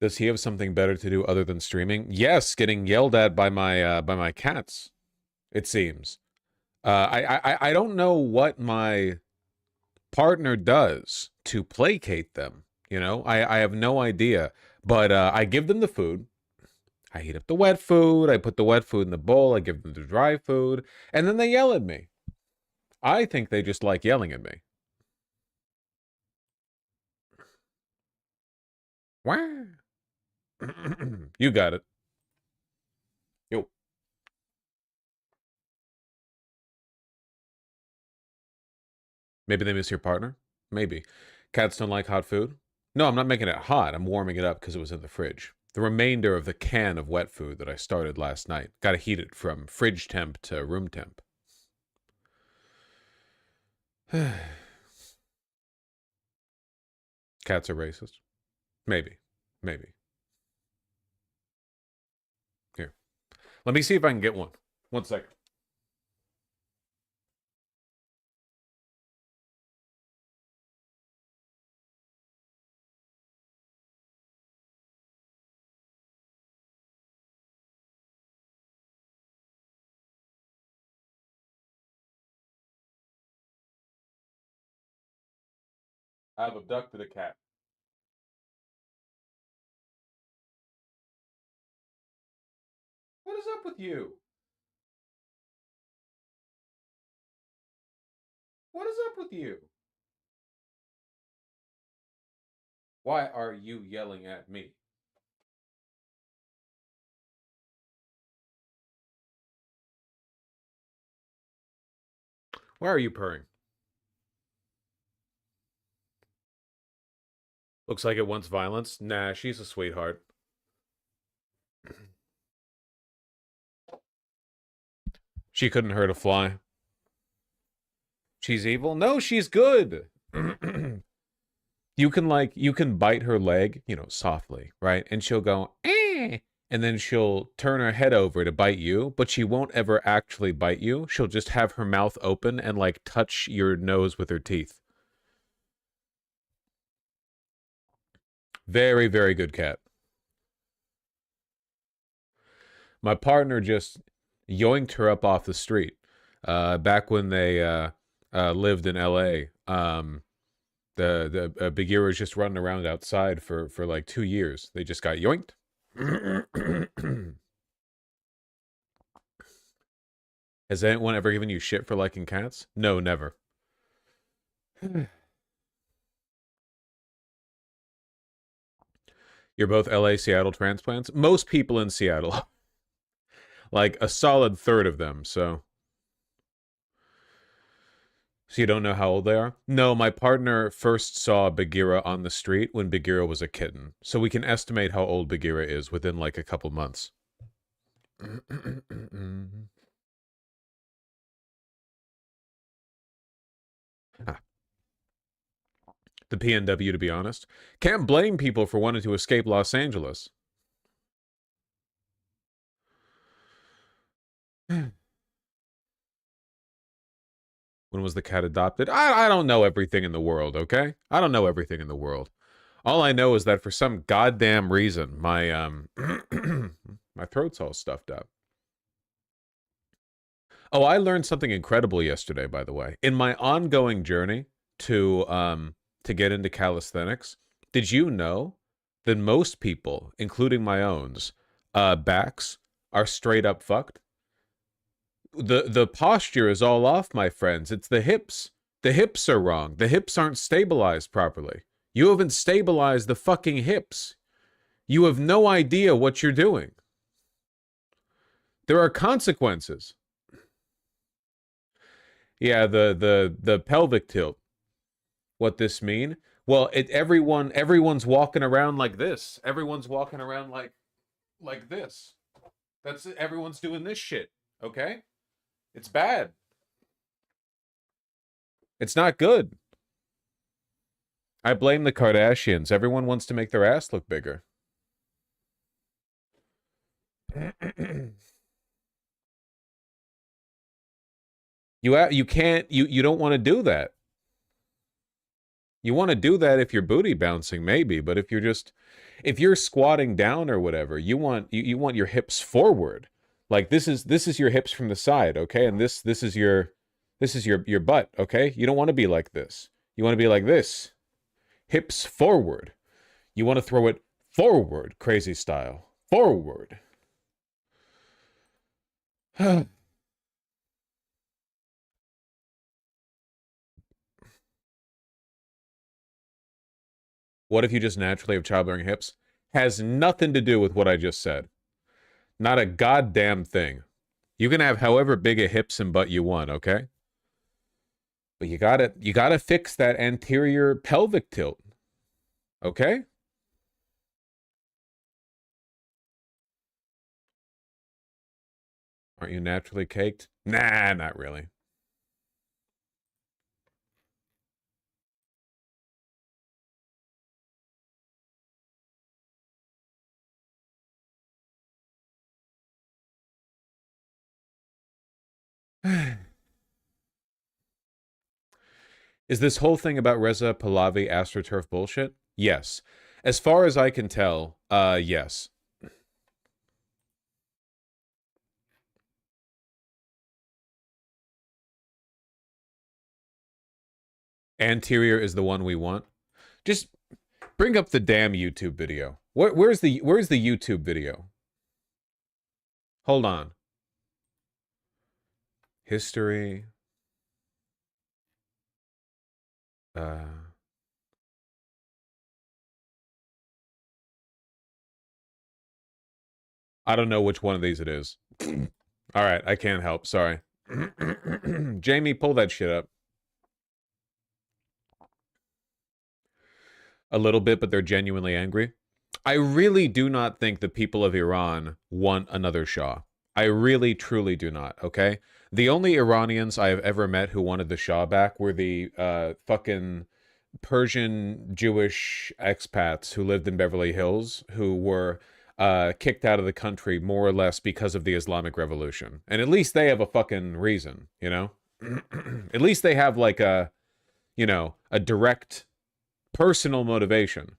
Does he have something better to do other than streaming? Yes, getting yelled at by my cats, it seems. I don't know what my partner does to placate them. You know, I have no idea. But I give them the food. I heat up the wet food. I put the wet food in the bowl. I give them the dry food. And then they yell at me. I think they just like yelling at me. Wah. You got it. Yo. Maybe they miss your partner? Maybe. Cats don't like hot food? No, I'm not making it hot. I'm warming it up because it was in the fridge. The remainder of the can of wet food that I started last night. Got to heat it from fridge temp to room temp. Cats are racist? Maybe. Maybe. Here. Let me see if I can get one. 1 second. I've abducted a cat. What is up with you? What is up with you? Why are you yelling at me? Why are you purring? Looks like it wants violence. Nah, she's a sweetheart. She couldn't hurt a fly. She's evil? No, she's good. You can bite her leg, you know, softly, right? And she'll go, eh. And then she'll turn her head over to bite you, but she won't ever actually bite you. She'll just have her mouth open and like touch your nose with her teeth. Very, very good cat. My partner just yoinked her up off the street. Back when they lived in LA, the Bagheera was just running around outside for like 2 years. They just got yoinked. Has anyone ever given you shit for liking cats? No, never. You're both LA, Seattle transplants? Most people in Seattle. Like a solid third of them, so. So you don't know how old they are? No, my partner first saw Bagheera on the street when Bagheera was a kitten. So we can estimate how old Bagheera is within like a couple months. The PNW, to be honest. Can't blame people for wanting to escape Los Angeles. When was the cat adopted? I don't know everything in the world, okay? I don't know everything in the world. All I know is that for some goddamn reason, my my throat's all stuffed up. Oh, I learned something incredible yesterday, by the way. In my ongoing journey to get into calisthenics, did you know that most people, including my own's, backs are straight up fucked? The posture is all off, my friends. It's the hips. The hips are wrong. The hips aren't stabilized properly. You haven't stabilized the fucking hips. You have no idea what you're doing. There are consequences. Yeah, the pelvic tilt. What this mean? Well, everyone's walking around like this. Everyone's walking around like this. That's it. Everyone's doing this shit, okay? It's bad. It's not good. I blame the Kardashians. Everyone wants to make their ass look bigger. You can't you don't want to do that. You want to do that if you're booty bouncing, maybe, but if you're just if you're squatting down or whatever, you want your hips forward. Like this is your hips from the side, okay? And this is your butt, okay? You don't want to be like this. You want to be like this. Hips forward. You want to throw it forward, crazy style. Forward. What if you just naturally have childbearing hips? Has nothing to do with what I just said. Not a goddamn thing. You can have however big a hips and butt you want, okay? But you gotta fix that anterior pelvic tilt. Okay? Aren't you naturally caked? Nah, not really. Is this whole thing about Reza Pahlavi AstroTurf bullshit? Yes. As far as I can tell, yes. Anterior is the one we want. Just bring up the damn YouTube video. Where's the YouTube video? Hold on. History. I don't know which one of these it is. All right, I can't help. Sorry. Jamie, pull that shit up. A little bit, but they're genuinely angry. I really do not think the people of Iran want another Shah. I really, truly do not, okay? The only Iranians I have ever met who wanted the Shah back were the fucking Persian Jewish expats who lived in Beverly Hills who were kicked out of the country more or less because of the Islamic Revolution. And at least they have a fucking reason, you know? At least they have like a, you know, a direct personal motivation.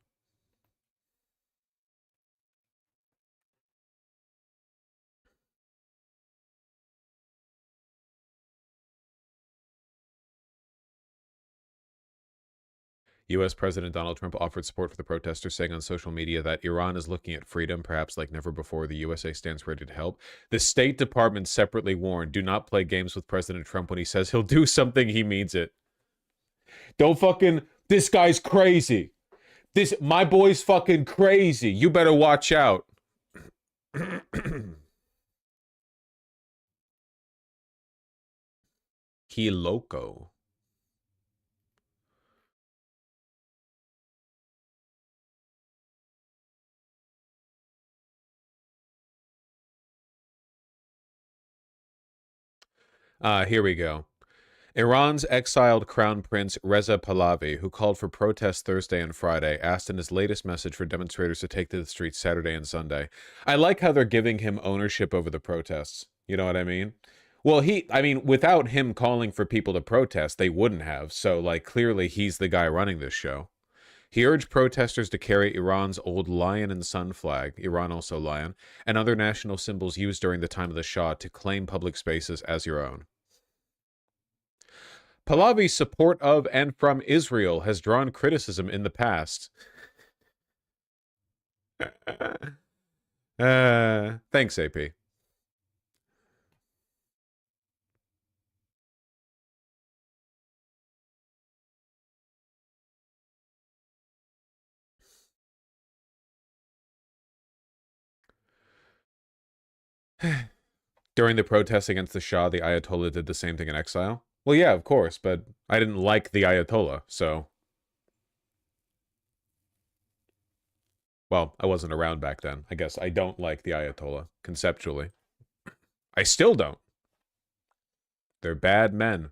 U.S. President Donald Trump offered support for the protesters, saying on social media that Iran is looking at freedom, perhaps like never before. The USA stands ready to help. The State Department separately warned, do not play games with President Trump when he says he'll do something, he means it. Don't fucking, this guy's crazy. My boy's fucking crazy. You better watch out. He loco. Here we go. Iran's exiled Crown Prince Reza Pahlavi, who called for protests Thursday and Friday, asked in his latest message for demonstrators to take to the streets Saturday and Sunday. I like how they're giving him ownership over the protests. You know what I mean? Well, without him calling for people to protest, they wouldn't have. So, like, clearly he's the guy running this show. He urged protesters to carry Iran's old lion and sun flag, Iran also lion, and other national symbols used during the time of the Shah to claim public spaces as your own. Pahlavi's support of and from Israel has drawn criticism in the past. Thanks, AP. During the protests against the Shah, the Ayatollah did the same thing in exile. Well, yeah, of course, but I didn't like the Ayatollah, so... Well, I wasn't around back then. I guess I don't like the Ayatollah, conceptually. I still don't. They're bad men.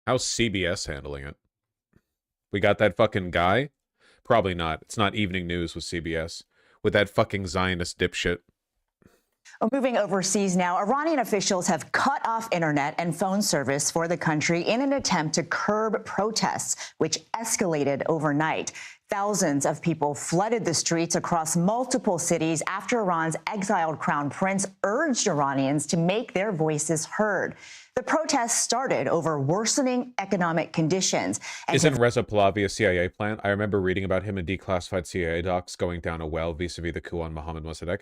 How's CBS handling it? We got that fucking guy? Probably not. It's not evening news with CBS. With that fucking Zionist dipshit. Moving overseas now, Iranian officials have cut off internet and phone service for the country in an attempt to curb protests, which escalated overnight. Thousands of people flooded the streets across multiple cities after Iran's exiled crown prince urged Iranians to make their voices heard. The protests started over worsening economic conditions. Isn't Reza Pahlavi a CIA plant? I remember reading about him in declassified CIA docs going down a well vis-a-vis the coup on Mohammad Mossadegh.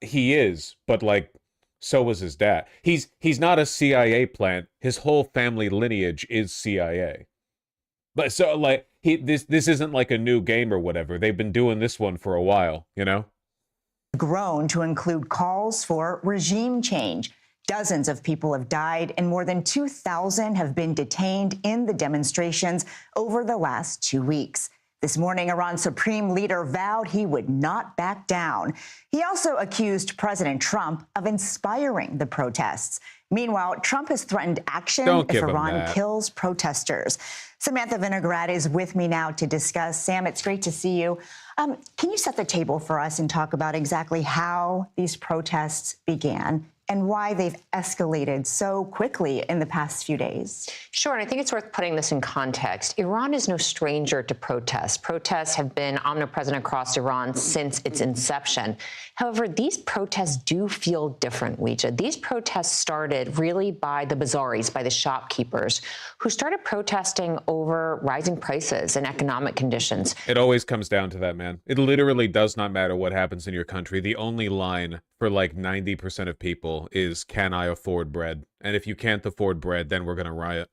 He is, but like, so was his dad. He's not a CIA plant. His whole family lineage is CIA. But so like this isn't like a new game or whatever. They've been doing this one for a while, you know? Grown to include calls for regime change. Dozens of people have died and more than 2,000 have been detained in the demonstrations over the last 2 weeks. This morning, Iran's supreme leader vowed he would not back down. He also accused President Trump of inspiring the protests. Meanwhile, Trump has threatened action if Iran kills protesters. Samantha Vinograd is with me now to discuss. Sam, it's great to see you. Can you set the table for us and talk about exactly how these protests began and why they've escalated so quickly in the past few days? Sure, and I think it's worth putting this in context. Iran is no stranger to protests. Protests have been omnipresent across Iran since its inception. However, these protests do feel different, Ouija. These protests started really by the bazaris, by the shopkeepers, who started protesting over rising prices and economic conditions. It always comes down to that, man. It literally does not matter what happens in your country. The only line for like 90% of people is, can I afford bread? And if you can't afford bread, then we're going to riot.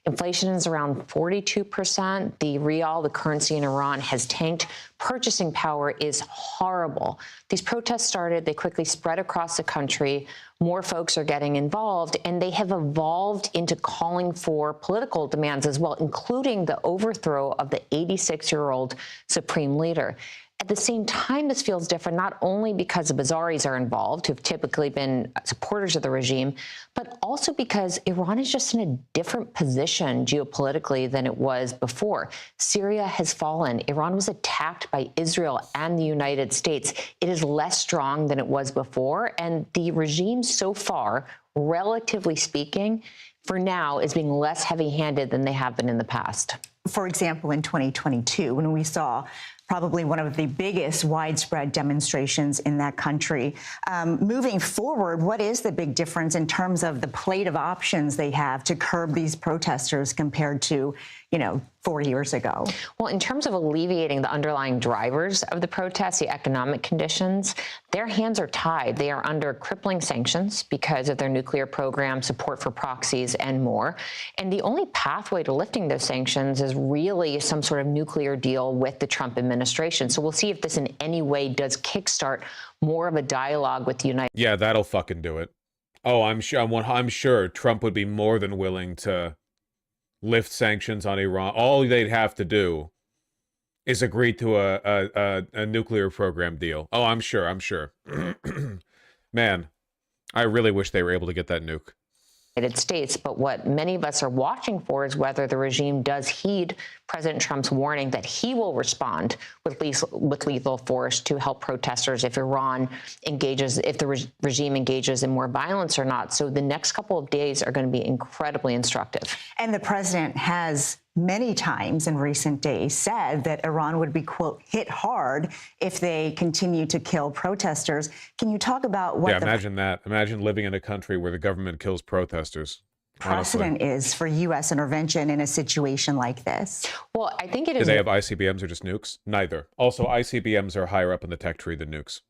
Inflation is around 42%. The rial, the currency in Iran, has tanked. Purchasing power is horrible. These protests started, they quickly spread across the country. More folks are getting involved, and they have evolved into calling for political demands as well, including the overthrow of the 86-year-old supreme leader. At the same time, this feels different, not only because the bazaris are involved, who've typically been supporters of the regime, but also because Iran is just in a different position geopolitically than it was before. Syria has fallen. Iran was attacked by Israel and the United States. It is less strong than it was before, and the regime so far, relatively speaking, for now, is being less heavy-handed than they have been in the past. For example, in 2022, when we saw probably one of the biggest widespread demonstrations in that country. Moving forward, what is the big difference in terms of the plate of options they have to curb these protesters compared to, 4 years ago? Well, in terms of alleviating the underlying drivers of the protests, the economic conditions, their hands are tied. They are under crippling sanctions because of their nuclear program, support for proxies, and more. And the only pathway to lifting those sanctions is really some sort of nuclear deal with the Trump administration. So we'll see if this in any way does kickstart more of a dialogue with the United States. Yeah, that'll fucking do it. Oh, I'm sure Trump would be more than willing to lift sanctions on Iran. All they'd have to do is agree to a nuclear program deal. Oh, I'm sure. Man, I really wish they were able to get that nuke. United States. But what many of us are watching for is whether the regime does heed President Trump's warning that he will respond with lethal force to help protesters if Iran engages, if the regime engages in more violence or not. So the next couple of days are going to be incredibly instructive. And the president has many times in recent days said that Iran would be, quote, hit hard if they continue to kill protesters. Can you talk about what imagine that. Imagine living in a country where the government kills protesters. Precedent is for U.S. intervention in a situation like this? Well, I think it is. Do they have ICBMs or just nukes? Neither. Also, ICBMs are higher up in the tech tree than nukes.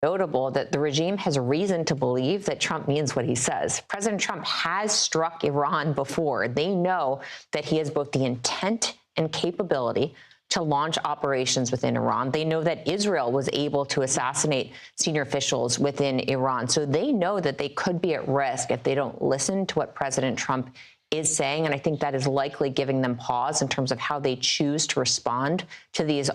Notable that the regime has reason to believe that Trump means what he says. President Trump has struck Iran before. They know that he has both the intent and capability to launch operations within Iran. They know that Israel was able to assassinate senior officials within Iran. So they know that they could be at risk if they don't listen to what President Trump is saying. And I think that is likely giving them pause in terms of how they choose to respond to these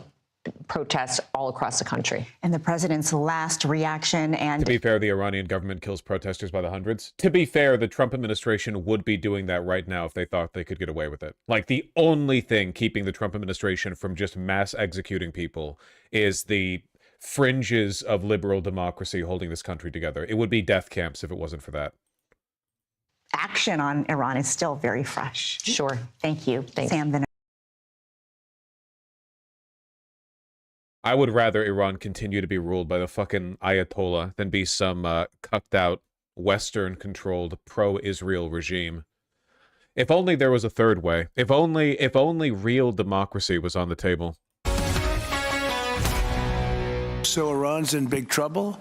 protests all across the country. And the president's last reaction and... To be fair, the Iranian government kills protesters by the hundreds. To be fair, the Trump administration would be doing that right now if they thought they could get away with it. Like, the only thing keeping the Trump administration from just mass executing people is the fringes of liberal democracy holding this country together. It would be death camps if it wasn't for that. Action on Iran is still very fresh. Sure. Thank you. Thanks. Sam, I would rather Iran continue to be ruled by the fucking Ayatollah than be some cucked out Western-controlled pro-Israel regime. If only there was a third way. If only real democracy was on the table. So Iran's in big trouble,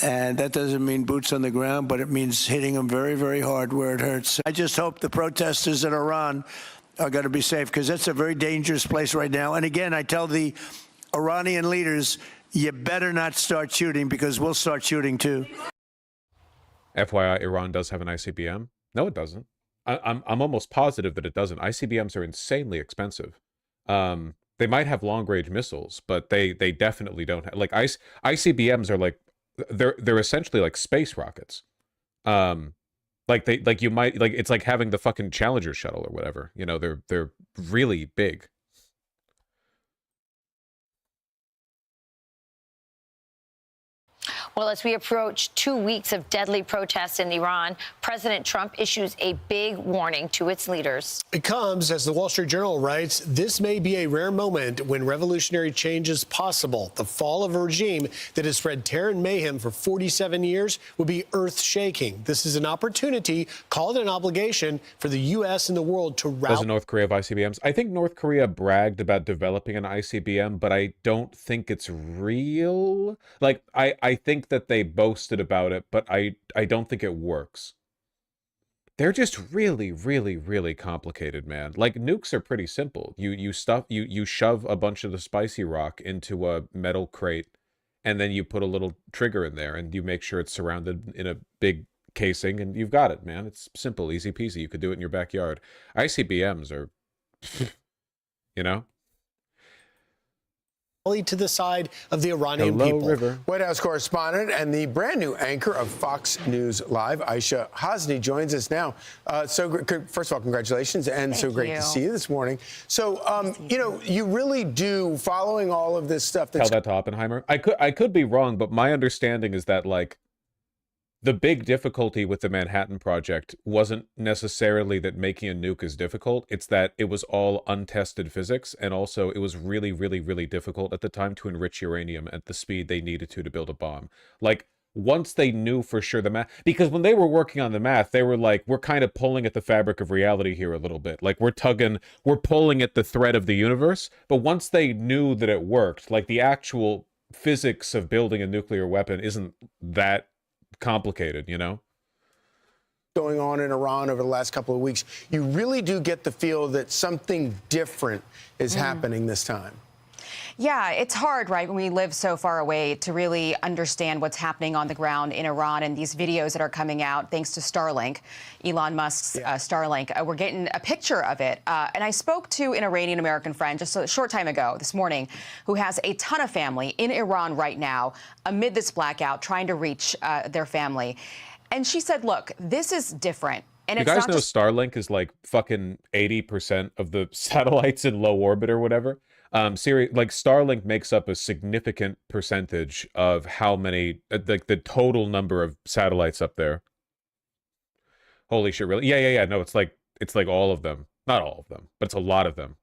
and that doesn't mean boots on the ground, but it means hitting them very, very hard where it hurts. I just hope the protesters in Iran are going to be safe, because it's a very dangerous place right now. And again, I tell the Iranian leaders, you better not start shooting, because we'll start shooting too. FYI, Iran does have an ICBM. No, it doesn't. I'm almost positive that it doesn't. ICBMs are insanely expensive. They might have long-range missiles, but they definitely don't have, like, ICBMs are like, they're essentially like space rockets. Like you might, like, it's like having the fucking Challenger shuttle or whatever. You know, they're really big. Well, as we approach 2 weeks of deadly protests in Iran, President Trump issues a big warning to its leaders. It comes, as the Wall Street Journal writes, this may be a rare moment when revolutionary change is possible. The fall of a regime that has spread terror and mayhem for 47 years would be earth-shaking. This is an opportunity, call it an obligation, for the U.S. and the world to rout. Doesn't North Korea have ICBMs? I think North Korea bragged about developing an ICBM, but I don't think it's real. Like, I think that they boasted about it, but I don't think it works. They're just really, really, really complicated, man. Like, nukes are pretty simple. You shove a bunch of the spicy rock into a metal crate, and then you put a little trigger in there, and you make sure it's surrounded in a big casing, and you've got it, man. It's simple, easy peasy. You could do it in your backyard. ICBMs are, you know? To the side of the Iranian people. River. White House correspondent and the brand new anchor of Fox News Live, Aisha Hasni, joins us now. First of all, congratulations, and so great to see you this morning. So, you know, you really do, following all of this stuff. Tell that to Oppenheimer. I could be wrong, but my understanding is that, like, the big difficulty with the Manhattan Project wasn't necessarily that making a nuke is difficult. It's that it was all untested physics, and also it was really, really, really difficult at the time to enrich uranium at the speed they needed to build a bomb. Like, once they knew for sure the math, because when they were working on the math, they were like, we're kind of pulling at the fabric of reality here a little bit. Like, we're pulling at the thread of the universe. But once they knew that it worked, like, the actual physics of building a nuclear weapon isn't that complicated, you know? Going on in Iran over the last couple of weeks, you really do get the feel that something different is happening this time. Yeah, it's hard, right, when we live so far away to really understand what's happening on the ground in Iran, and these videos that are coming out thanks to Starlink, Elon Musk's Starlink. We're getting a picture of it. And I spoke to an Iranian-American friend just a short time ago, this morning, who has a ton of family in Iran right now amid this blackout, trying to reach their family. And she said, look, this is different. And you guys know Starlink is like fucking 80% of the satellites in low orbit or whatever. Like, Starlink makes up a significant percentage of how many, like, the total number of satellites up there. Holy shit, really? Yeah. No, it's like all of them. Not all of them, but it's a lot of them.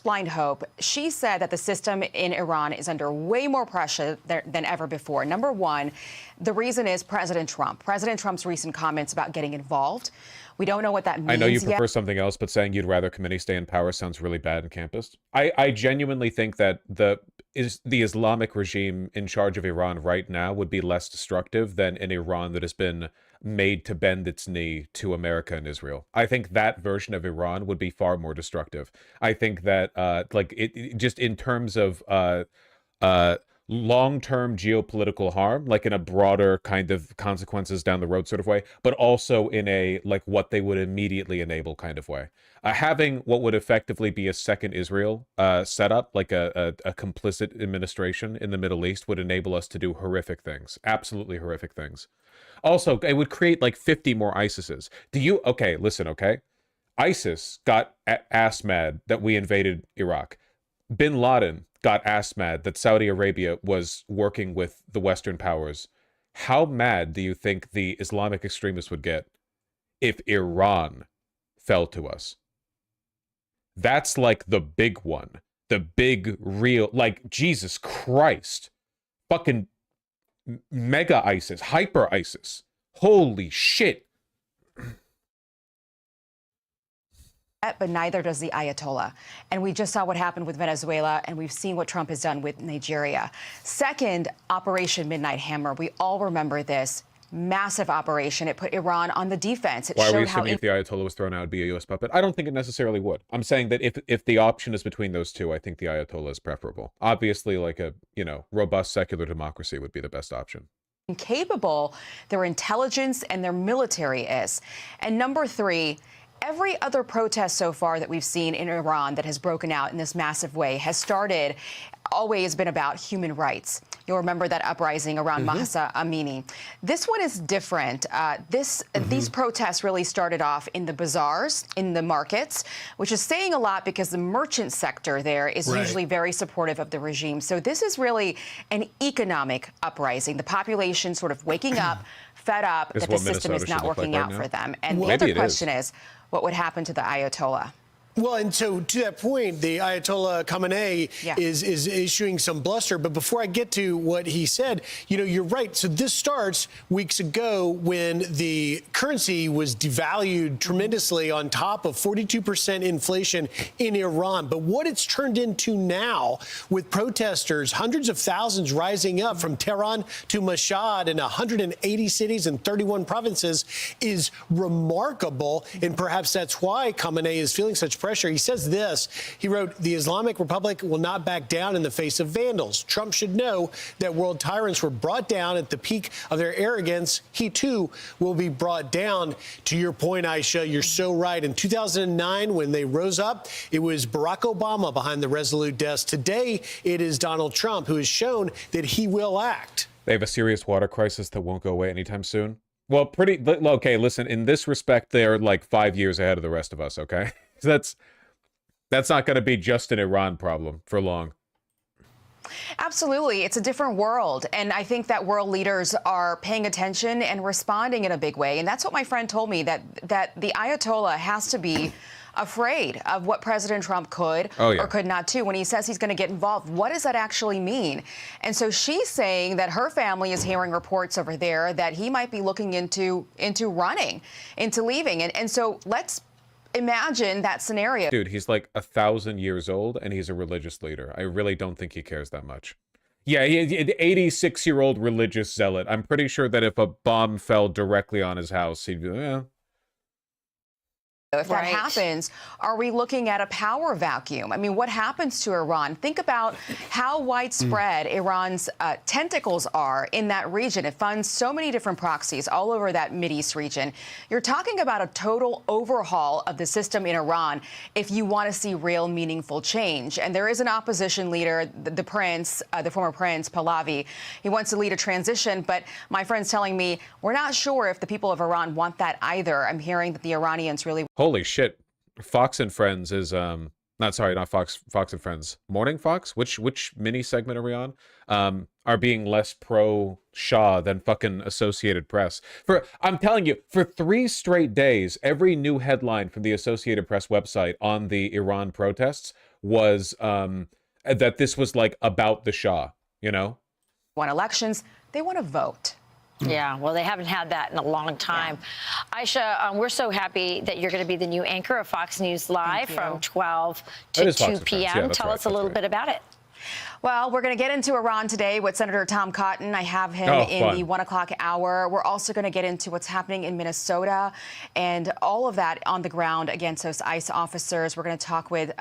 Blind hope. She said that the system in Iran is under way more pressure than ever before. Number one, the reason is President Trump. President Trump's recent comments about getting involved. We don't know what that means. I know you prefer yet. something else, but saying you'd rather committee stay in power sounds really bad in campus. I genuinely think that the Islamic regime in charge of Iran right now would be less destructive than an Iran that has been made to bend its knee to America and Israel. I think that version of Iran would be far more destructive. I think that like it just in terms of long-term geopolitical harm, like in a broader kind of consequences down the road sort of way, but also in a like what they would immediately enable kind of way. Having what would effectively be a second Israel set up, like a complicit administration in the Middle East, would enable us to do horrific things, absolutely horrific things. Also, it would create like 50 more ISISes. Okay, listen, okay? ISIS got ass mad that we invaded Iraq. Bin Laden got ass mad that Saudi Arabia was working with the Western powers, how mad do you think the Islamic extremists would get if Iran fell to us? That's like the big one. The big, real, like, Jesus Christ. Fucking mega ISIS, hyper ISIS. Holy shit. But neither does the Ayatollah. And we just saw what happened with Venezuela, and we've seen what Trump has done with Nigeria. Second, Operation Midnight Hammer. We all remember this. Massive operation. It put Iran on the defense. It Why are we showed how assuming if the Ayatollah was thrown out, it'd be a U.S. puppet? I don't think it necessarily would. I'm saying that if the option is between those two, I think the Ayatollah is preferable. Obviously, like a, you know, robust secular democracy would be the best option. Capable their intelligence and their military is. And number three, every other protest so far that we've seen in Iran that has broken out in this massive way has always been about human rights. You'll remember that uprising around Mahsa Amini. This one is different. These protests really started off in the bazaars, in the markets, which is saying a lot because the merchant sector there is usually very supportive of the regime. So this is really an economic uprising. The population sort of waking up, fed up that the system is not working out for them. And the other question is, what would happen to the Ayatollah? Well, and so to that point, the Ayatollah Khamenei is issuing some bluster. But before I get to what he said, you know, you're right. So this starts weeks ago when the currency was devalued tremendously on top of 42% inflation in Iran. But what it's turned into now with protesters, hundreds of thousands rising up from Tehran to Mashhad in 180 cities and 31 provinces is remarkable. And perhaps that's why Khamenei is feeling such pressure. He says this. He wrote, "The Islamic Republic will not back down in the face of vandals. Trump should know that world tyrants were brought down at the peak of their arrogance. He, too, will be brought down." To your point, Aisha, you're so right. In 2009, when they rose up, it was Barack Obama behind the resolute desk. Today, it is Donald Trump, who has shown that he will act. They have a serious water crisis that won't go away anytime soon. Well, okay, listen, in this respect, they're like 5 years ahead of the rest of us, okay? That's not going to be just an Iran problem for long. Absolutely. It's a different world. And I think that world leaders are paying attention and responding in a big way. And that's what my friend told me, that the Ayatollah has to be afraid of what President Trump could or could not do. When he says he's going to get involved, what does that actually mean? And so she's saying that her family is hearing reports over there that he might be looking into running, into leaving. And so let's imagine that scenario. Dude, he's like 1,000 years old and he's a religious leader. I really don't think he cares that much. Yeah, he's an 86-year-old religious zealot. I'm pretty sure that if a bomb fell directly on his house, he'd be, yeah. If that happens, are we looking at a power vacuum? I mean, what happens to Iran? Think about how widespread Iran's tentacles are in that region. It funds so many different proxies all over that Mideast region. You're talking about a total overhaul of the system in Iran if you want to see real meaningful change. And there is an opposition leader, the prince, the former prince, Pahlavi. He wants to lead a transition, but my friend's telling me we're not sure if the people of Iran want that either. I'm hearing that the Iranians really... Holy shit. Fox and Friends is not Fox and Friends. Morning Fox? Which mini segment are we on? Are being less pro Shah than fucking Associated Press. I'm telling you, for 3 straight days, every new headline from the Associated Press website on the Iran protests was that this was like about the Shah, you know? Want elections, they want to vote. Yeah, well, they haven't had that in a long time. Yeah. Aisha, we're so happy that you're going to be the new anchor of Fox News Live from 12 to 2 p.m. Yeah, Tell us a little bit about it. Well, we're going to get into Iran today with Senator Tom Cotton. I have him in the 1 o'clock hour. We're also going to get into what's happening in Minnesota and all of that on the ground against those ICE officers. We're going to talk with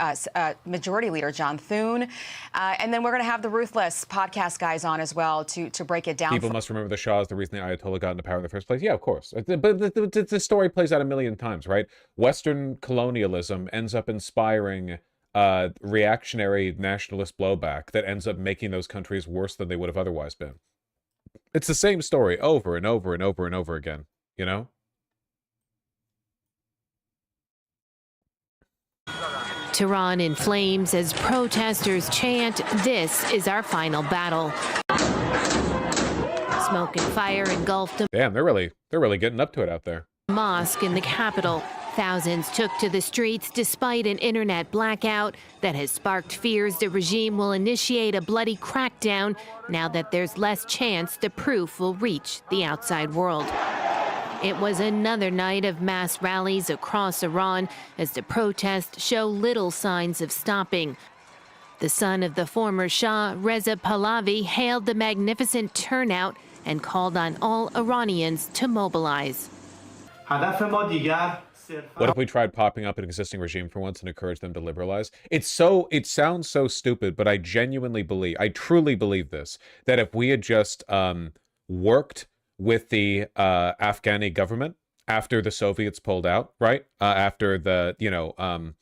Majority Leader John Thune. And then we're going to have the Ruthless podcast guys on as well to break it down. People must remember the Shah is the reason the Ayatollah got into power in the first place. Yeah, of course. But the story plays out a million times, right? Western colonialism ends up inspiring reactionary nationalist blowback that ends up making those countries worse than they would have otherwise been. It's the same story over and over and over and over again, you know? Tehran in flames as protesters chant, "This is our final battle." Smoke and fire engulfed a Damn, they're really getting up to it out there. mosque in the capital. Thousands took to the streets despite an internet blackout that has sparked fears the regime will initiate a bloody crackdown now that there's less chance the proof will reach the outside world. It was another night of mass rallies across Iran as the protests show little signs of stopping. The son of the former Shah, Reza Pahlavi, hailed the magnificent turnout and called on all Iranians to mobilize. What if we tried popping up an existing regime for once and encouraged them to liberalize? It sounds so stupid, but I truly believe this, that if we had just worked with the Afghani government after the Soviets pulled out, right? After the, the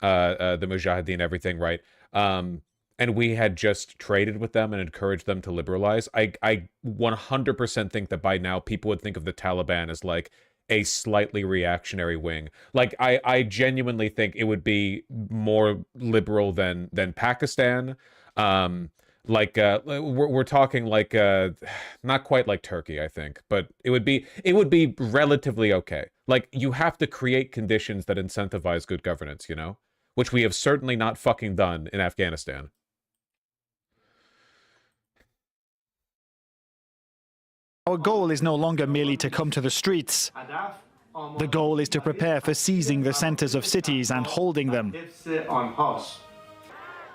Mujahideen, everything, right? And we had just traded with them and encouraged them to liberalize, I 100% think that by now people would think of the Taliban as like a slightly reactionary wing. Like I genuinely think it would be more liberal than Pakistan. We're talking like not quite like Turkey, I think, but it would be relatively okay. Like, you have to create conditions that incentivize good governance, which we have certainly not fucking done in Afghanistan. Our goal is no longer merely to come to the streets. The goal is to prepare for seizing the centers of cities and holding them.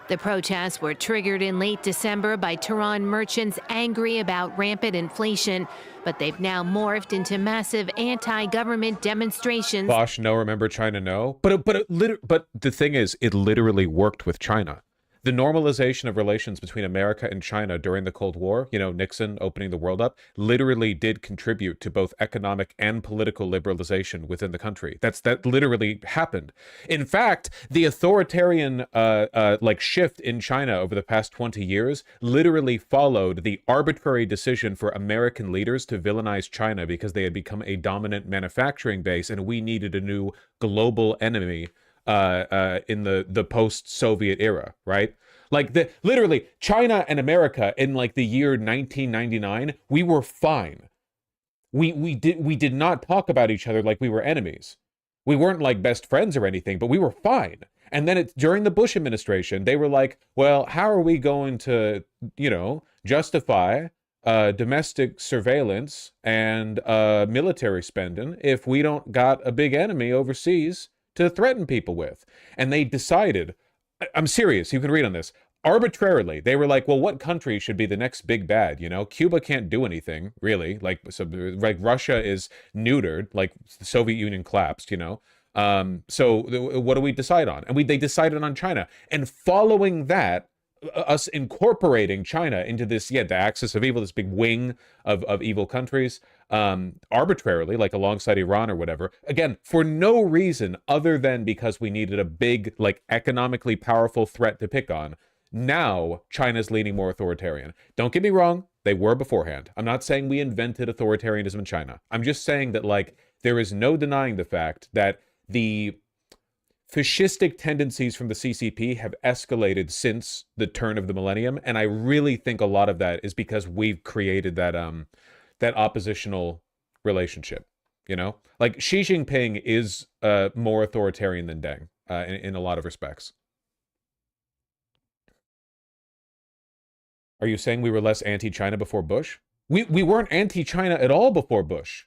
The protests were triggered in late December by Tehran merchants angry about rampant inflation, but they've now morphed into massive anti-government demonstrations. Bosch, no, remember China, no. But the thing is, it literally worked with China. The normalization of relations between America and China during the Cold War, Nixon opening the world up, literally did contribute to both economic and political liberalization within the country. That literally happened. In fact, the authoritarian shift in China over the past 20 years literally followed the arbitrary decision for American leaders to villainize China because they had become a dominant manufacturing base, and we needed a new global enemy in the post-Soviet era, right? Like, literally, China and America in like the year 1999, we were fine. We did not talk about each other like we were enemies. We weren't like best friends or anything, but we were fine. And then during the Bush administration, they were like, well, how are we going to, justify domestic surveillance and military spending if we don't got a big enemy overseas to threaten people with? And they decided, I'm serious, you can read on this, arbitrarily, they were like, well, what country should be the next big bad? Cuba can't do anything, really. Like Russia is neutered, like the Soviet Union collapsed, So what do we decide on? And they decided on China. And following that, us incorporating China into this, the axis of evil, this big wing of evil countries, arbitrarily, like alongside Iran or whatever, again, for no reason other than because we needed a big, like, economically powerful threat to pick on. Now, China's leaning more authoritarian. Don't get me wrong, they were beforehand. I'm not saying we invented authoritarianism in China. I'm just saying that, like, there is no denying the fact that the fascistic tendencies from the CCP have escalated since the turn of the millennium, and I really think a lot of that is because we've created that oppositional relationship. Like, Xi Jinping is more authoritarian than Deng in a lot of respects. Are you saying we were less anti-China before Bush? We weren't anti-China at all before Bush.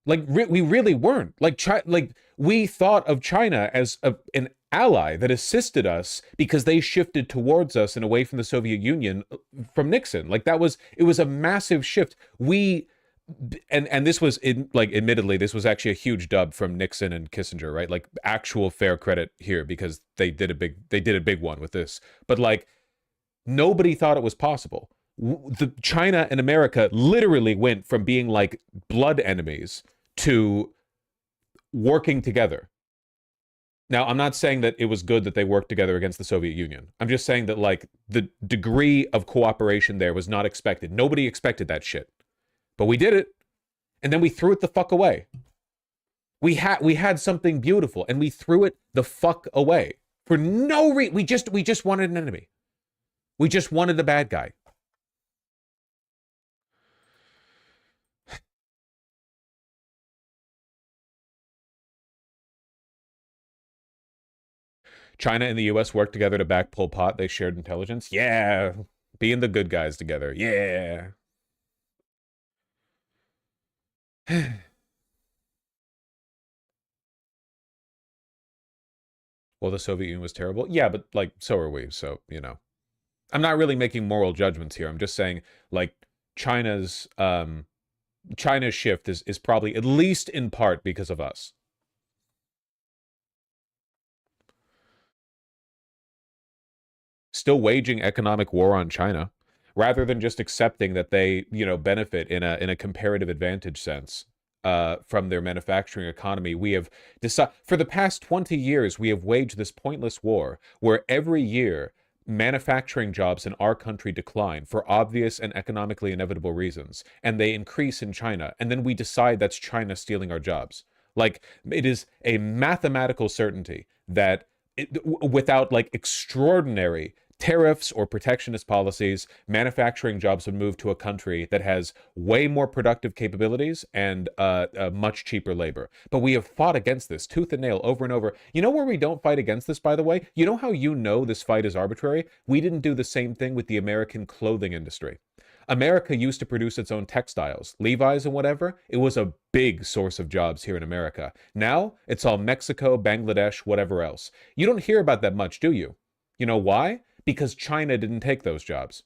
Like, we really weren't. Like, we thought of China as an ally that assisted us because they shifted towards us and away from the Soviet Union from Nixon. Like, it was a massive shift. And this was, admittedly, this was actually a huge dub from Nixon and Kissinger, right? Like, actual fair credit here, because they did a big one with this. But, like, nobody thought it was possible. China and America literally went from being like blood enemies to working together. Now, I'm not saying that it was good that they worked together against the Soviet Union. I'm just saying that, like, the degree of cooperation there was not expected. Nobody expected that shit. But we did it, and then we threw it the fuck away. We had something beautiful, and we threw it the fuck away for no reason. We just wanted an enemy. We just wanted the bad guy. China and the U.S. worked together to back Pol Pot. They shared intelligence. Yeah, being the good guys together. Yeah. Well, the Soviet Union was terrible. Yeah, but like, so are we. So, you know, I'm not really making moral judgments here. I'm just saying, like, China's shift is probably at least in part because of us. Still waging economic war on China, rather than just accepting that they, you know, benefit in a comparative advantage sense from their manufacturing economy. We have decided for the past 20 years we have waged this pointless war where every year manufacturing jobs in our country decline for obvious and economically inevitable reasons, and they increase in China, and then we decide that's China stealing our jobs. Like, it is a mathematical certainty that without like extraordinary tariffs or protectionist policies, manufacturing jobs would move to a country that has way more productive capabilities and much cheaper labor. But we have fought against this tooth and nail over and over. You know where we don't fight against this, by the way? You know how you know this fight is arbitrary? We didn't do the same thing with the American clothing industry. America used to produce its own textiles, Levi's and whatever. It was a big source of jobs here in America. Now, it's all Mexico, Bangladesh, whatever else. You don't hear about that much, do you? You know why? Because China didn't take those jobs.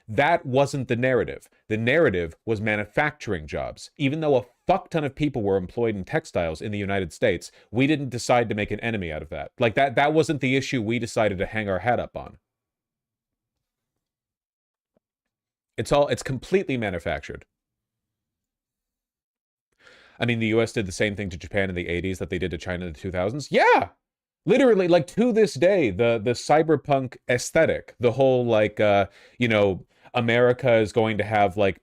That wasn't the narrative. The narrative was manufacturing jobs. Even though a fuck ton of people were employed in textiles in the United States, we didn't decide to make an enemy out of that. Like, that wasn't the issue we decided to hang our hat up on. It's completely manufactured. I mean, the US did the same thing to Japan in the 80s that they did to China in the 2000s. Yeah! Literally, like, to this day, the cyberpunk aesthetic, the whole, like, you know, America is going to have, like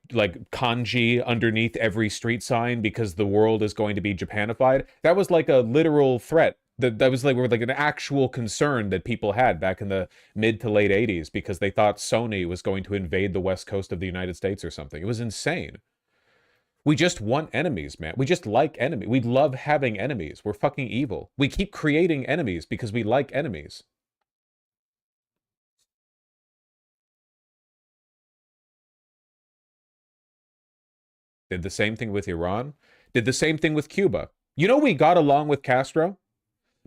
kanji underneath every street sign because the world is going to be Japanified. That was, like, a literal threat. That was, like, an actual concern that people had back in the mid to late 80s because they thought Sony was going to invade the west coast of the United States or something. It was insane. We just want enemies, man. We just like enemies. We love having enemies. We're fucking evil. We keep creating enemies because we like enemies. Did the same thing with Iran. Did the same thing with Cuba. You know, we got along with Castro.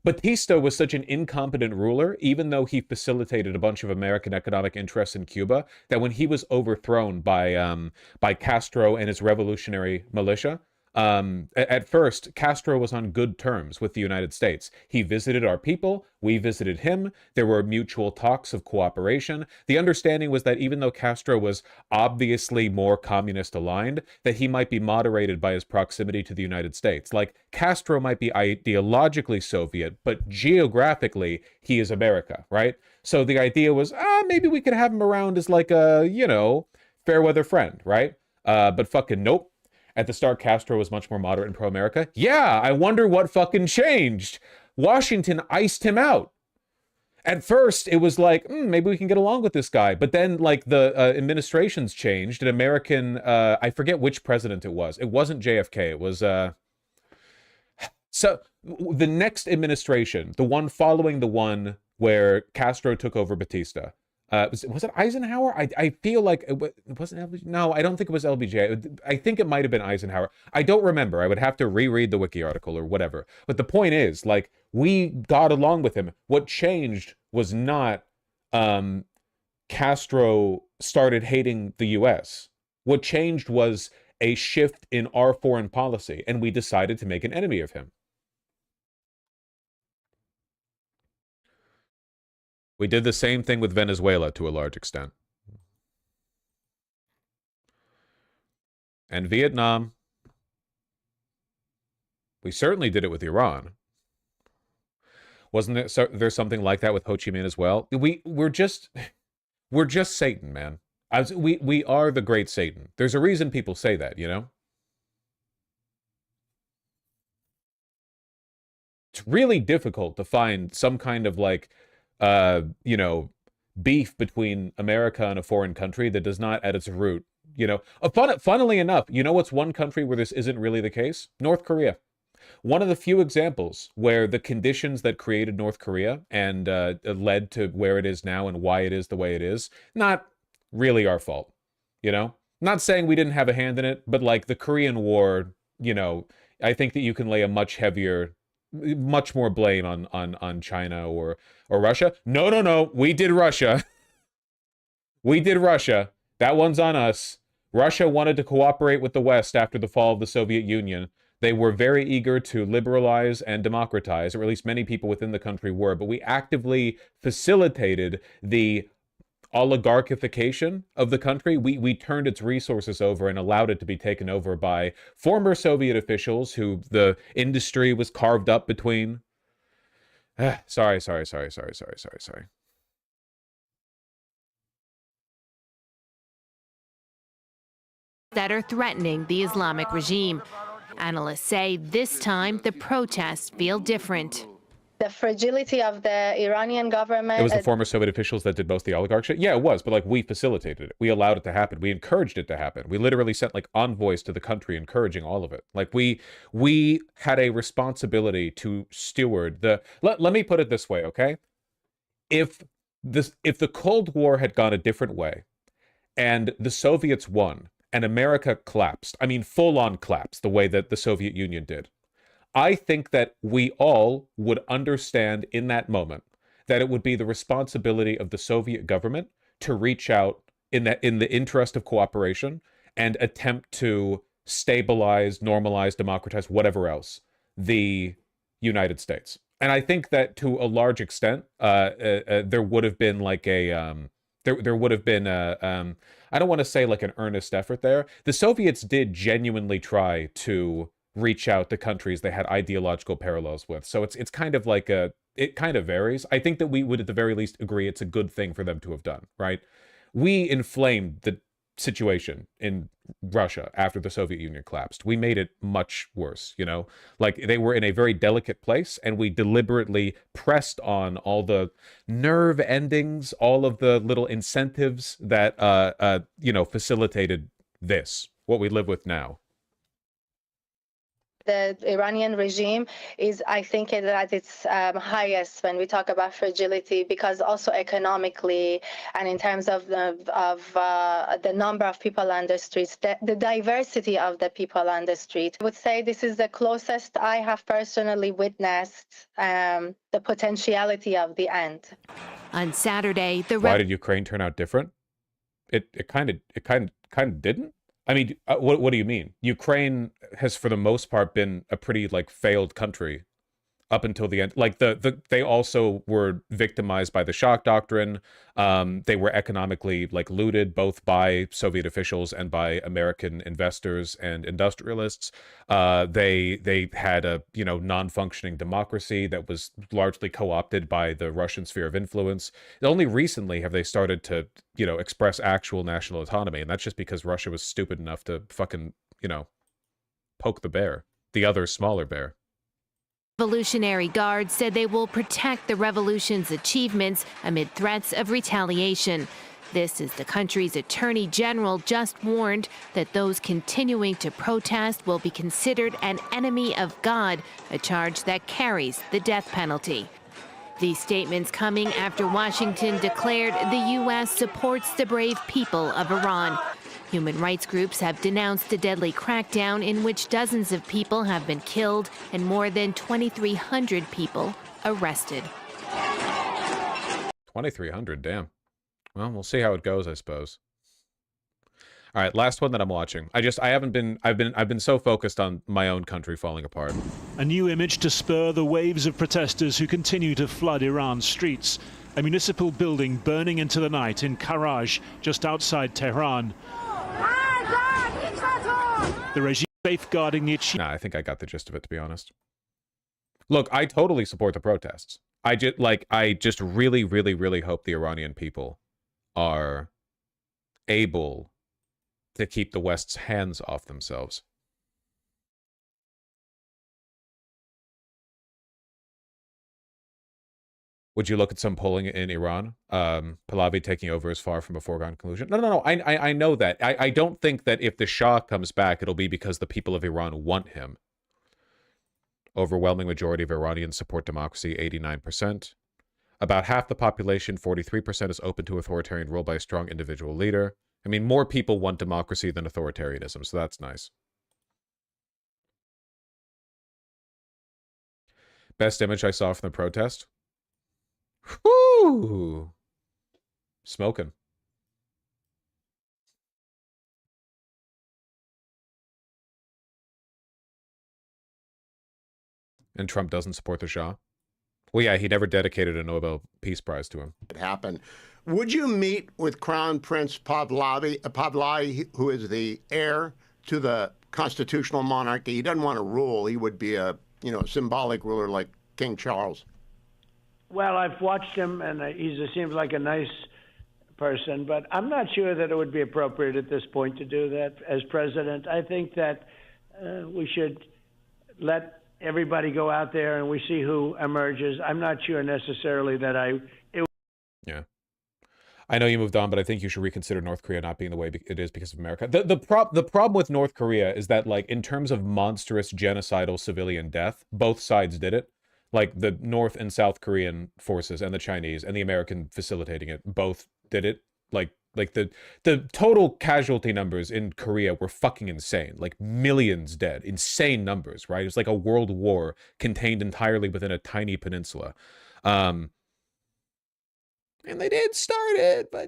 Batista was such an incompetent ruler, even though he facilitated a bunch of American economic interests in Cuba, that when he was overthrown by Castro and his revolutionary militia, at first, Castro was on good terms with the United States. He visited our people, we visited him, there were mutual talks of cooperation. The understanding was that even though Castro was obviously more communist aligned, that he might be moderated by his proximity to the United States. Like, Castro might be ideologically Soviet, but geographically, he is America, right? So the idea was, maybe we could have him around as like a, you know, fair weather friend, right? But fucking nope. At the start, Castro was much more moderate and pro-America. Yeah, I wonder what fucking changed. Washington iced him out. At first, it was like, maybe we can get along with this guy. But then, like, the administrations changed. An American, I forget which president it was. It wasn't JFK. It was, so the next administration, the one following the one where Castro took over Batista, was it Eisenhower? I feel like it wasn't LBJ. No, I don't think it was LBJ. I think it might have been Eisenhower. I don't remember. I would have to reread the wiki article or whatever. But the point is, like, we got along with him. What changed was not Castro started hating the U.S. What changed was a shift in our foreign policy, and we decided to make an enemy of him. We did the same thing with Venezuela to a large extent. And Vietnam. We certainly did it with Iran. Wasn't there something like that with Ho Chi Minh as well? We're just Satan, man. We are the great Satan. There's a reason people say that, you know? it's really difficult to find some kind of like, you know, beef between America and a foreign country that does not at its root, you know, funnily enough, you know what's one country where this isn't really the case? North Korea. One of the few examples where the conditions that created North Korea and led to where it is now and why it is the way it is, not really our fault, you know? Not saying we didn't have a hand in it, but like the Korean War, you know, I think that you can lay a much more blame on China or Russia. No, we did Russia. We did Russia. That one's on us. Russia wanted to cooperate with the West after the fall of the Soviet Union. They were very eager to liberalize and democratize, or at least many people within the country were, but we actively facilitated the oligarchification of the country. We turned its resources over and allowed it to be taken over by former Soviet officials who the industry was carved up between. Sorry. That are threatening the Islamic regime. Analysts say this time the protests feel different. The fragility of the Iranian government. It was the former Soviet officials that did most of the oligarch shit. Yeah, it was, but like we facilitated it. We allowed it to happen. We encouraged it to happen. We literally sent like envoys to the country encouraging all of it. Like we had a responsibility to steward the. Let me put it this way, okay? If the Cold War had gone a different way, and the Soviets won, and America collapsed, I mean full-on collapsed, the way that the Soviet Union did, I think that we all would understand in that moment that it would be the responsibility of the Soviet government to reach out in the interest of cooperation and attempt to stabilize, normalize, democratize, whatever else, the United States. And I think that to a large extent, there would have been like a there would have been a I don't want to say like an earnest effort there. The Soviets did genuinely try to reach out to countries they had ideological parallels with. So it's kind of like it kind of varies. I think that we would at the very least agree it's a good thing for them to have done, right? We inflamed the situation in Russia after the Soviet Union collapsed. We made it much worse, you know? Like they were in a very delicate place and we deliberately pressed on all the nerve endings, all of the little incentives that you know, facilitated this, what we live with now. The Iranian regime is, I think, at its highest when we talk about fragility, because also economically and in terms of the number of people on the streets, the diversity of the people on the street. I would say this is the closest I have personally witnessed the potentiality of the end. On Saturday, why did Ukraine turn out different? It kind of didn't. I mean, what do you mean? Ukraine has, for the most part, been a pretty like failed country up until the end. Like they also were victimized by the shock doctrine. They were economically like looted both by Soviet officials and by American investors and industrialists. They had a, you know, non-functioning democracy that was largely co-opted by the Russian sphere of influence. Only recently have they started to, you know, express actual national autonomy, and that's just because Russia was stupid enough to fucking, you know, poke the bear, the other smaller bear. Revolutionary Guard said they will protect the revolution's achievements amid threats of retaliation. This is the country's attorney general just warned that those continuing to protest will be considered an enemy of God, a charge that carries the death penalty. These statements coming after Washington declared the U.S. supports the brave people of Iran. Human rights groups have denounced a deadly crackdown in which dozens of people have been killed and more than 2,300 people arrested. 2,300, damn. Well, we'll see how it goes, I suppose. All right, last one that I'm watching. I've been so focused on my own country falling apart. A new image to spur the waves of protesters who continue to flood Iran's streets. A municipal building burning into the night in Karaj, just outside Tehran. The regime safeguarding the achievement. Nah, I think I got the gist of it, to be honest. Look, I totally support the protests. I just really, really, really hope the Iranian people are able to keep the West's hands off themselves. Would you look at some polling in Iran? Pahlavi taking over is far from a foregone conclusion. No. I know that. I don't think that if the Shah comes back, it'll be because the people of Iran want him. Overwhelming majority of Iranians support democracy, 89%. About half the population, 43%, is open to authoritarian rule by a strong individual leader. I mean, more people want democracy than authoritarianism, so that's nice. Best image I saw from the protest? Whoo! Smoking. And Trump doesn't support the Shah? Well, yeah, he never dedicated a Nobel Peace Prize to him. It happened. Would you meet with Crown Prince Pahlavi, who is the heir to the constitutional monarchy? He doesn't want to rule. He would be a, symbolic ruler like King Charles. Well, I've watched him, and he seems like a nice person, but I'm not sure that it would be appropriate at this point to do that as president. I think that we should let everybody go out there and we see who emerges. I'm not sure necessarily that Yeah. I know you moved on, but I think you should reconsider North Korea not being the way it is because of America. The problem with North Korea is that, like, in terms of monstrous genocidal civilian death, both sides did it. Like, the North and South Korean forces and the Chinese and the American facilitating it both did it. Like the total casualty numbers in Korea were fucking insane. Like, millions dead. Insane numbers, right? It's like a world war contained entirely within a tiny peninsula. And they did start it, but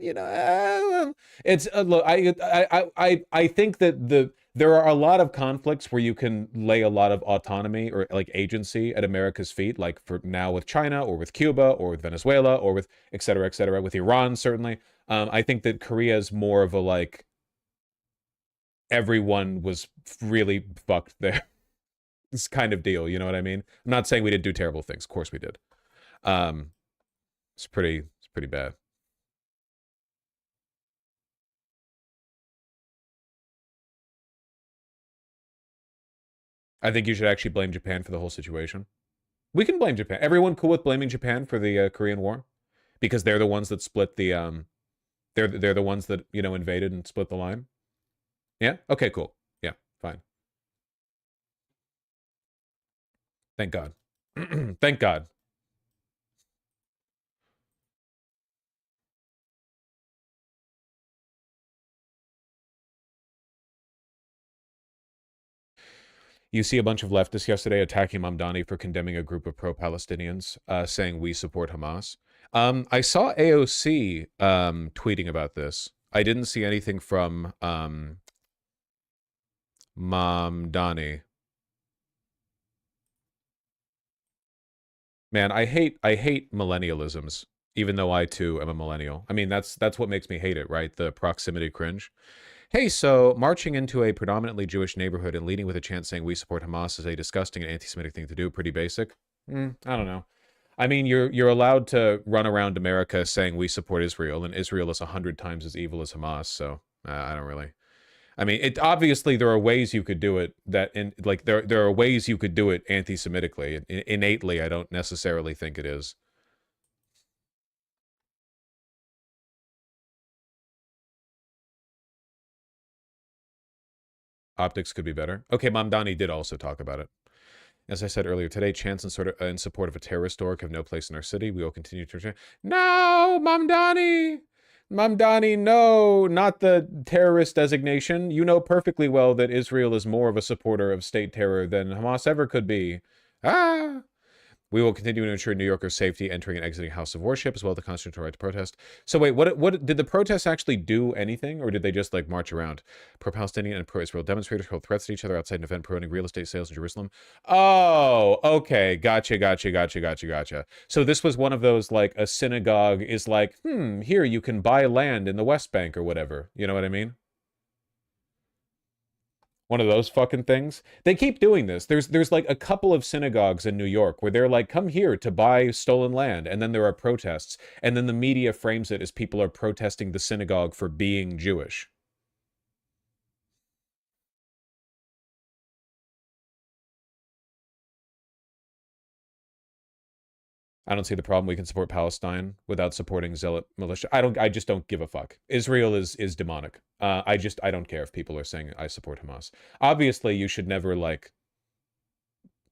it's look. I think that there are a lot of conflicts where you can lay a lot of autonomy or like agency at America's feet, like for now with China or with Cuba or with Venezuela or with et cetera, with Iran certainly. I think that Korea is more of a like everyone was really fucked there. This kind of deal, you know what I mean? I'm not saying we didn't do terrible things. Of course we did. It's pretty bad. I think you should actually blame Japan for the whole situation. We can blame Japan. Everyone cool with blaming Japan for the Korean War? Because they're the ones that split the, they're the ones that, invaded and split the line? Yeah? Okay, cool. Yeah, fine. Thank God. Thank God. You see a bunch of leftists yesterday attacking Mamdani for condemning a group of pro-Palestinians, saying we support Hamas. I saw AOC tweeting about this. I didn't see anything from Mamdani. Man, I hate millennialisms, even though I too am a millennial. I mean, that's what makes me hate it, right? The proximity cringe. Hey, so marching into a predominantly Jewish neighborhood and leading with a chant saying we support Hamas is a disgusting and anti-Semitic thing to do. Pretty basic. I don't know. I mean, you're allowed to run around America saying we support Israel, and Israel is 100 times as evil as Hamas. So I don't really. I mean, obviously there are ways you could do it there are ways you could do it anti-Semitically. Innately, I don't necessarily think it is. Optics could be better. Okay, Mamdani did also talk about it. As I said earlier today, chants in support of a terrorist org have no place in our city. We will continue to... No, Mamdani! Mamdani, no, not the terrorist designation. You know perfectly well that Israel is more of a supporter of state terror than Hamas ever could be. We will continue to ensure New Yorkers' safety entering and exiting house of worship, as well as the constitutional right to protest. So wait, what did the protests actually do anything, or did they just like march around? Pro-Palestinian and pro-Israel demonstrators hurled threats at each other outside an event promoting real estate sales in Jerusalem. Oh, okay, gotcha. So this was one of those, like, a synagogue is like, here you can buy land in the West Bank or whatever. You know what I mean? One of those fucking things. They keep doing this. There's like a couple of synagogues in New York where they're like, come here to buy stolen land. And then there are protests. And then the media frames it as people are protesting the synagogue for being Jewish. I don't see the problem. We can support Palestine without supporting zealot militia. I just don't give a fuck. Israel is demonic. I don't care if people are saying I support Hamas. Obviously, you should never like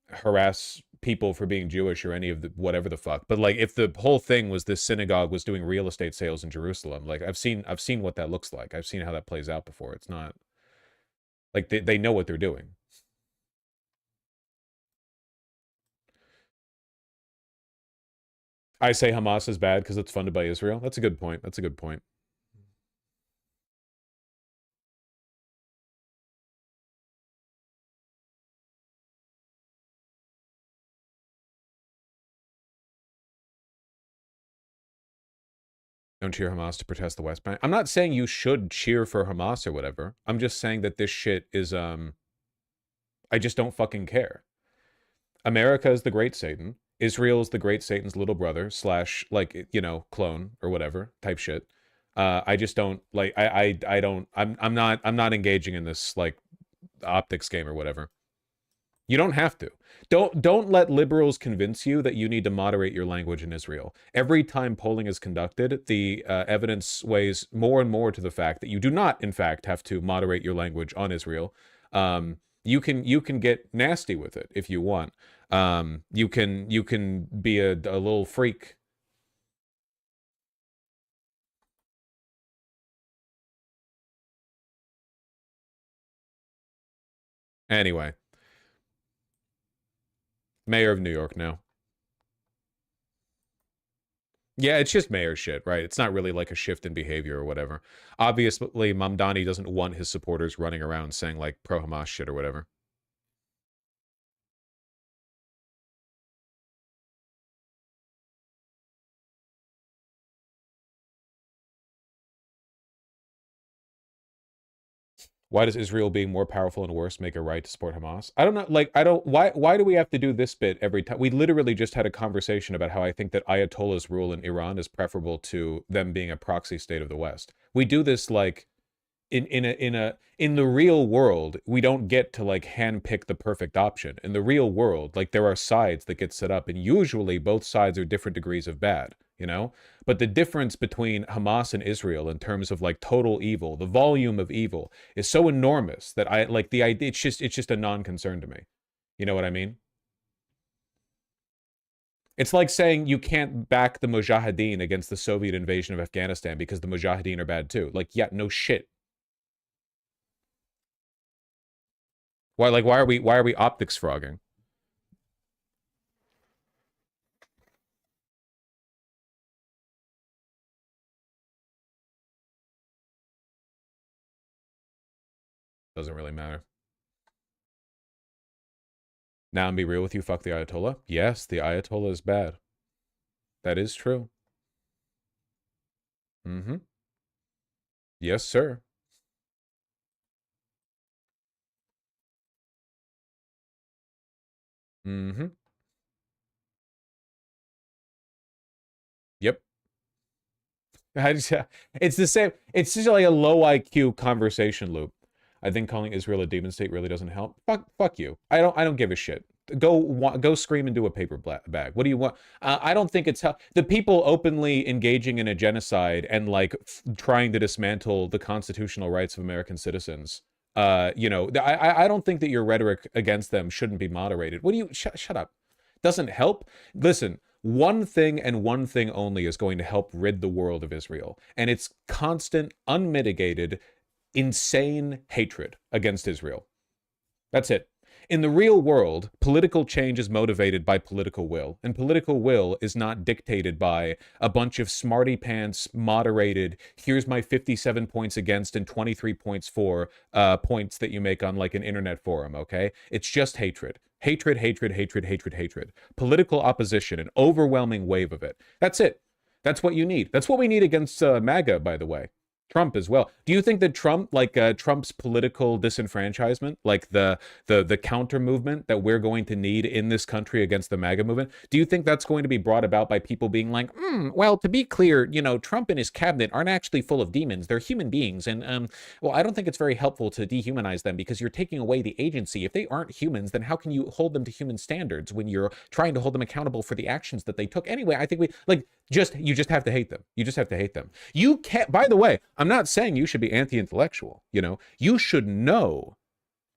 harass people for being Jewish or any of the whatever the fuck. But like if the whole thing was this synagogue was doing real estate sales in Jerusalem, like I've seen what that looks like. I've seen how that plays out before. It's not like they know what they're doing. I say Hamas is bad because it's funded by Israel. That's a good point. That's a good point. Don't cheer Hamas to protest the West Bank. I'm not saying you should cheer for Hamas or whatever. I'm just saying that this shit is, I just don't fucking care. America is the great Satan. Israel is the great Satan's little brother / like, you know, clone or whatever type shit. I just don't like, I'm not engaging in this like optics game or whatever. You don't have to. Don't let liberals convince you that you need to moderate your language in Israel. Every time polling is conducted, the evidence sways more and more to the fact that you do not, in fact, have to moderate your language on Israel. You can get nasty with it if you want. You can be a little freak. Anyway. Mayor of New York now. Yeah, it's just mayor shit, right? It's not really like a shift in behavior or whatever. Obviously, Mamdani doesn't want his supporters running around saying like pro-Hamas shit or whatever. Why does Israel being more powerful and worse make it right to support Hamas? I don't know. Like, why do we have to do this bit every time? We literally just had a conversation about how I think that Ayatollah's rule in Iran is preferable to them being a proxy state of the West. We do this like in the real world. We don't get to like handpick the perfect option. In the real world, like there are sides that get set up, and usually both sides are different degrees of bad. You know, but the difference between Hamas and Israel in terms of like total evil, the volume of evil is so enormous that I like the idea. It's just a non-concern to me. You know what I mean? It's like saying you can't back the Mujahideen against the Soviet invasion of Afghanistan because the Mujahideen are bad too. Like, yeah, no shit. Why are we optics frogging? Doesn't really matter. Now and be real with you, fuck the Ayatollah. Yes, the Ayatollah is bad. That is true. Mm-hmm. Yes, sir. Mm-hmm. Yep. It's the same. It's just like a low IQ conversation loop. I think calling Israel a demon state really doesn't help. Fuck you. I don't give a shit. Go scream into a paper bag. What do you want? I don't think it's the people openly engaging in a genocide and like trying to dismantle the constitutional rights of American citizens. You know, I don't think that your rhetoric against them shouldn't be moderated. What do you shut up? Doesn't help. Listen. One thing and one thing only is going to help rid the world of Israel, and it's constant, unmitigated, insane hatred against Israel. That's it. In the real world, political change is motivated by political will, and political will is not dictated by a bunch of smarty pants, moderated, here's my 57 points against and 23 points for points that you make on like an internet forum, okay? It's just hatred. Hatred, hatred, hatred, hatred, hatred. Political opposition, an overwhelming wave of it. That's it. That's what you need. That's what we need against MAGA, by the way. Trump as well. Do you think that Trump, like Trump's political disenfranchisement, like the counter movement that we're going to need in this country against the MAGA movement, do you think that's going to be brought about by people being like, well, to be clear, you know, Trump and his cabinet aren't actually full of demons. They're human beings. And, well, I don't think it's very helpful to dehumanize them because you're taking away the agency. If they aren't humans, then how can you hold them to human standards when you're trying to hold them accountable for the actions that they took? Anyway, I think you just have to hate them. You just have to hate them. You can't, by the way, I'm not saying you should be anti-intellectual, you know, you should know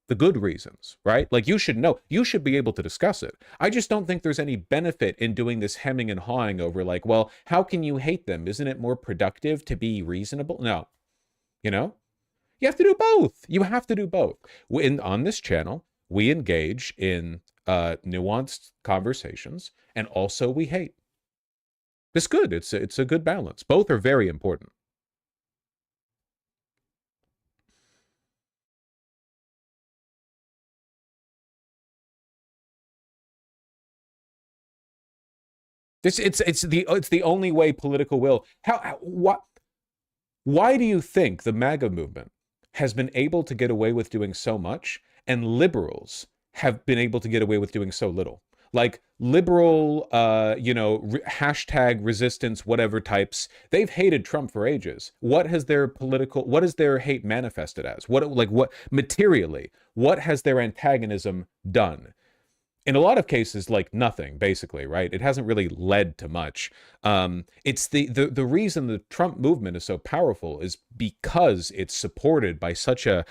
the good reasons, right? Like you should know, you should be able to discuss it. I just don't think there's any benefit in doing this hemming and hawing over like, well, how can you hate them? Isn't it more productive to be reasonable? No, you know, you have to do both. You have to do both. On this channel, we engage in nuanced conversations and also we hate. It's good. It's a good balance. Both are very important. It's the only way political will. Why do you think the MAGA movement has been able to get away with doing so much and liberals have been able to get away with doing so little? Like liberal, hashtag resistance, whatever types, they've hated Trump for ages. What has their hate manifested as? What materially, what has their antagonism done? In a lot of cases, like nothing, basically, right? It hasn't really led to much. It's the reason the Trump movement is so powerful is because it's supported by such a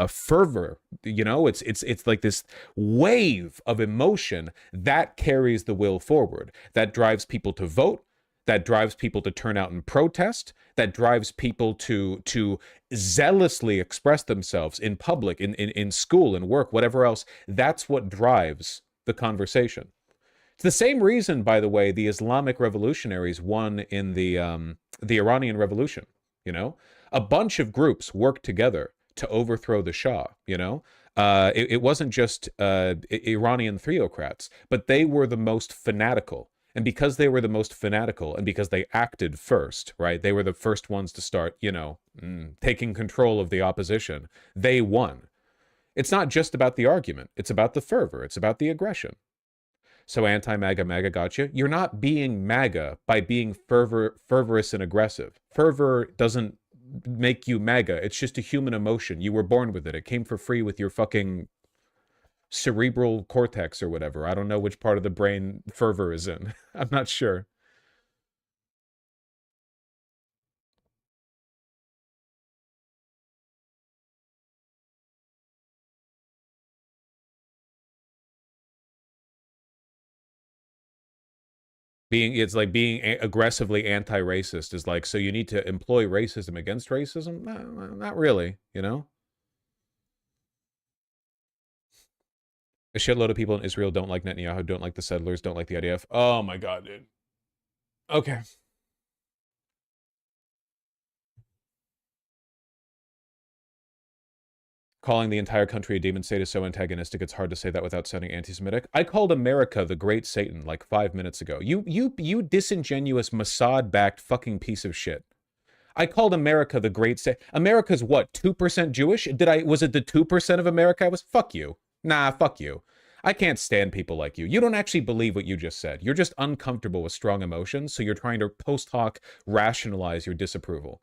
fervor. You know, it's like this wave of emotion that carries the will forward, that drives people to vote, that drives people to turn out and protest, that drives people to zealously express themselves in public, in school, in work, whatever else. That's what drives the conversation. It's the same reason, by the way, the Islamic revolutionaries won in the Iranian Revolution. You know, a bunch of groups worked together to overthrow the Shah. You know, it wasn't just Iranian theocrats, but they were the most fanatical. And because they were the most fanatical and because they acted first, right? They were the first ones to start, you know, taking control of the opposition. They won. It's not just about the argument. It's about the fervor. It's about the aggression. So anti-MAGA, MAGA got you. You're not being MAGA by being fervorous and aggressive. Fervor doesn't make you MAGA. It's just a human emotion. You were born with it. It came for free with your fucking cerebral cortex or whatever. I don't know which part of the brain fervor is in. I'm not sure. It's like being aggressively anti-racist is like, so you need to employ racism against racism? No, not really, you know? A shitload of people in Israel don't like Netanyahu, don't like the settlers, don't like the IDF. Oh my God, dude. Okay. Calling the entire country a demon state is so antagonistic, it's hard to say that without sounding anti-Semitic. I called America the great Satan like 5 minutes ago. You disingenuous Mossad-backed fucking piece of shit. I called America the great Satan. America's what, 2% Jewish? Was it the 2% of America I was? Fuck you. Nah, fuck you. I can't stand people like you. You don't actually believe what you just said. You're just uncomfortable with strong emotions, so you're trying to post hoc rationalize your disapproval.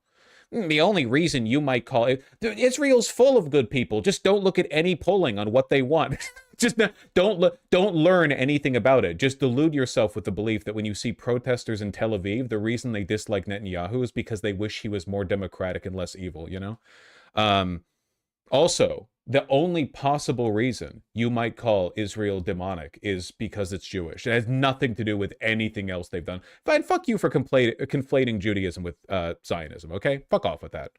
The only reason you might call it, Israel's full of good people. Just don't look at any polling on what they want. Just don't learn anything about it. Just delude yourself with the belief that when you see protesters in Tel Aviv, the reason they dislike Netanyahu is because they wish he was more democratic and less evil, you know? Also, the only possible reason you might call Israel demonic is because it's Jewish. It has nothing to do with anything else they've done. Fine, fuck you for conflating Judaism with Zionism, okay? Fuck off with that.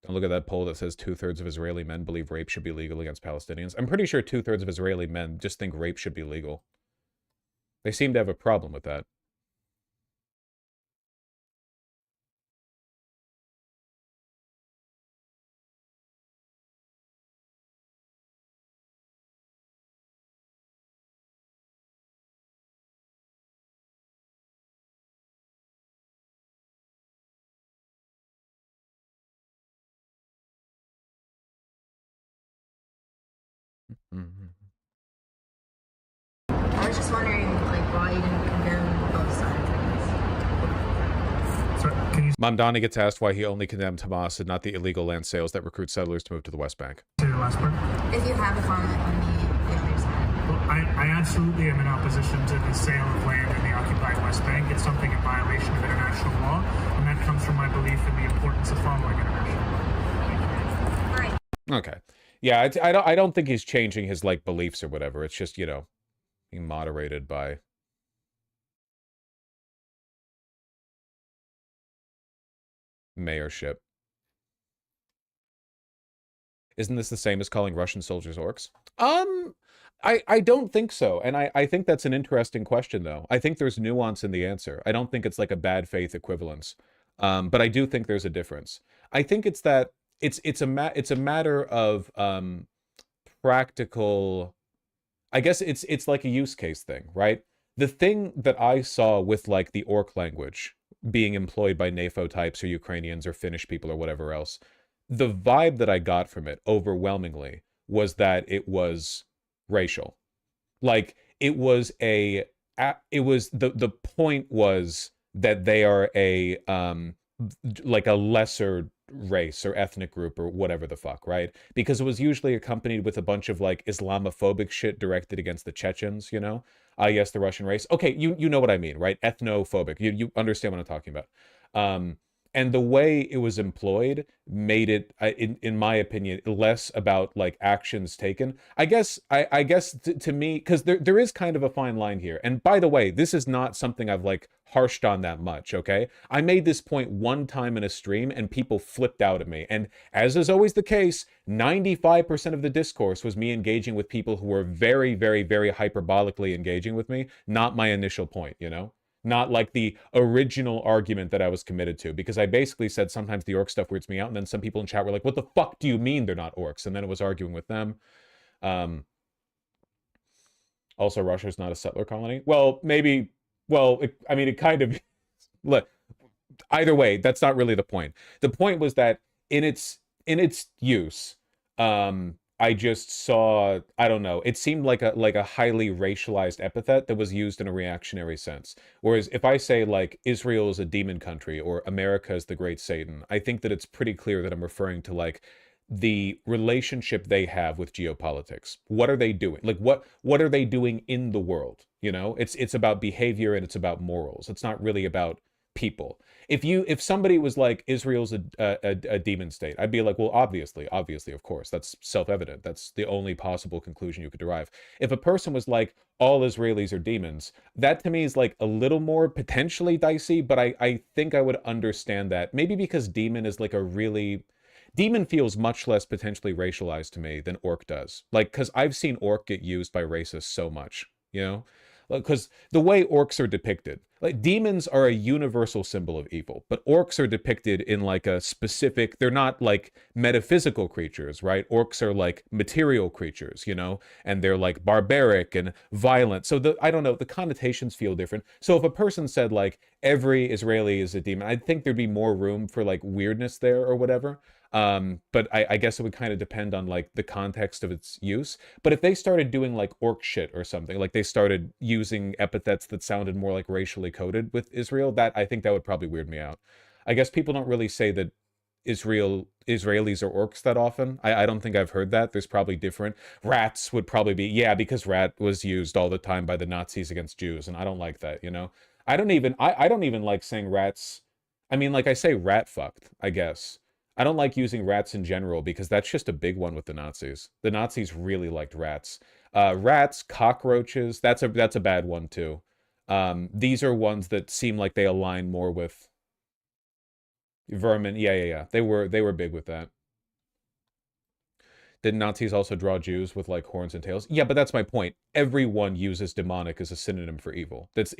Don't look at that poll that says 2/3 of Israeli men believe rape should be legal against Palestinians. I'm pretty sure 2/3 of Israeli men just think rape should be legal. They seem to have a problem with that. I was just wondering, like, why you didn't condemn both sides, I guess. Mamdani gets asked why he only condemned Hamas and not the illegal land sales that recruit settlers to move to the West Bank. If you have a comment on the other side. Well, I absolutely am in opposition to the sale of land in the occupied West Bank. It's something in violation of international law, and that comes from my belief in the importance of following international law. All right. Okay. Yeah, I don't think he's changing his, like, beliefs or whatever. It's just, you know, being moderated by mayorship. Isn't this the same as calling Russian soldiers orcs? I don't think so. And I think that's an interesting question, though. I think there's nuance in the answer. I don't think it's like a bad faith equivalence. But I do think there's a difference. I think it's that it's a matter of practical. I guess it's like a use case thing, right? The thing that I saw with like the orc language being employed by NAFO types or Ukrainians or Finnish people or whatever else, the vibe that I got from it overwhelmingly was that it was racial. Like it was the point was that they are a like a lesser race or ethnic group or whatever the fuck, right? Because it was usually accompanied with a bunch of like Islamophobic shit directed against the Chechens, you know? Yes, the Russian race. Okay, you know what I mean, right? Ethnophobic. You understand what I'm talking about. And the way it was employed made it, in my opinion, less about like actions taken. I guess to me, because there is kind of a fine line here. And by the way, this is not something I've like harshed on that much, okay? I made this point one time in a stream and people flipped out at me. And as is always the case, 95% of the discourse was me engaging with people who were very, very, very hyperbolically engaging with me, not my initial point, you know? Not like the original argument that I was committed to, because I basically said sometimes the orc stuff weirds me out, and then some people in chat were like, what the fuck do you mean they're not orcs? And then it was arguing with them. Also, Russia's not a settler colony. Well, maybe, well, I mean, it kind of, look, either way, that's not really the point. The point was that in its use, I just saw, I don't know, it seemed like a highly racialized epithet that was used in a reactionary sense. Whereas if I say like Israel is a demon country or America is the great Satan, I think that it's pretty clear that I'm referring to like the relationship they have with geopolitics. What are they doing? Like what are they doing in the world? You know, it's about behavior and it's about morals. It's not really about people. If somebody was like Israel's a demon state, I'd be like, well, obviously, of course, that's self-evident. That's the only possible conclusion you could derive. If a person was like, all Israelis are demons, that to me is like a little more potentially dicey, but I think I would understand that. Maybe because demon is like demon feels much less potentially racialized to me than orc does. Like, because I've seen orc get used by racists so much, you know? Because the way orcs are depicted, like demons are a universal symbol of evil, but orcs are depicted in like a specific, they're not like metaphysical creatures, right? Orcs are like material creatures, you know, and they're like barbaric and violent. So I don't know, the connotations feel different. So if a person said like every Israeli is a demon, I think there'd be more room for like weirdness there or whatever. But I guess it would kind of depend on like the context of its use. But if they started doing like orc shit or something, like they started using epithets that sounded more like racially coded with Israel, that I think that would probably weird me out. I guess people don't really say that Israelis are orcs that often. I don't think I've heard that. There's probably different. Rats would probably be, yeah, because rat was used all the time by the Nazis against Jews, and I don't like that, you know? I don't even like saying rats. I mean, like I say rat fucked, I guess. I don't like using rats in general because that's just a big one with the Nazis. The Nazis really liked rats. Rats, cockroaches, that's a bad one too. These are ones that seem like they align more with vermin. Yeah. They were big with that. Did Nazis also draw Jews with like horns and tails? Yeah, but that's my point. Everyone uses demonic as a synonym for evil. That's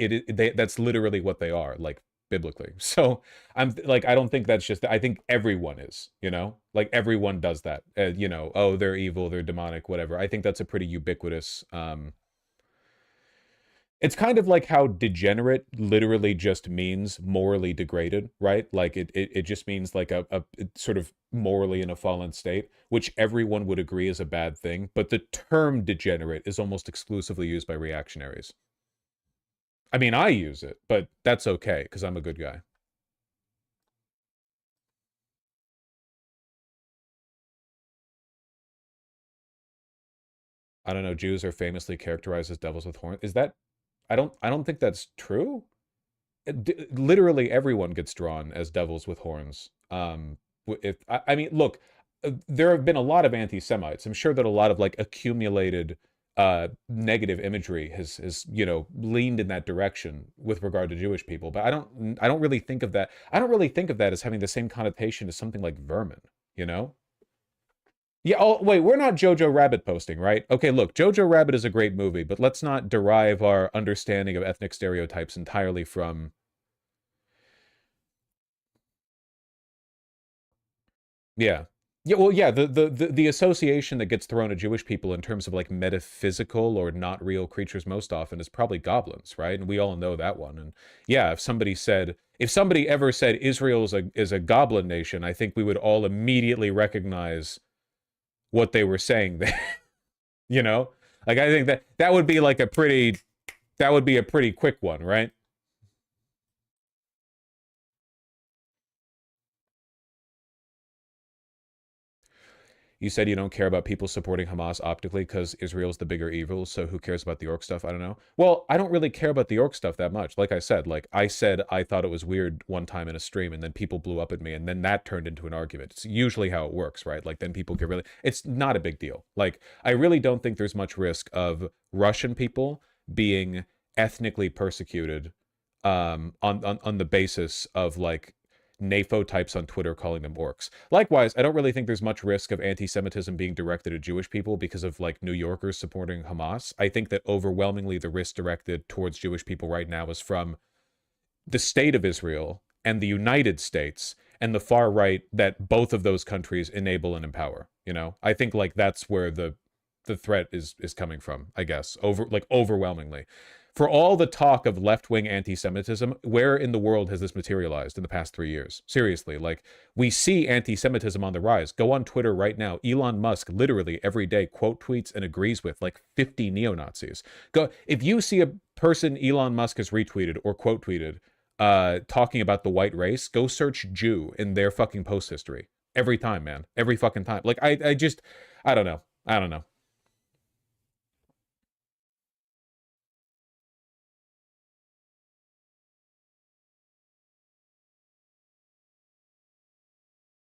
literally what they are, like biblically. So I'm like, I don't think that's just, I think everyone is, you know, like everyone does that, you know, oh, they're evil, they're demonic, whatever. I think that's a pretty ubiquitous It's kind of like how degenerate literally just means morally degraded, right? Like it just means like a sort of morally in a fallen state, which everyone would agree is a bad thing. But the term degenerate is almost exclusively used by reactionaries. I mean, I use it, but that's okay because I'm a good guy. I don't know, Jews are famously characterized as devils with horns. Is that I don't think that's true. Literally everyone gets drawn as devils with horns. If I mean, look, there have been a lot of anti-Semites. I'm sure that a lot of like accumulated negative imagery has you know leaned in that direction with regard to Jewish people. But I don't really think of that. I don't really think of that as having the same connotation as something like vermin. You know. Yeah, oh, wait, we're not Jojo Rabbit posting, right? Okay, look, Jojo Rabbit is a great movie, but let's not derive our understanding of ethnic stereotypes entirely from... Yeah. Yeah, well, yeah, the association that gets thrown at Jewish people in terms of, like, metaphysical or not real creatures most often is probably goblins, right? And we all know that one. And yeah, if somebody ever said Israel is a goblin nation, I think we would all immediately recognize what they were saying there. You know? Like, I think that would be like a pretty quick one, right? You said you don't care about people supporting Hamas optically because Israel's the bigger evil, so who cares about the orc stuff? I don't know. Well, I don't really care about the orc stuff that much. Like I said I thought it was weird one time in a stream, and then people blew up at me, and then that turned into an argument. It's usually how it works, right? Like, then people get really... It's not a big deal. Like, I really don't think there's much risk of Russian people being ethnically persecuted on the basis of, like, NAFO types on Twitter calling them orcs. Likewise, I don't really think there's much risk of anti-Semitism being directed at Jewish people because of, like, New Yorkers supporting Hamas. I think that overwhelmingly the risk directed towards Jewish people right now is from the state of Israel and the United States and the far right that both of those countries enable and empower. You know, I think, like, that's where the threat is coming from, I guess, overwhelmingly. For all the talk of left-wing anti-Semitism, where in the world has this materialized in the past 3 years? Seriously, like, we see anti-Semitism on the rise. Go on Twitter right now. Elon Musk literally every day quote tweets and agrees with like 50 neo-Nazis. If you see a person Elon Musk has retweeted or quote tweeted talking about the white race, go search Jew in their fucking post history. Every time, man. Every fucking time. Like, I don't know. I don't know.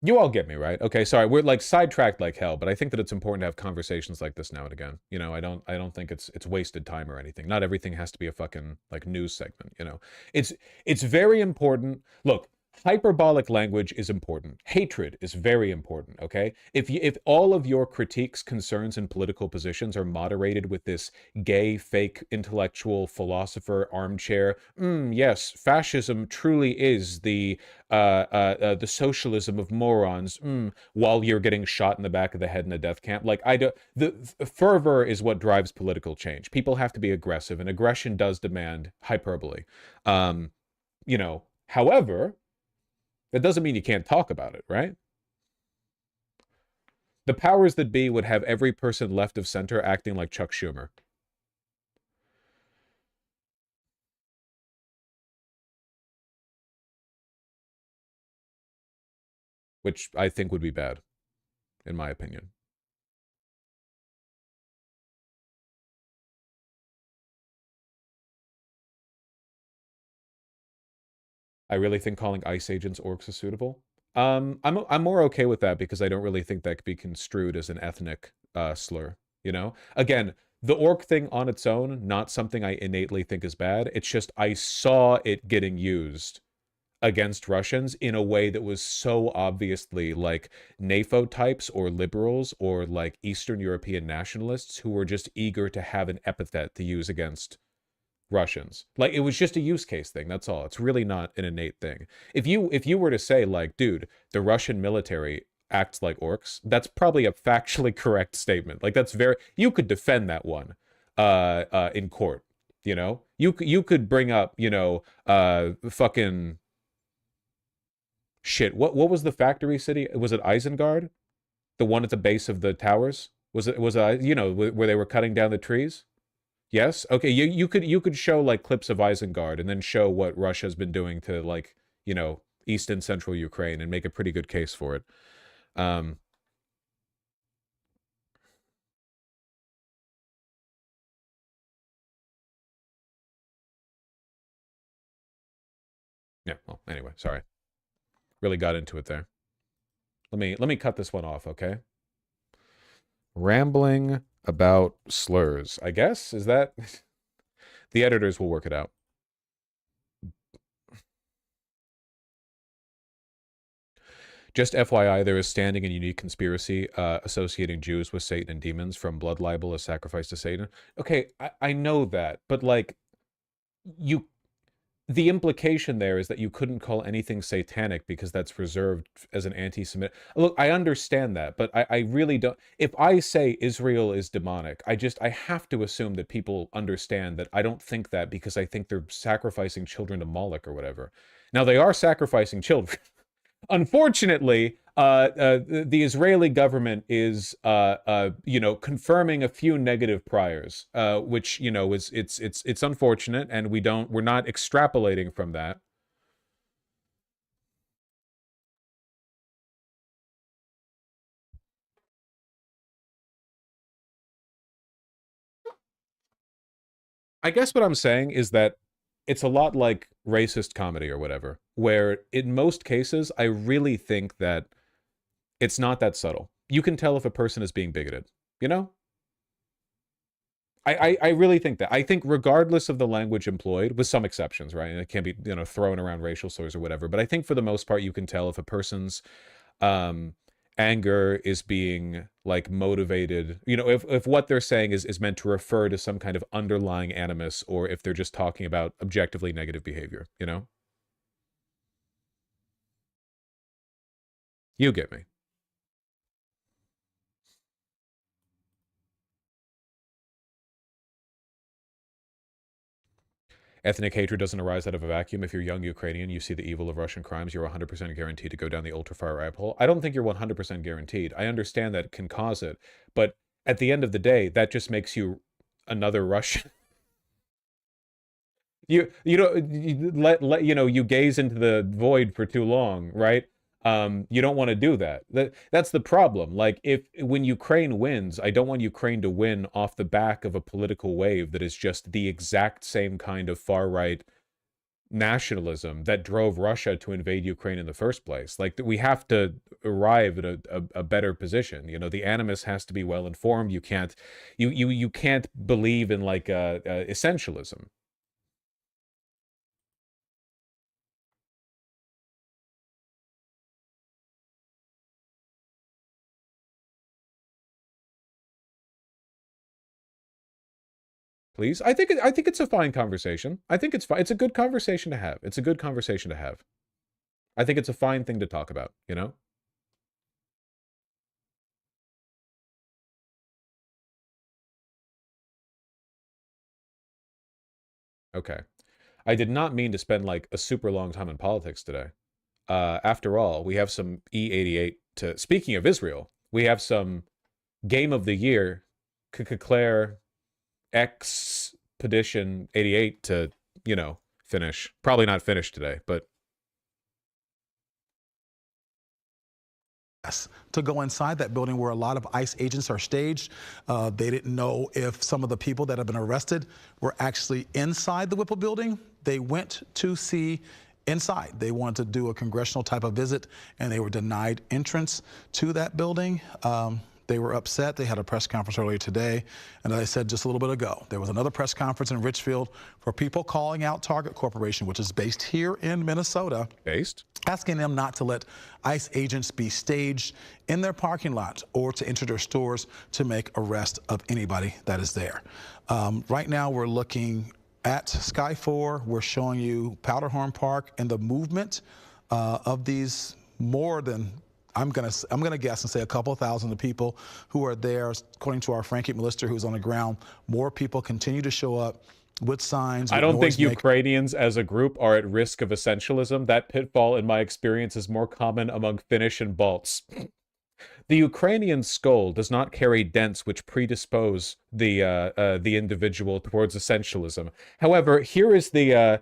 You all get me, right? Okay, sorry, we're like sidetracked like hell, but I think that it's important to have conversations like this now and again. You know, I don't think it's wasted time or anything. Not everything has to be a fucking like news segment, you know. It's very important. Look, hyperbolic language is important. Hatred is very important, okay? If all of your critiques, concerns, and political positions are moderated with this gay, fake, intellectual, philosopher armchair, yes, fascism truly is the socialism of morons, while you're getting shot in the back of the head in a death camp. Like, the fervor is what drives political change. People have to be aggressive, and aggression does demand hyperbole. You know, however, that doesn't mean you can't talk about it, right? The powers that be would have every person left of center acting like Chuck Schumer. Which I think would be bad, in my opinion. I really think calling ICE agents orcs is suitable. I'm more okay with that because I don't really think that could be construed as an ethnic slur, you know? Again, the orc thing on its own, not something I innately think is bad. It's just I saw it getting used against Russians in a way that was so obviously like NAFO types or liberals or like Eastern European nationalists who were just eager to have an epithet to use against Russians. Like, it was just a use case thing, that's all. It's really not an innate thing. If you were to say, like, dude, the Russian military acts like orcs, that's probably a factually correct statement. Like, that's very... You could defend that one in court. You know, you could bring up, you know, fucking shit. What was the factory city? Was it Isengard? The one at the base of the towers? Was it you know, where they were cutting down the trees? Yes. Okay. You could show like clips of Isengard and then show what Russia's been doing to, like, you know, East and Central Ukraine and make a pretty good case for it. Yeah, well, anyway, sorry. Really got into it there. Let me cut this one off, okay? Rambling about slurs, I guess? Is that... The editors will work it out. Just FYI, there is standing and unique conspiracy associating Jews with Satan and demons, from blood libel as sacrifice to Satan. Okay, I know that, but, like, the implication there is that you couldn't call anything satanic because that's reserved as an anti-Semitic. Look, I understand that, but I really don't. If I say Israel is demonic, I have to assume that people understand that I don't think that because I think they're sacrificing children to Moloch or whatever. Now, they are sacrificing children. Unfortunately, the Israeli government is, you know, confirming a few negative priors, which, you know, it's unfortunate, and we're not extrapolating from that. I guess what I'm saying is that it's a lot like racist comedy or whatever, where in most cases, I really think that it's not that subtle. You can tell if a person is being bigoted, you know? I really think that. I think regardless of the language employed, with some exceptions, right? And it can be, you know, throwing around racial slurs or whatever, but I think for the most part, you can tell if a person's anger is being, like, motivated, you know, if what they're saying is meant to refer to some kind of underlying animus, or if they're just talking about objectively negative behavior, you know? You get me. Ethnic hatred doesn't arise out of a vacuum. If you're young Ukrainian, you see the evil of Russian crimes, you're 100% guaranteed to go down the ultra-far rabbit hole. I don't think you're 100% guaranteed. I understand that it can cause it, but at the end of the day, that just makes you another Russian. You gaze into the void for too long, right? You don't want to do that. That's the problem. Like, when Ukraine wins, I don't want Ukraine to win off the back of a political wave that is just the exact same kind of far-right nationalism that drove Russia to invade Ukraine in the first place. Like, we have to arrive at a better position. You know, the animus has to be well informed. You can't believe in, like, essentialism. Please. I think it's a fine conversation. I think it's fine. It's a good conversation to have. It's a good conversation to have. I think it's a fine thing to talk about, you know? Okay. I did not mean to spend, like, a super long time in politics today. After all, we have some E88 to... Speaking of Israel, we have some Game of the Year, Claire EXPEDITION88 to, you know, finish. Probably not finish today, but... To go inside that building where a lot of ICE agents are staged. They didn't know if some of the people that have been arrested were actually inside the Whipple building. They went to see inside. They wanted to do a congressional type of visit, and they were denied entrance to that building. They were upset. They had a press conference earlier today. And as I said just a little bit ago, there was another press conference in Richfield for people calling out Target Corporation, which is based here in Minnesota. Asking them not to let ICE agents be staged in their parking lots or to enter their stores to make arrest of anybody that is there. Right now, we're looking at Sky 4. We're showing you Powderhorn Park and the movement of these more than... I'm gonna guess and say a couple thousand of people who are there. According to our Frankie Milister, who's on the ground, more people continue to show up with signs. I don't think Ukrainians as a group are at risk of essentialism. That pitfall, in my experience, is more common among Finnish and Balts. The Ukrainian skull does not carry dents which predispose the individual towards essentialism. However, here is the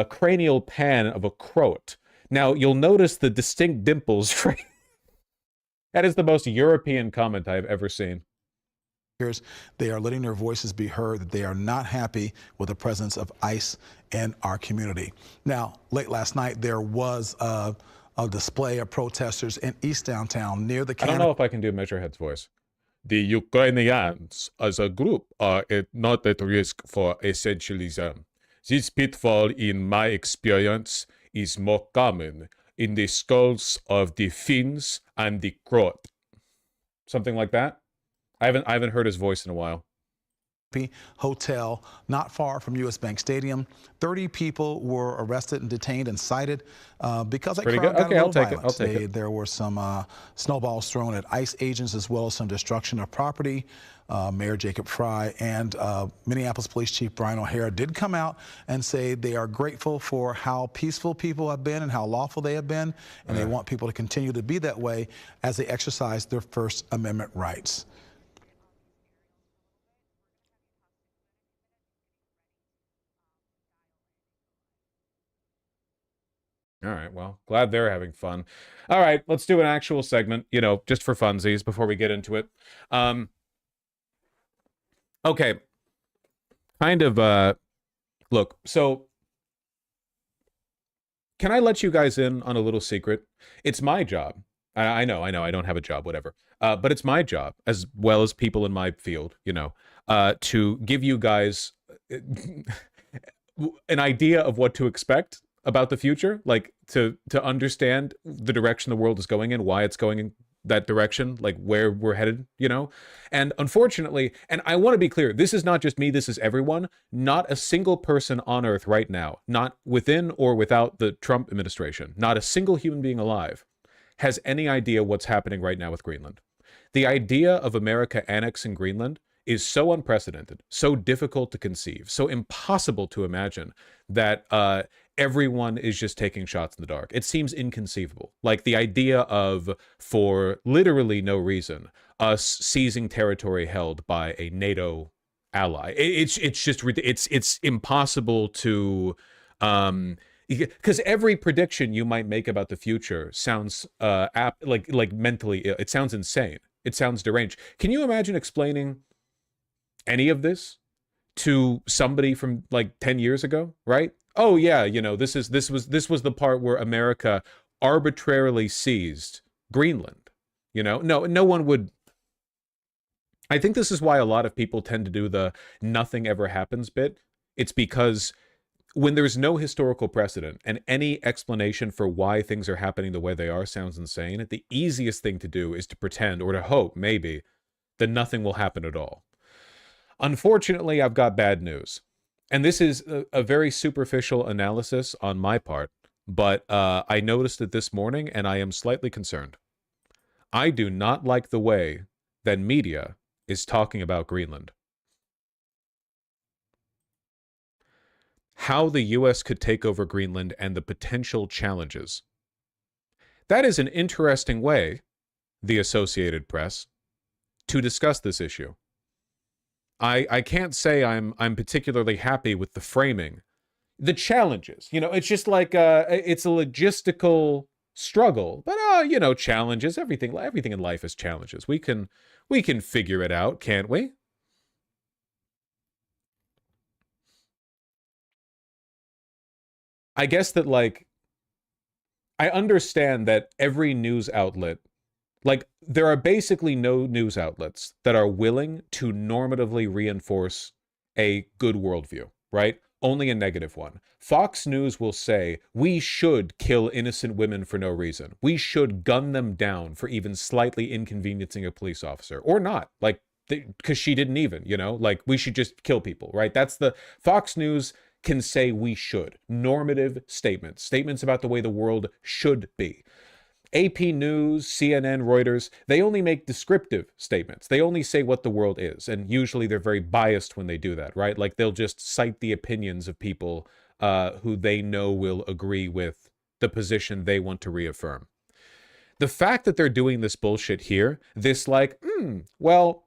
cranial pan of a Croat. Now, you'll notice the distinct dimples. That is the most European comment I've ever seen. They are letting their voices be heard, that they are not happy with the presence of ICE in our community. Now, late last night, there was a display of protesters in East Downtown near the I don't know if I can do Measurehead's voice. The Ukrainians as a group are not at risk for essentialism. This pitfall, in my experience, is more common in the skulls of the Finns and the Croat. Something like that. I haven't heard his voice in a while. Hotel not far from U.S. Bank Stadium. 30 people were arrested and detained and cited because that crowd got a little violent. I'll take it. There were some snowballs thrown at ICE agents as well as some destruction of property. Mayor Jacob Fry and Minneapolis Police Chief Brian O'Hara did come out and say they are grateful for how peaceful people have been and how lawful they have been, and they want people to continue to be that way as they exercise their First Amendment rights. All right, well, glad they're having fun. All right, let's do an actual segment, you know, just for funsies before we get into it. Okay. Kind of, look, so can I let you guys in on a little secret? It's my job. I know, I don't have a job, whatever. But it's my job, as well as people in my field, you know, to give you guys an idea of what to expect about the future, like to understand the direction the world is going in, why it's going in that direction, like where we're headed, you know? And unfortunately, and I want to be clear, this is not just me, this is everyone. Not a single person on Earth right now, not within or without the Trump administration, not a single human being alive has any idea what's happening right now with Greenland. The idea of America annexing Greenland is so unprecedented, so difficult to conceive, so impossible to imagine that everyone is just taking shots in the dark. It seems inconceivable. Like the idea of, for literally no reason, us seizing territory held by a NATO ally. It's just, it's impossible to, because every prediction you might make about the future sounds like mentally ill. It sounds insane. It sounds deranged. Can you imagine explaining any of this to somebody from like 10 years ago, right? Oh yeah, you know, this was the part where America arbitrarily seized Greenland. You know, no one would. I think this is why a lot of people tend to do the nothing ever happens bit. It's because when there's no historical precedent and any explanation for why things are happening the way they are sounds insane, the easiest thing to do is to pretend, or to hope maybe, that nothing will happen at all. Unfortunately, I've got bad news. And this is a very superficial analysis on my part, but I noticed it this morning and I am slightly concerned. I do not like the way that media is talking about Greenland. How the U.S. could take over Greenland and the potential challenges. That is an interesting way, the Associated Press, to discuss this issue. I can't say I'm particularly happy with the framing. The challenges, you know, it's just like it's a logistical struggle, but you know, challenges, everything in life is challenges. We can figure it out, can't we? I guess that, like, I understand that every news outlet, like, there are basically no news outlets that are willing to normatively reinforce a good worldview, right? Only a negative one. Fox News will say, we should kill innocent women for no reason. We should gun them down for even slightly inconveniencing a police officer. Or not, like, because she didn't even, you know? Like, we should just kill people, right? That's the... Fox News can say we should. Normative statements. Statements about the way the world should be. AP News, CNN, Reuters, they only make descriptive statements. They only say what the world is. And usually they're very biased when they do that, right? Like they'll just cite the opinions of people who they know will agree with the position they want to reaffirm. The fact that they're doing this bullshit here, this like, well,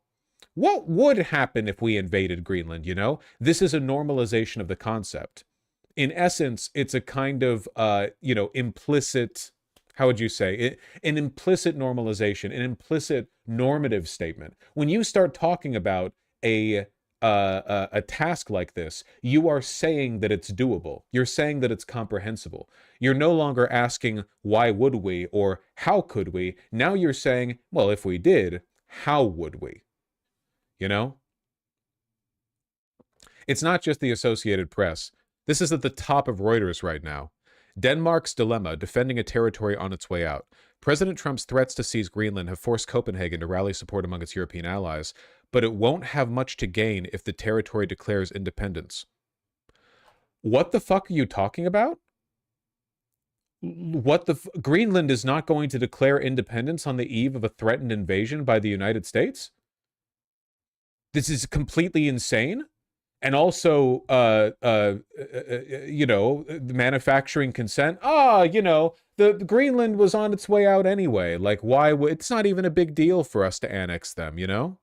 what would happen if we invaded Greenland, you know? This is a normalization of the concept. In essence, it's a kind of, you know, implicit, how would you say it? An implicit normalization, an implicit normative statement. When you start talking about a task like this, you are saying that it's doable. You're saying that it's comprehensible. You're no longer asking, why would we, or how could we? Now you're saying, well, if we did, how would we? You know? It's not just the Associated Press. This is at the top of Reuters right now. Denmark's dilemma, defending a territory on its way out. President Trump's threats to seize Greenland have forced Copenhagen to rally support among its European allies, but it won't have much to gain if the territory declares independence. What the fuck are you talking about? Greenland is not going to declare independence on the eve of a threatened invasion by the United States? This is completely insane. And also, you know, manufacturing consent. You know, the Greenland was on its way out anyway. Like, why would, it's not even a big deal for us to annex them, you know?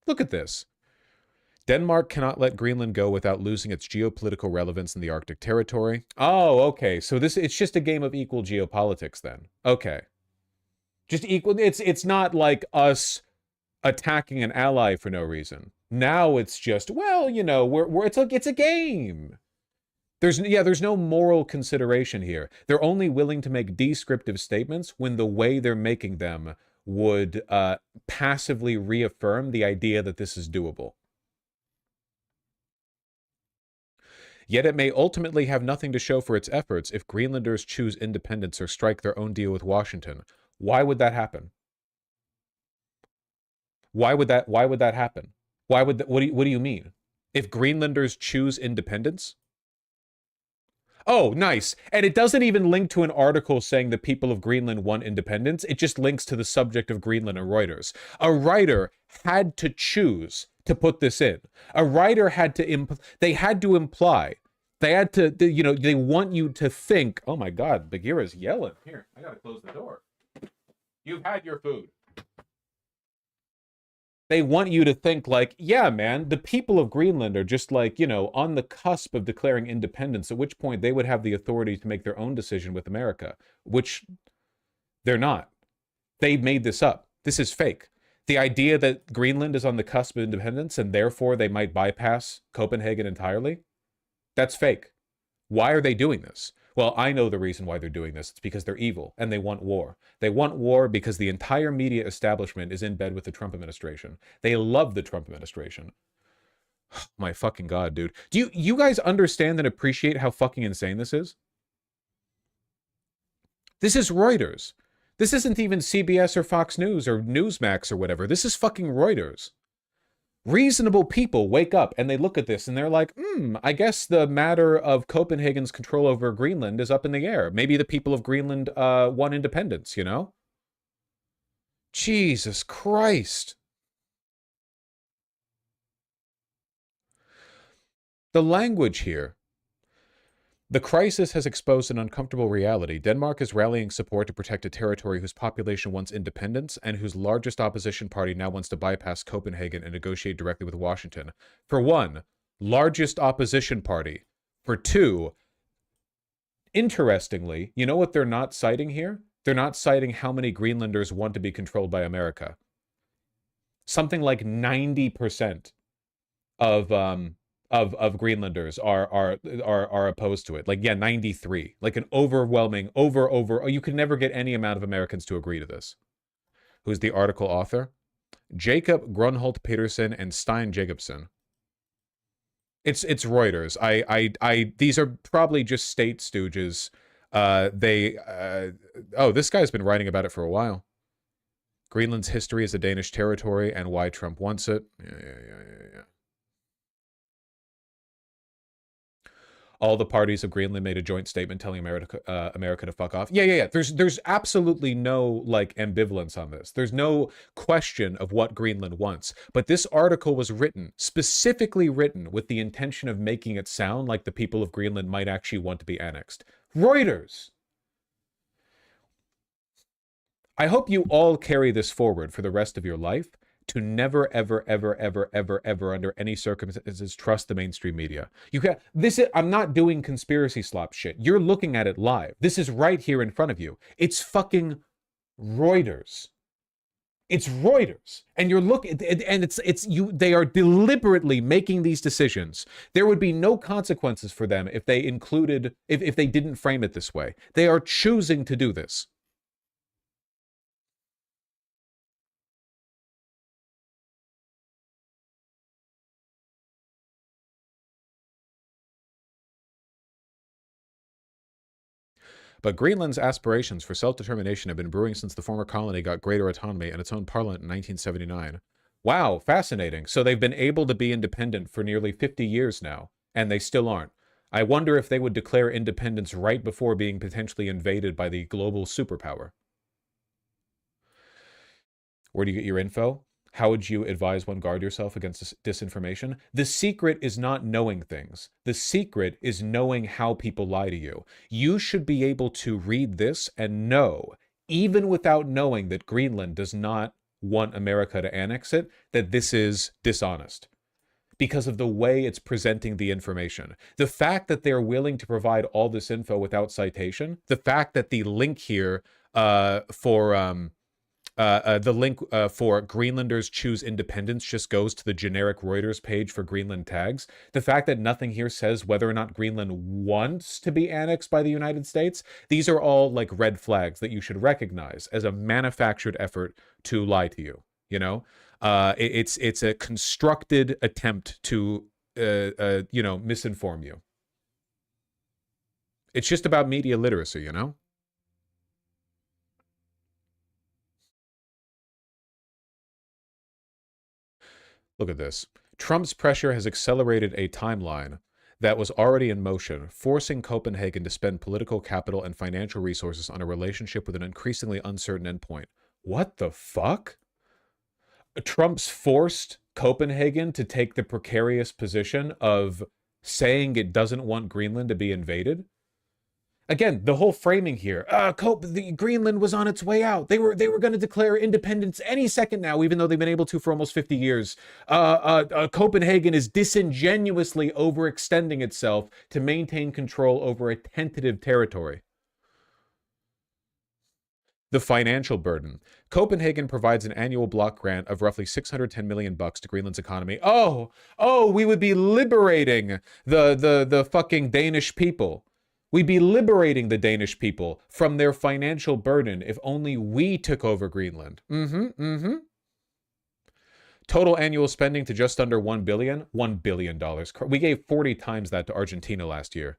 Look at this. Denmark cannot let Greenland go without losing its geopolitical relevance in the Arctic territory. Oh, okay. So it's just a game of equal geopolitics then. Okay. Just equal. It's not like us attacking an ally for no reason. Now it's just, well, you know, it's a game. There's no moral consideration here. They're only willing to make descriptive statements when the way they're making them would passively reaffirm the idea that this is doable. Yet it may ultimately have nothing to show for its efforts if Greenlanders choose independence or strike their own deal with Washington. Why would that happen? Why would that happen? Why would what do you mean? If Greenlanders choose independence? Oh, nice. And it doesn't even link to an article saying the people of Greenland want independence. It just links to the subject of Greenland and Reuters. A writer had to choose to put this in. A writer had to, they had to imply, they had to, you know, they want you to think, oh my God, Bagheera's yelling. Here, I gotta close the door. You've had your food. They want you to think like, yeah, man, the people of Greenland are just like, you know, on the cusp of declaring independence, at which point they would have the authority to make their own decision with America, which they're not. They made this up. This is fake. The idea that Greenland is on the cusp of independence and therefore they might bypass Copenhagen entirely, that's fake. Why are they doing this? Well, I know the reason why they're doing this. It's because they're evil and they want war. They want war because the entire media establishment is in bed with the Trump administration. They love the Trump administration. My fucking God, dude. Do you guys understand and appreciate how fucking insane this is? This is Reuters. This isn't even CBS or Fox News or Newsmax or whatever. This is fucking Reuters. Reasonable people wake up and they look at this and they're like, I guess the matter of Copenhagen's control over Greenland is up in the air. Maybe the people of Greenland want independence, you know? Jesus Christ. The language here. The crisis has exposed an uncomfortable reality. Denmark is rallying support to protect a territory whose population wants independence and whose largest opposition party now wants to bypass Copenhagen and negotiate directly with Washington. For one, largest opposition party. For two, interestingly, you know what they're not citing here? They're not citing how many Greenlanders want to be controlled by America. Something like 90% of Greenlanders are opposed to it. Like, yeah, 93. Like an overwhelming, you could never get any amount of Americans to agree to this. Who's the article author? Jacob Grunholt Peterson and Stein Jacobson. It's Reuters. These are probably just state stooges. Oh, this guy's been writing about it for a while. Greenland's history as a Danish territory and why Trump wants it. Yeah. All the parties of Greenland made a joint statement telling America to fuck off. Yeah. There's absolutely no like ambivalence on this. There's no question of what Greenland wants. But this article was written, specifically written, with the intention of making it sound like the people of Greenland might actually want to be annexed. Reuters. I hope you all carry this forward for the rest of your life, to never, ever, under any circumstances, trust the mainstream media. I'm not doing conspiracy slop shit. You're looking at it live. This is right here in front of you. It's fucking Reuters. It's Reuters. And you're looking, and they are deliberately making these decisions. There would be no consequences for them if they if they didn't frame it this way. They are choosing to do this. But Greenland's aspirations for self-determination have been brewing since the former colony got greater autonomy and its own parliament in 1979. Wow, fascinating. So they've been able to be independent for nearly 50 years now, and they still aren't. I wonder if they would declare independence right before being potentially invaded by the global superpower. Where do you get your info? How would you advise one guard yourself against disinformation? The secret is not knowing things. The secret is knowing how people lie to you. You should be able to read this and know, even without knowing that Greenland does not want America to annex it, that this is dishonest because of the way it's presenting the information. The fact that they're willing to provide all this info without citation, the fact that the link here for Greenlanders choose independence just goes to the generic Reuters page for Greenland tags. The fact that nothing here says whether or not Greenland wants to be annexed by the United States, these are all like red flags that you should recognize as a manufactured effort to lie to you. You know, it's a constructed attempt to misinform you. It's just about media literacy, you know. Look at this. Trump's pressure has accelerated a timeline that was already in motion, forcing Copenhagen to spend political capital and financial resources on a relationship with an increasingly uncertain endpoint. What the fuck? Trump's forced Copenhagen to take the precarious position of saying it doesn't want Greenland to be invaded? Again, the whole framing here, Greenland was on its way out. They were going to declare independence any second now, even though they've been able to for almost 50 years. Copenhagen is disingenuously overextending itself to maintain control over a tentative territory. The financial burden. Copenhagen provides an annual block grant of roughly $610 million to Greenland's economy. Oh, we would be liberating the fucking Danish people. We'd be liberating the Danish people from their financial burden if only we took over Greenland. Total annual spending to just under $1 billion. $1 billion. We gave 40 times that to Argentina last year.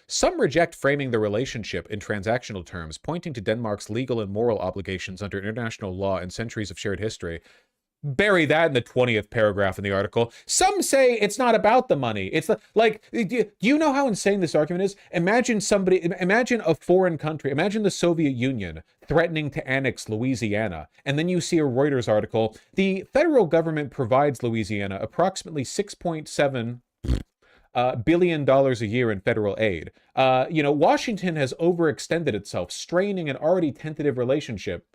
Some reject framing the relationship in transactional terms, pointing to Denmark's legal and moral obligations under international law and centuries of shared history. Bury that in the 20th paragraph in the article. Some say it's not about the money. It's like, do you know how insane this argument is? Imagine a foreign country, imagine the Soviet Union threatening to annex Louisiana. And then you see a Reuters article. The federal government provides Louisiana approximately $6.7 billion a year in federal aid. Washington has overextended itself, straining an already tentative relationship.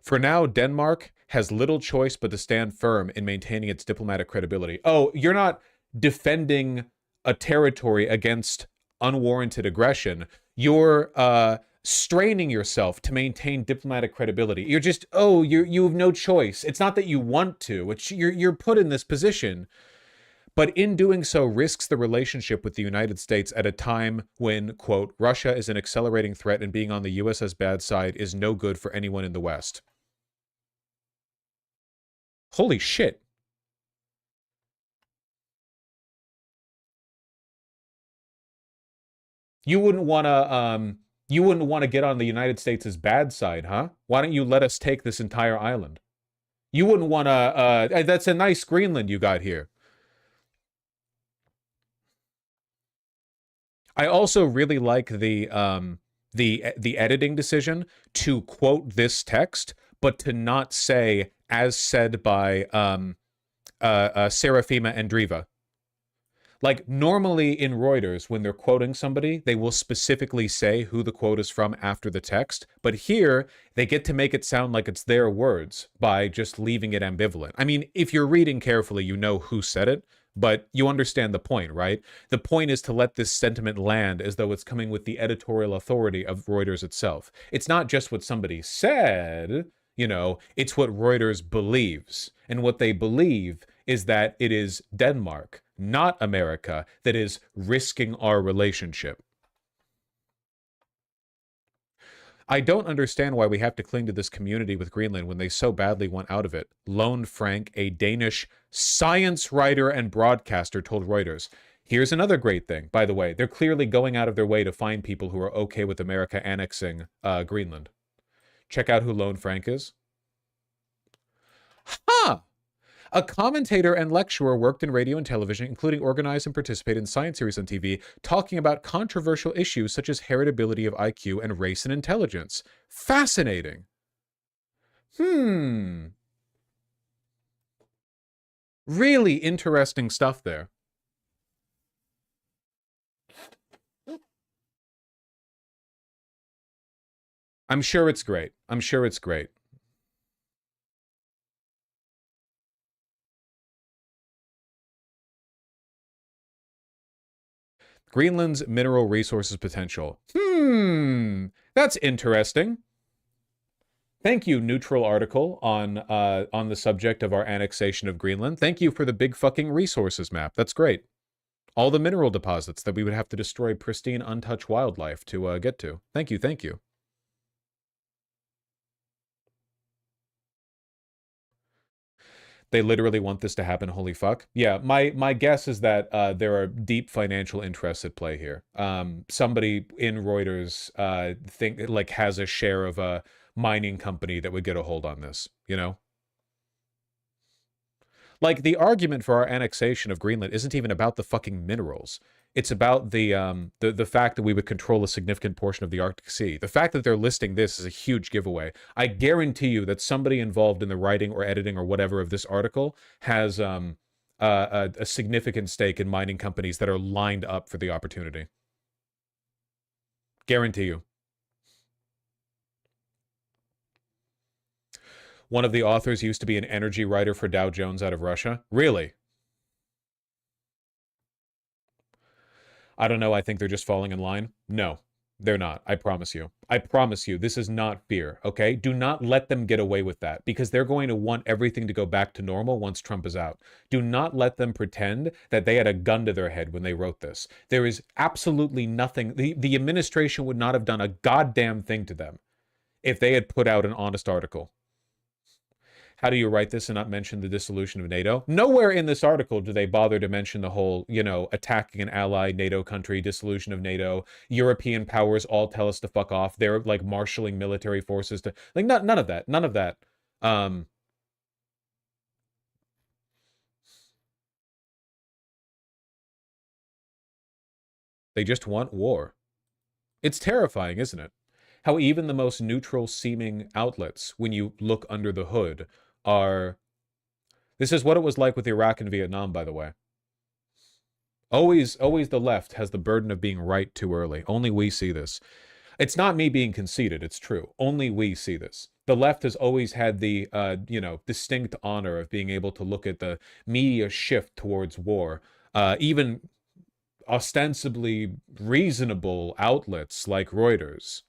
For now, Denmark has little choice but to stand firm in maintaining its diplomatic credibility. Oh, you're not defending a territory against unwarranted aggression. You're straining yourself to maintain diplomatic credibility. You're just, you have no choice. It's not that you want to. You're put in this position. But in doing so risks the relationship with the United States at a time when, quote, Russia is an accelerating threat and being on the US's bad side is no good for anyone in the West. Holy shit. You wouldn't want to get on the United States' bad side, huh? Why don't you let us take this entire island? You wouldn't want to that's a nice Greenland you got here. I also really like the editing decision to quote this text, but to not say as said by Serafima Andreeva. Like, normally in Reuters, when they're quoting somebody, they will specifically say who the quote is from after the text. But here, they get to make it sound like it's their words by just leaving it ambivalent. I mean, if you're reading carefully, you know who said it, but you understand the point, right? The point is to let this sentiment land as though it's coming with the editorial authority of Reuters itself. It's not just what somebody said, you know, it's what Reuters believes. And what they believe is that it is Denmark, not America, that is risking our relationship. I don't understand why we have to cling to this community with Greenland when they so badly want out of it. Lone Frank, a Danish science writer and broadcaster, told Reuters. Here's another great thing, by the way. They're clearly going out of their way to find people who are okay with America annexing Greenland. Check out who Lone Frank is. Huh! A commentator and lecturer, worked in radio and television, including organized and participated in science series on TV, talking about controversial issues such as heritability of IQ and race and intelligence. Fascinating. Really interesting stuff there. I'm sure it's great. I'm sure it's great. Greenland's mineral resources potential. That's interesting. Thank you, neutral article on the subject of our annexation of Greenland. Thank you for the big fucking resources map. That's great. All the mineral deposits that we would have to destroy pristine, untouched wildlife to get to. Thank you, thank you. They literally want this to happen, holy fuck. Yeah, my guess is that there are deep financial interests at play here. Somebody in Reuters has a share of a mining company that would get a hold on this, you know? Like, the argument for our annexation of Greenland isn't even about the fucking minerals. It's about the fact that we would control a significant portion of the Arctic Sea. The fact that they're listing this is a huge giveaway. I guarantee you that somebody involved in the writing or editing or whatever of this article has a significant stake in mining companies that are lined up for the opportunity. Guarantee you. One of the authors used to be an energy writer for Dow Jones out of Russia. Really? I don't know, I think they're just falling in line. No, they're not. I promise you. I promise you, this is not fear, okay? Do not let them get away with that, because they're going to want everything to go back to normal once Trump is out. Do not let them pretend that they had a gun to their head when they wrote this. There is absolutely nothing. The administration would not have done a goddamn thing to them if they had put out an honest article. How do you write this and not mention the dissolution of NATO? Nowhere in this article do they bother to mention the whole, you know, attacking an allied NATO country, dissolution of NATO, European powers all tell us to fuck off. They're like marshaling military forces to, like, none of that. None of that. They just want war. It's terrifying, isn't it? How even the most neutral seeming outlets, when you look under the hood, are... This is what it was like with Iraq and Vietnam, by the way. Always the left has the burden of being right too early. Only we see this. It's not me being conceited, it's true. Only we see this. The left has always had the, distinct honor of being able to look at the media shift towards war. Even ostensibly reasonable outlets like Reuters.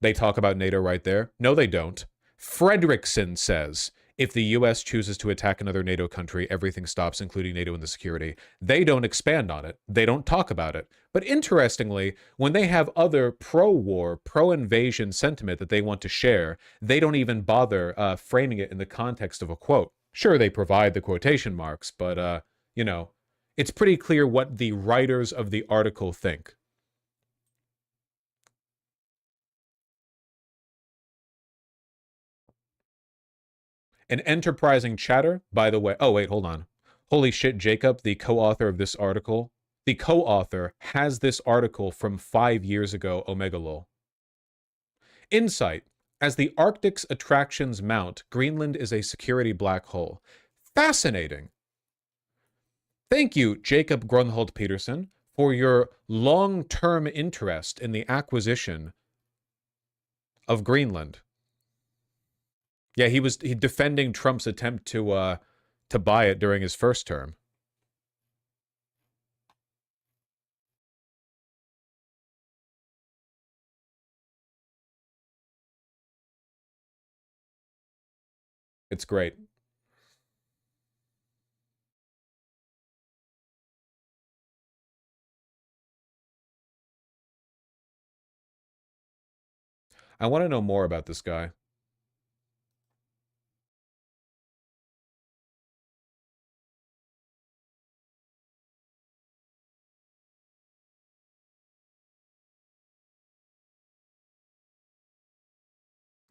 They talk about NATO right there. No, they don't. Fredrickson says, if the U.S. chooses to attack another NATO country, everything stops, including NATO and the security. They don't expand on it. They don't talk about it. But interestingly, when they have other pro-war, pro-invasion sentiment that they want to share, they don't even bother framing it in the context of a quote. Sure, they provide the quotation marks, but, you know, it's pretty clear what the writers of the article think. An enterprising chatter, by the way. Oh, wait, hold on. Holy shit, Jacob, the co-author of this article. The co-author has this article from 5 years ago, Omega Lol. Insight. As the Arctic's attractions mount, Greenland is a security black hole. Fascinating. Thank you, Jacob Grunhold Peterson, for your long-term interest in the acquisition of Greenland. Yeah, he defending Trump's attempt to buy it during his first term. It's great. I want to know more about this guy.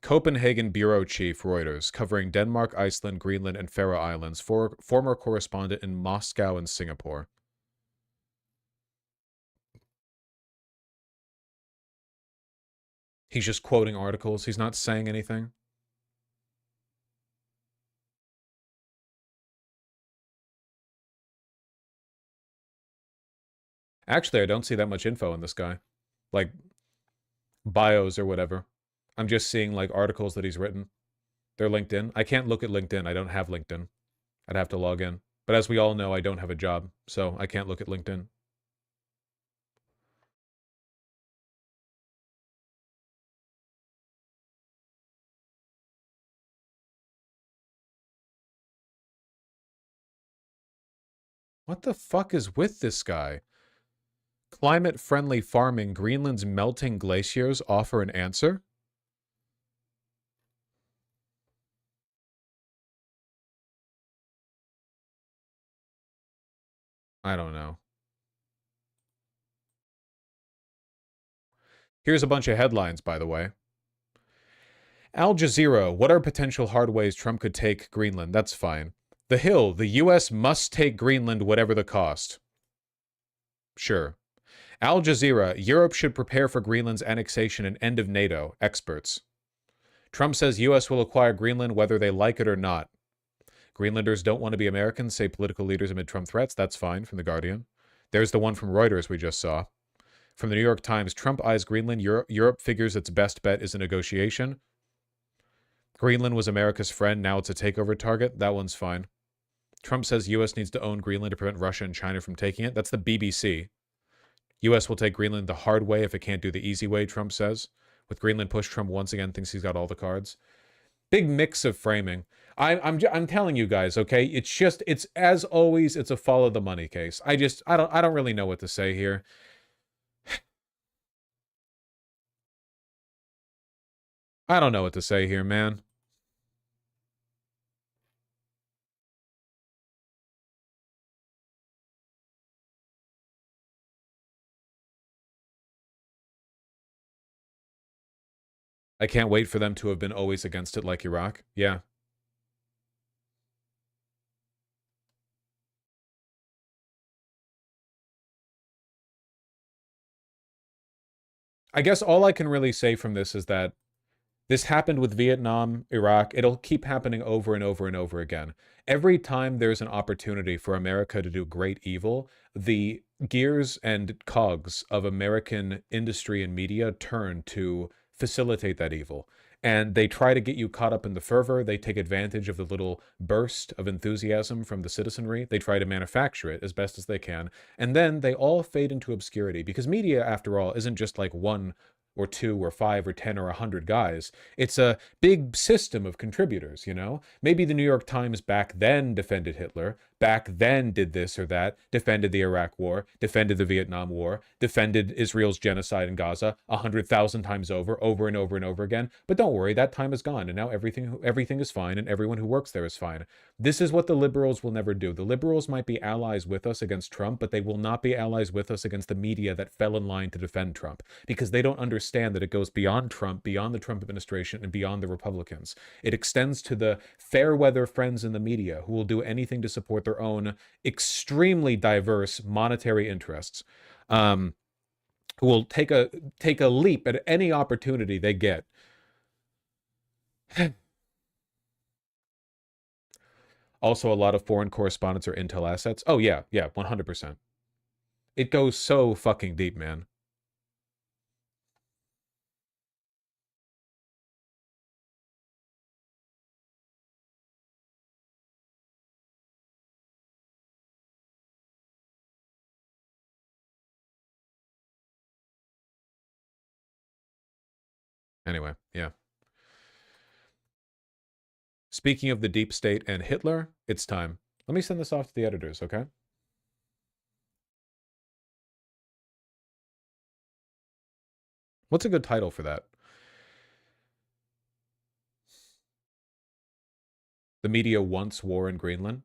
Copenhagen Bureau Chief, Reuters, covering Denmark, Iceland, Greenland, and Faroe Islands, former correspondent in Moscow and Singapore. He's just quoting articles. He's not saying anything. Actually, I don't see that much info on this guy. Like, bios or whatever. I'm just seeing, like, articles that he's written. They're LinkedIn. I can't look at LinkedIn. I don't have LinkedIn. I'd have to log in. But as we all know, I don't have a job, so I can't look at LinkedIn. What the fuck is with this guy? Climate-friendly farming, Greenland's melting glaciers offer an answer? I don't know. Here's a bunch of headlines, by the way. Al Jazeera, what are potential hard ways Trump could take Greenland? That's fine. The Hill, the U.S. must take Greenland whatever the cost. Sure. Al Jazeera, Europe should prepare for Greenland's annexation and end of NATO, experts. Trump says U.S. will acquire Greenland whether they like it or not. Greenlanders don't want to be Americans, say political leaders amid Trump threats. That's fine, from The Guardian. There's the one from Reuters we just saw. From the New York Times, Trump eyes Greenland. Europe figures its best bet is a negotiation. Greenland was America's friend. Now it's a takeover target. That one's fine. Trump says U.S. needs to own Greenland to prevent Russia and China from taking it. That's the BBC. U.S. will take Greenland the hard way if it can't do the easy way, Trump says. With Greenland push, Trump once again thinks he's got all the cards. Big mix of framing. I'm telling you guys, okay? It's as always, it's a follow the money case. I don't really know what to say here. I don't know what to say here, man. I can't wait for them to have been always against it like Iraq. Yeah. I guess all I can really say from this is that this happened with Vietnam, Iraq. It'll keep happening over and over and over again. Every time there's an opportunity for America to do great evil, the gears and cogs of American industry and media turn to facilitate that evil. And they try to get you caught up in the fervor. They take advantage of the little burst of enthusiasm from the citizenry. They try to manufacture it as best as they can. And then they all fade into obscurity because media, after all, isn't just like one or 2 or 5 or 10 or 100 guys. It's a big system of contributors, you know? Maybe the New York Times back then defended Hitler, back then did this or that, defended the Iraq War, defended the Vietnam War, defended Israel's genocide in Gaza 100,000 times over and over and over again. But don't worry, that time is gone, and now everything is fine, and everyone who works there is fine. This is what the liberals will never do. The liberals might be allies with us against Trump, but they will not be allies with us against the media that fell in line to defend Trump, because they don't understand that it goes beyond Trump, beyond the Trump administration, and beyond the Republicans. It extends to the fair weather friends in the media who will do anything to support their own extremely diverse monetary interests, who will take a leap at any opportunity they get. Also, a lot of foreign correspondents are intel assets. Oh, yeah, 100%. It goes so fucking deep, man. Anyway, yeah. Speaking of the deep state and Hitler, it's time. Let me send this off to the editors, okay? What's a good title for that? The media wants war in Greenland?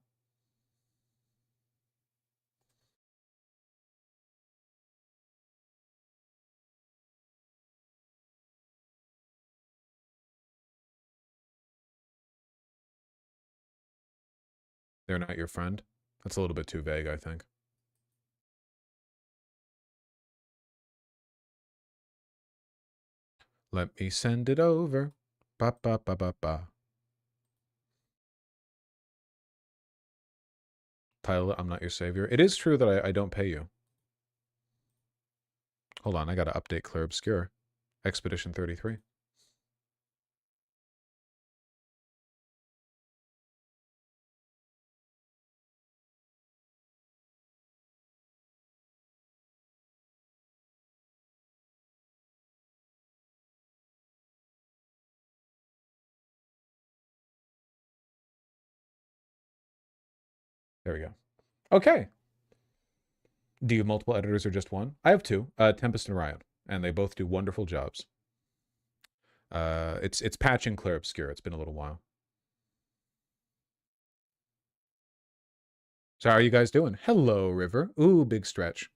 They're not your friend? That's a little bit too vague, I think. Let me send it over. Ba ba ba ba ba. Title, I'm not your savior. It is true that I don't pay you. Hold on, I gotta update Clear Obscure. Expedition 33. There we go. Okay. Do you have multiple editors or just one? I have 2, Tempest and Riot, and they both do wonderful jobs. It's patching Clear Obscure. It's been a little while. So how are you guys doing? Hello, River. Ooh, big stretch.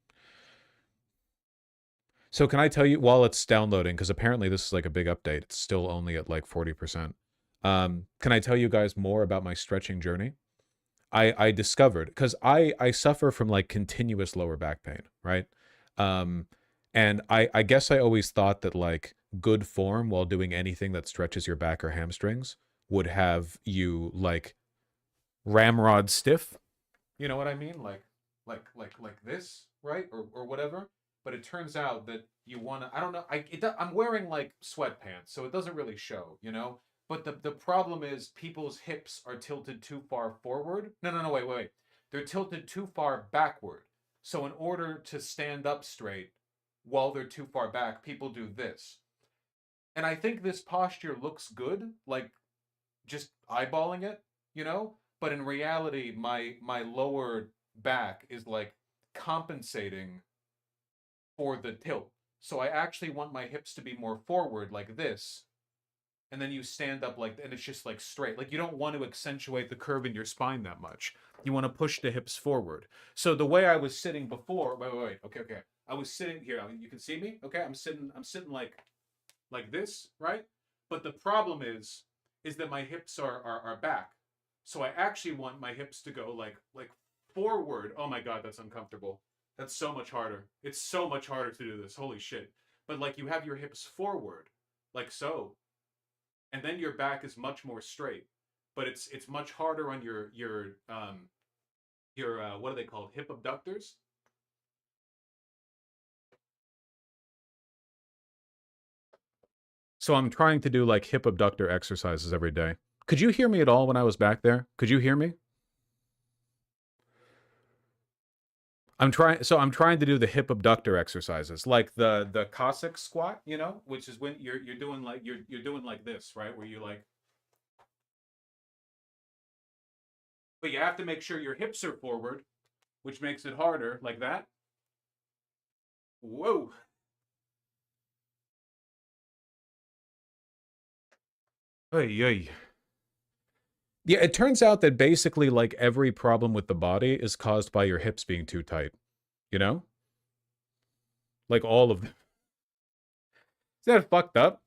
So can I tell you, while it's downloading, because apparently this is like a big update, it's still only at like 40%. Can I tell you guys more about my stretching journey? I discovered, because I suffer from like continuous lower back pain, right? And I guess I always thought that like good form while doing anything that stretches your back or hamstrings would have you like ramrod stiff. You know what I mean? Like this, right? Or whatever. But it turns out that you want to, I don't know, I'm wearing like sweatpants, so it doesn't really show, you know? But the problem is people's hips are tilted too far forward. No, wait. They're tilted too far backward. So in order to stand up straight while they're too far back, people do this. And I think this posture looks good, like just eyeballing it, you know? But in reality, my lower back is like compensating for the tilt. So I actually want my hips to be more forward like this. And then you stand up like, and it's just like straight. Like you don't want to accentuate the curve in your spine that much. You want to push the hips forward. So the way I was sitting before, wait. Okay. I was sitting here. I mean, you can see me. Okay. I'm sitting like this, right? But the problem is that my hips are back. So I actually want my hips to go like forward. Oh my God, that's uncomfortable. That's so much harder. It's so much harder to do this. Holy shit. But like you have your hips forward, like so. And then your back is much more straight. But it's much harder on your what are they called? Hip abductors? So I'm trying to do like hip abductor exercises every day. Could you hear me at all when I was back there? Could you hear me? I'm trying to do the hip abductor exercises, like the Cossack squat, you know, which is when you're doing like you're doing like this, right? Where you like, but you have to make sure your hips are forward, which makes it harder, like that. Whoa. Oy, oy. Yeah, it turns out that basically like every problem with the body is caused by your hips being too tight, you know? Like all of them. Is that fucked up?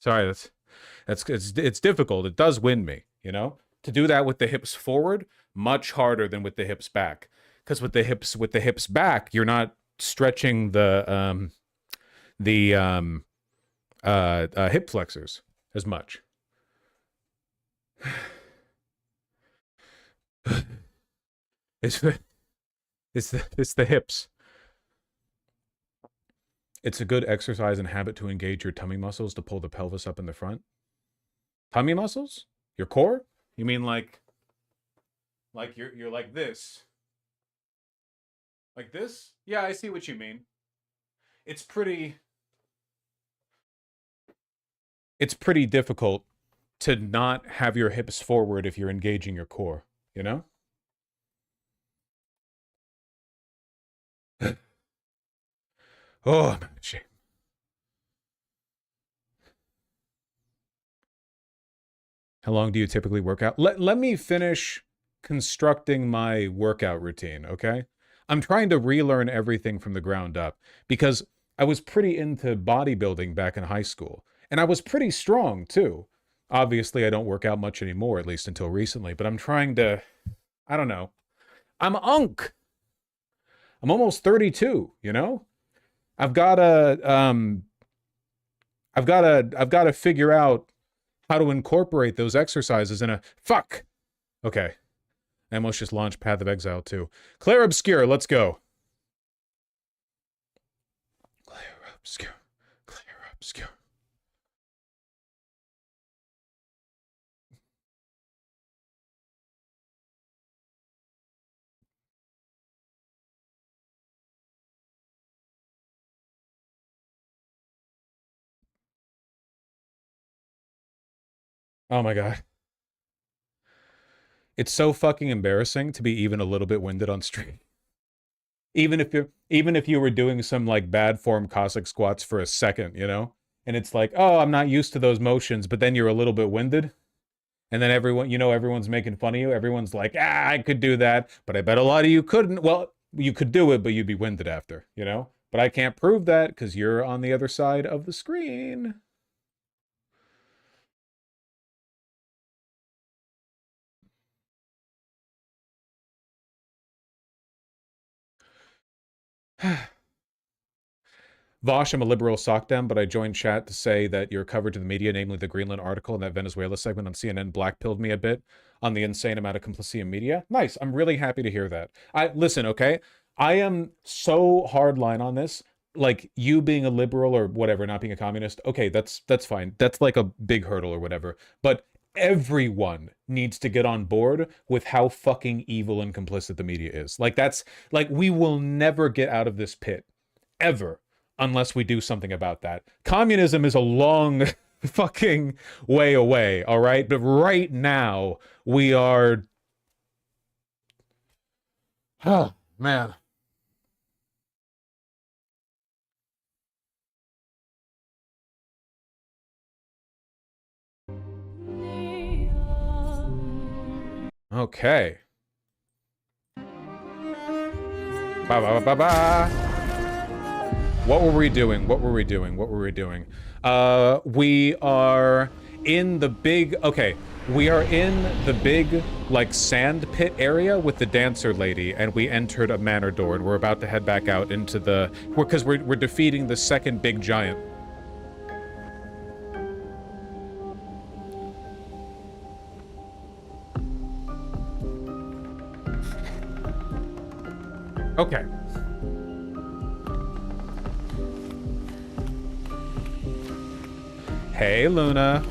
Sorry, it's difficult. It does win me, you know? To do that with the hips forward, much harder than with the hips back. Because with the hips back, you're not stretching the hip flexors as much. It's the hips. It's a good exercise and habit to engage your tummy muscles to pull the pelvis up in the front. Tummy muscles? Your core? You mean like you're like this? Like this? Yeah, I see what you mean. It's pretty difficult to not have your hips forward if you're engaging your core, you know? Oh, I'm in shame. How long do you typically work out? Let me finish constructing my workout routine, okay? I'm trying to relearn everything from the ground up because I was pretty into bodybuilding back in high school. And I was pretty strong, too. Obviously, I don't work out much anymore, at least until recently. But I'm trying to... I don't know. I'm unk. I'm almost 32, you know? I've got to figure out how to incorporate those exercises in a... Fuck! Okay. I almost just launched Path of Exile, too. Claire Obscure, let's go. Claire Obscure. Claire Obscure. Oh my god. It's so fucking embarrassing to be even a little bit winded on stream. Even if you were doing some like bad form Cossack squats for a second, you know? And it's like, oh, I'm not used to those motions, but then you're a little bit winded. And then everyone's making fun of you. Everyone's like, I could do that, but I bet a lot of you couldn't. Well, you could do it, but you'd be winded after, you know? But I can't prove that because you're on the other side of the screen. Vosh, I'm a liberal sockdown, but I joined chat to say that your coverage of the media, namely the Greenland article and that Venezuela segment on CNN, blackpilled me a bit on the insane amount of complicity in media. Nice. I'm really happy to hear that. Listen, okay? I am so hardline on this. Like, you being a liberal or whatever, not being a communist, okay, that's fine. That's like a big hurdle or whatever. But everyone needs to get on board with how fucking evil and complicit the media is. Like, that's, like, we will never get out of this pit. Ever. Unless we do something about that. Communism is a long fucking way away, all right? But right now, we are... Oh, man. Okay. Ba-ba-ba-ba-ba. What were we doing? What were we doing? What were we doing? We are in the big... Okay, we are in the big, like, sand pit area with the dancer lady, and we entered a manor door, and we're about to head back out into the... Because we're defeating the second big giant. Okay. Hey, Luna.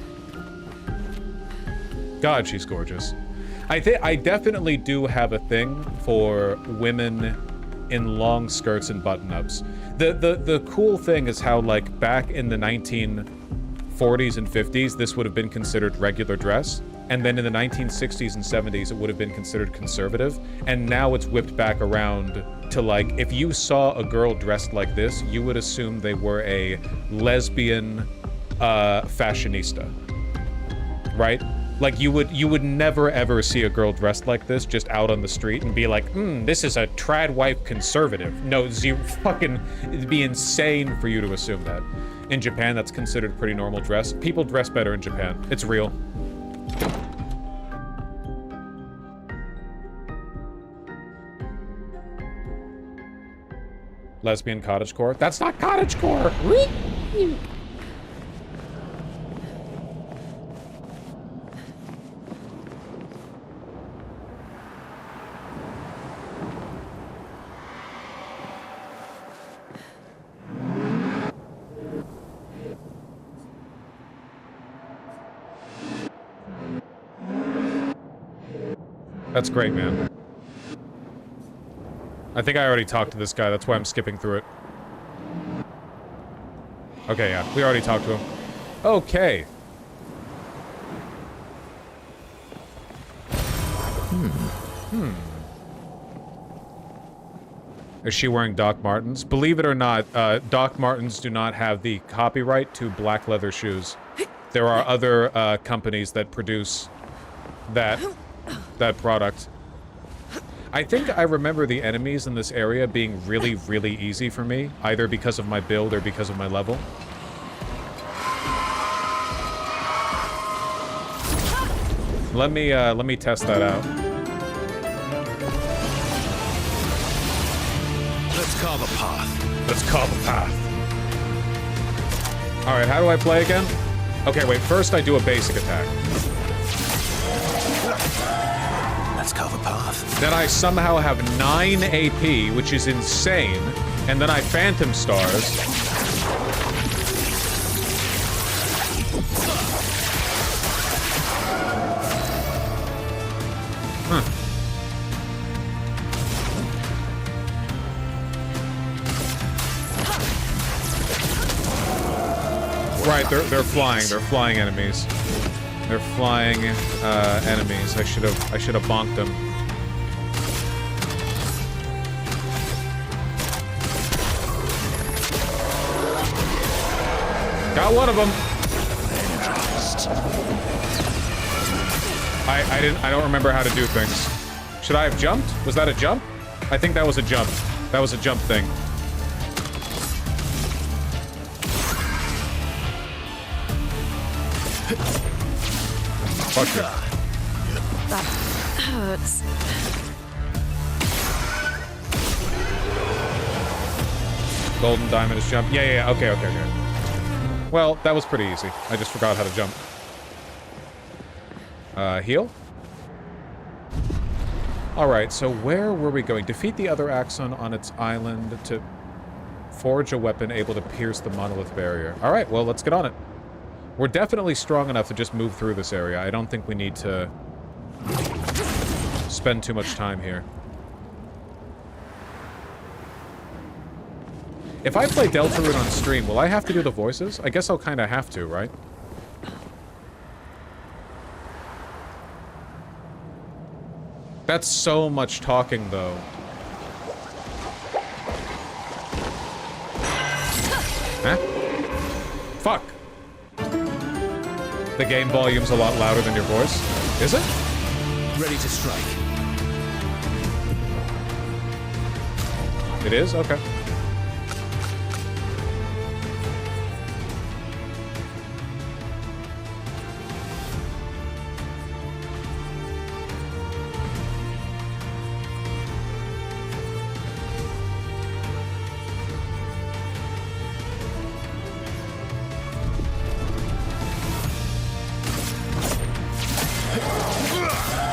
God, she's gorgeous. I definitely do have a thing for women in long skirts and button-ups. The cool thing is how, like, back in the 1940s and 50s, this would have been considered regular dress. And then in the 1960s and 70s, it would have been considered conservative. And now it's whipped back around to, like, if you saw a girl dressed like this, you would assume they were a lesbian fashionista. Right? Like, you would never ever see a girl dressed like this just out on the street and be like, this is a trad wife conservative. No, it'd be insane for you to assume that. In Japan, that's considered pretty normal dress. People dress better in Japan. It's real. Lesbian cottagecore? That's not cottagecore! That's great, man. I think I already talked to this guy, that's why I'm skipping through it. Okay, yeah, we already talked to him. Okay. Is she wearing Doc Martens? Believe it or not, Doc Martens do not have the copyright to black leather shoes. There are other companies that produce that product. I think I remember the enemies in this area being really, really easy for me, either because of my build or because of my level. Let me test that out. Let's carve a path. Let's carve a path. All right, how do I play again? Okay, wait, first I do a basic attack. Let's carve a path. Then I somehow have 9 AP, which is insane, and then I Phantom Stars. Right, they're flying. They're flying enemies. They're flying enemies. I should have bonked them. Got one of them. I don't remember how to do things. Should I have jumped? Was that a jump? I think that was a jump. That was a jump thing. Fuck you. That hurts. Golden diamond is jump. Yeah. Okay. Well, that was pretty easy. I just forgot how to jump. Heal? Alright, so where were we going? Defeat the other Axon on its island to forge a weapon able to pierce the monolith barrier. Alright, well, let's get on it. We're definitely strong enough to just move through this area. I don't think we need to spend too much time here. If I play Deltarune on stream, will I have to do the voices? I guess I'll kind of have to, right? That's so much talking, though. Huh? Fuck. The game volume's a lot louder than your voice. Is it? Ready to strike. It is? Okay.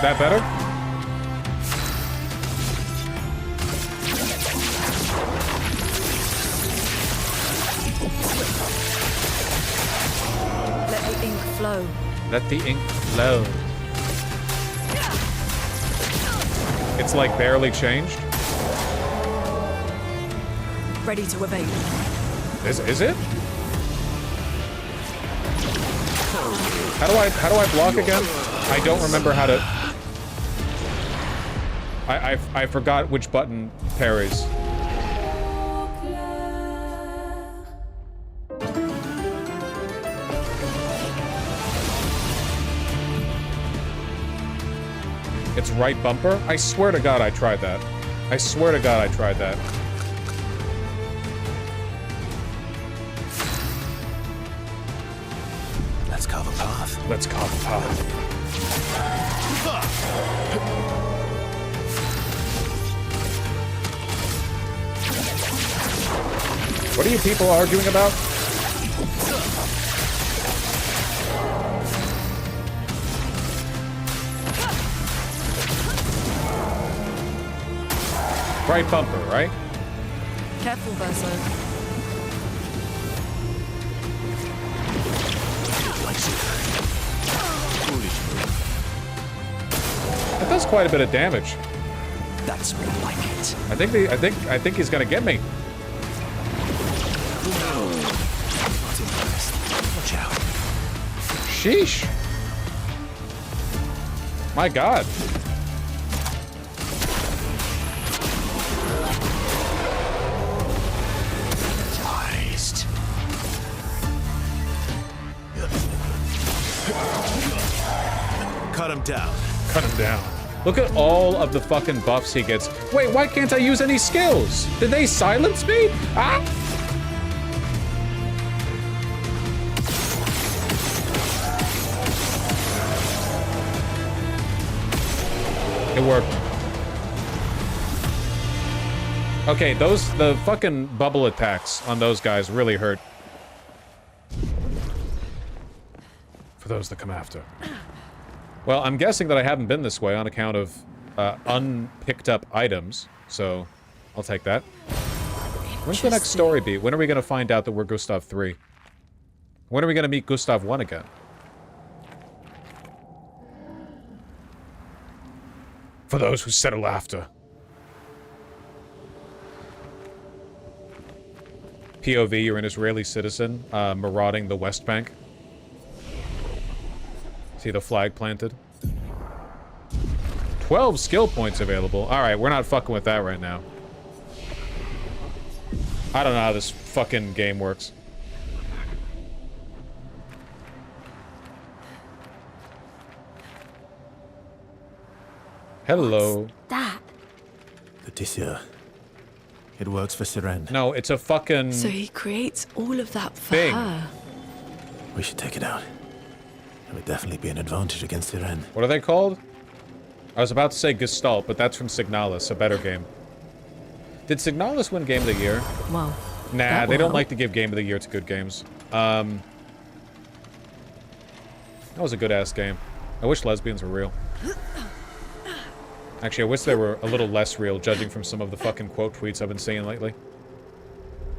That better? Let the ink flow. Let the ink flow. It's like barely changed. Ready to evade. Is it? How do I block again? I don't remember how to. I forgot which button parries. It's right bumper? I swear to God I tried that. I swear to God I tried that. Let's carve a path. Let's carve a path. What are you people arguing about? Right bumper, right? Careful, Verso. That does quite a bit of damage. That's more like it. I think he's gonna get me. Watch out. Sheesh. My God. Cut him down. Cut him down. Look at all of the fucking buffs he gets. Wait, why can't I use any skills? Did they silence me? Ah! It worked. Okay, the fucking bubble attacks on those guys really hurt. For those that come after. Well, I'm guessing that I haven't been this way on account of unpicked up items, so I'll take that. When's the next story be? When are we going to find out that we're Gustav 3? When are we going to meet Gustav 1 again? For those who settle after. POV, you're an Israeli citizen, marauding the West Bank. See the flag planted? 12 skill points available. Alright, we're not fucking with that right now. I don't know how this fucking game works. Hello. What's that? Leticia. It works for Siren. No, it's a fucking... So he creates all of that for thing. her. We should take it out. It would definitely be an advantage against Siren. What are they called? I was about to say Gestalt, but that's from Signalis, a better game. Did Signalis win Game of the Year? Well, nah, they don't like to give Game of the Year to good games. That was a good-ass game. I wish lesbians were real. Actually, I wish they were a little less real, judging from some of the fucking quote tweets I've been seeing lately.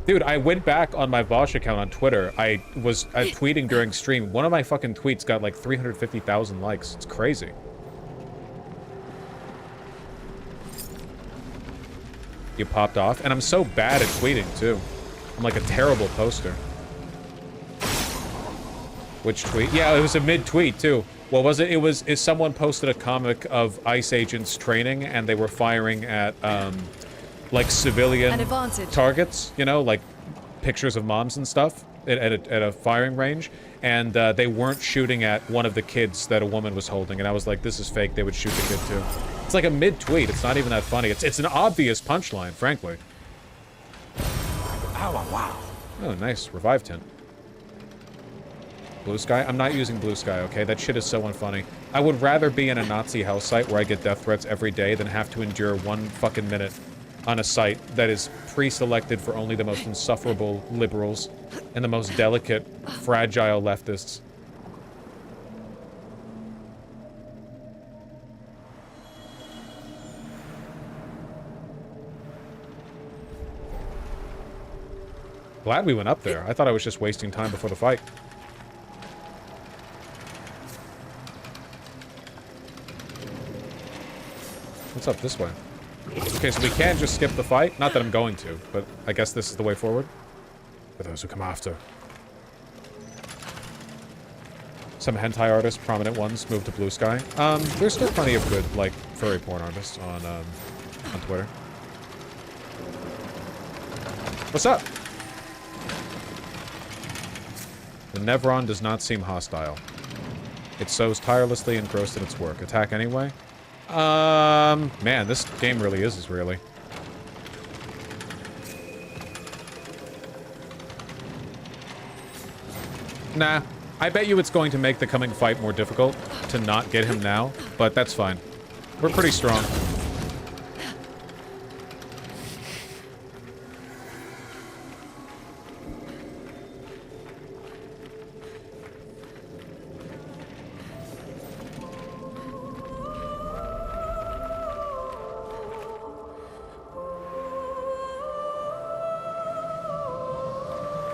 Dude, I went back on my Vosh account on Twitter. I was tweeting during stream. One of my fucking tweets got like 350,000 likes. It's crazy. You popped off. And I'm so bad at tweeting, too. I'm like a terrible poster. Which tweet? Yeah, it was a mid-tweet, too. What was it? It was... someone posted a comic of ICE agents training, and they were firing at, like, civilian targets, you know, like pictures of moms and stuff at a firing range, and they weren't shooting at one of the kids that a woman was holding, and I was like, this is fake, they would shoot the kid too. It's like a mid-tweet, it's not even that funny. It's an obvious punchline, frankly. Oh, wow. Oh, nice. Revive tint. Blue Sky? I'm not using Blue Sky, okay? That shit is so unfunny. I would rather be in a Nazi hell site where I get death threats every day than have to endure 1 fucking minute on a site that is pre-selected for only the most insufferable liberals and the most delicate, fragile leftists. Glad we went up there. I thought I was just wasting time before the fight. What's up this way? Okay, so we can just skip the fight. Not that I'm going to, but I guess this is the way forward. For those who come after. Some hentai artists, prominent ones, moved to Blue Sky. There's still plenty of good, like, furry porn artists on Twitter. What's up? The Nevron does not seem hostile. It sows tirelessly, engrossed in its work. Attack anyway? Man, this game really is Israeli. Nah. I bet you it's going to make the coming fight more difficult to not get him now, but that's fine. We're pretty strong.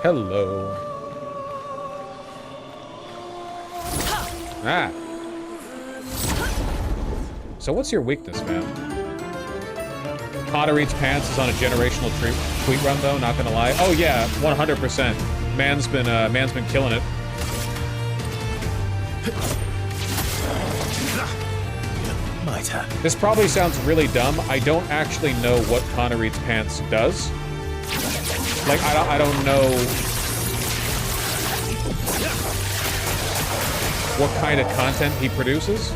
Hello. Ah. So what's your weakness, man? Connor eats pants is on a generational tweet run, though, not gonna lie. Oh yeah, 100%. Man's been killing it. This probably sounds really dumb. I don't actually know what Connor eats pants does. Like, I don't know what kind of content he produces.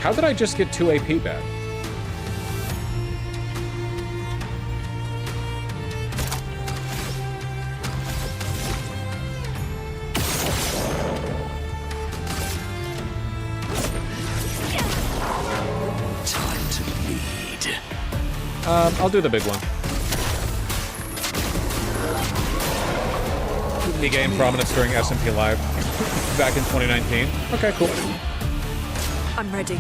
How did I just get 2 AP back? I'll do the big one. He gained prominence during SMP Live back in 2019. Okay, cool. I'm ready.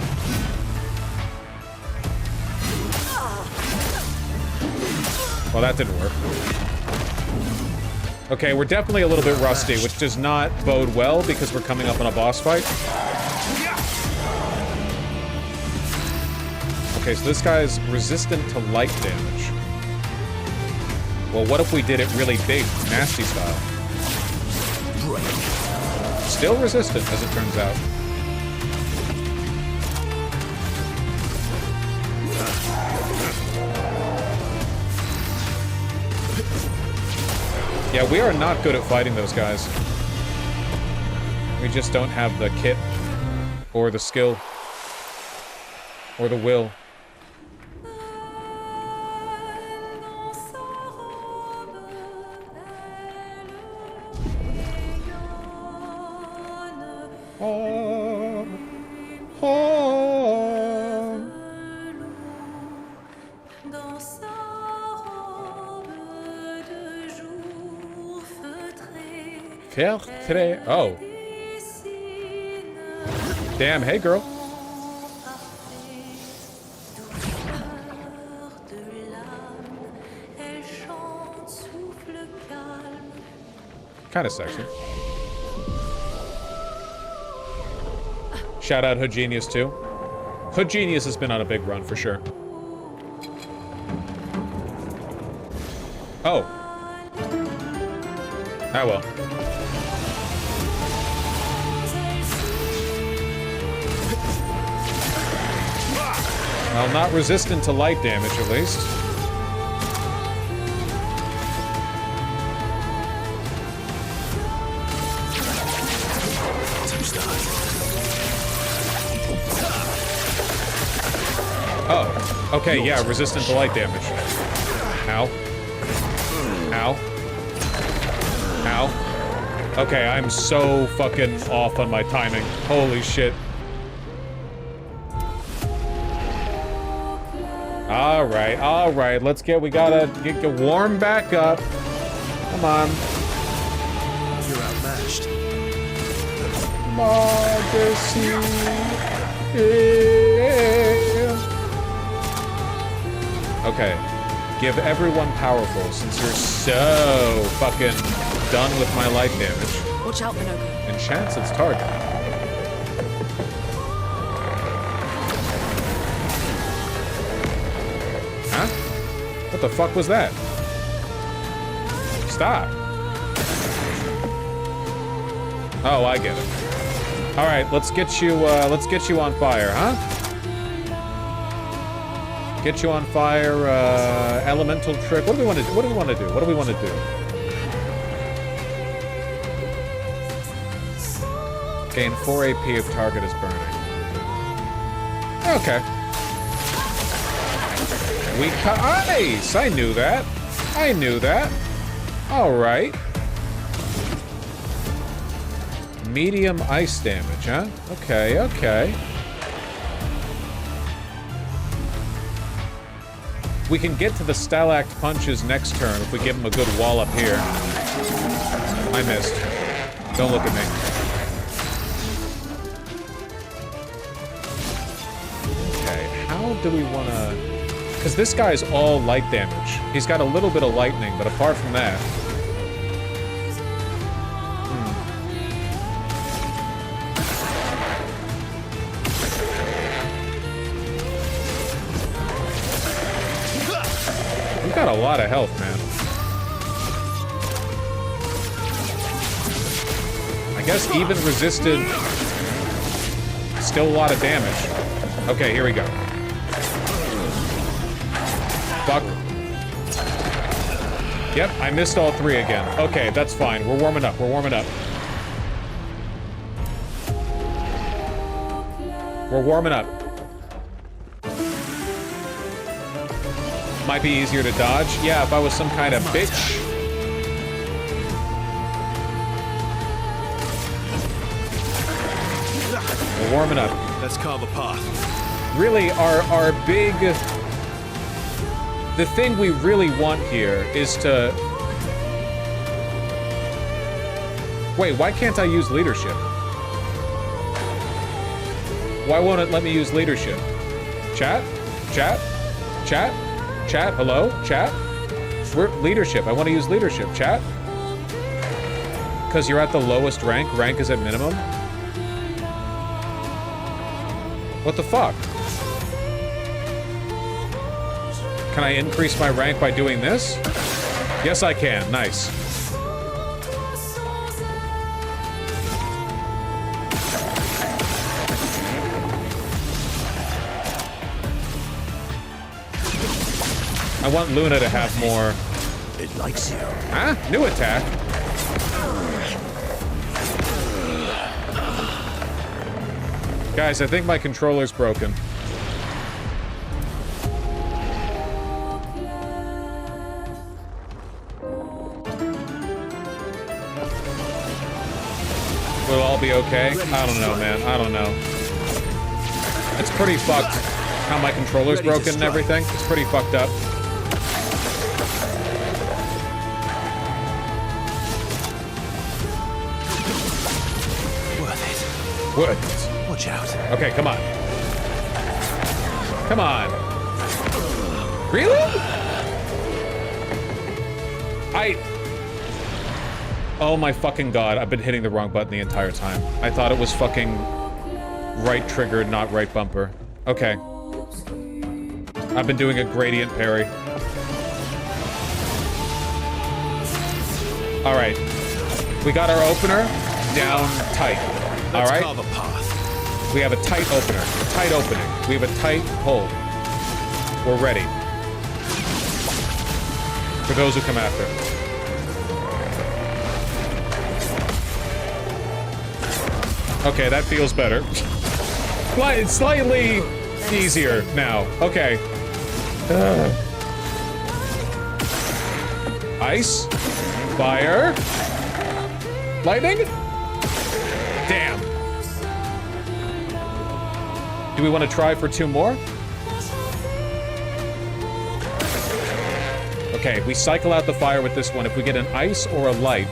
Well, that didn't work. Okay, we're definitely a little bit rusty, which does not bode well because we're coming up on a boss fight. Okay, so this guy's resistant to light damage. Well, what if we did it really big, nasty style? Still resistant, as it turns out. Yeah, we are not good at fighting those guys. We just don't have the kit, or the skill, or the will. Oh. Damn, hey girl. Kinda sexy. Shout out Hood Genius too. Hood Genius has been on a big run for sure. Oh. Ah well. Well, not resistant to light damage, at least. Oh, okay, yeah, resistant to light damage. Ow. Ow. Ow. Okay, I'm so fucking off on my timing. Holy shit. All right, let's we gotta get warm back up. Come on. You're outmatched. Yeah. Okay. Give everyone powerful, since you're so fucking done with my light damage. Watch out, Minogo. Enchants its target. Huh? What the fuck was that? Stop. Oh, I get it. All right, let's get you on fire, huh? Get you on fire, elemental trick. What do we want to do? What do we want to do? What do we want to do? Gain 4 AP if target is burning. Okay. Nice! I knew that. I knew that. All right. Medium ice damage, huh? Okay, okay. We can get to the Stalact punches next turn if we give him a good wall up here. I missed. Don't look at me. Okay, how do we want to... Because this guy's all light damage. He's got a little bit of lightning, but apart from that... You've got a lot of health, man. I guess even resisted... Still a lot of damage. Okay, here we go. Fuck. Yep, I missed all 3 again. Okay, that's fine. We're warming up. We're warming up. We're warming up. Might be easier to dodge. Yeah, if I was some kind of bitch. We're warming up. Let's carve a path. Really, our big... The thing we really want here is to... Wait, why can't I use leadership? Why won't it let me use leadership? Chat? Chat? Chat? Chat? Hello? Chat? We're leadership. I want to use leadership. Chat? Because you're at the lowest rank. Rank is at minimum. What the fuck? Can I increase my rank by doing this? Yes, I can. Nice. I want Luna to have more... It likes you. Huh? New attack? Guys, I think my controller's broken. We'll all be okay? I don't know, man. I don't know. It's pretty fucked how my controller's broken and everything. It's pretty fucked up. Worth it. Watch out. Okay, come on. Come on. Really? Oh my fucking god, I've been hitting the wrong button the entire time. I thought it was fucking right trigger, not right bumper. Okay. I've been doing a gradient parry. Alright. We got our opener down tight. Alright? We have a tight opener. Tight opening. We have a tight hold. We're ready. For those who come after. Okay, that feels better. It's slightly easier now. Okay. Ice. Fire. Lightning? Damn. Do we want to try for 2 more? Okay, we cycle out the fire with this one. If we get an ice or a light...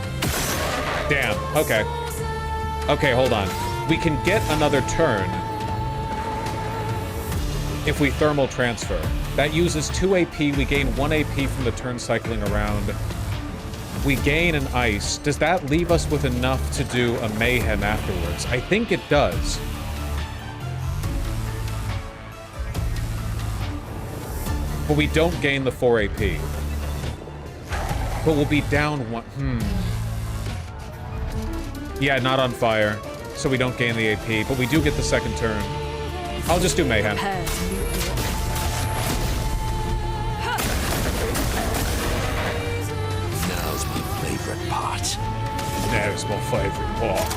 Damn, okay. Okay, hold on. We can get another turn. if we thermal transfer. That uses 2 AP. We gain 1 AP from the turn cycling around. We gain an ice. Does that leave us with enough to do a mayhem afterwards? I think it does. But we don't gain the 4 AP. But we'll be down 1. Yeah, not on fire. So we don't gain the AP, but we do get the second turn. I'll just do mayhem. Now's my favorite part. Now's my favorite part.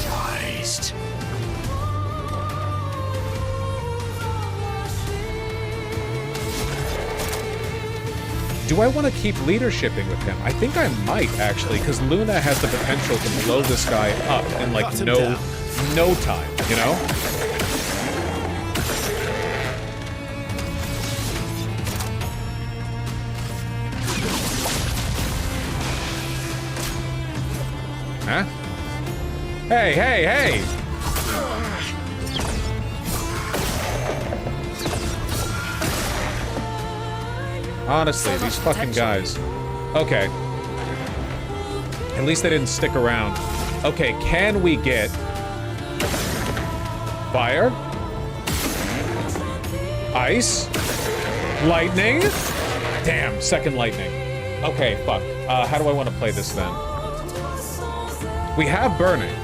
Christ. Do I want to keep leadershiping with him? I think I might, actually, because Luna has the potential to blow this guy up in, like, no time, you know? Huh? Hey, hey, hey! Honestly, these fucking guys. Okay. At least they didn't stick around. Okay, can we get fire? Ice? Lightning? Damn, second lightning. Okay, fuck. How do I want to play this then? We have burning,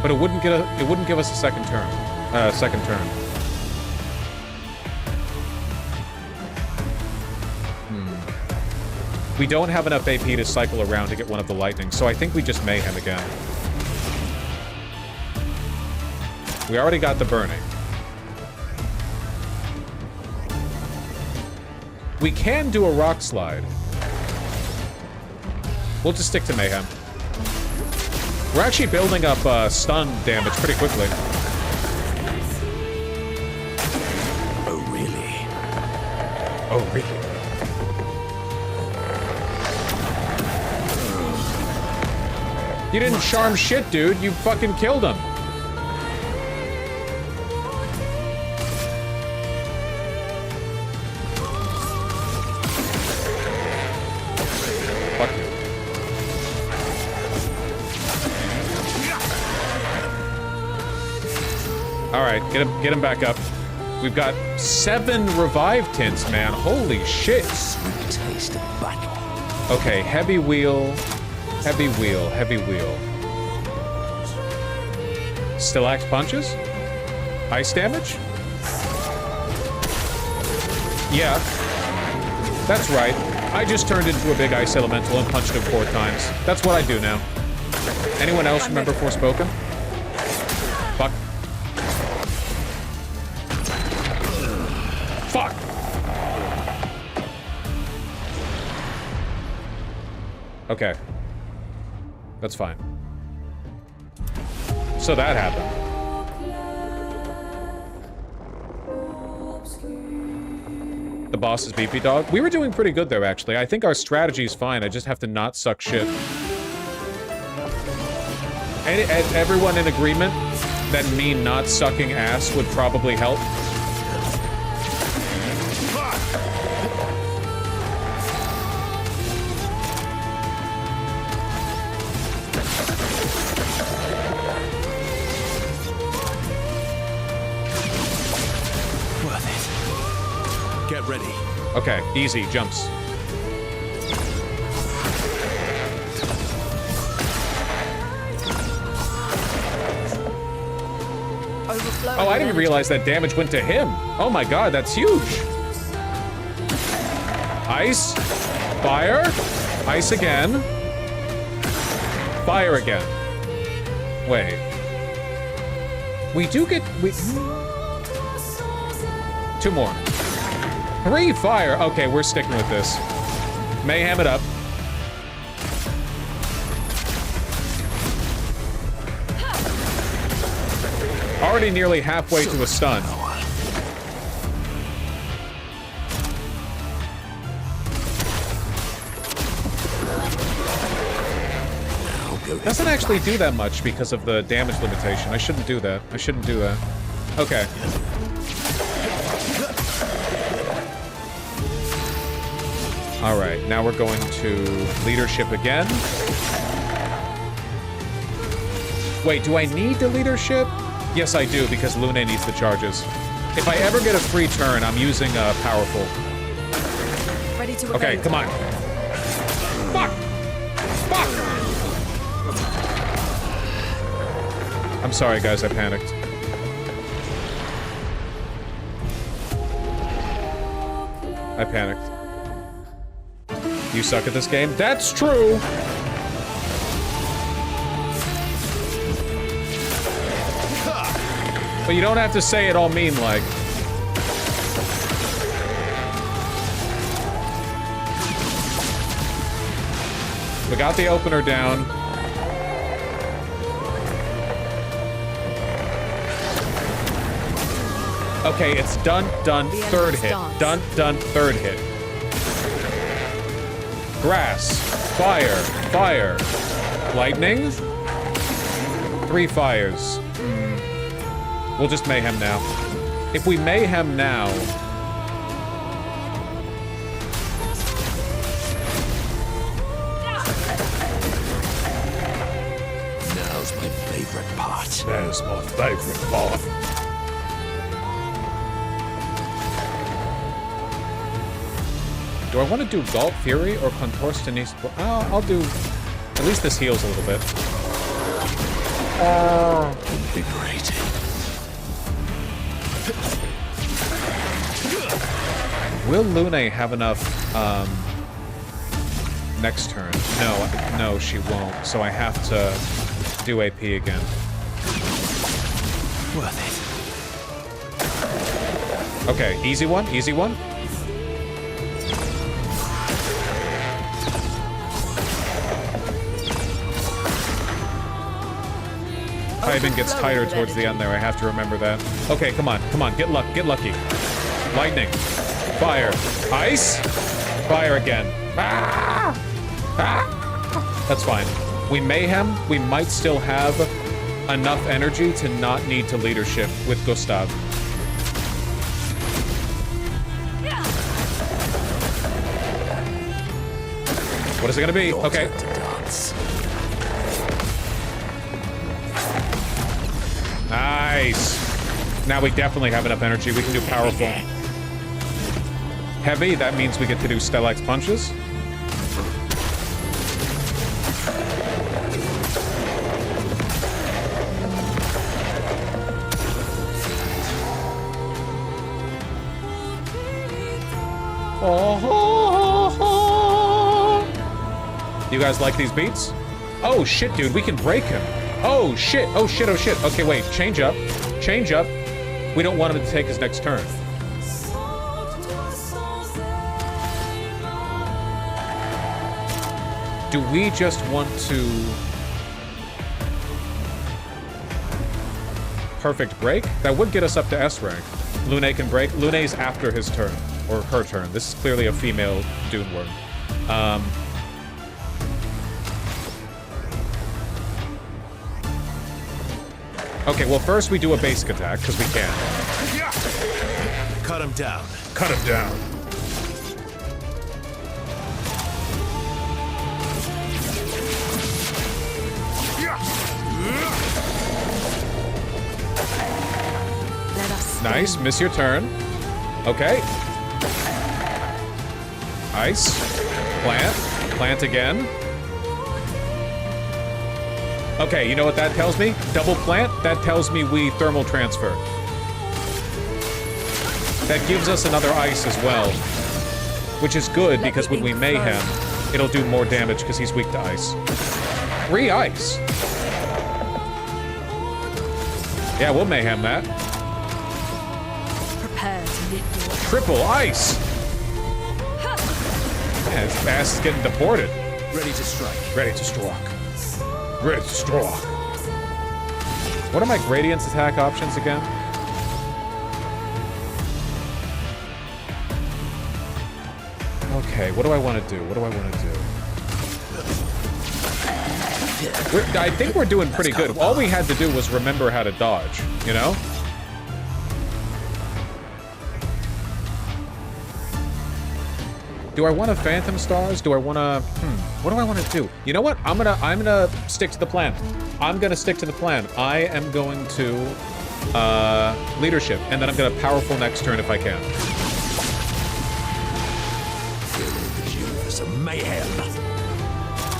but it wouldn't give us a second turn. Second turn. We don't have enough AP to cycle around to get one of the lightnings, so I think we just mayhem again. We already got the burning. We can do a rock slide. We'll just stick to mayhem. We're actually building up stun damage pretty quickly. Oh, really? Oh, really? You didn't charm shit, dude. You fucking killed him. Fuck you. All right, get him back up. We've got 7 revive tints, man. Holy shit. Sweet taste of battle. Okay, heavy wheel. Heavy wheel, heavy wheel. Still axe punches? Ice damage? Yeah. That's right. I just turned into a big ice elemental and punched him 4 times. That's what I do now. Anyone else remember Forspoken? Fuck. Fuck! Okay. That's fine. So that happened. The boss is BP Dog. We were doing pretty good there, actually. I think our strategy is fine. I just have to not suck shit. And everyone in agreement that me not sucking ass would probably help. Ready. Okay, easy jumps. Oh, I didn't realize that damage went to him. Oh my god, that's huge. Ice. Fire. Ice again. Fire again. Wait. We do get... 2 more. 3 fire. Okay, we're sticking with this. Mayhem it up. Already nearly halfway to a stun. Now Doesn't actually do that much because of the damage limitation. I shouldn't do that. I shouldn't do that. Okay. Alright, now we're going to leadership again. Wait, do I need the leadership? Yes, I do, because Lune needs the charges. If I ever get a free turn, I'm using powerful. Ready to okay, evade. come on. Fuck! Fuck! I'm sorry, guys, I panicked. I panicked. You suck at this game? That's true! But you don't have to say it all mean-like. We got the opener down. Okay, it's done, third hit. Done, third hit. Grass. Fire. Fire. Lightning. 3 fires. We'll just mayhem now. If we mayhem now... Now's my favorite part. That's my favorite part. Do I want to do Galt Fury or Contortionist? I'll do... At least this heals a little bit. Invigorating. Will Lune have enough, next turn? No, she won't. So I have to do AP again. Worth it. Okay, easy one, easy one. Timing gets tighter towards the end there. I have to remember that. Okay, come on, get lucky. Lightning. Fire. Ice. Fire again. Ah! Ah! That's fine. We mayhem. We might still have enough energy to not need to leadership with Gustav. What is it gonna be? Okay. Nice. Now we definitely have enough energy. We can do powerful. Heavy, that means we get to do Stellax punches. You guys like these beats? Oh shit, dude, we can break him. Oh shit, oh shit, oh shit. Okay, wait, change up. Change up. We don't want him to take his next turn. Do we just want to... Perfect break? That would get us up to S rank. Lune can break. Lune's after his turn. Or her turn. This is clearly a female Dune Worm. Okay, well first we do a basic attack, because we can. Cut him down. Cut him down. Nice, miss your turn. Okay. Ice. Plant. Plant again. Okay, you know what that tells me? Double plant, that tells me we thermal transfer. That gives us another ice as well. Which is good, because when we mayhem, it'll do more damage because he's weak to ice. 3 ice. Yeah, we'll mayhem that. Prepare to meet your Triple ice! Yeah, his ass is getting deported. Ready to strike. Ready to strike. Ready to strike. What are my gradients attack options again? Okay, what do I want to do? What do I want to do? I think we're doing pretty good. All we had to do was remember how to dodge, you know? Do I want to Phantom Stars? Do I want to... what do I want to do? You know what? I'm gonna stick to the plan. I'm gonna stick to the plan. I am going to leadership, and then I'm gonna powerful next turn if I can. Mayhem.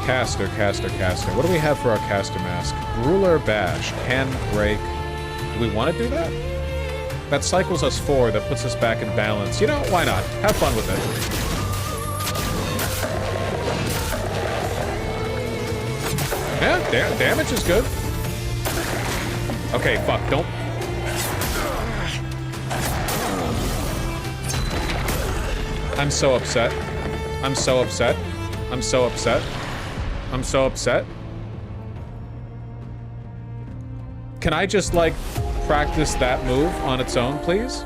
Caster. What do we have for our caster mask? Ruler Bash. Can break. Do we want to do that? That cycles us forward. That puts us back in balance. You know, why not? Have fun with it. Yeah, damage is good. Okay, fuck, don't... I'm so upset. I'm so upset. I'm so upset. I'm so upset. Can I just, like, practice that move on its own, please?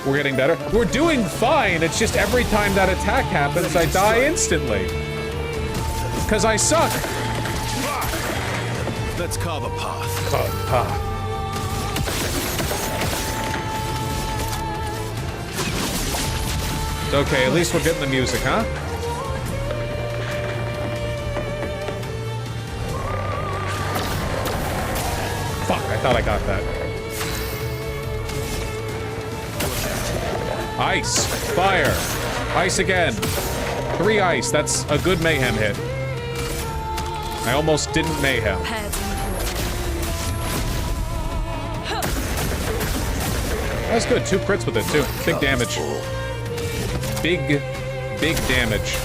We're getting better. We're doing fine. It's just every time that attack happens, I die instantly. Because I suck. Let's carve a path. Carve a path. Okay, at least we're getting the music, huh? Fuck, I thought I got that. Ice. Fire. Ice again. 3 ice. That's a good mayhem hit. I almost didn't mayhem. That's good. 2 crits with it, too. Big damage. Big damage.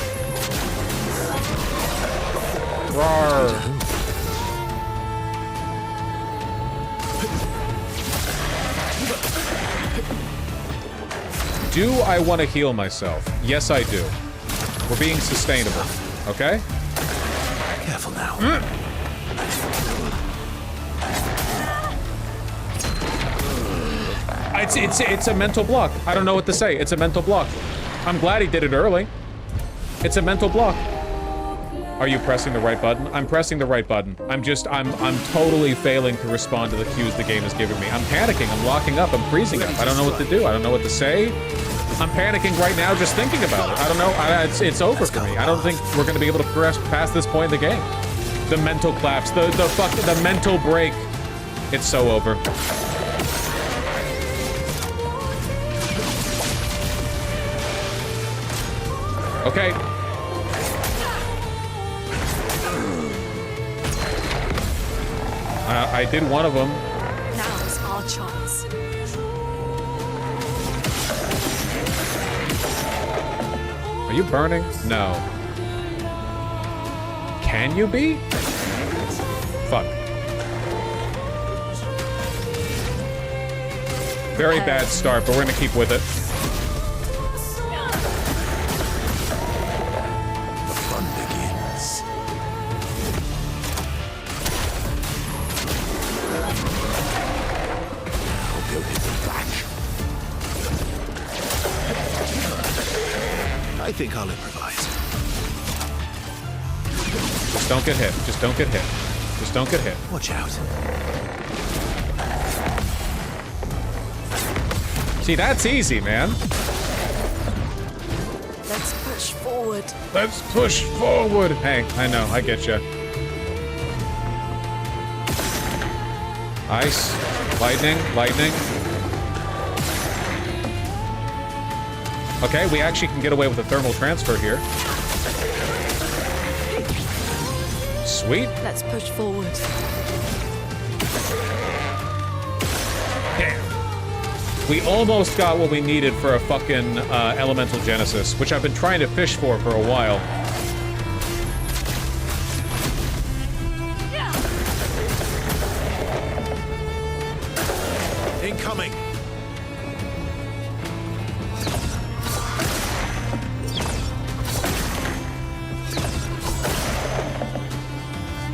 Roar. Do I want to heal myself? Yes, I do. We're being sustainable, okay? Careful now. It's a mental block. I don't know what to say. It's a mental block. I'm glad he did it early. It's a mental block. Are you pressing the right button? I'm pressing the right button. I'm totally failing to respond to the cues the game is giving me. I'm panicking. I'm locking up. I'm freezing up. I don't know what to do. I don't know what to say. I'm panicking right now just thinking about it. I don't know. It's over for me. I don't think we're going to be able to progress past this point in the game. The mental collapse. The mental break. It's so over. Okay. I did one of them. Now's our chance. Are you burning? No. Can you be? Fuck. Very bad start, but we're gonna keep with it. I think I'll improvise. Just don't get hit. Just don't get hit. Just don't get hit. Watch out. See, that's easy, man. Let's push forward. Let's push forward. Hey, I know. I get you. Ice. Lightning. Lightning. Okay, we actually can get away with a thermal transfer here. Sweet. Let's push forward. Damn. We almost got what we needed for a fucking elemental genesis, which I've been trying to fish for a while. Incoming.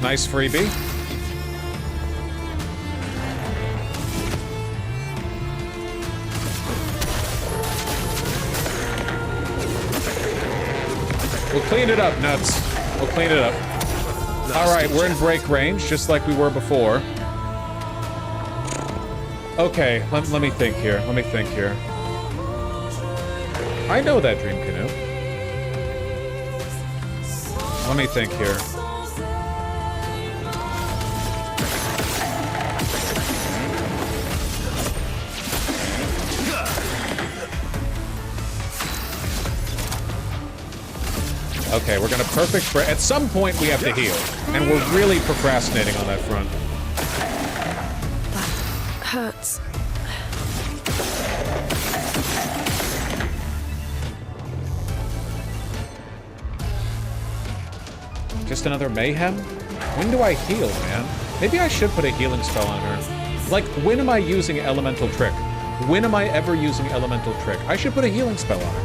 Nice freebie. We'll clean it up, nuts. We'll clean it up. All right, we're in break range, just like we were before. Okay, let me think here. Let me think here. I know that dream canoe. Let me think here. Okay, we're gonna perfect for at some point we have to heal. And we're really procrastinating on that front. That hurts. Just another mayhem? When do I heal, man? Maybe I should put a healing spell on her. Like, when am I using elemental trick? When am I ever using elemental trick? I should put a healing spell on her.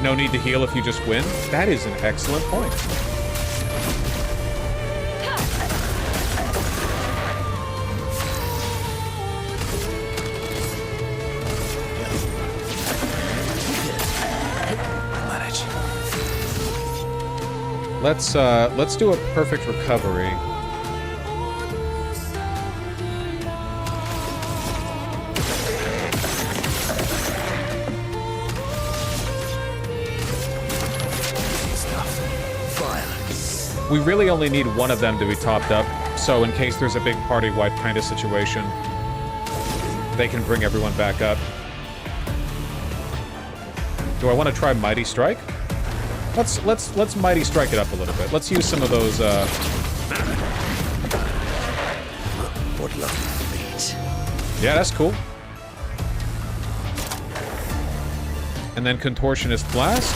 No need to heal if you just win? That is an excellent point. Let's do a perfect recovery. We really only need one of them to be topped up, so in case there's a big party wipe kind of situation, they can bring everyone back up. Do I want to try Mighty Strike? Let's Mighty Strike it up a little bit. Let's use some of those. What lovely feet. Yeah, that's cool. And then Contortionist Blast,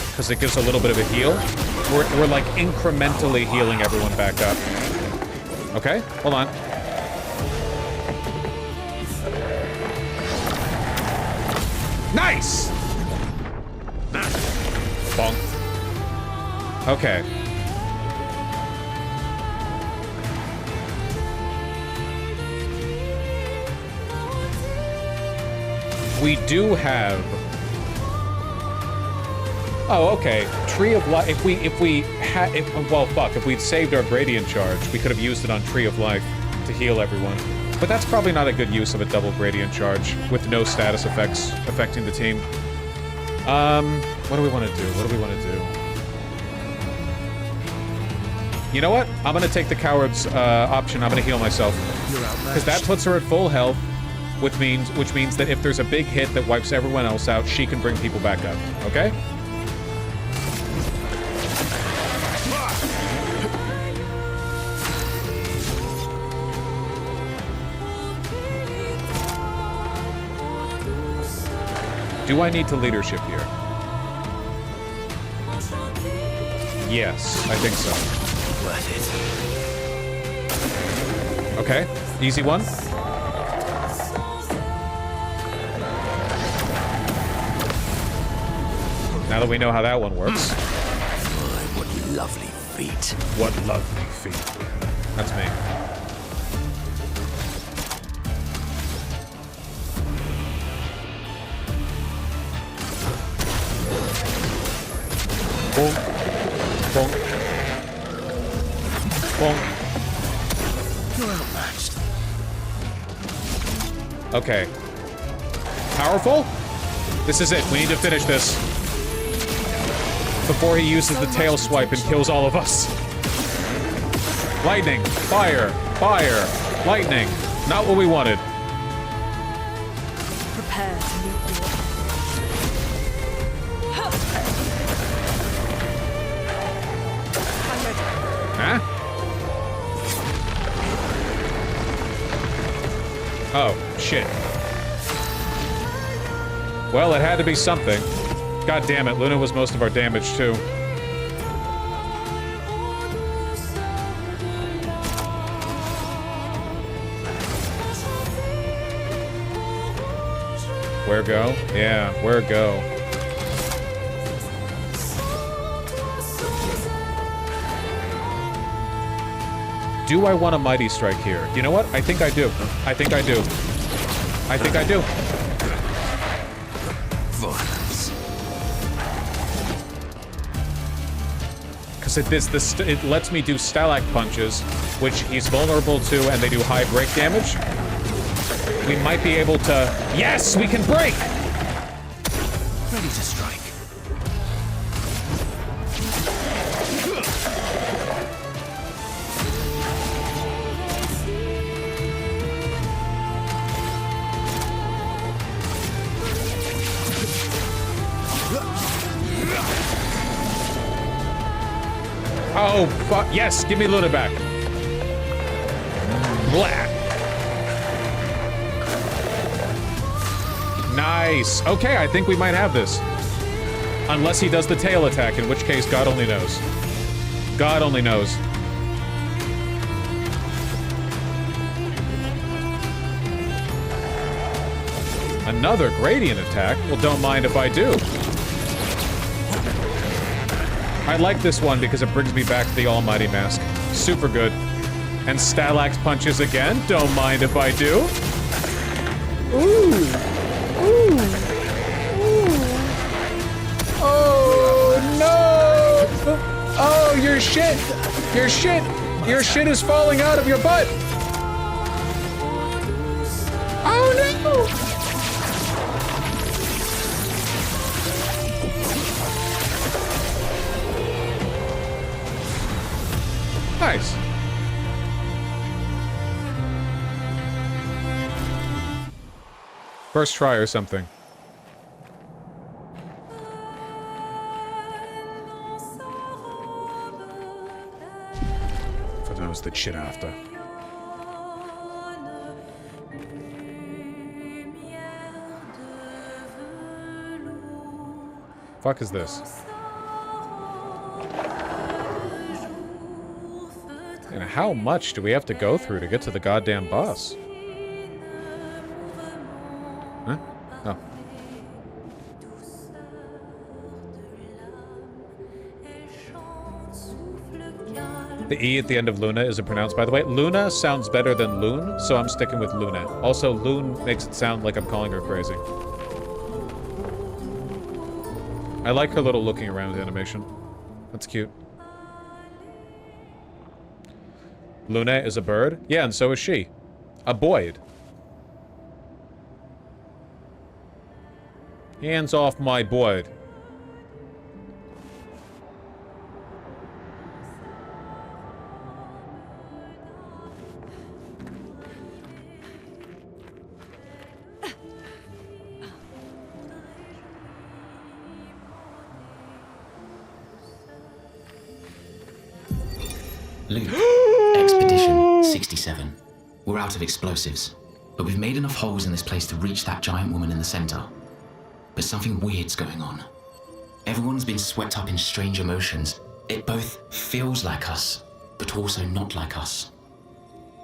because it gives a little bit of a heal. We're like incrementally healing everyone back up. Okay, hold on. Nice! Bonk. Okay. We do have... Oh, okay. Tree of Life. If we'd saved our Gradient Charge, we could have used it on Tree of Life to heal everyone. But that's probably not a good use of a double Gradient Charge with no status effects affecting the team. What do we want to do? What do we want to do? You know what? I'm going to take the Coward's option. I'm going to heal myself. Because that puts her at full health, which means that if there's a big hit that wipes everyone else out, she can bring people back up. Okay? Do I need to leadership here? Yes, I think so. Okay, easy one. Now that we know how that one works. What lovely feet. What lovely feet. That's me. Bonk. Bonk. Bonk. You're outmatched. Okay. Powerful? This is it. We need to finish this. Before he uses the tail swipe and kills all of us. Lightning. Fire. Fire. Lightning. Not what we wanted. Prepare to meet the Huh? Oh, shit. Well, it had to be something. God damn it, Luna was most of our damage, too. Where go? Yeah, where go? Do I want a Mighty Strike here? You know what? I think I do. I think I do. I think I do. because it lets me do stalag punches, which he's vulnerable to, and they do high break damage. We might be able to... Yes, we can break! Ready to strike. Oh, fuck. Yes, give me Luna back. Blah. Nice. Okay, I think we might have this. Unless he does the tail attack, in which case God only knows. God only knows. Another gradient attack? Well, don't mind if I do. I like this one because it brings me back to the Almighty Mask. Super good. And Stalax punches again. Don't mind if I do. Ooh. Ooh. Ooh. Oh, no! Oh, your shit! Your shit is falling out of your butt! Oh, no! Nice. First try or something. For those that shit after. Fuck is this? And how much do we have to go through to get to the goddamn boss? Huh? Oh. The E at the end of Luna isn't pronounced, by the way. Luna sounds better than Loon, so I'm sticking with Luna. Also, Loon makes it sound like I'm calling her crazy. I like her little looking around animation. That's cute. Luna is a bird? Yeah, and so is she. A Boyd. Hands off my Boyd. Luke, Expedition 67. We're out of explosives, but we've made enough holes in this place to reach that giant woman in the center. But something weird's going on. Everyone's been swept up in strange emotions. It both feels like us, but also not like us.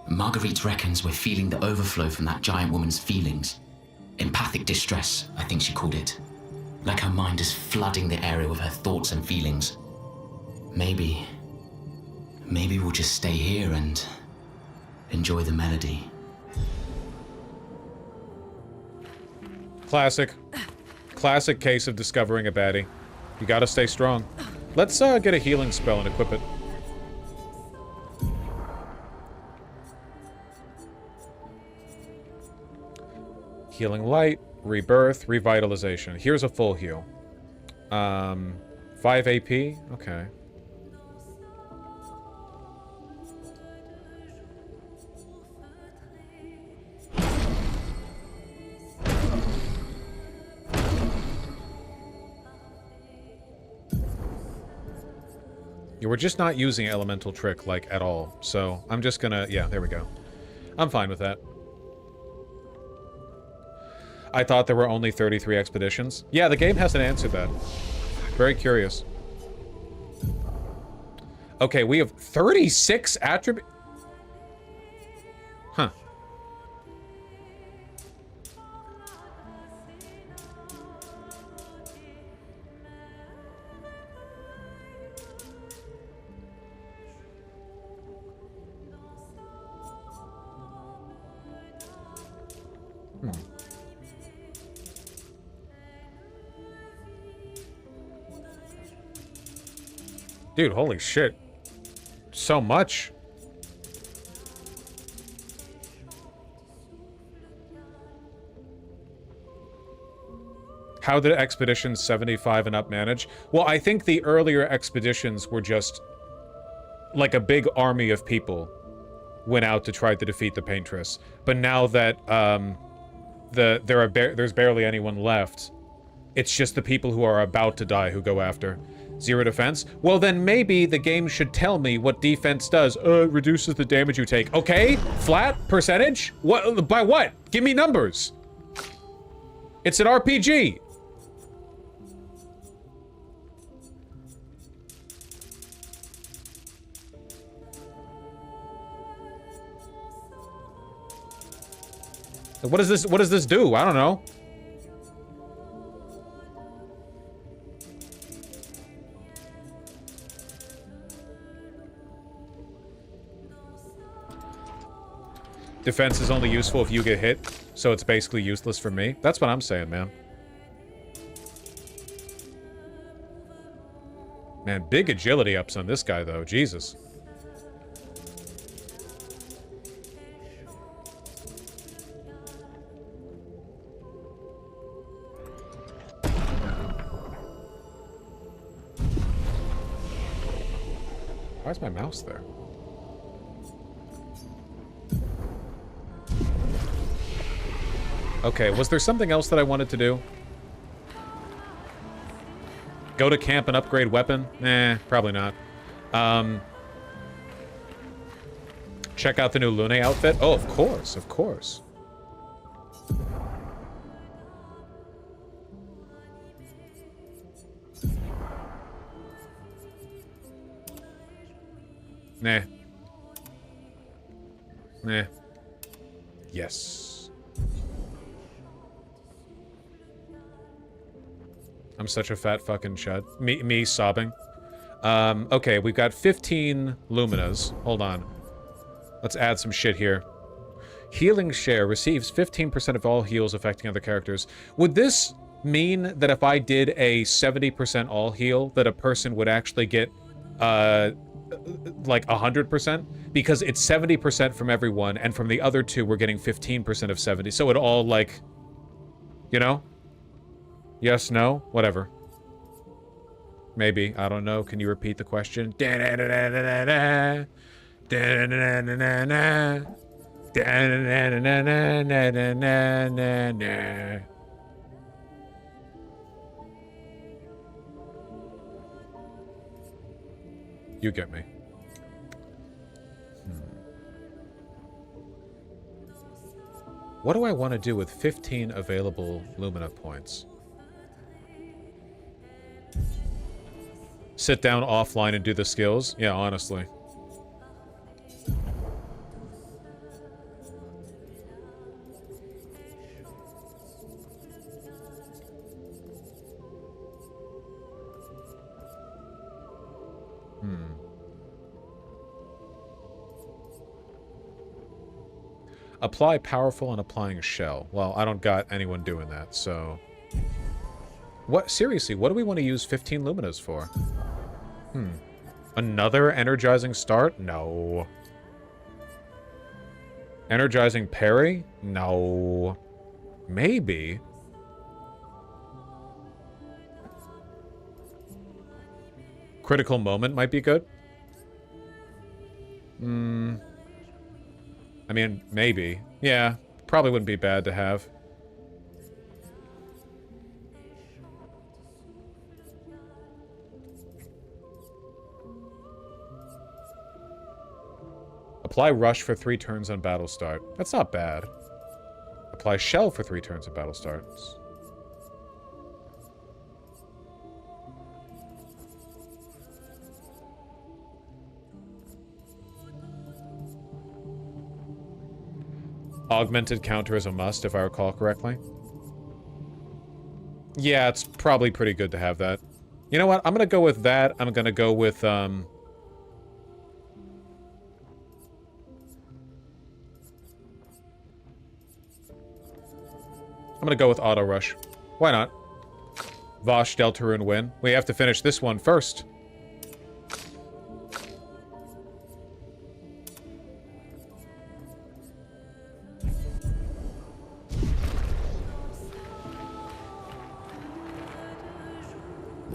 Marguerite reckons we're feeling the overflow from that giant woman's feelings. Empathic distress, I think she called it. Like her mind is flooding the area with her thoughts and feelings. Maybe we'll just stay here and enjoy the melody. Classic case of discovering a baddie. You gotta stay strong. Let's get a healing spell and equip it. Healing light, rebirth, revitalization. Here's a full heal. 5 AP? Okay. Yeah, we're just not using Elemental Trick, like, at all. So, I'm just gonna... Yeah, there we go. I'm fine with that. I thought there were only 33 expeditions. Yeah, the game hasn't answered that. Very curious. Okay, we have 36 attributes... Huh. Dude, holy shit. So much. How did expeditions 75 and up manage? Well, I think the earlier expeditions were just like a big army of people went out to try to defeat the Paintress. But now that there's barely anyone left, it's just the people who are about to die who go after. Zero defense? Well, then maybe the game should tell me what defense does. It reduces the damage you take. Okay, flat percentage? What? By what? Give me numbers. It's an RPG. What does this do? I don't know. Defense is only useful if you get hit, so it's basically useless for me. That's what I'm saying, man. Man, big agility ups on this guy, though. Jesus. Why is my mouse there? Okay, was there something else that I wanted to do? Go to camp and upgrade weapon? Eh, probably not. Check out the new Lune outfit? Oh, of course, of course. Nah. Nah. Yes. I'm such a fat fucking chud. Me sobbing. Okay, we've got 15 Luminas. Hold on. Let's add some shit here. Healing share receives 15% of all heals affecting other characters. Would this mean that if I did a 70% all heal, that a person would actually get, like 100%? Because it's 70% from everyone, and from the other two, we're getting 15% of 70. So it all, like, you know? Yes, no, whatever. Maybe, I don't know. Can you repeat the question? You get me. What do I want to do with 15 available Lumina points? Sit down offline and do the skills? Yeah, honestly. Apply powerful and applying shell. Well, I don't got anyone doing that, so... What? Seriously, what do we want to use 15 Luminas for? Another energizing start? No. Energizing parry? No. Maybe. Critical moment might be good. I mean, maybe. Yeah, probably wouldn't be bad to have. Apply rush for 3 turns on battle start. That's not bad. Apply shell for 3 turns on battle starts. Augmented counter is a must, if I recall correctly. Yeah, it's probably pretty good to have that. You know what? I'm gonna go with that. I'm gonna go with, I'm gonna go with auto rush. Why not? Vosh, Deltarune win. We have to finish this one first.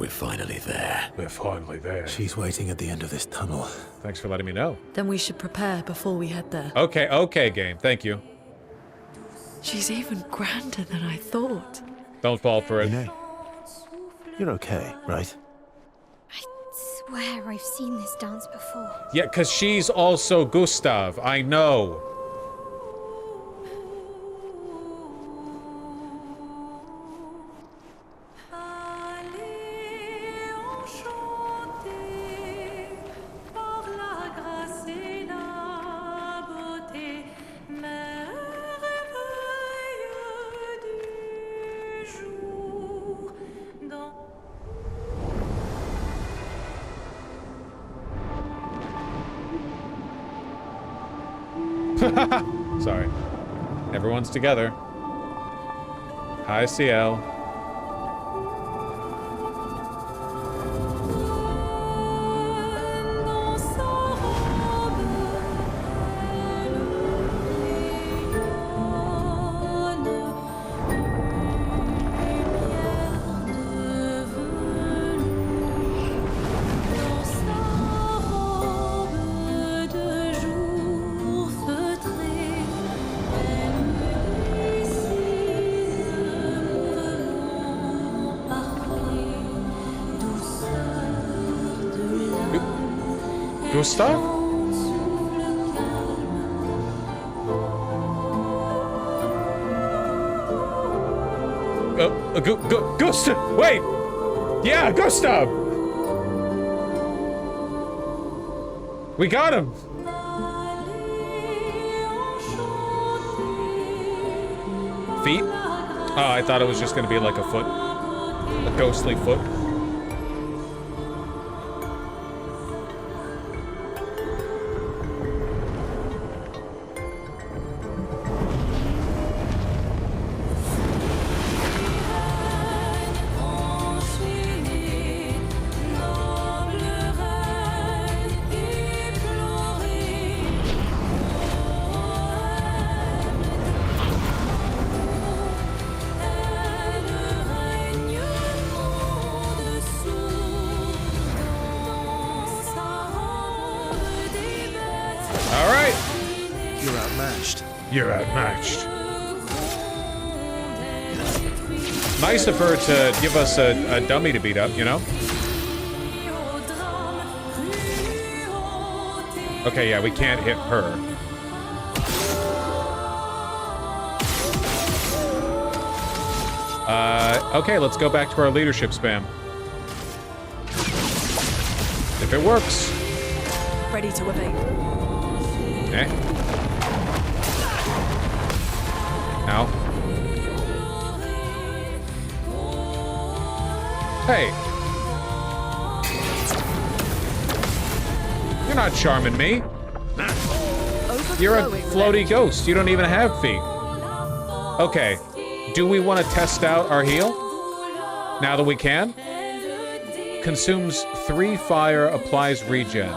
We're finally there. We're finally there. She's waiting at the end of this tunnel. Thanks for letting me know. Then we should prepare before we head there. Okay, okay, game. Thank you. She's even grander than I thought. Don't fall for it. You're okay, right? I swear I've seen this dance before. Yeah, because she's also Gustav. I know. Sorry. Everyone's together. Hi, CL. Gustav? Gustav! Wait! Yeah, Gustav! We got him! Feet? Oh, I thought it was just gonna be like a foot. A ghostly foot. You're outmatched. Nice of her to give us a dummy to beat up, you know? Okay, yeah, we can't hit her. Okay, let's go back to our leadership spam. If it works. Ready to evade. Eh? Ow. Hey. You're not charming me. You're a floaty ghost. You don't even have feet. Okay. Do we want to test out our heal? Now that we can? Consumes 3 fire, applies regen.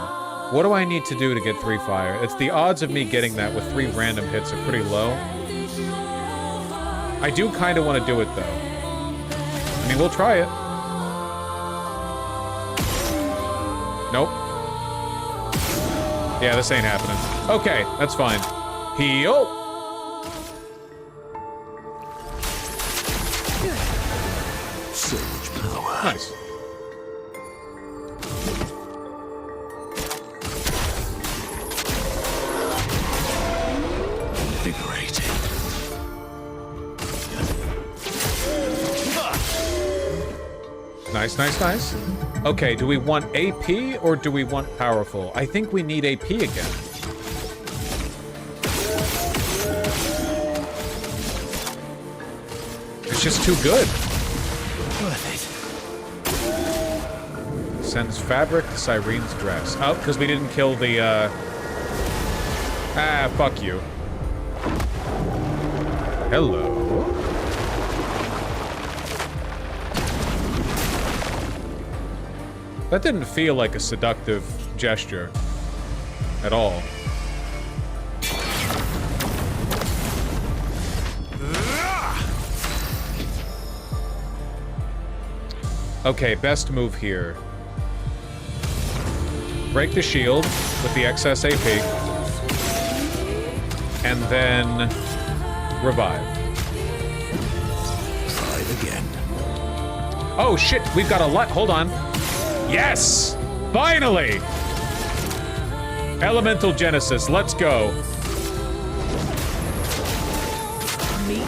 What do I need to do to get 3 fire? It's the odds of me getting that with 3 random hits are pretty low. I do kind of want to do it, though. I mean, we'll try it. Nope. Yeah, this ain't happening. Okay, that's fine. Heal! So much power. Nice. Nice, nice, nice. Okay, do we want AP or do we want powerful? I think we need AP again. It's just too good. Worth it. Sends fabric to Cyrene's dress. Oh, because we didn't kill the, Ah, fuck you. Hello. That didn't feel like a seductive gesture at all. Okay, best move here. Break the shield with the excess AP. And then revive. Try again. Oh shit, we've got a lot. Hold on. Yes! Finally! Elemental Genesis, let's go. Meet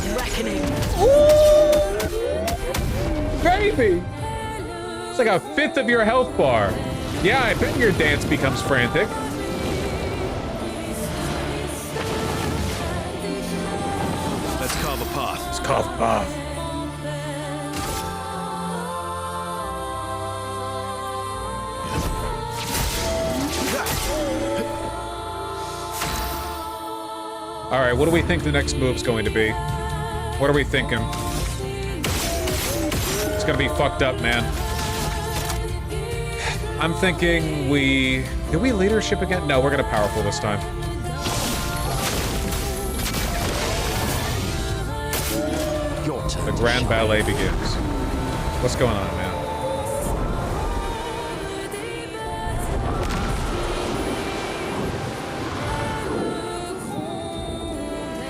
your reckoning. Ooh! Baby! It's like a fifth of your health bar. Yeah, I bet your dance becomes frantic. Let's carve a path. Let's carve a path. All right, what do we think the next move's going to be? What are we thinking? It's gonna be fucked up, man. I'm thinking do we leadership again? No, we're gonna powerful this time. Your turn. The grand ballet begins. What's going on, man?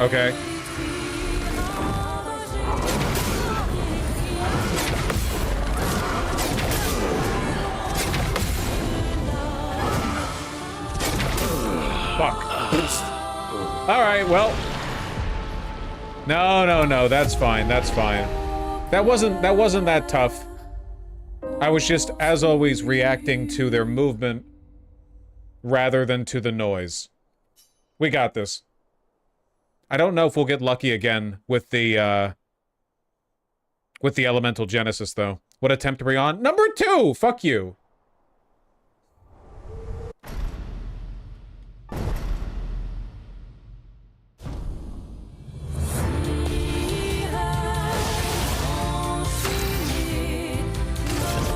Okay. Fuck. All right, well. No, that's fine. That's fine. That wasn't that tough. I was just, as always, reacting to their movement rather than to the noise. We got this. I don't know if we'll get lucky again with the Elemental Genesis, though. What attempt are we on? Number 2! Fuck you!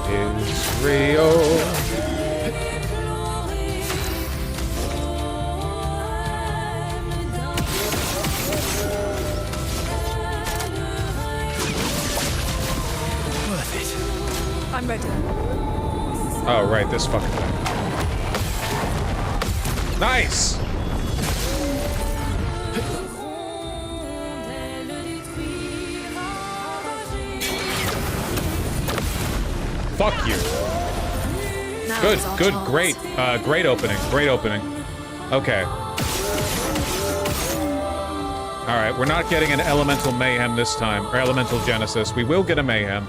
Israel. I'm ready. Oh, right, this fucking thing. Nice! Fuck you. Good, great. Great opening, great opening. Okay. Alright, we're not getting an Elemental Mayhem this time, or Elemental Genesis. We will get a Mayhem.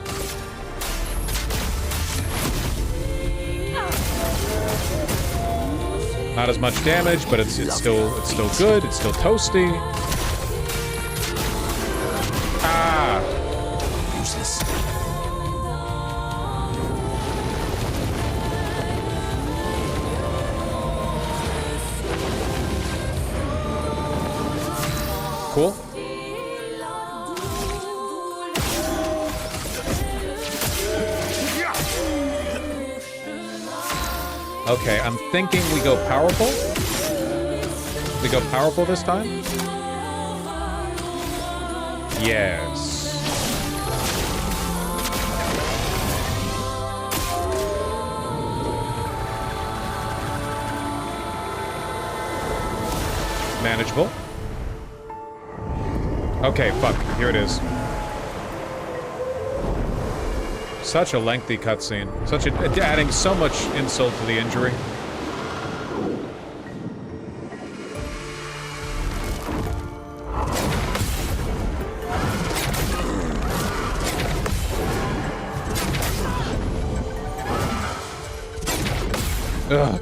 Not as much damage, but it's still good. It's still toasty. Ah. Useless. Cool. Okay, I'm thinking we go powerful. We go powerful this time? Yes. Manageable. Okay, fuck. Here it is. Such a lengthy cutscene. Adding so much insult to the injury. Ugh.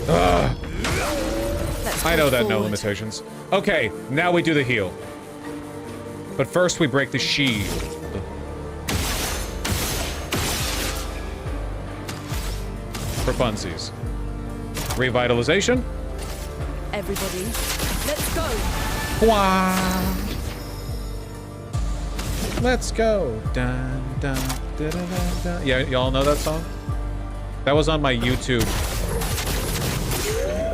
Ugh. I know that, no limitations. Okay, now we do the heal. But first we break the shield. For funsies. Revitalization. Everybody, let's go. Wow. Let's go. Dun, dun, dun, dun, dun, dun. Yeah, y'all know that song? That was on my YouTube.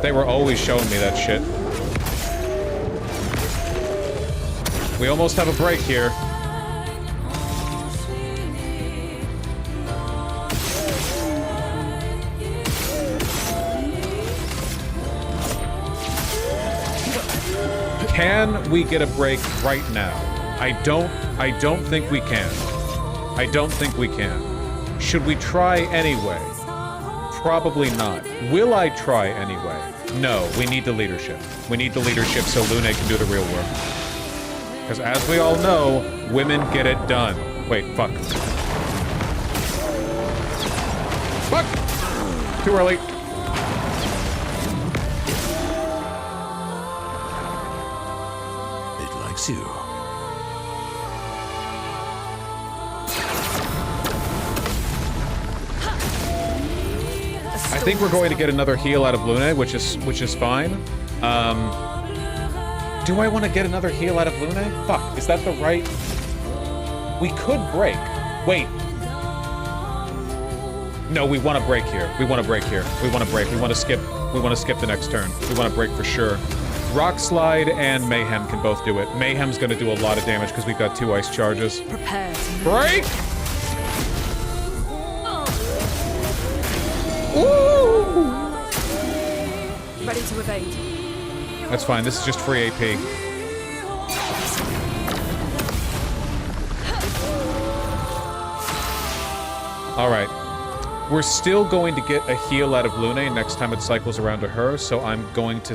They were always showing me that shit. We almost have a break here. Can we get a break right now? I don't think we can. I don't think we can. Should we try anyway? Probably not. Will I try anyway? No, we need the leadership. We need the leadership so Lune can do the real work. Because as we all know, women get it done. Wait, fuck. Fuck! Too early. It likes you. I think we're going to get another heal out of Lune, which is fine. Do I want to get another heal out of Lune? Fuck, is that the right? We could break. Wait. No, we want to break here. We want to break here. We want to break. We want to skip. We want to skip the next turn. We want to break for sure. Rock Slide and Mayhem can both do it. Mayhem's going to do a lot of damage because we've got 2 ice charges. Prepare to break. Ready to evade. That's fine. This is just free AP. All right. We're still going to get a heal out of Lune next time it cycles around to her, so I'm going to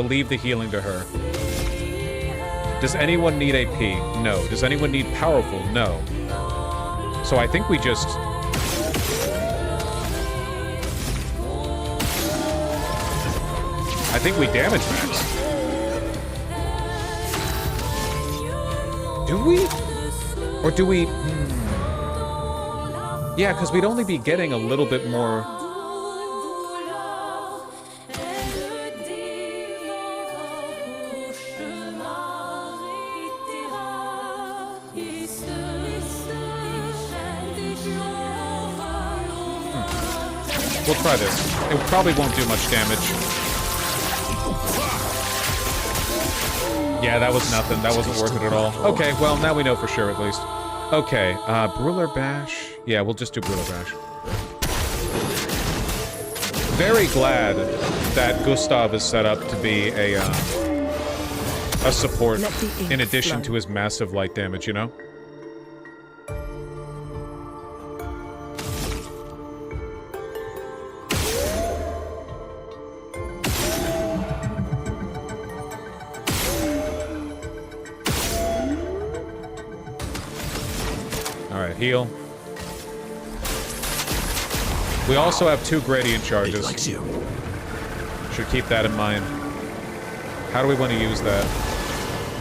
leave the healing to her. Does anyone need AP? No. Does anyone need powerful? No. So I think we just... I think we damage max. Do we? Or do we... Yeah, because we'd only be getting a little bit more... We'll try this. It probably won't do much damage. Yeah, that was nothing. That wasn't worth it at all. Okay, well, now we know for sure, at least. Okay, Brûleur Bash. Yeah, we'll just do Brûleur Bash. Very glad that Gustav is set up to be a support in addition to his massive light damage, you know? Alright, heal. We also have 2 gradient charges. Should keep that in mind. How do we want to use that?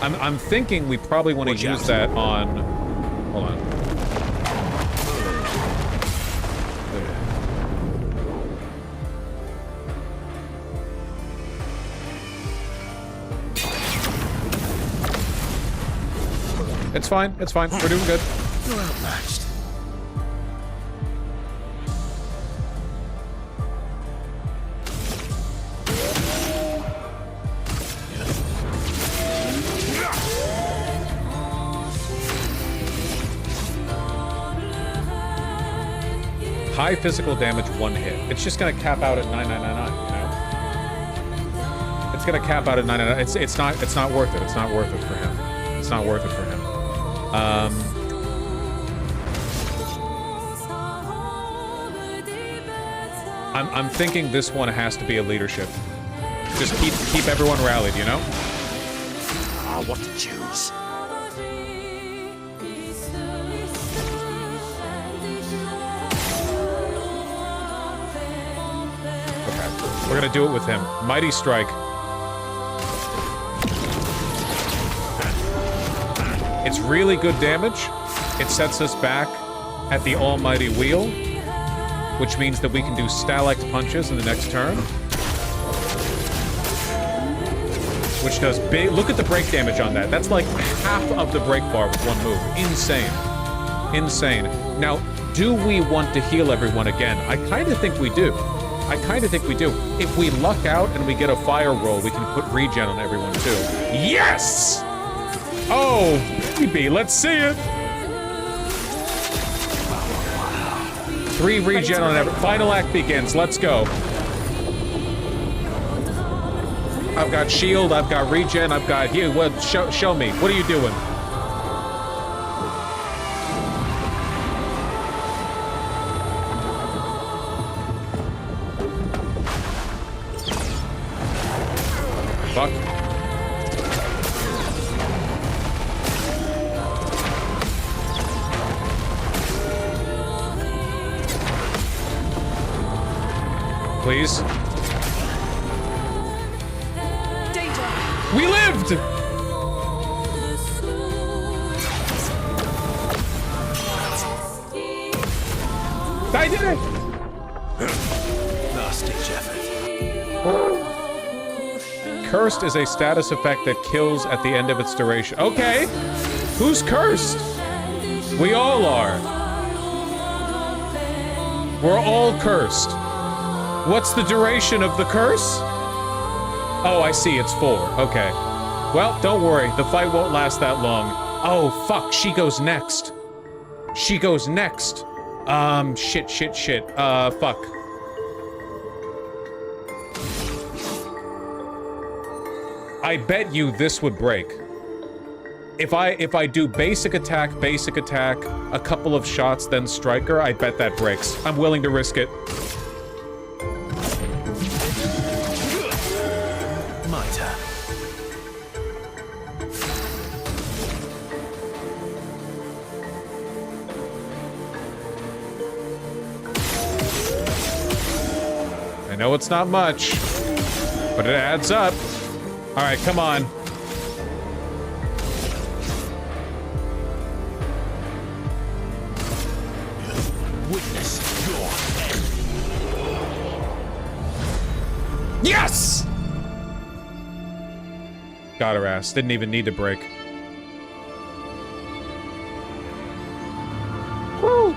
I'm thinking we probably want to use that on... Hold on. It's fine. It's fine. We're doing good. You're outmatched. High physical damage, 1 hit. It's just gonna cap out at 9999, you know? It's gonna cap out at 999. It's not worth it. It's not worth it for him. It's not worth it for him. I'm thinking this one has to be a leadership. Just keep everyone rallied, you know? Ah, what to choose? Okay, we're gonna do it with him. Mighty Strike. It's really good damage. It sets us back at the Almighty Wheel, which means that we can do Stalect punches in the next turn. Which does big... Look at the break damage on that. That's like half of the break bar with 1 move. Insane. Insane. Now, do we want to heal everyone again? I kind of think we do. I kind of think we do. If we luck out and we get a fire roll, we can put regen on everyone too. Yes! Oh, baby, let's see it. 3 regen on every. Final act begins. Let's go. I've got shield. I've got regen. I've got heal. Well, show me. What are you doing? Fuck. Please. We lived! I did it! Last ditch effort. Cursed is a status effect that kills at the end of its duration. Okay! Who's cursed? We all are. We're all cursed. What's the duration of the curse? Oh, I see, it's 4. Okay. Well, don't worry, the fight won't last that long. Oh, fuck, she goes next. She goes next. Shit. Fuck. I bet you this would break. If I do basic attack, a couple of shots, then striker, I bet that breaks. I'm willing to risk it. My turn. I know it's not much, but it adds up. All right, come on. Witness your end. Yes! Got her ass. Didn't even need to break. Woo!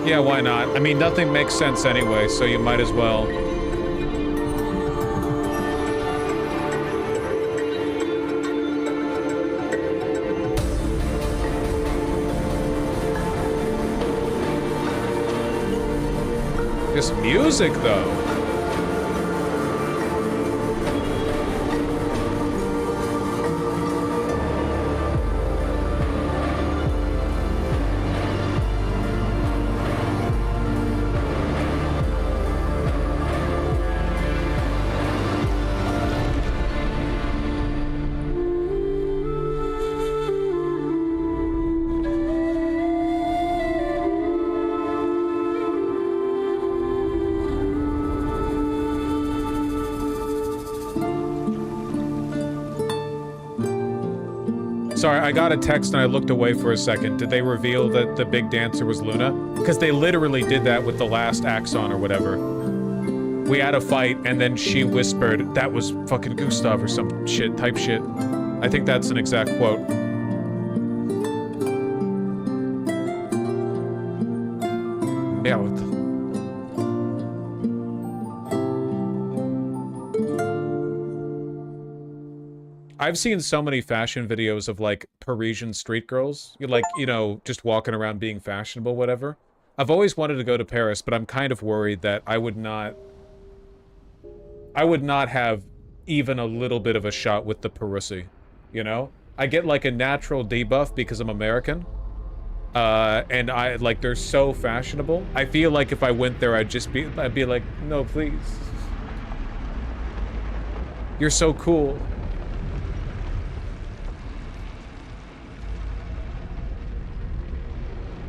Yeah, why not? I mean, nothing makes sense anyway, so you might as well. This music, though. Sorry, I got a text and I looked away for a second. Did they reveal that the big dancer was Luna? Because they literally did that with the last Axon or whatever. We had a fight and then she whispered, that was fucking Gustav or some shit, type shit. I think that's an exact quote. Yeah, what the... I've seen so many fashion videos of, like, Parisian street girls. Like, you know, just walking around being fashionable, whatever. I've always wanted to go to Paris, but I'm kind of worried that I would not have even a little bit of a shot with the Parisi, you know? I get, like, a natural debuff because I'm American. And they're so fashionable. I feel like if I went there, I'd be like, no, please. You're so cool.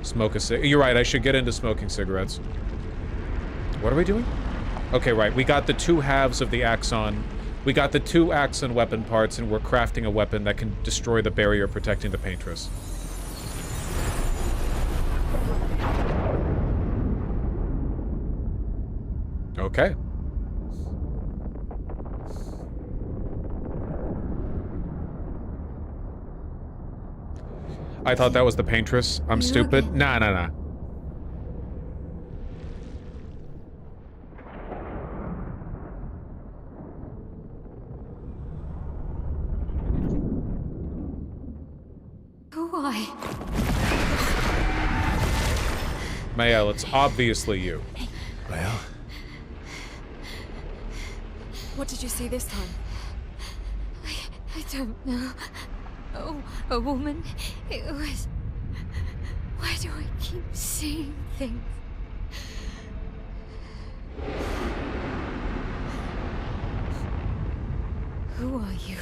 Smoke a cig. You're right, I should get into smoking cigarettes. What are we doing? Okay, right. We got the 2 halves of the Axon We got the 2 axe and weapon parts, and we're crafting a weapon that can destroy the barrier protecting the paintress. Okay. I thought that was the paintress. I'm stupid. Nah. Who are I? Mael, it's obviously you. Mael? What did you see this time? I don't know. Oh, a woman. It was... Why do I keep seeing things? Who are you?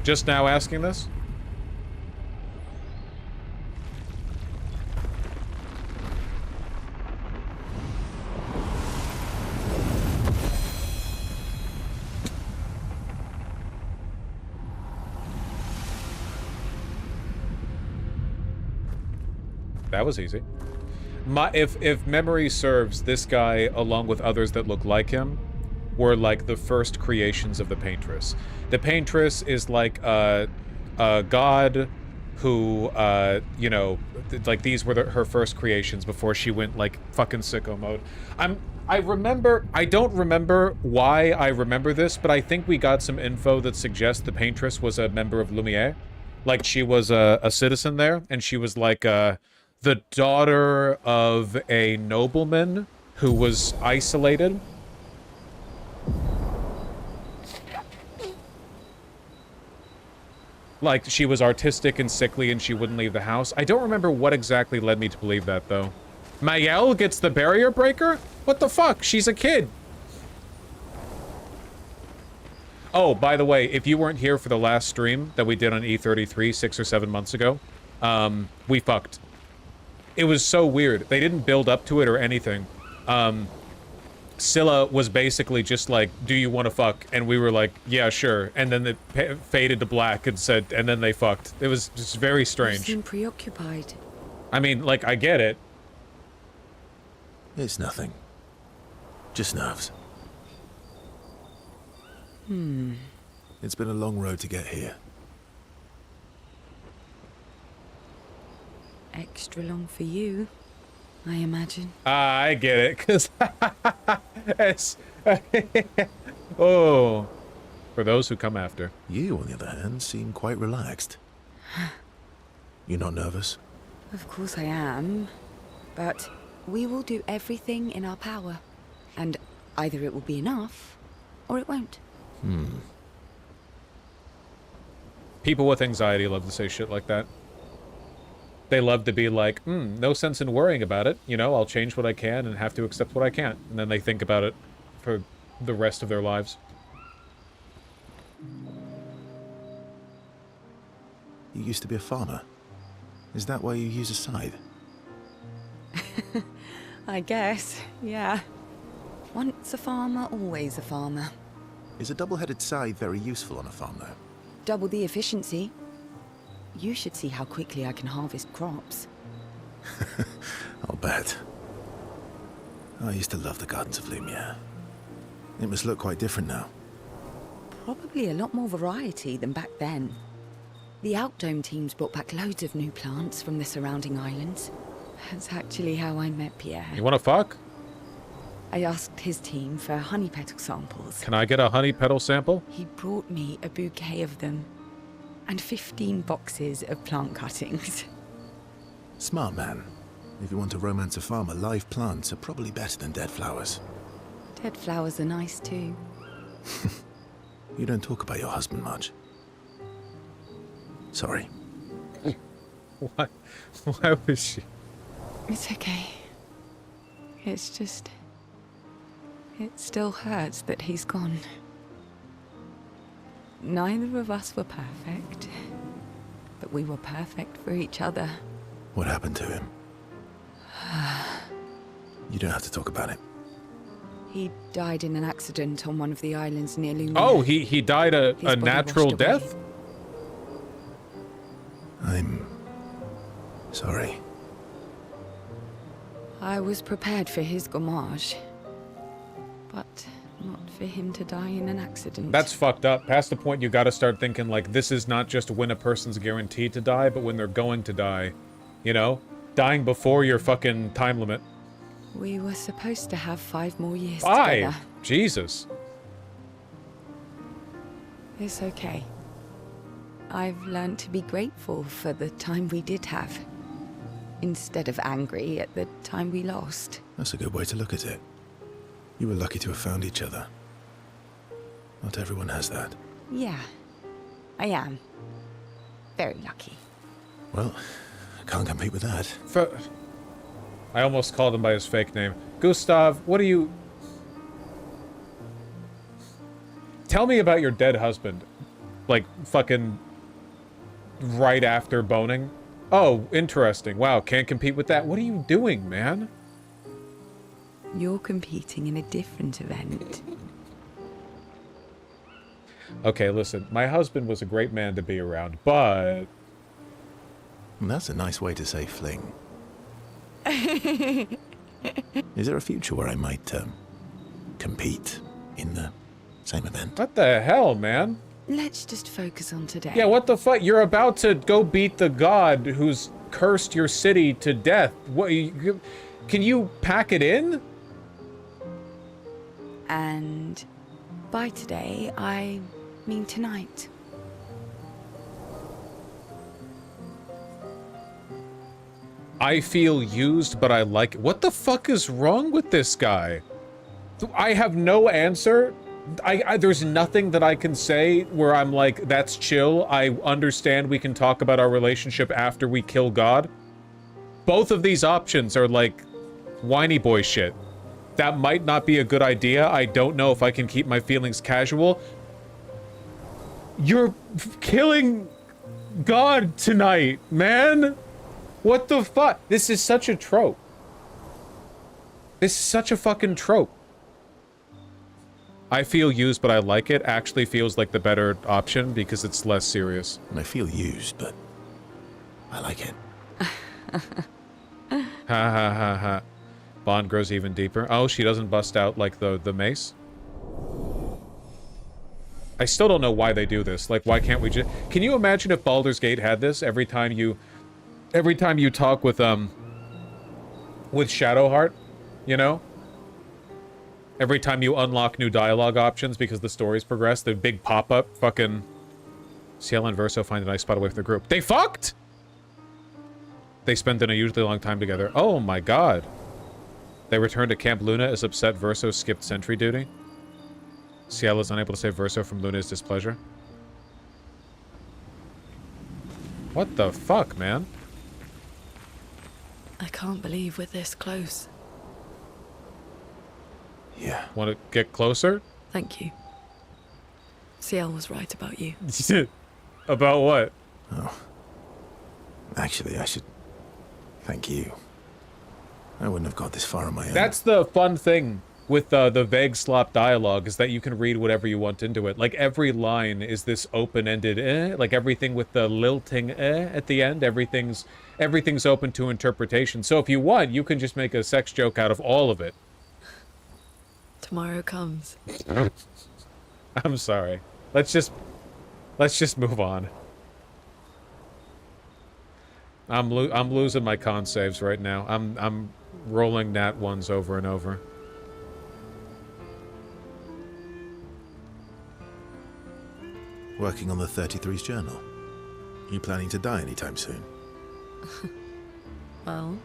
Just now asking this? That was easy. If memory serves, this guy, along with others that look like him, were like the first creations of the paintress. The paintress is like a god who, you know, like these were her first creations before she went like fucking sicko mode. I don't remember why I remember this, but I think we got some info that suggests the paintress was a member of Lumiere. Like she was a citizen there, and she was like the daughter of a nobleman who was isolated. Like, she was artistic and sickly and she wouldn't leave the house. I don't remember what exactly led me to believe that, though. Mael gets the barrier breaker? What the fuck? She's a kid. Oh, by the way, if you weren't here for the last stream that we did on E33 6 or 7 months ago, we fucked. It was so weird. They didn't build up to it or anything. Scylla was basically just like, do you want to fuck? And we were like, yeah, sure. And then it faded to black and said, and then they fucked. It was just very strange. You seem preoccupied. I mean, like, I get it. It's nothing. Just nerves. It's been a long road to get here. Extra long for you, I imagine. I get it, because it's... oh, for those who come after. You, on the other hand, seem quite relaxed. You're not nervous? Of course I am, but we will do everything in our power, and either it will be enough, or it won't. People with anxiety love to say shit like that. They love to be like, no sense in worrying about it. You know, I'll change what I can and have to accept what I can't. And then they think about it for the rest of their lives. You used to be a farmer. Is that why you use a scythe? I guess, yeah. Once a farmer, always a farmer. Is a double-headed scythe very useful on a farm, though? Double the efficiency. You should see how quickly I can harvest crops. I'll bet. I used to love the gardens of Lumiere. It must look quite different now. Probably a lot more variety than back then. The Outdome teams brought back loads of new plants from the surrounding islands. That's actually how I met Pierre. You want to fuck? I asked his team for honey petal samples. Can I get a honey petal sample? He brought me a bouquet of them. And 15 boxes of plant cuttings. Smart man. If you want to romance a farmer, live plants are probably better than dead flowers. Dead flowers are nice too. You don't talk about your husband much. Sorry. Why? Why was she? It's okay. It's just... It still hurts that he's gone. Neither of us were perfect, but we were perfect for each other. What happened to him? You don't have to talk about it. He died in an accident on one of the islands near Lumia. Oh, he died a body natural washed away. death? I'm sorry. I was prepared for his gomage, but not for him to die in an accident. That's fucked up. Past the point you gotta start thinking, like, this is not just when a person's guaranteed to die, but when they're going to die. You know? Dying before your fucking time limit. We were supposed to have 5 more years 5? together. Jesus. It's okay. I've learned to be grateful for the time we did have, instead of angry at the time we lost. That's a good way to look at it. You were lucky to have found each other. Not everyone has that. Yeah, I am. Very lucky. Well, I can't compete with that. I almost called him by his fake name. Gustav, what are you... Tell me about your dead husband. Like, fucking... right after boning. Oh, interesting. Wow, can't compete with that. What are you doing, man? You're competing in a different event. Okay, listen. My husband was a great man to be around, but... That's a nice way to say fling. Is there a future where I might compete in the same event? What the hell, man? Let's just focus on today. Yeah, what the fuck? You're about to go beat the god who's cursed your city to death. What? Can you pack it in? And by today, I mean tonight. I feel used, but I like it. What the fuck is wrong with this guy? I have no answer. There's nothing that I can say where I'm like, that's chill. I understand we can talk about our relationship after we kill God. Both of these options are like whiny boy shit. That might not be a good idea. I don't know if I can keep my feelings casual. You're killing God tonight, man. What the fuck? This is such a trope. This is such a fucking trope. I feel used, but I like it. Actually feels like the better option because it's less serious. And I feel used, but I like it. Ha ha ha ha. Bond grows even deeper. Oh, she doesn't bust out like the mace? I still don't know why they do this. Like, why can't we just... Can you imagine if Baldur's Gate had this every time you talk with Shadowheart, you know? Every time you unlock new dialogue options because the stories progress, the big pop-up fucking... Cielo and Verso find a nice spot away from the group. They fucked?! They spent an unusually long time together. Oh my god. They returned to Camp Luna as upset Verso skipped sentry duty. Cielo is unable to save Verso from Luna's displeasure. What the fuck, man? I can't believe we're this close. Yeah. Want to get closer? Thank you. Ciel was right about you. About what? Oh. Actually, I should thank you. I wouldn't have got this far on my own. That's the fun thing with the vague slop dialogue, is that you can read whatever you want into it. Like, every line is this open-ended like everything with the lilting at the end, everything's open to interpretation. So if you want, you can just make a sex joke out of all of it. Tomorrow comes. I'm sorry. Let's just move on. I'm losing my con saves right now. I'm rolling nat ones over and over. Working on the 33's journal. You planning to die anytime soon? Well,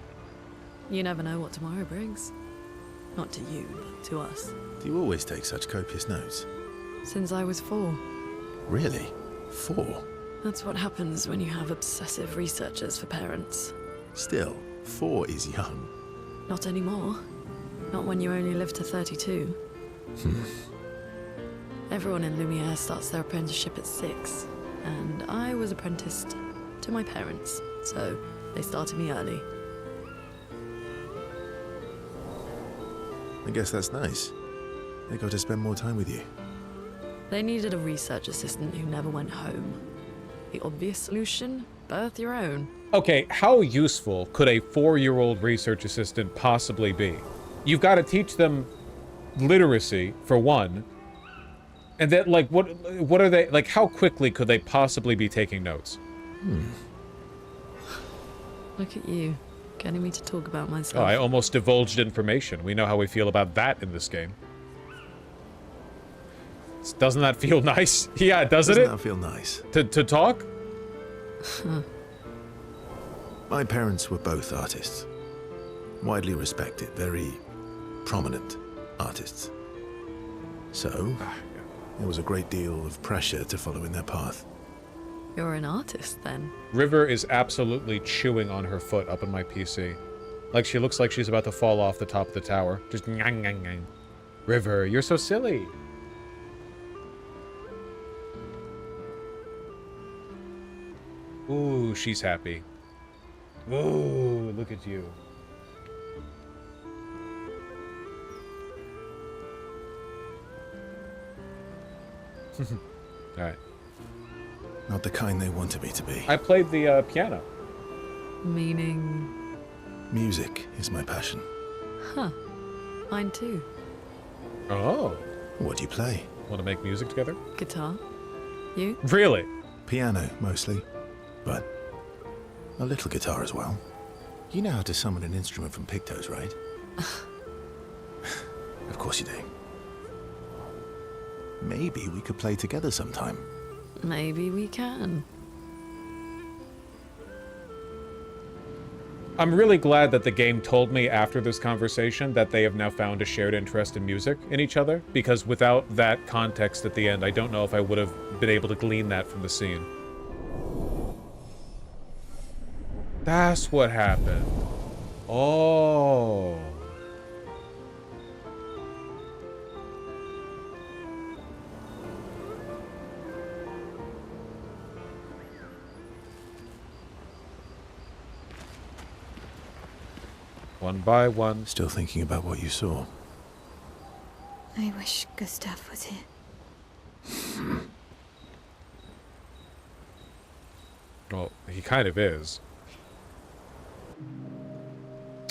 you never know what tomorrow brings. Not to you, but to us. Do you always take such copious notes? Since I was 4. Really? 4? That's what happens when you have obsessive researchers for parents. Still, 4 is young. Not anymore. Not when you only live to 32. Everyone in Lumiere starts their apprenticeship at 6, and I was apprenticed to my parents, so they started me early. I guess that's nice. They got to spend more time with you. They needed a research assistant who never went home. The obvious solution? Birth your own. Okay, how useful could a 4-year-old research assistant possibly be? You've got to teach them literacy, for one. And then, like, what are they, like, how quickly could they possibly be taking notes? Look at you, getting me to talk about myself. Oh, I almost divulged information. We know how we feel about that in this game. Doesn't that feel nice? Yeah, doesn't it? Doesn't that feel nice? To talk? My parents were both artists. Widely respected, very prominent artists. So, there was a great deal of pressure to follow in their path. You're an artist, then? River is absolutely chewing on her foot up on my PC. Like, she looks like she's about to fall off the top of the tower. Just ngang, ngang, ngang. River, you're so silly. Ooh, she's happy. Ooh, look at you. Alright. Not the kind they wanted me to be. I played the piano. Meaning? Music is my passion. Huh. Mine too. Oh. What do you play? Want to make music together? Guitar. You? Really? Piano, mostly. But a little guitar as well. You know how to summon an instrument from Pictos, right? Of course you do. Maybe we could play together sometime. Maybe we can. I'm really glad that the game told me after this conversation that they have now found a shared interest in music in each other, because without that context at the end, I don't know if I would have been able to glean that from the scene. That's what happened. Oh. One by one. Still thinking about what you saw. I wish Gustav was here. Well, he kind of is.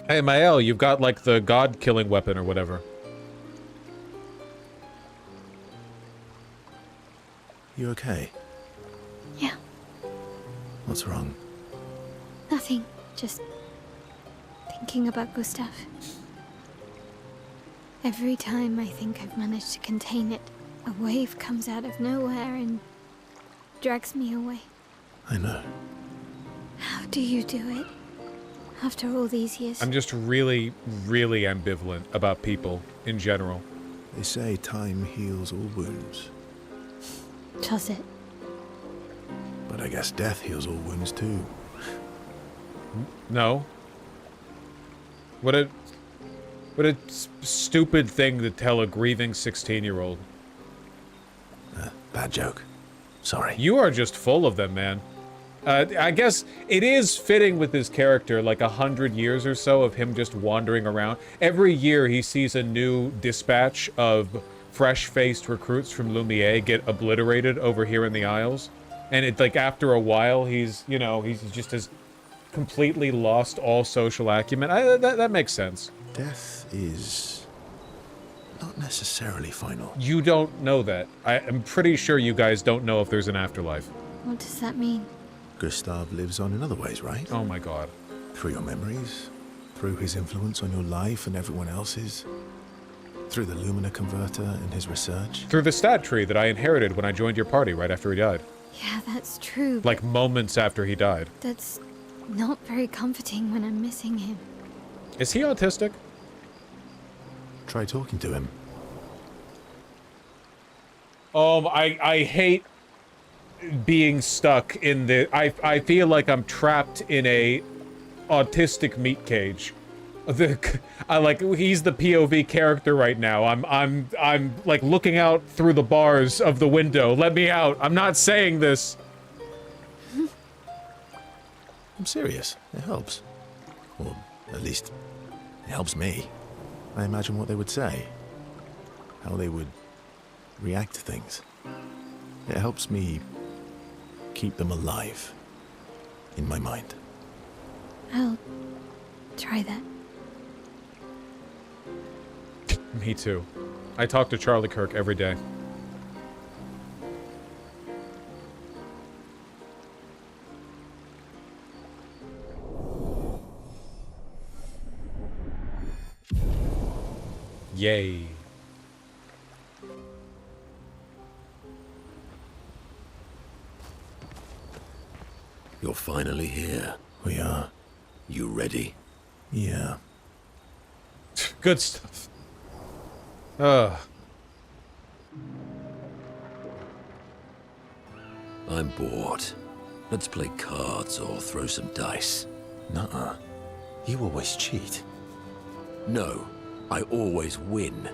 Hey, Mael, you've got, like, the god-killing weapon or whatever. You okay? Yeah, What's wrong? nothing. Just thinking about Gustav. Every time I think I've managed to contain it, a wave comes out of nowhere and drags me away. I know. How do you do it? After all these years? I'm just really, really ambivalent about people in general. They say time heals all wounds. Does it? But I guess death heals all wounds too. No. What a stupid thing to tell a grieving 16-year-old. Bad joke. Sorry. You are just full of them, man. I guess it is fitting with his character, like 100 years or so of him just wandering around. Every year he sees a new dispatch of fresh-faced recruits from Lumiere get obliterated over here in the Isles. And it's like after a while, he's, you know, he's just as completely lost all social acumen. That makes sense. Death is not necessarily final. You don't know that. I'm pretty sure you guys don't know if there's an afterlife. What does that mean? Gustav lives on in other ways, right? Oh my god. Through your memories, through his influence on your life and everyone else's, through the Lumina converter and his research. Through the stat tree that I inherited when I joined your party right after he died. Yeah, that's true. Like moments after he died. That's not very comforting when I'm missing him. Is he autistic? Try talking to him. I hate being stuck in the... I feel like I'm trapped in a autistic meat cage. He's the POV character right now. I'm like looking out through the bars of the window. Let me out. I'm not saying this. I'm serious. It helps. Or at least, it helps me. I imagine what they would say. how they would react to things. It helps me keep them alive in my mind. I'll try that. Me too. I talk to Charlie Kirk every day. Yay. You're finally here. We are. You ready? Yeah. Good stuff. Ugh. I'm bored. Let's play cards or throw some dice. Nuh-uh. You always cheat. No, I always win.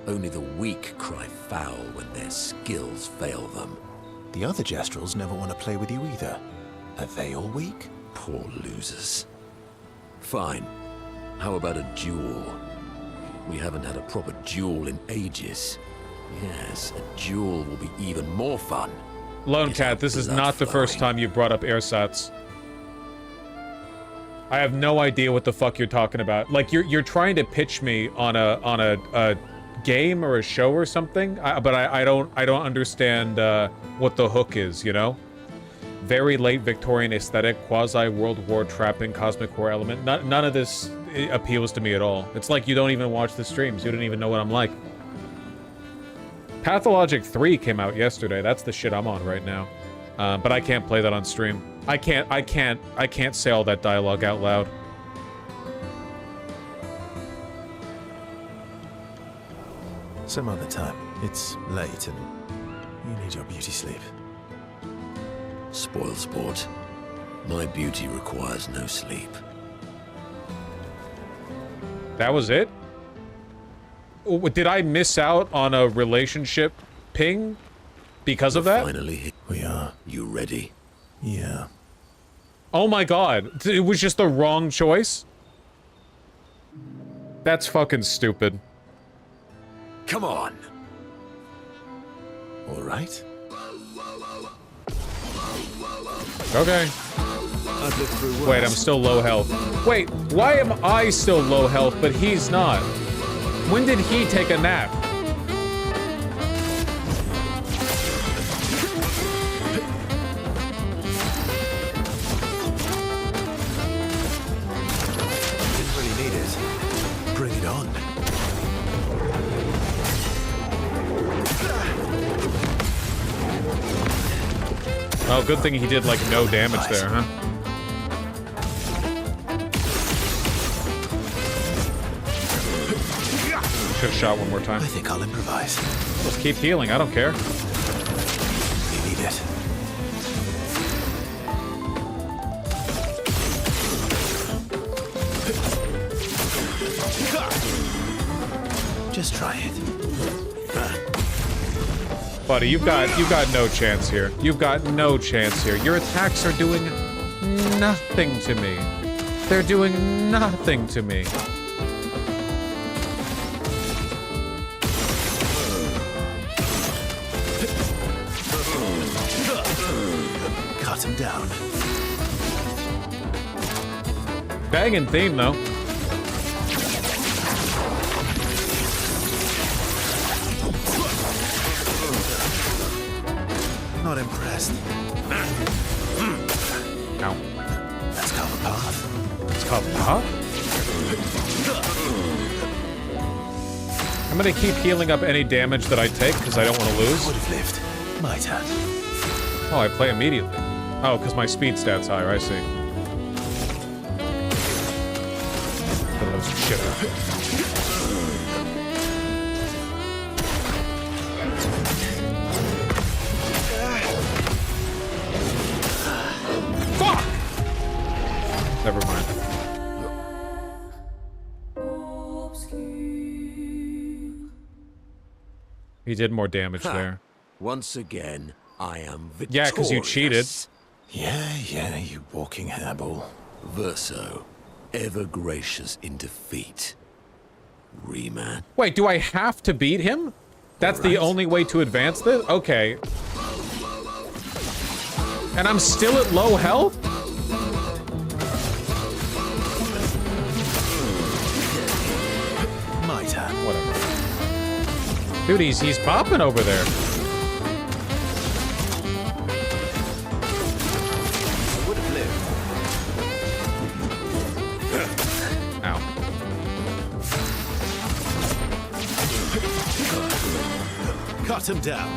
Only the weak cry foul when their skills fail them. The other Jestrels never want to play with you either. Are they all weak? Poor losers. Fine. How about a duel? We haven't had a proper duel in ages. Yes, a duel will be even more fun. Lone Cat, this is not the first time you've brought up airsats. I have no idea what the fuck you're talking about. Like you're trying to pitch me on a game or a show or something, but I don't understand what the hook is, you know? Very late Victorian aesthetic, quasi World War trapping, cosmic war element. None of this appeals to me at all. It's like you don't even watch the streams. You don't even know what I'm like. Pathologic 3 came out yesterday. That's the shit I'm on right now. But I can't play that on stream. I can't say all that dialogue out loud. Some other time. It's late and you need your beauty sleep. Spoil sport. My beauty requires no sleep. That was it? Did I miss out on a relationship ping because of that? Finally, we are. You ready? Yeah. Oh my god. It was just the wrong choice? That's fucking stupid. Come on. All right. Okay. Wait, I'm still low health. Wait, why am I still low health, but he's not? When did he take a nap? Didn't really need it. Bring it on. Oh, good thing he did, like, no damage there, huh? Should've shot one more time. I think I'll improvise. Just keep healing, I don't care. You need it. Just try it. Buddy, you've got no chance here. You've got no chance here. Your attacks are doing nothing to me. They're doing nothing to me. Cut him down. Banging theme, though. Not impressed. Ow. That's called a path. It's called a path? I'm gonna keep healing up any damage that I take, because I don't want to lose. Would have lived. My turn. Oh, I play immediately. Oh, because my speed stat's higher, I see. Put those shit up. Never mind. He did more damage there. Once again, I am victorious. Yeah, because you cheated. Yeah, you walking hairball. Verso, ever gracious in defeat. Rematch. Wait, do I have to beat him? That's the only way to advance this? Okay. And I'm still at low health? My turn. Whatever. Dude, he's popping over there. Would have lived. Ow. Cut him down.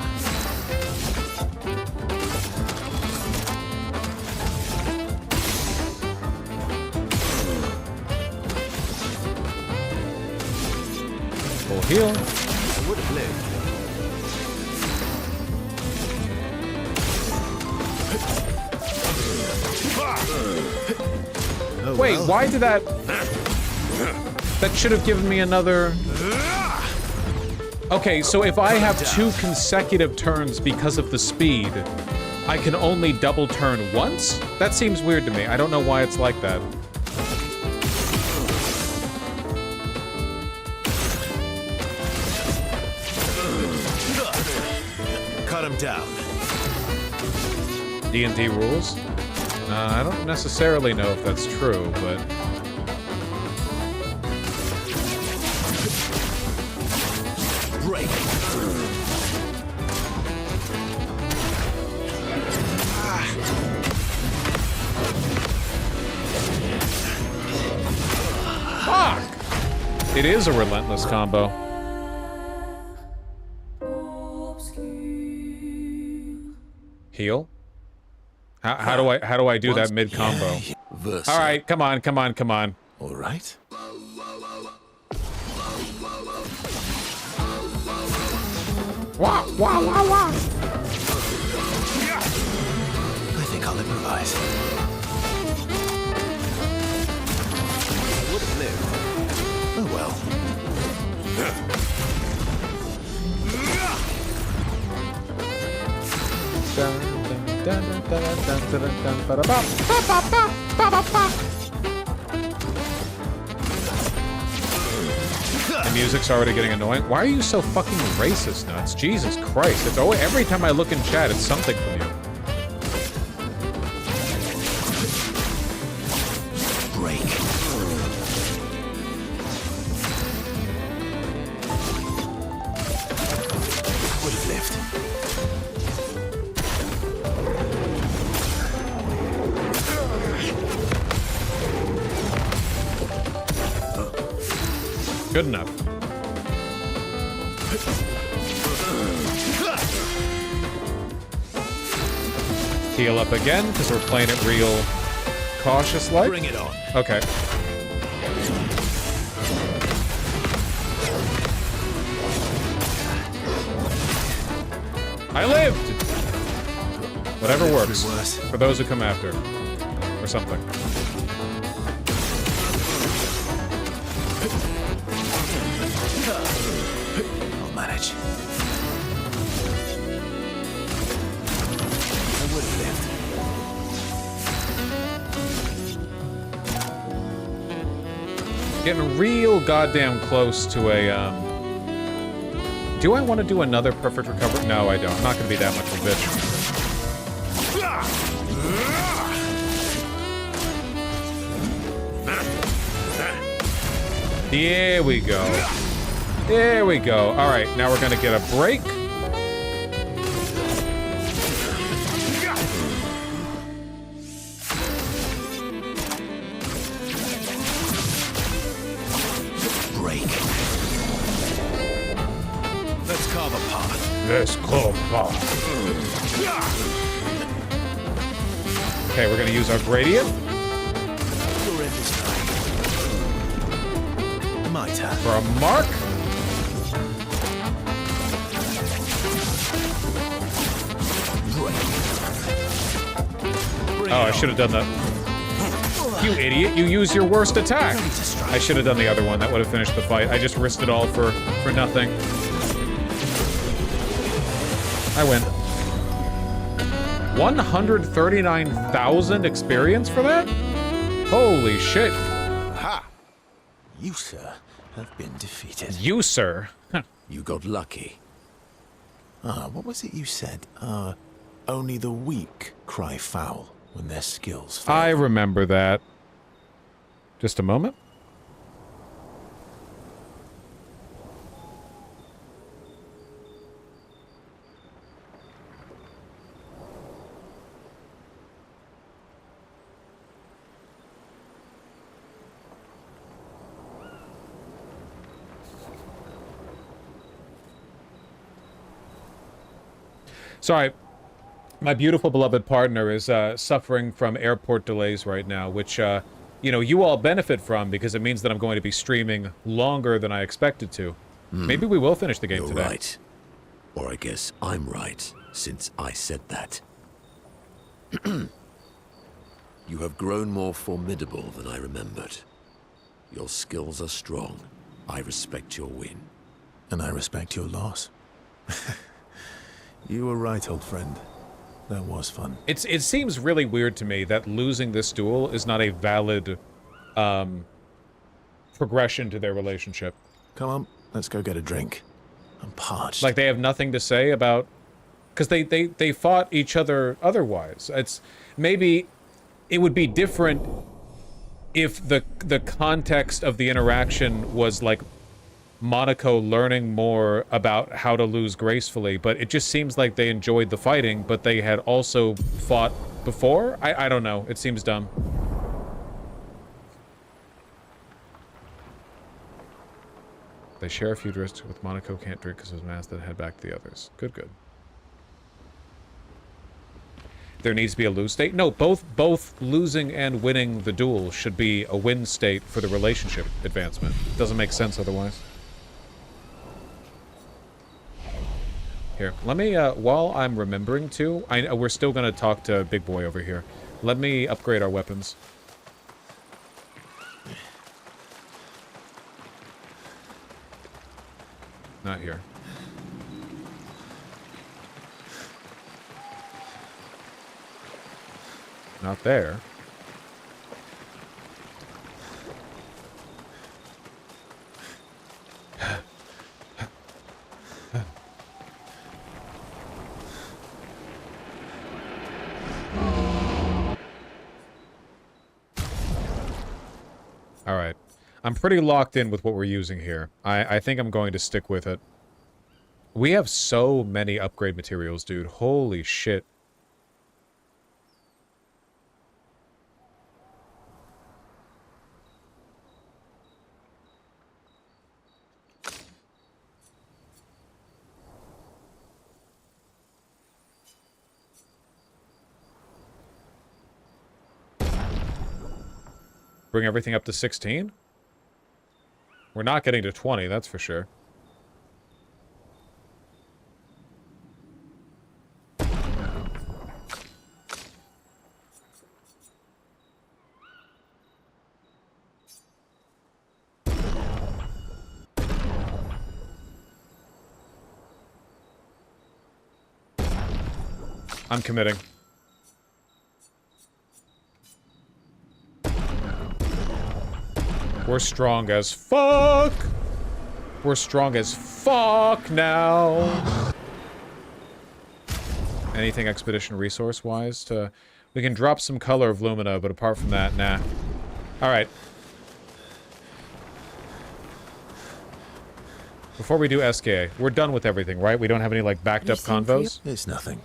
Full heal. Would have lived. Oh, Wait, well. why did that... That should have given me another... Okay, so if I have 2 consecutive turns because of the speed, I can only double turn once? That seems weird to me. I don't know why it's like that. Cut him down. D&D rules? I don't necessarily know if that's true, but... Break. Fuck! It is a relentless combo. Heal? How do I do that mid combo? All right, come on. All right. Wah wah wah wah. I think I'll improvise. Would have lived. Oh well. The music's already getting annoying. Why are you so fucking racist, Nuts? Jesus Christ. It's always, every time I look in chat, it's something from you. Break. Would have lived. Good enough. Heal up again, because we're playing it real cautious-like. Bring it on. Okay. I lived! Whatever works. For those who come after. Or something. I'll manage. I would have lived. Getting real goddamn close to a, Do I want to do another perfect recovery? No, I don't. I'm not going to be that much of a bitch. There we go. There we go. All right, now we're going to get a break. Break. Let's carve a path. Let's carve a path. Okay, we're going to use our gradient. You're in this time. My turn. For a mark. Oh, I should have done that. You idiot, you use your worst attack. I should have done the other one. That would have finished the fight. I just risked it all for nothing. I win. 139,000 experience for that? Holy shit. Aha! You, sir, have been defeated. You, sir. You got lucky. What was it you said? Only the weak cry foul when their skills fail. I remember that. Just a moment. Sorry, my beautiful beloved partner is suffering from airport delays right now, which, you know, you all benefit from because it means that I'm going to be streaming longer than I expected to. Maybe we will finish the game You're today. Right. Or I guess I'm right, since I said that. You have grown more formidable than I remembered. Your skills are strong. I respect your win. And I respect your loss. You were right, old friend. That was fun. It seems really weird to me that losing this duel is not a valid progression to their relationship. Come on, let's go get a drink. I'm parched. Like, they have nothing to say about... Because they fought each other otherwise. It's... Maybe it would be different if the context of the interaction was, like, Monaco learning more about how to lose gracefully, but it just seems like they enjoyed the fighting, but they had also fought before? I don't know. It seems dumb. They share a few drinks with Monaco, can't drink because of his mask, then head back to the others. Good, good. There needs to be a lose state? No, both losing and winning the duel should be a win state for the relationship advancement. Doesn't make sense otherwise. Here, let me, while I'm remembering to, we're still gonna talk to Big Boy over here. Let me upgrade our weapons. Not here. Not there. Alright. I'm pretty locked in with what we're using here. I think I'm going to stick with it. We have so many upgrade materials, dude. Holy shit. Bring everything up to 16? We're not getting to 20, that's for sure. I'm committing. We're strong as fuck! We're strong as fuck now! Anything expedition resource-wise to... We can drop some color of Lumina, but apart from that, nah. Alright. Before we do SKA, we're done with everything, right? We don't have any, like, backed-up convos? It's nothing.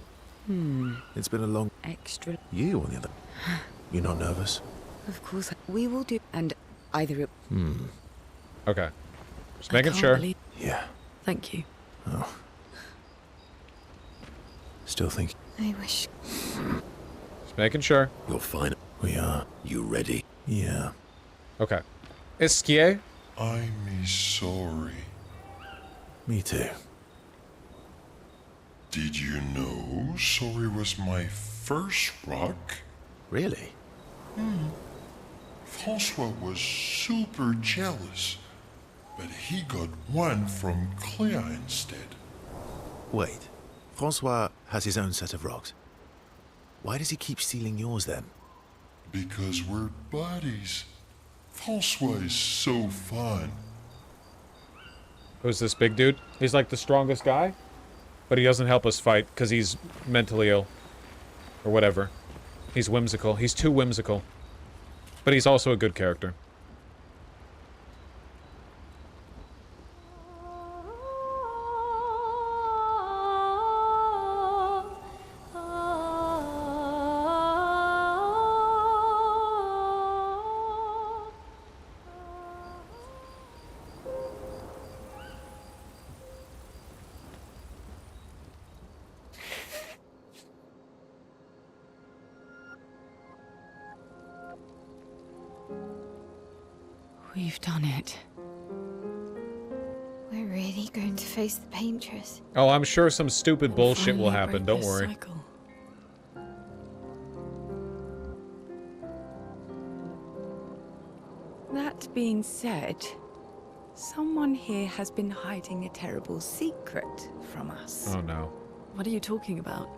It's been a long... Extra. You, on the other... You're not nervous? Of course, we will do... And either it... Okay. Just making sure. Yeah. Thank you. Oh. Still think... I wish... Just making sure. You're fine. We are. You ready? Yeah. Okay. SKA? I'm sorry. Me too. Did you know sorry was my first rock? Really? Francois was super jealous, but he got one from Clea instead. Wait. Francois has his own set of rocks. Why does he keep stealing yours then? Because we're buddies. Francois is so fun. Who's this big dude? He's like the strongest guy, but he doesn't help us fight because he's mentally ill. Or whatever. He's whimsical. He's too whimsical. But he's also a good character. We've done it. We're really going to face the paintress. Oh, I'm sure some stupid bullshit will happen. Don't worry. Cycle. That being said, someone here has been hiding a terrible secret from us. Oh no. What are you talking about?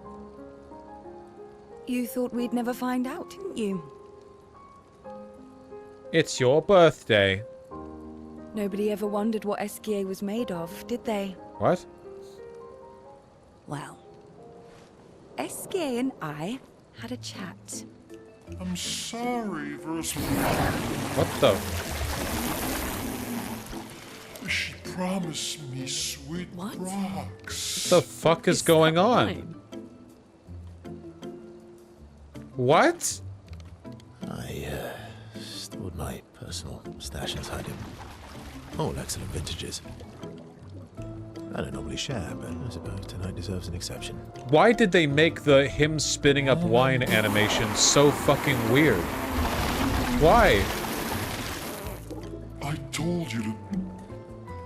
You thought we'd never find out, didn't you? It's your birthday. Nobody ever wondered what Esquier was made of, did they? What? Well, Esquier and I had a chat. I'm sorry, Versa. What the? She promised me sweet rocks. What the fuck is going on? What? I stored my personal stash inside him. All excellent vintages. I don't normally share, but I suppose tonight deserves an exception. Why did they make the him spitting up wine animation so fucking weird? Why? I told you to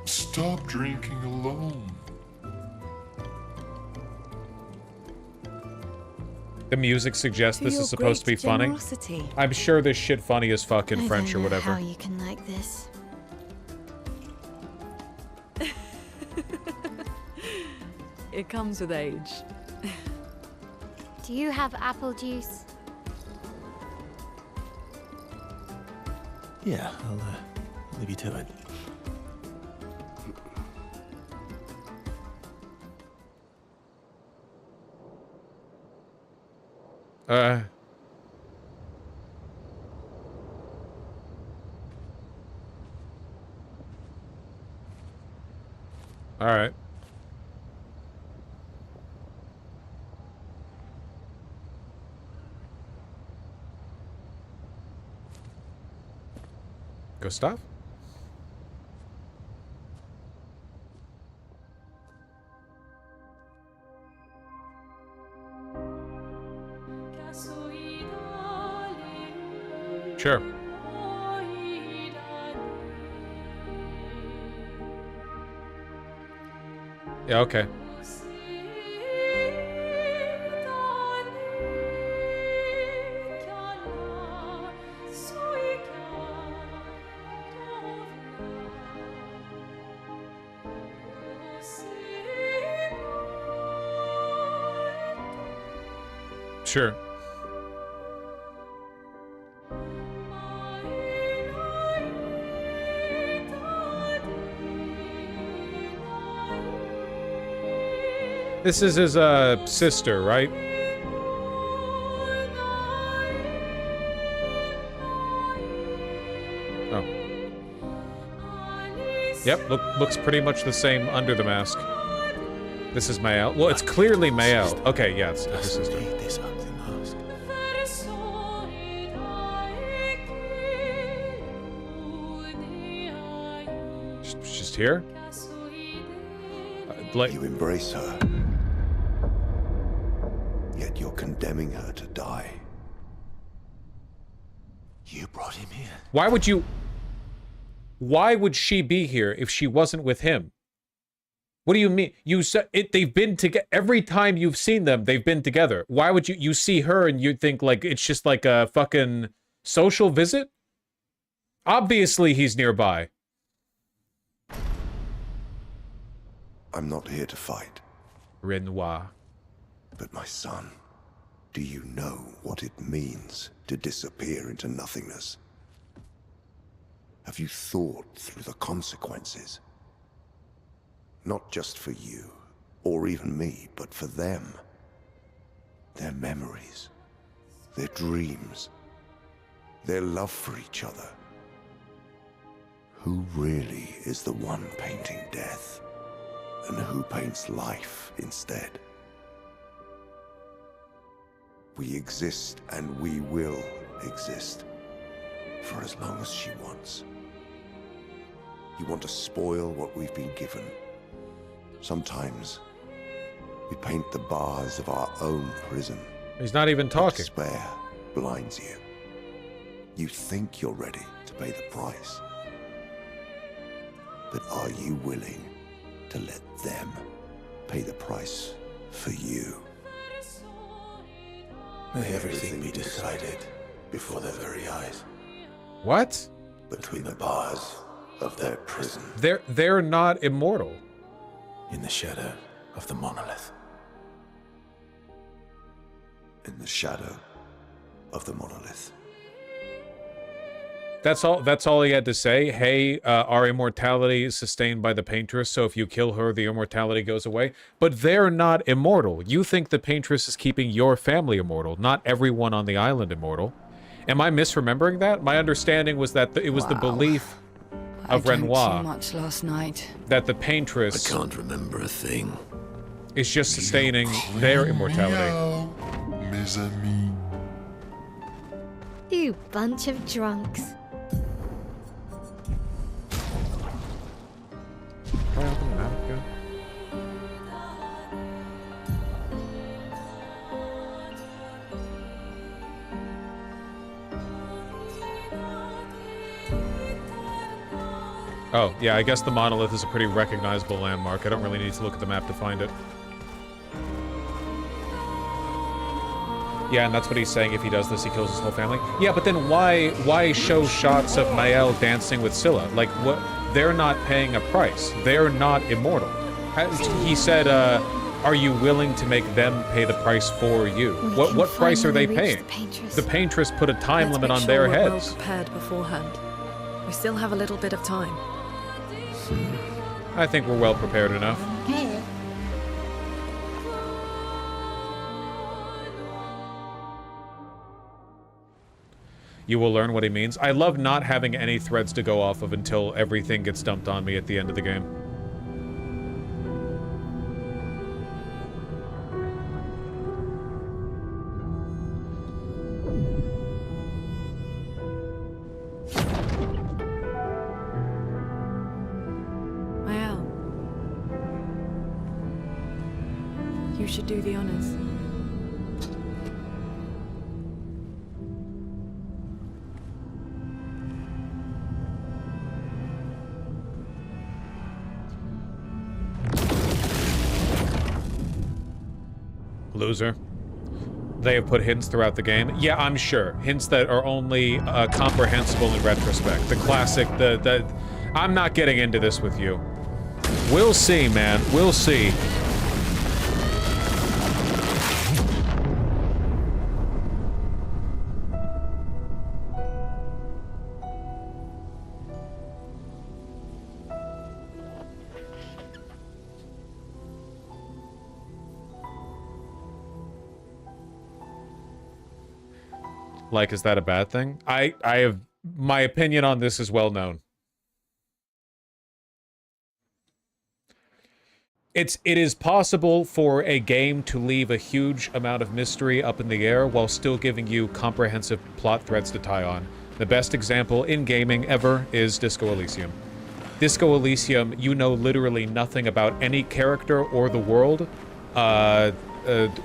stop drinking alone. The music suggests this is supposed to be funny. Generosity. I'm sure this shit funny as fuck in French or whatever. How you can like this? It comes with age. Do you have apple juice? Yeah, I'll leave you to it. All right. Gustav? Sure. Yeah, okay. Sure. This is his sister, right? Oh. Yep, looks pretty much the same under the mask. This is Mael. Well, it's clearly Mael. Okay, yeah, it's her sister. She's just here? You embrace her, yet you're condemning her to die. You brought him here. Why would you... Why would she be here if she wasn't with him? What do you mean? You said it. They've been together every time you've seen them. They've been together. Why would you see her and you think like it's just like a fucking social visit? Obviously, he's nearby. I'm not here to fight. Renoir. But my son, do you know what it means to disappear into nothingness? Have you thought through the consequences? Not just for you, or even me, but for them. Their memories, their dreams, their love for each other. Who really is the one painting death, and who paints life instead? We exist, and we will exist, for as long as she wants. You want to spoil what we've been given. Sometimes we paint the bars of our own prison. He's not even talking. Despair blinds you. You think you're ready to pay the price. But are you willing to let them pay the price for you? May everything be decided before their very eyes. What? Between the bars of their prison. They're not immortal. In the shadow of the monolith. In the shadow of the monolith. That's all he had to say. Hey, our immortality is sustained by the Paintress, so if you kill her, the immortality goes away. But they're not immortal. You think the Paintress is keeping your family immortal, not everyone on the island immortal. Am I misremembering that? My understanding was that it was the belief of Renoir too much last night. that the Paintress I can't remember a thing. is just sustaining their immortality. Mes amis. You bunch of drunks. Can I open the map again? Oh, yeah, I guess the monolith is a pretty recognizable landmark. I don't really need to look at the map to find it. Yeah, and that's what he's saying. If he does this, he kills his whole family. Yeah, but then why show shots of Mael dancing with Scylla? Like, what? They're not paying a price. They're not immortal. He said, are you willing to make them pay the price for you? What price are they paying? The Paintress put a time limit on their heads. Well prepared beforehand. We still have a little bit of time. I think we're well prepared enough. You will learn what he means. I love not having any threads to go off of until everything gets dumped on me at the end of the game. Mael. You should do the honors. Loser. They have put hints throughout the game. Yeah, I'm sure. Hints that are only comprehensible in retrospect. The classic, I'm not getting into this with you. We'll see, man. We'll see. Like, is that a bad thing? I have... My opinion on this is well known. It is possible for a game to leave a huge amount of mystery up in the air while still giving you comprehensive plot threads to tie on. The best example in gaming ever is Disco Elysium. Disco Elysium, you know literally nothing about any character or the world.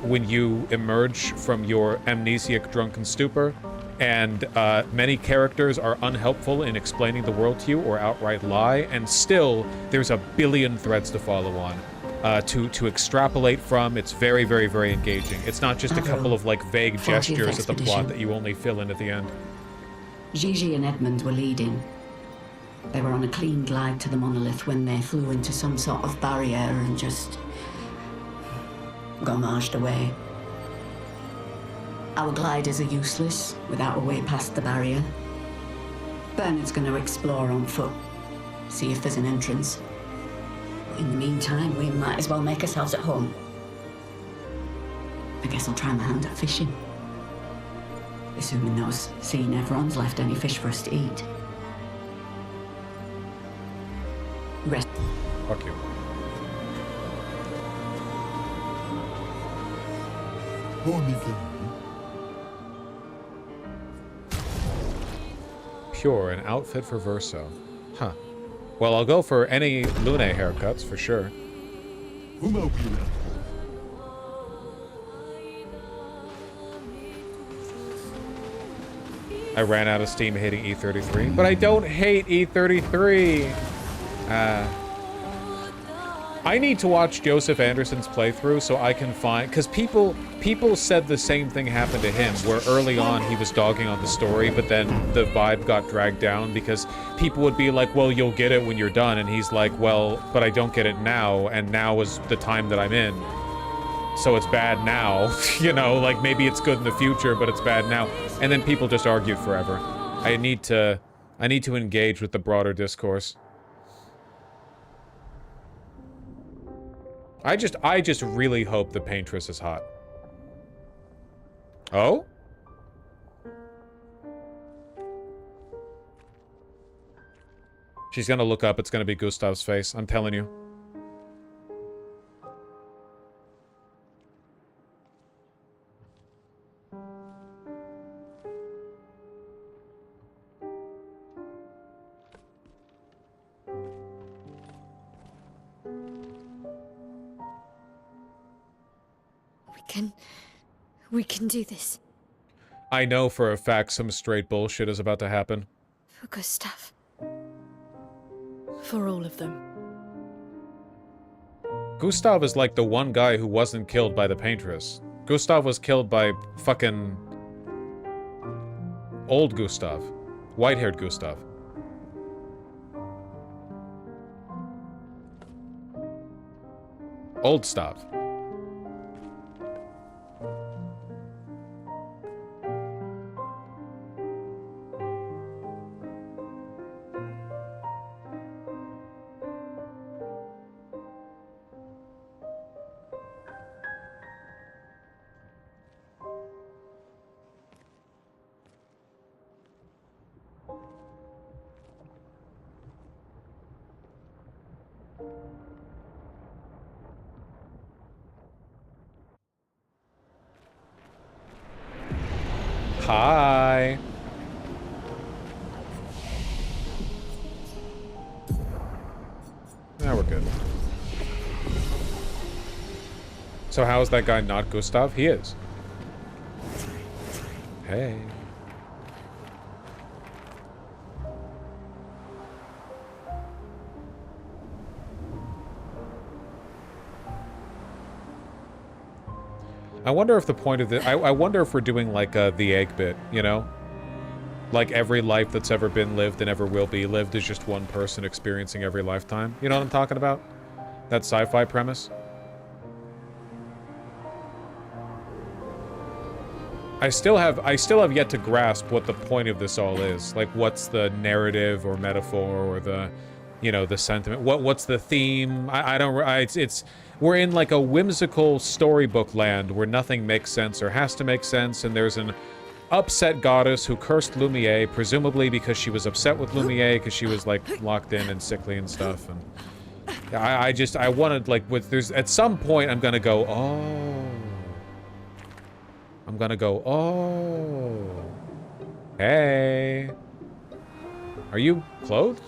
When you emerge from your amnesiac drunken stupor, and many characters are unhelpful in explaining the world to you or outright lie, and still there's a billion threads to follow on, to extrapolate from. It's very, very, very engaging. It's not just a couple of like vague gestures of the plot that you only fill in at the end. Gigi and Edmund were leading. They were on a clean glide to the monolith when they flew into some sort of barrier and just gommaged away. Our gliders are useless without a way past the barrier. Bernard's going to explore on foot, see if there's an entrance. In the meantime, we might as well make ourselves at home. I guess I'll try my hand at fishing. Assuming those sea Nevrons left any fish for us to eat. Rest. Fuck you. Pure, an outfit for Verso. Huh. Well, I'll go for any Lune haircuts, for sure. I ran out of steam hating E33, but I don't hate E33! I need to watch Joseph Anderson's playthrough so I can find... Because people said the same thing happened to him, where early on he was dogging on the story, but then the vibe got dragged down because people would be like, well, you'll get it when you're done, and he's like, well, but I don't get it now, and now is the time that I'm in. So it's bad now, you know, like maybe it's good in the future, but it's bad now. And then people just argued forever. I need to engage with the broader discourse. I just really hope the paintress is hot. Oh? She's gonna look up, it's gonna be Gustav's face, I'm telling you. We can do this. I know for a fact some straight bullshit is about to happen. For Gustav. For all of them. Gustav is like the one guy who wasn't killed by the paintress. Gustav was killed by fucking... old Gustav. White-haired Gustav. Old Stav. Hi. Now we're good. So how is that guy not Gustav? He is. Hey. I wonder if the point of the... I wonder if we're doing, like, the egg bit, you know? Like, every life that's ever been lived and ever will be lived is just one person experiencing every lifetime. You know what I'm talking about? That sci-fi premise? I still have yet to grasp what the point of this all is. Like, what's the narrative or metaphor or the, you know, the sentiment? What's the theme? We're in like a whimsical storybook land where nothing makes sense or has to make sense, and there's an upset goddess who cursed Lumiere, presumably because she was upset with Lumiere because she was like locked in and sickly and stuff. And I wanted, like, at some point I'm gonna go, oh. I'm gonna go, oh. Hey. Are you clothed?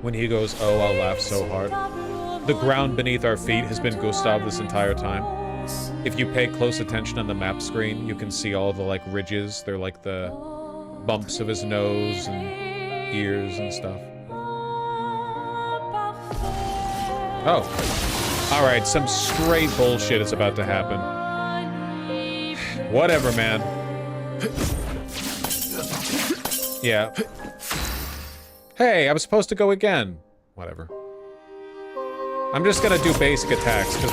When he goes, oh, I'll laugh so hard. The ground beneath our feet has been Gustav this entire time. If you pay close attention on the map screen, you can see all the, like, ridges. They're like the bumps of his nose and ears and stuff. Oh. Alright, some straight bullshit is about to happen. Whatever, man. Yeah. Hey, I was supposed to go again. Whatever. I'm just gonna do basic attacks, because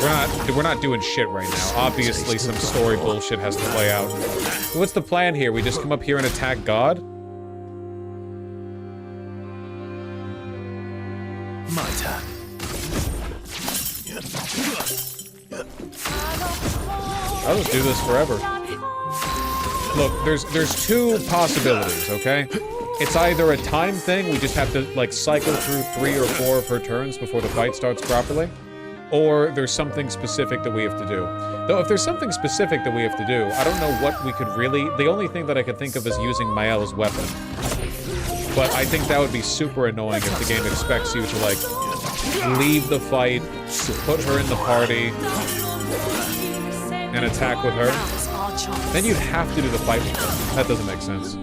we're not doing shit right now. Obviously, some story bullshit has to play out. What's the plan here? We just come up here and attack God? My turn. I'll just do this forever. Look, there's two possibilities, okay? It's either a time thing, we just have to, like, cycle through 3 or 4 of her turns before the fight starts properly, or there's something specific that we have to do. Though, if there's something specific that we have to do, I don't know what we could really... The only thing that I could think of is using Mael's weapon. But I think that would be super annoying if the game expects you to, like, leave the fight, put her in the party, and attack with her. Then you'd have to do the fight with her. That doesn't make sense.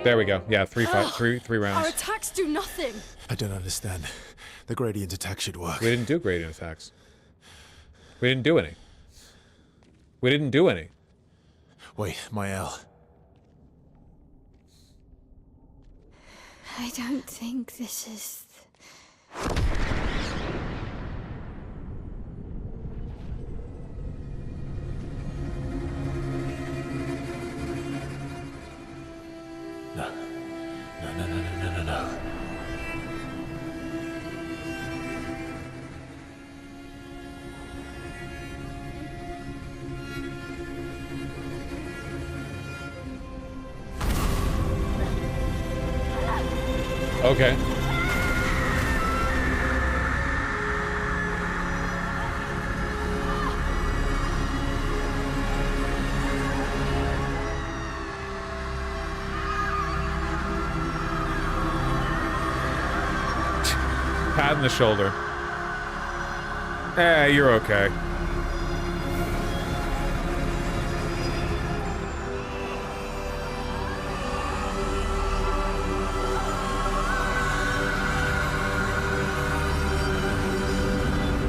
There we go. Yeah, three rounds. Our attacks do nothing. I don't understand. The gradient attack should work. We didn't do gradient attacks. We didn't do any. We didn't do any. Wait, Mael. I don't think this is... No. No. Okay. Pat on the shoulder. Eh, you're okay.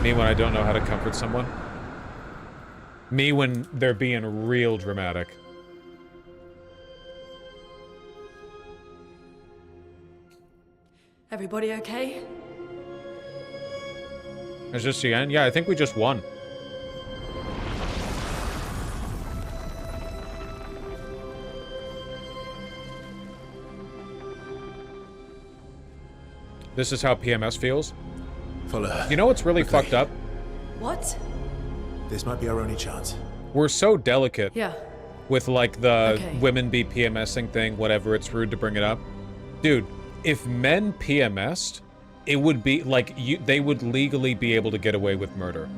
Me when I don't know how to comfort someone. Me when they're being real dramatic. Everybody okay? Is this the end? Yeah, I think we just won. This is how PMS feels. Follow her. You know what's really fucked up? What? This might be our only chance. We're so delicate. Yeah. With, like, the women be PMSing thing, whatever, it's rude to bring it up. Dude, if men PMS'd, it would be, like, they would legally be able to get away with murder.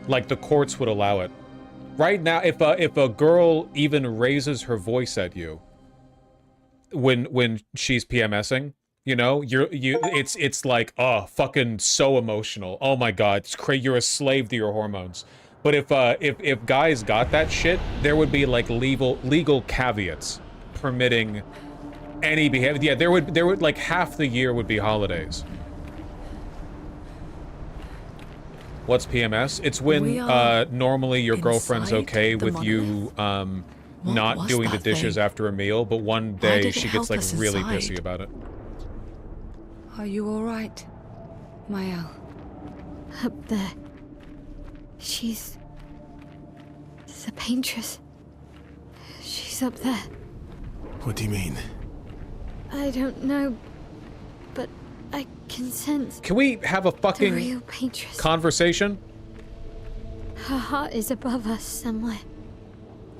Like, the courts would allow it. Right now, if a girl even raises her voice at you when she's PMSing, you know, it's like, oh, fucking so emotional. Oh my god, it's crazy. You're a slave to your hormones. But if guys got that shit, there would be like legal caveats permitting any behavior. Yeah, there would like half the year would be holidays. What's PMS? It's when normally your girlfriend's okay with you not doing the dishes after a meal, but one day she gets like really pissy about it. Are you all right, Mael? Up there. She's the paintress. She's up there. What do you mean? I don't know, but I can sense. Can we have a fucking the real paintress. Conversation? Her heart is above us somewhere.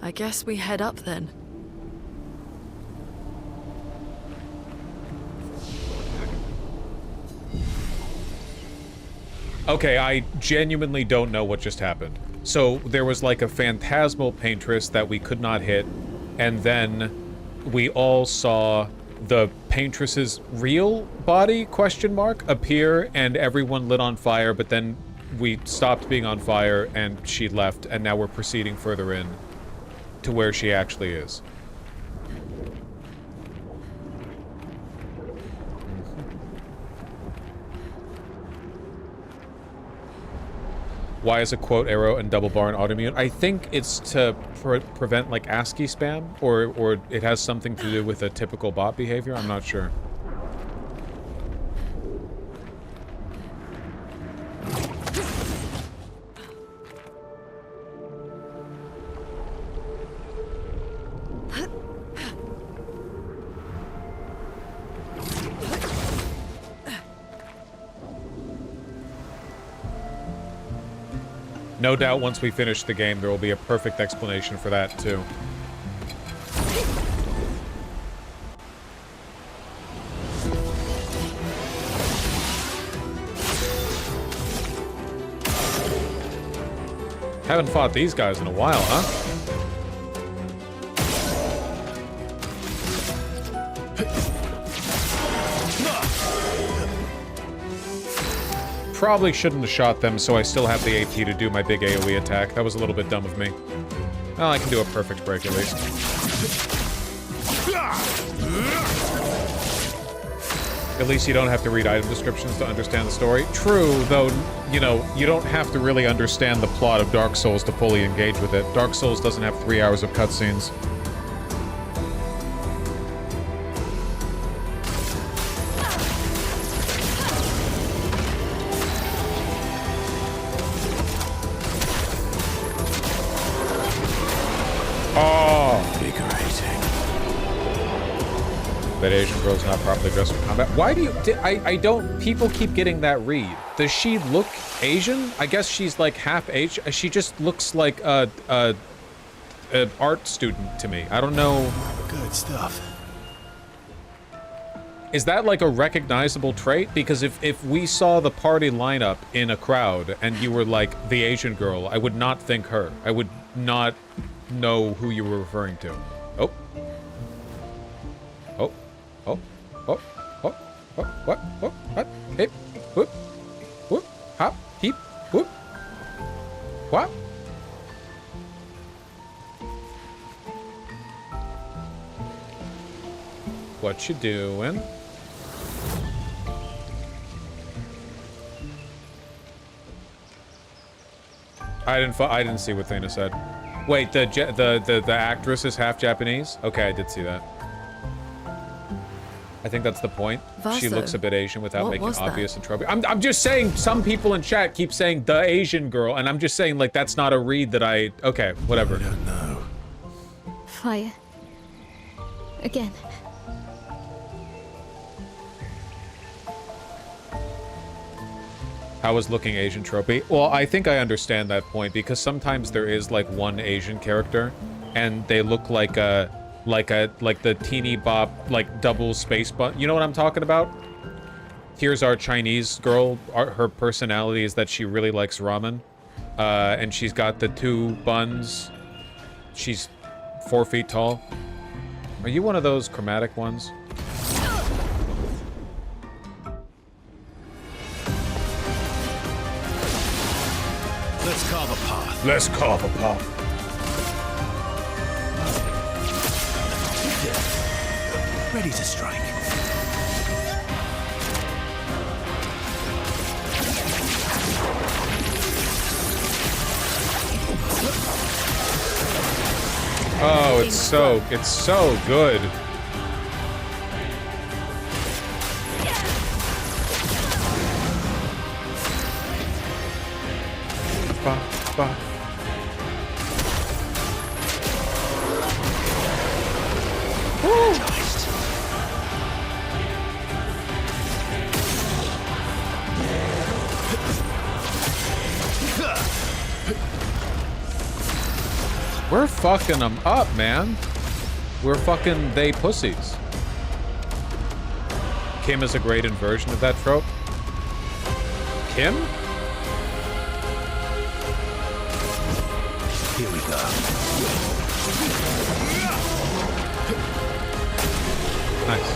I guess we head up then. Okay, I genuinely don't know what just happened. So there was like a phantasmal paintress that we could not hit, and then we all saw the paintress's real body, question mark, appear, and everyone lit on fire, but then we stopped being on fire and she left, and now we're proceeding further in to where she actually is. Why is a quote arrow and double bar an autoimmune? I think it's to prevent like ASCII spam, or it has something to do with a typical bot behavior. I'm not sure. No doubt once we finish the game, there will be a perfect explanation for that, too. Haven't fought these guys in a while, huh? Probably shouldn't have shot them, so I still have the AT to do my big AoE attack. That was a little bit dumb of me. Well, I can do a perfect break at least. At least you don't have to read item descriptions to understand the story. True, though, you know, you don't have to really understand the plot of Dark Souls to fully engage with it. Dark Souls doesn't have 3 hours of cutscenes. That Asian girl's not properly dressed for combat. Why do you... I don't... People keep getting that read. Does she look Asian? I guess she's like half Asian. She just looks like an art student to me. I don't know. Good stuff. Is that like a recognizable trait? Because if we saw the party lineup in a crowd and you were like the Asian girl, I would not think her. I would not know who you were referring to. Oh. Oh. Oh. Oh. Oh. Oh. What? Oh. What? Hip. Whoop. Whoop. Hop. Heap. Whoop. What? What you doing? I didn't see what Thana said. Wait, the actress is half Japanese? Okay, I did see that. I think that's the point. Vaso, she looks a bit Asian without making was obvious and trophy. I'm just saying, some people in chat keep saying the Asian girl, and I'm just saying like that's not a read that I... Okay, whatever. I don't know. Fire. Again. How is looking Asian trophy? Well, I think I understand that point because sometimes there is like one Asian character and they look like the teeny bop, like double space bun. You know what I'm talking about? Here's our Chinese girl. Her personality is that she really likes ramen. And she's got the 2 buns. She's 4 feet tall. Are you one of those chromatic ones? Let's carve a path. Let's carve a path. Ready to strike. Oh, it's so good. Ba. We're fucking them up, man. We're fucking they pussies. Kim is a great inversion of that trope. Kim? Here we go. Nice.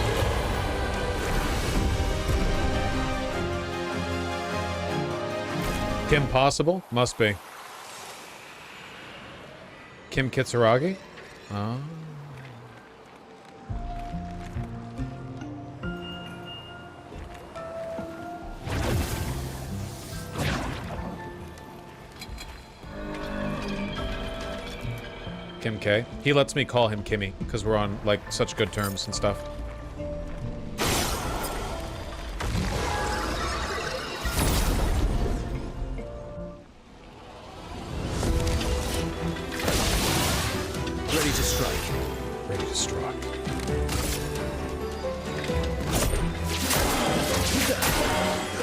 Kim possible? Must be. Kim Kitsuragi? Oh. Kim K. He lets me call him Kimmy, because we're on, like, such good terms and stuff. Ready to strike. Ready to strike.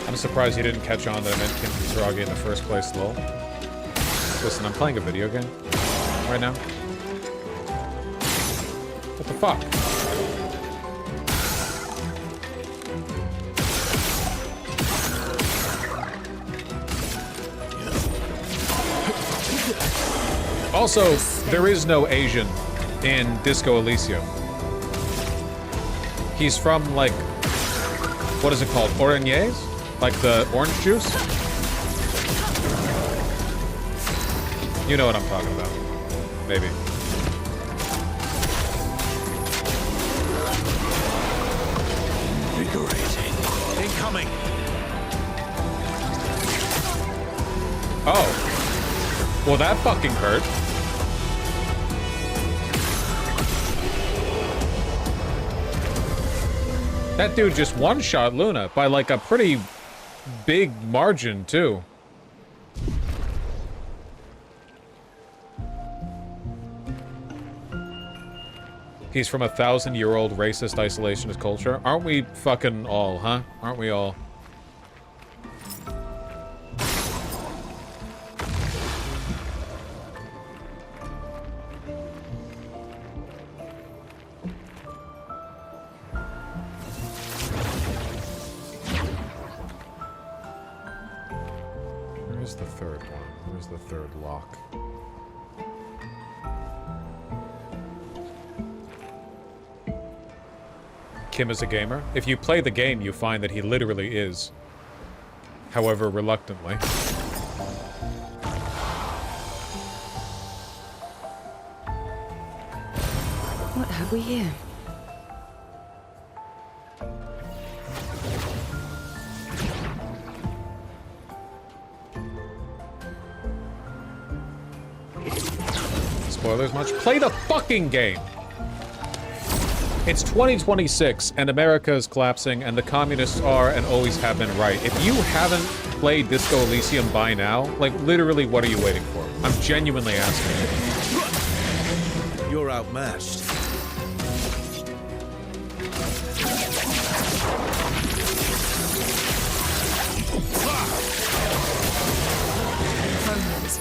I'm surprised you didn't catch on that I meant Kim Kisaragi in the first place, lol. Listen, I'm playing a video game right now. What the fuck? Also, there is no Asian in Disco Elysium. He's from, like, what is it called? Oranges? Like the orange juice? You know what I'm talking about. Maybe. Invigorating. Incoming. Oh. Well, that fucking hurt. That dude just one-shot Luna by, like, a pretty big margin, too. He's from a 1,000-year-old racist isolationist culture. Aren't we fucking all, huh? Aren't we all? Where's the third one? Where's the third lock? Kim is a gamer. If you play the game, you find that he literally is. However, reluctantly. What have we here? Spoilers much? Play the fucking game! It's 2026, and America is collapsing, and the communists are and always have been right. If you haven't played Disco Elysium by now, like, literally, what are you waiting for? I'm genuinely asking you. You're outmatched.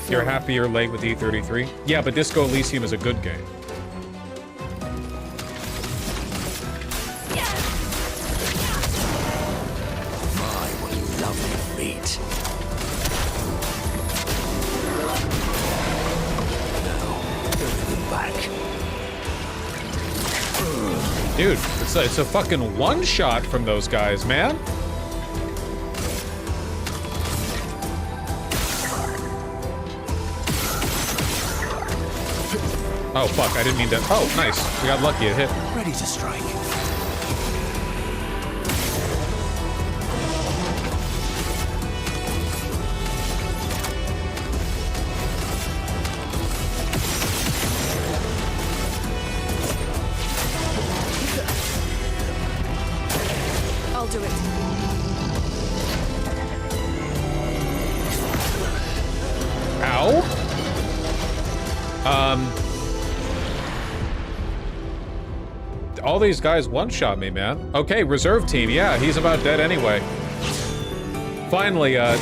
You're happy you're late with E33? Yeah, but Disco Elysium is a good game. Dude, it's a fucking one-shot from those guys, man. Oh, fuck, I didn't mean to... Oh, nice. We got lucky, it hit. Ready to strike. I'll do it. Ow. All these guys one-shot me, man. Okay, reserve team. Yeah, he's about dead anyway. Finally, a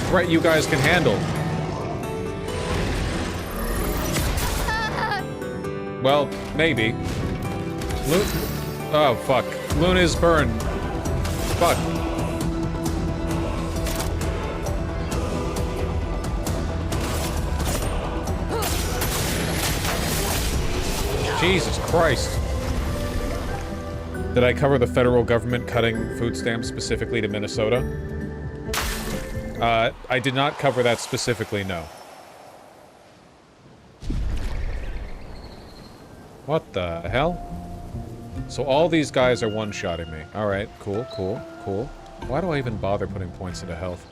threat you guys can handle. Well, maybe. Oh, fuck. Luna's burned. Fuck. Jesus Christ. Did I cover the federal government cutting food stamps specifically to Minnesota? I did not cover that specifically, no. What the hell? So all these guys are one-shotting me. Alright, cool, cool, cool. Why do I even bother putting points into health?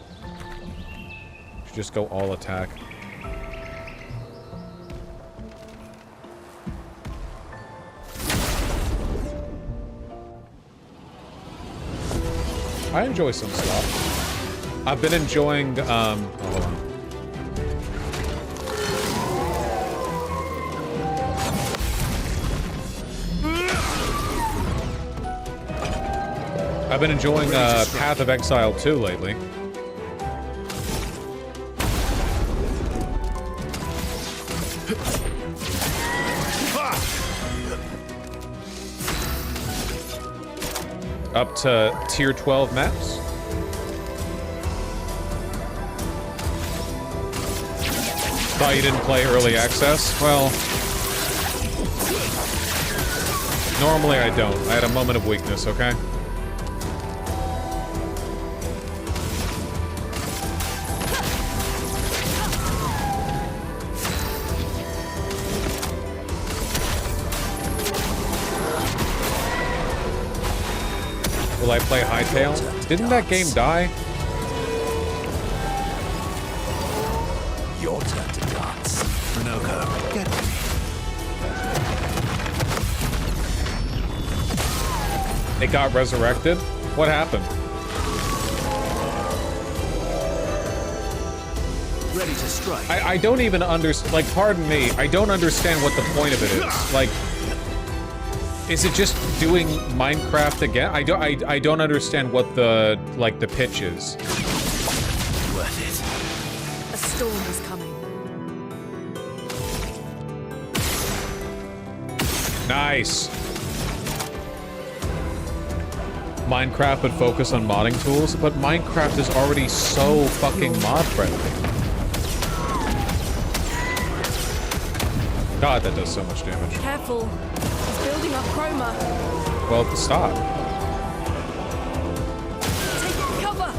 Should just go all attack. I enjoy some stuff. I've been enjoying, oh, hold on. I've been enjoying Path of Exile 2 lately. Up to tier 12 maps. Thought you didn't play early access? Well, normally I don't. I had a moment of weakness, okay? Will I play Hightail? Didn't that game die? Your turn to dance. Runoko, get me. It got resurrected? What happened? Ready to strike. I don't even understand, like, pardon me, I don't understand what the point of it is. Like, is it just doing Minecraft again? I don't understand what the, like, the pitch is. Worth it. A storm is coming. Nice. Minecraft would focus on modding tools, but Minecraft is already so fucking mod friendly. God, that does so much damage. Careful. He's building up chroma. Well, stop. Take cover.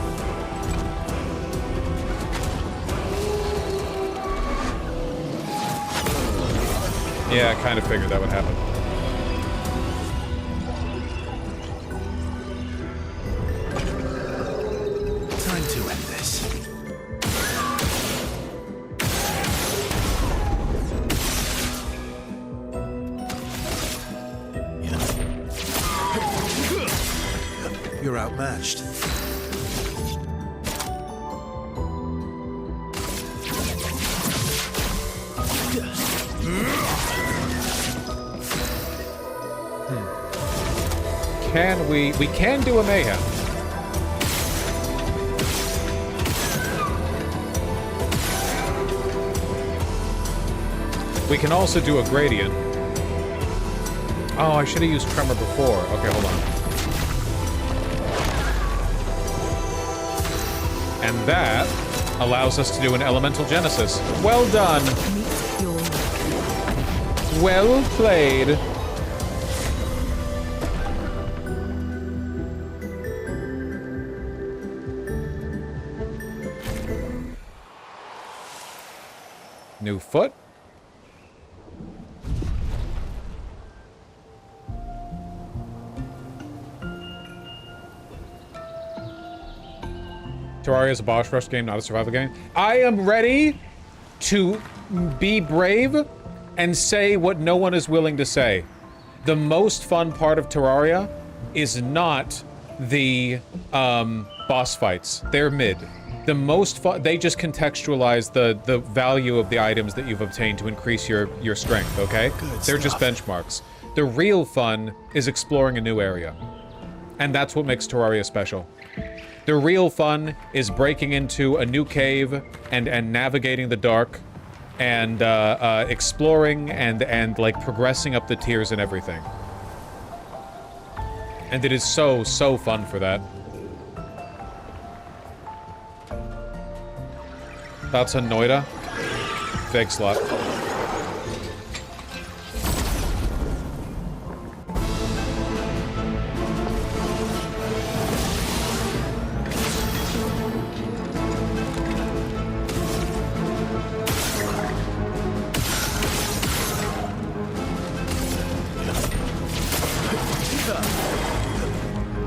Yeah, I kind of figured that would happen. Time to end this. You're outmatched. We can do a mayhem. We can also do a gradient. Oh, I should have used Tremor before. Okay, hold on. And that allows us to do an Elemental Genesis. Well done. Well played. New foot. Terraria is a boss rush game, not a survival game. I am ready to be brave and say what no one is willing to say. The most fun part of Terraria is not the boss fights. They're mid. The most fun, they just contextualize the value of the items that you've obtained to increase your strength, okay? They're just benchmarks. The real fun is exploring a new area. And that's what makes Terraria special. The real fun is breaking into a new cave and navigating the dark and exploring and like progressing up the tiers and everything. And it is so fun for that. That's a Noida. Thanks a lot.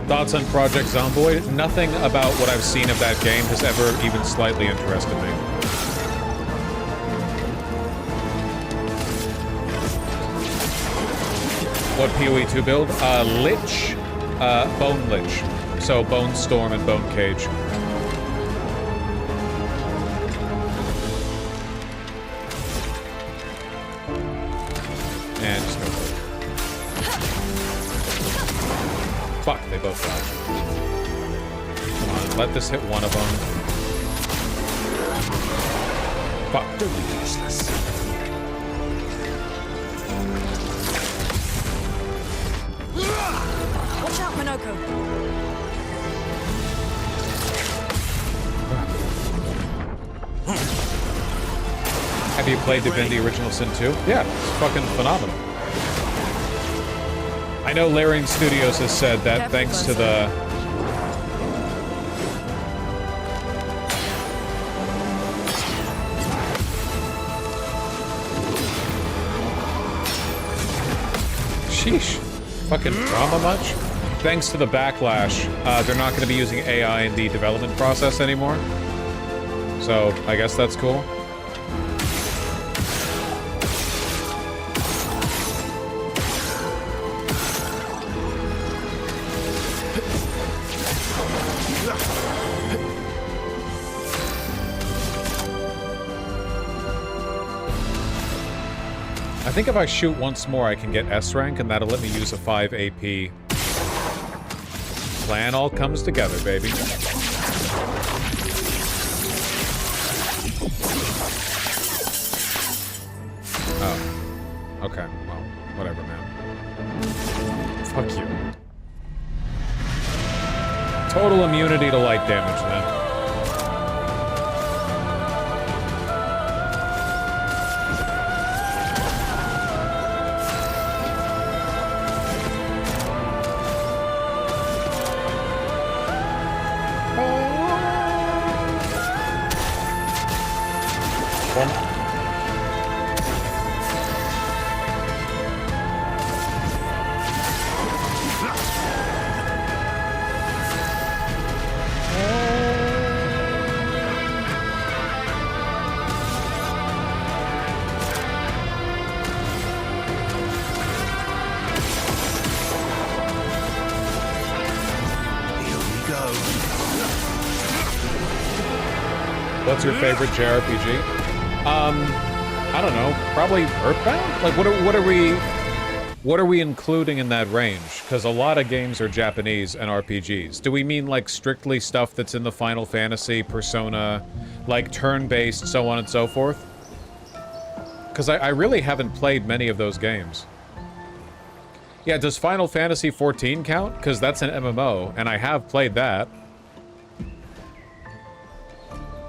Thoughts on Project Zomboid? Nothing about what I've seen of that game has ever even slightly interested me. What PoE 2 build? Lich, Bone Lich. So Bone Storm and Bone Cage. And just go for it. Fuck, they both died. Come on, let this hit one of them. Fuck. Totally useless. Watch out, Minoko. Have you played Divinity Original Sin 2? Yeah, it's fucking phenomenal. I know Larian Studios has said that thanks to the... Sheesh. Fucking drama much? Thanks to the backlash, they're not going to be using AI in the development process anymore. So, I guess that's cool. I think if I shoot once more, I can get S rank, and that'll let me use a 5 AP. Plan all comes together, baby. Oh. Okay, well, whatever, man. Fuck you. Total immunity to light damage, then. What's your favorite JRPG? I don't know. Probably Earthbound? Like, what are we including in that range? Because a lot of games are Japanese and RPGs. Do we mean, like, strictly stuff that's in the Final Fantasy, Persona, like, turn-based, so on and so forth? Because I really haven't played many of those games. Yeah, does Final Fantasy XIV count? Because that's an MMO, and I have played that.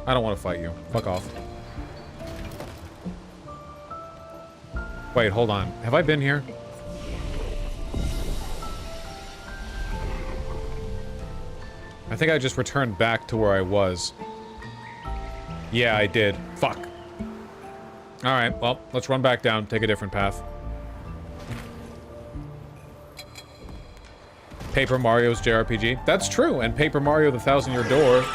I don't want to fight you. Fuck off. Wait, hold on. Have I been here? I think I just returned back to where I was. Yeah, I did. Fuck. Alright, well, let's run back down, take a different path. Paper Mario's JRPG. That's true, and Paper Mario the Thousand Year Door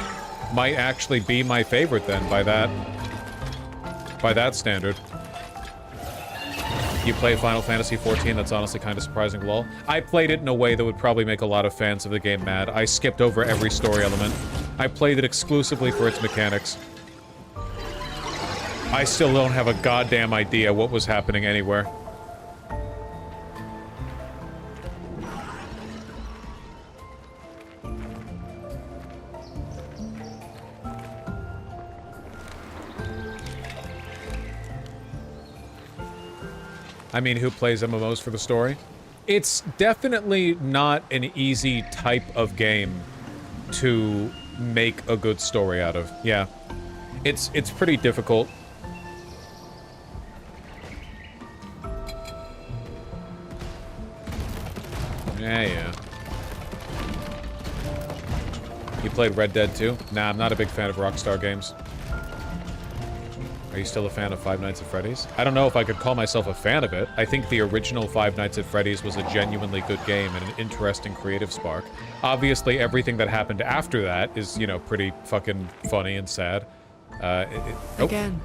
might actually be my favorite then, by that standard. You play Final Fantasy XIV, that's honestly kind of surprising, lol. I played it in a way that would probably make a lot of fans of the game mad. I skipped over every story element. I played it exclusively for its mechanics. I still don't have a goddamn idea what was happening anywhere. I mean, who plays MMOs for the story? It's definitely not an easy type of game to make a good story out of. Yeah. It's pretty difficult. Yeah. You played Red Dead 2? Nah, I'm not a big fan of Rockstar games. Are you still a fan of Five Nights at Freddy's? I don't know if I could call myself a fan of it. I think the original Five Nights at Freddy's was a genuinely good game and an interesting creative spark. Obviously, everything that happened after that is, you know, pretty fucking funny and sad. Again.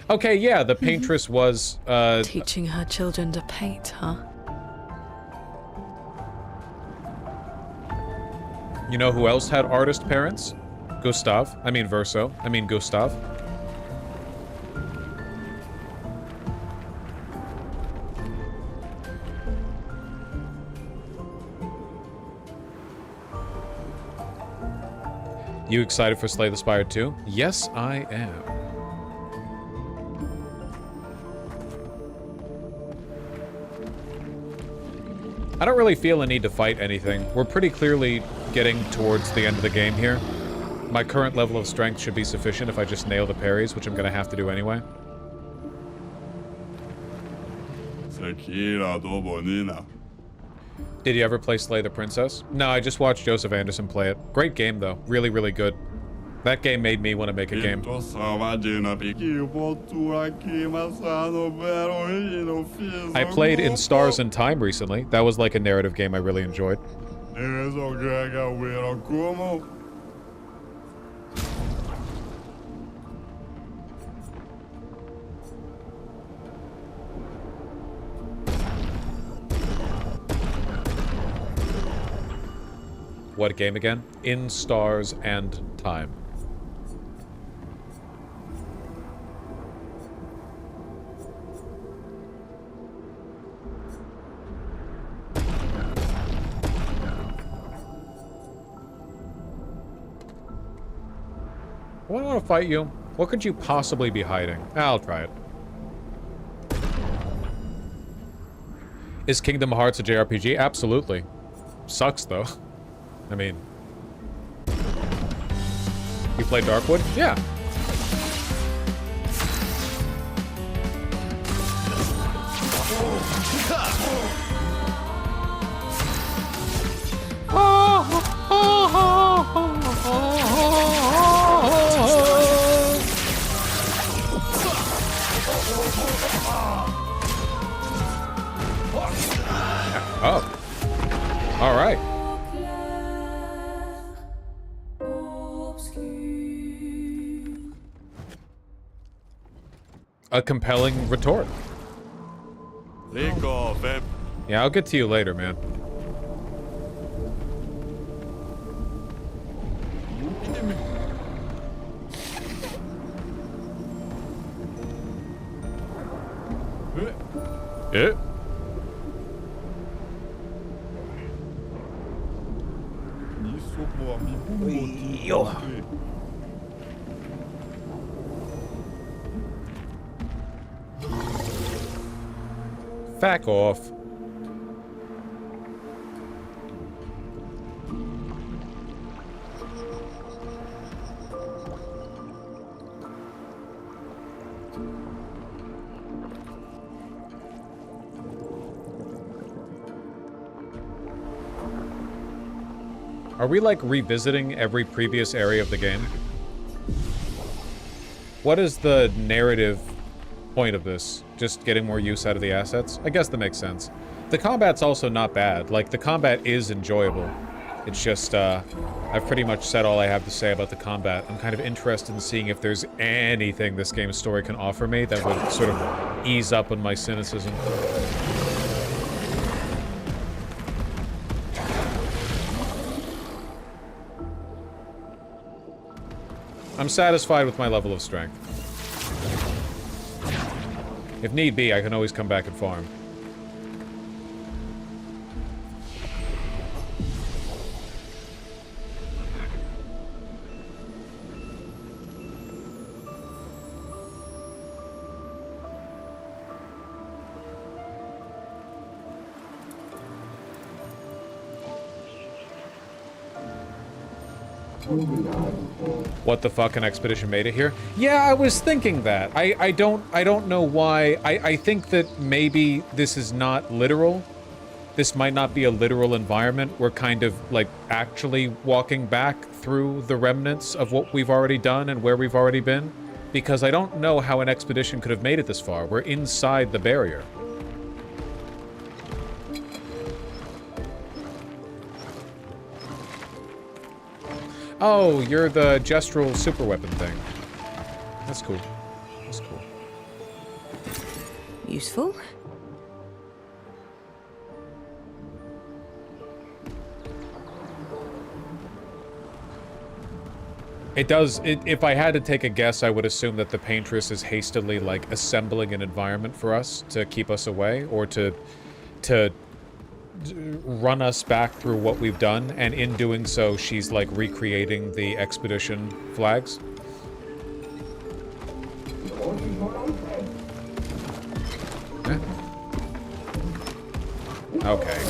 Okay, yeah, the paintress was, teaching her children to paint, huh? You know who else had artist parents? Gustav. I mean Verso. I mean Gustav. You excited for Slay the Spire 2? Yes, I am. I don't really feel a need to fight anything. We're pretty clearly getting towards the end of the game here. My current level of strength should be sufficient if I just nail the parries, which I'm gonna have to do anyway. Did you ever play Slay the Princess? No, I just watched Joseph Anderson play it. Great game, though. Really, really good. That game made me want to make a game. I played In Stars and Time recently. That was like a narrative game I really enjoyed. What game again? In Stars and Time. I want to fight you. What could you possibly be hiding? I'll try it. Is Kingdom Hearts a JRPG? Absolutely. Sucks, though. I mean... You play Darkwood? Yeah. Oh. All right. A compelling retort. Yeah, I'll get to you later, man. Yeah. Yo. Back off. Are we, like, revisiting every previous area of the game? What is the narrative point of this? Just getting more use out of the assets? I guess that makes sense. The combat's also not bad. Like, the combat is enjoyable. It's just, I've pretty much said all I have to say about the combat. I'm kind of interested in seeing if there's anything this game's story can offer me that would sort of ease up on my cynicism. I'm satisfied with my level of strength. If need be, I can always come back and farm. What the fuck, an expedition made it here? Yeah, I was thinking that. I don't know why. I think that maybe this is not literal. This might not be a literal environment. We're kind of, like, actually walking back through the remnants of what we've already done and where we've already been. Because I don't know how an expedition could have made it this far. We're inside the barrier. Oh, you're the gestural super weapon thing. That's cool. That's cool. Useful. It does. If I had to take a guess, I would assume that the Paintress is hastily, like, assembling an environment for us to keep us away, or to run us back through what we've done, and in doing so, she's, like, recreating the expedition flags. Eh. Okay.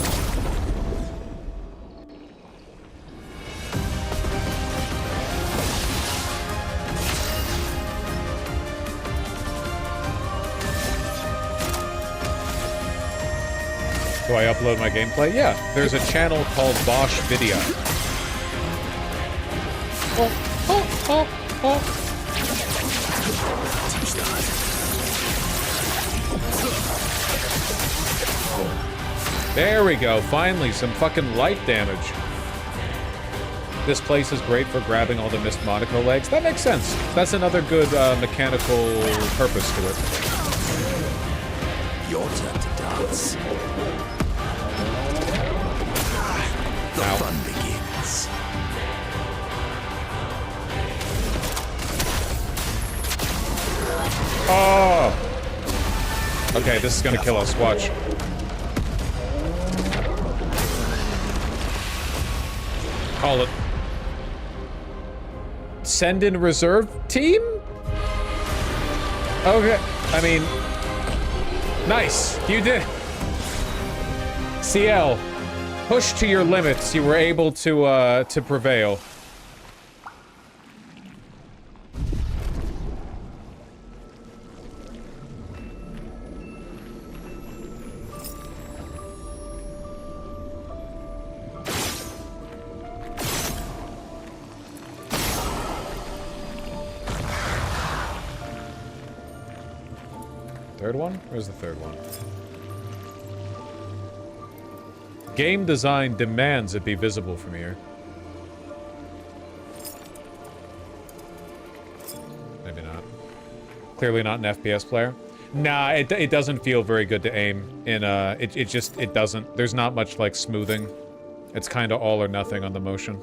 Do I upload my gameplay? Yeah, there's a channel called Bosch Video. There we go, finally, some fucking light damage. This place is great for grabbing all the missed Monaco legs. That makes sense. That's another good mechanical purpose to it. Your turn to dance. The fun begins. Oh! Okay, this is gonna kill us. Watch. Call it. Send in reserve team? Okay, I mean... Nice, you did. CL. Push to your limits, you were able to prevail. Third one? Where's the third one? Game design demands it be visible from here. Maybe not. Clearly not an FPS player. Nah, it doesn't feel very good to aim in it doesn't. There's not much like smoothing. It's kind of all or nothing on the motion.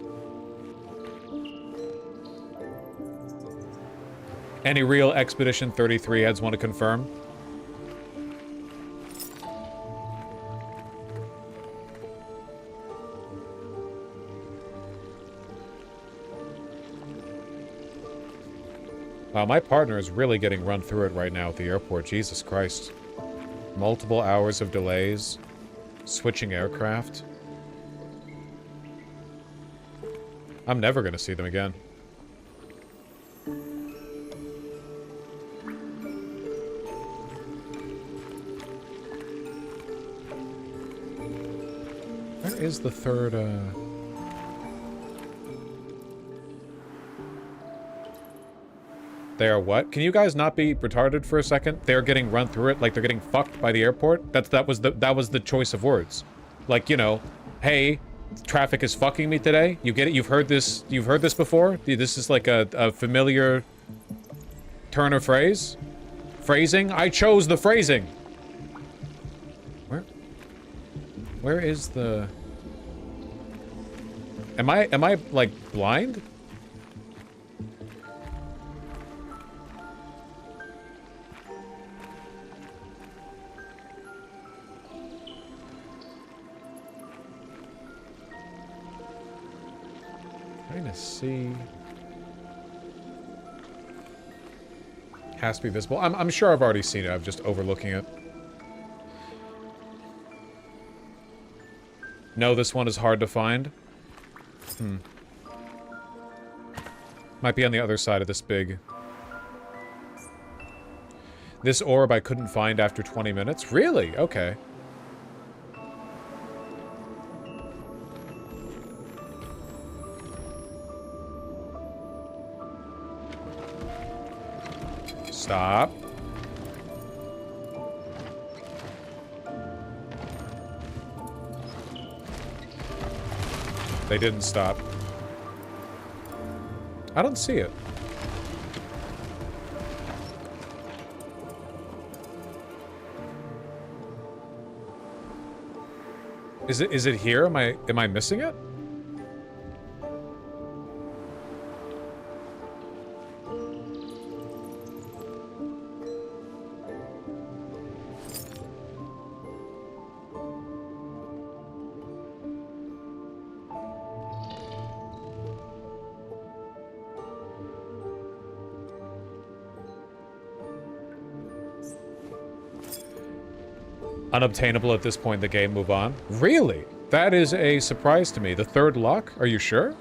Any real Expedition 33 heads want to confirm? Wow, my partner is really getting run through it right now at the airport. Jesus Christ. Multiple hours of delays. Switching aircraft. I'm never gonna see them again. Where is the third, They are what? Can you guys not be retarded for a second? They're getting run through it like they're getting fucked by the airport? That was the choice of words. Like, you know, hey, traffic is fucking me today. You get it? You've heard this before? This is like a familiar turn of phrase? Phrasing? I chose the phrasing. Where is the... Am I like blind? Trying to see. Has to be visible. I'm sure I've already seen it. I'm just overlooking it. No, this one is hard to find. Might be on the other side of this big. This orb I couldn't find after 20 minutes? Really? Okay. Stop. They didn't stop. I don't see it. Is it here? Am I missing it? unobtainable at this point in the game, move on. Really? That is a surprise to me. The third luck? Are you sure?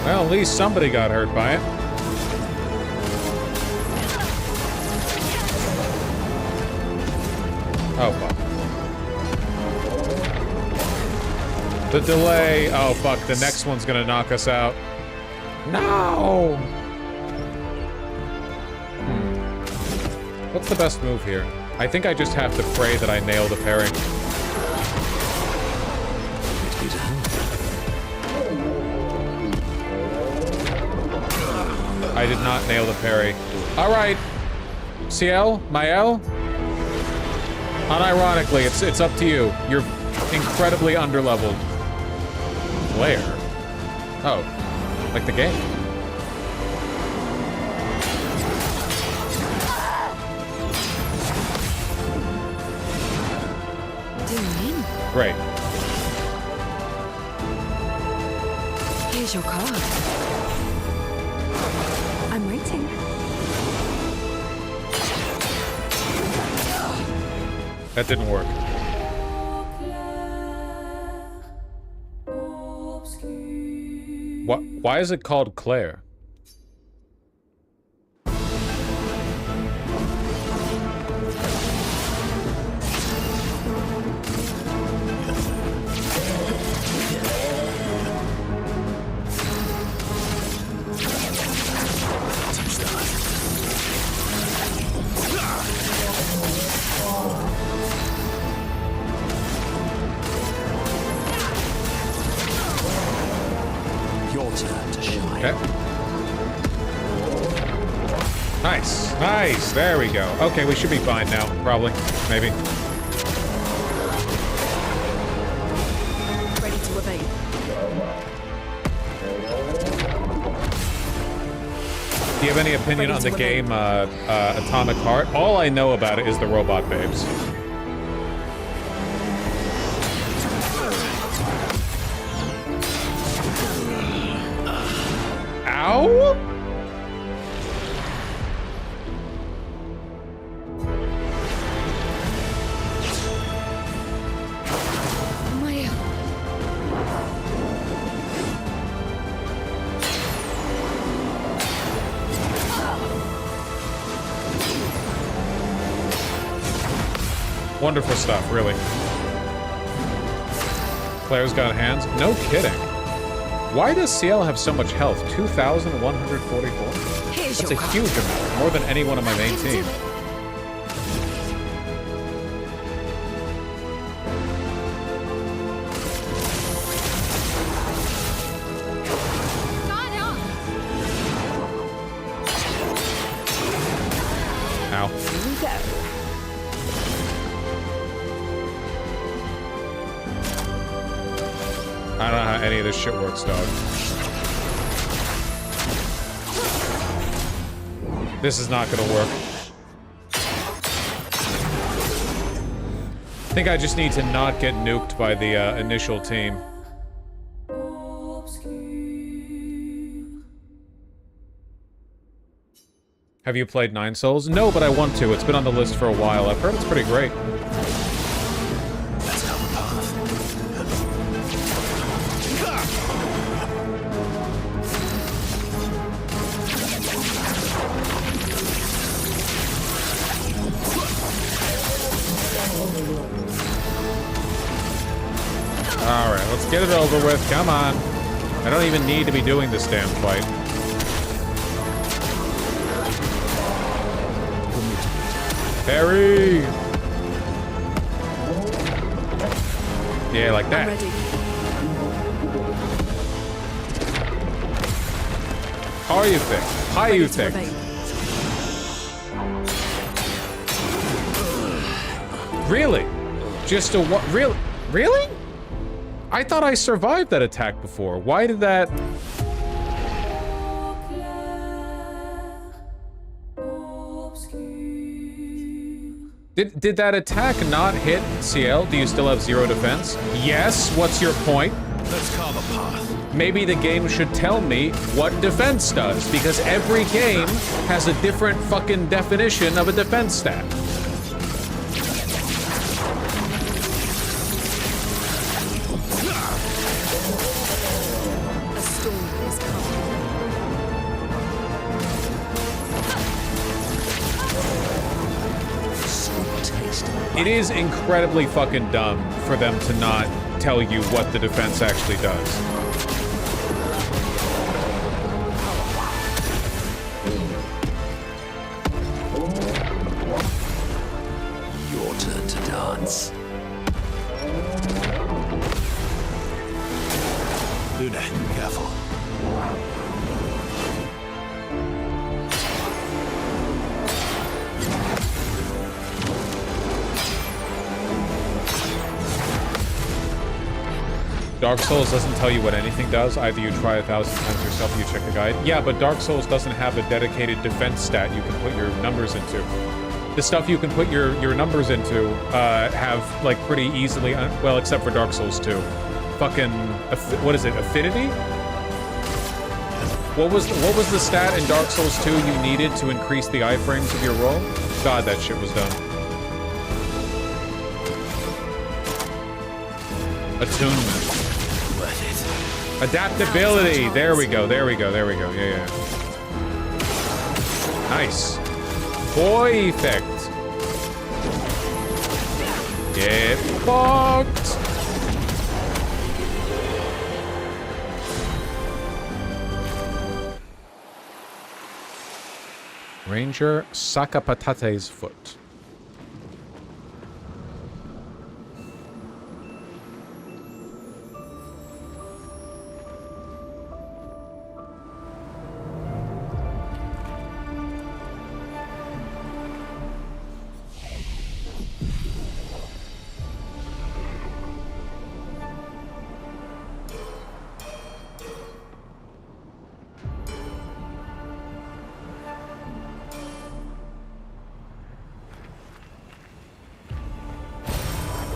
Well, at least somebody got hurt by it. Oh, fuck. The delay. Oh, fuck. The next one's gonna knock us out. No! What's the best move here? I think I just have to pray that I nail the parry. I did not nail the parry. Alright. CL? Mael? Unironically, it's up to you. You're incredibly underleveled. Claire? Oh. Like the game. Great. Here's your card. I'm waiting. That didn't work. Why is it called Claire? Nice. Nice. There we go. Okay, we should be fine now. Probably. Maybe. Ready to evade. Do you have any opinion on the game Atomic Heart? All I know about it is the robot babes. Ow! Wonderful stuff, really. Claire's got hands. No kidding. Why does CL have so much health? 2,144? That's a huge amount. More than anyone on my main team. Ow. Here we go. I don't know how any of this shit works, dog. This is not gonna work. I think I just need to not get nuked by the initial team. Have you played Nine Souls? No, but I want to. It's been on the list for a while. I've heard it's pretty great. Alright, let's get it over with. Come on. I don't even need to be doing this damn fight. Parry! Yeah, like that. How are you think? How are you think? Really? Just a what? Really? I thought I survived that attack before. Why did that? Did that attack not hit CL? Do you still have 0 defense? Yes. What's your point? Let's carve a path. Maybe the game should tell me what defense does, because every game has a different fucking definition of a defense stat. A storm is coming. It is incredibly fucking dumb for them to not tell you what the defense actually does. Your turn to dance. Luna, careful. Dark Souls doesn't tell you what anything does. Either you try 1,000 times yourself or you check the guide. Yeah, but Dark Souls doesn't have a dedicated defense stat you can put your numbers into. The stuff you can put your numbers into have, like, pretty easily... well, except for Dark Souls 2. Fucking... what is it? Affinity? What was the stat in Dark Souls 2 you needed to increase the iframes of your roll? God, that shit was dumb. Attunement. Adaptability. There we go. There we go. There we go. Yeah, yeah. Nice. Perfect. Get fucked. Ranger Sakapatate's foot.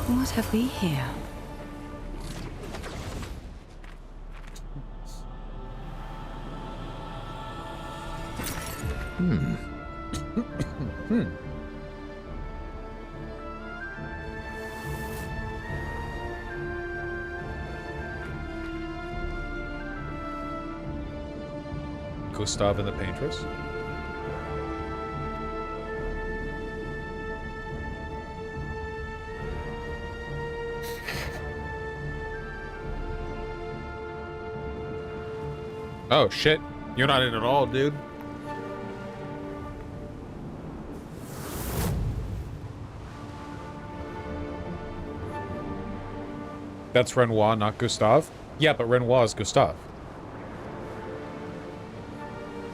What have we here? Gustav and the Paintress. Oh shit, you're not in at all, dude. That's Renoir, not Gustav. Yeah, but Renoir is Gustav.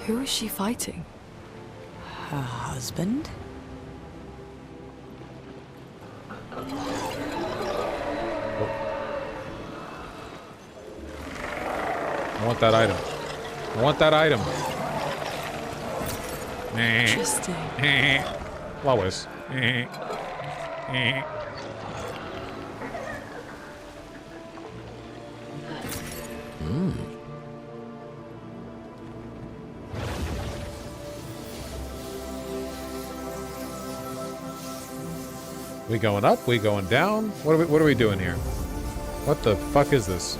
Who is she fighting? Her husband? I want that item. I want that item. Interesting. Lois. We going up? We going down? What are we doing here? What the fuck is this?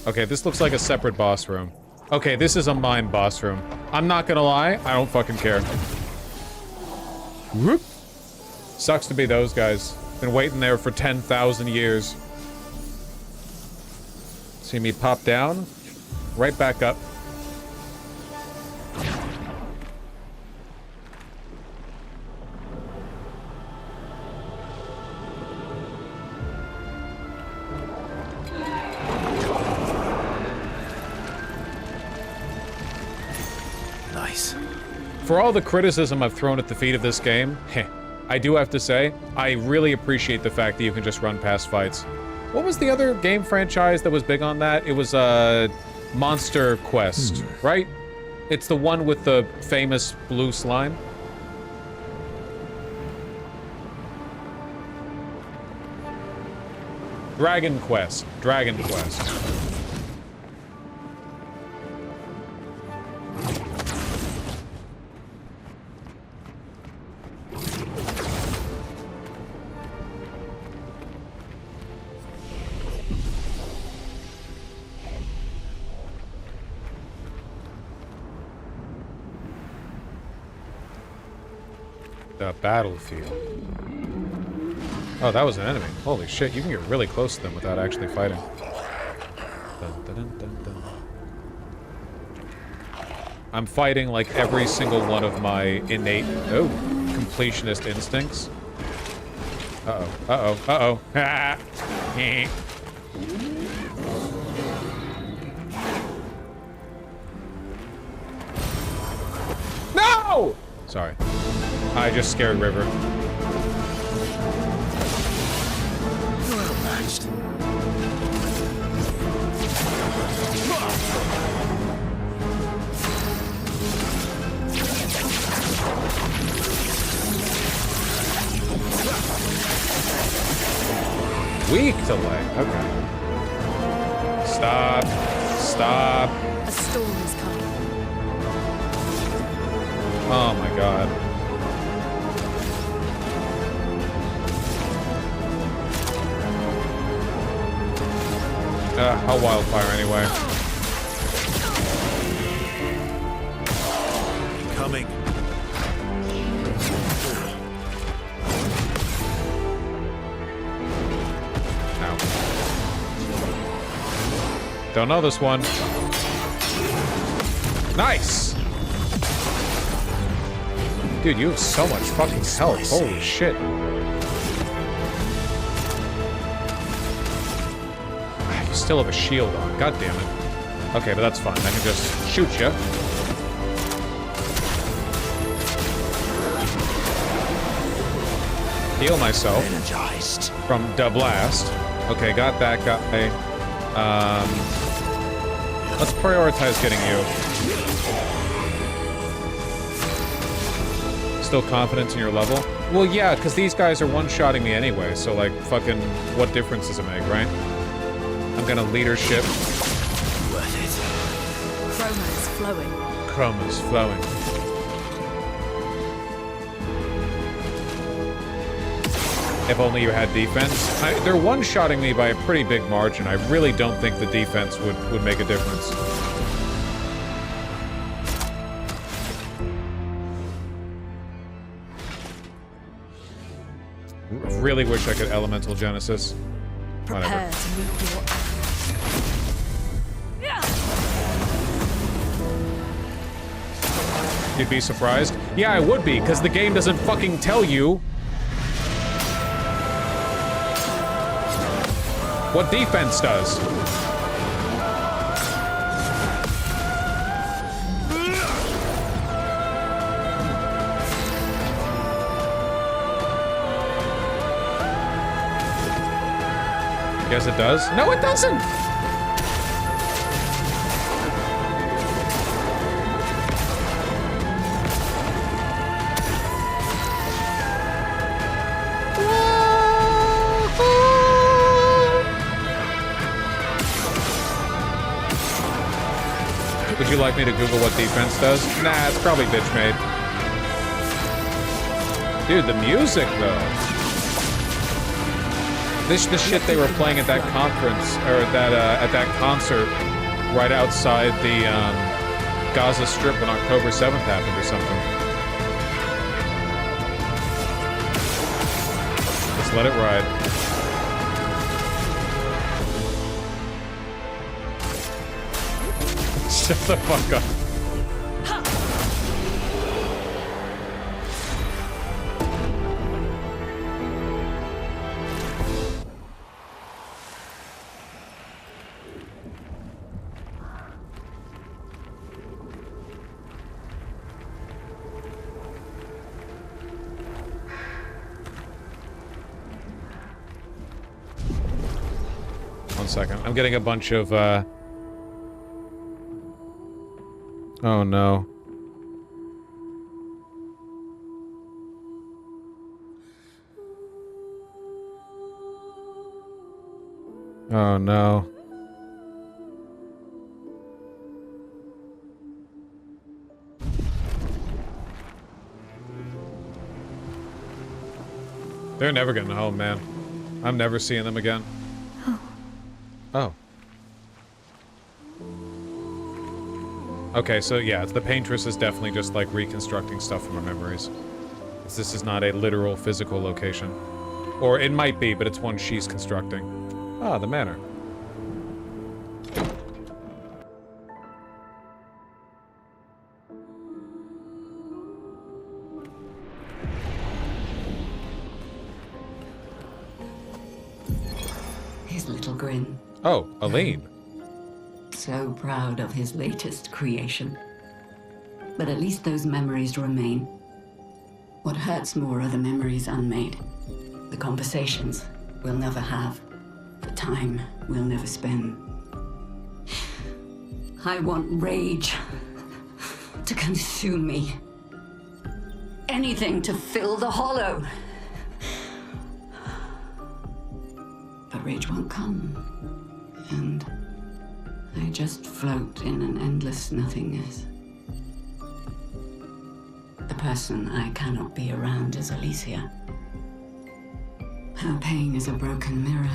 Okay, this looks like a separate boss room. Okay, this is a mine boss room. I'm not gonna lie, I don't fucking care. Whoop. Sucks to be those guys. Been waiting there for 10,000 years. See me pop down, right back up. Nice. For all the criticism I've thrown at the feet of this game, I do have to say, I really appreciate the fact that you can just run past fights. What was the other game franchise that was big on that? It was Monster Quest, right? It's the one with the famous blue slime. Dragon Quest. Dragon Quest. The battlefield. Oh, that was an enemy. Holy shit, you can get really close to them without actually fighting. Dun, dun, dun, dun, dun. I'm fighting like every single one of my innate, completionist instincts. Uh-oh, uh-oh, uh-oh. No! Sorry. I just scared River. Well matched. Weak to leg. Okay. Stop. Stop. A storm is coming. Oh my god. I'll wildfire anyway. Coming. Ow. Don't know this one. Nice! Dude, you have so much fucking health. Holy shit. You still have a shield on. God damn it. Okay, but that's fine. I can just shoot you. Heal myself. Energized. From the blast. Okay, got that guy. Let's prioritize getting you. Still confident in your level? Well, yeah, because these guys are one-shotting me anyway, so, like, fucking, what difference does it make, right? I'm gonna leadership. Worth it. Chroma is flowing. Chroma is flowing. If only you had defense. They're one-shotting me by a pretty big margin. I really don't think the defense would make a difference. Really wish I could Elemental Genesis. Prepare to meet your... You'd be surprised? Yeah, I would be, because the game doesn't fucking tell you what defense does. Guess it does? No, it doesn't! Would you like me to Google what defense does? Nah, it's probably bitch made. Dude, the music though. This the shit they were playing at that conference or that at that concert right outside the Gaza Strip when October 7th happened or something. Just let it ride. Shut the fuck up. second. I'm getting a bunch of, oh no. Oh no. They're never getting home, man. I'm never seeing them again. Oh. Okay, so yeah, the paintress is definitely just like reconstructing stuff from her memories. This is not a literal physical location. Or it might be, but it's one she's constructing. Ah, the manor. His little grin. Oh, Aline. So proud of his latest creation. But at least those memories remain. What hurts more are the memories unmade. The conversations we'll never have. The time we'll never spend. I want rage to consume me. Anything to fill the hollow. But rage won't come. And I just float in an endless nothingness. The person I cannot be around is Alicia. Her pain is a broken mirror.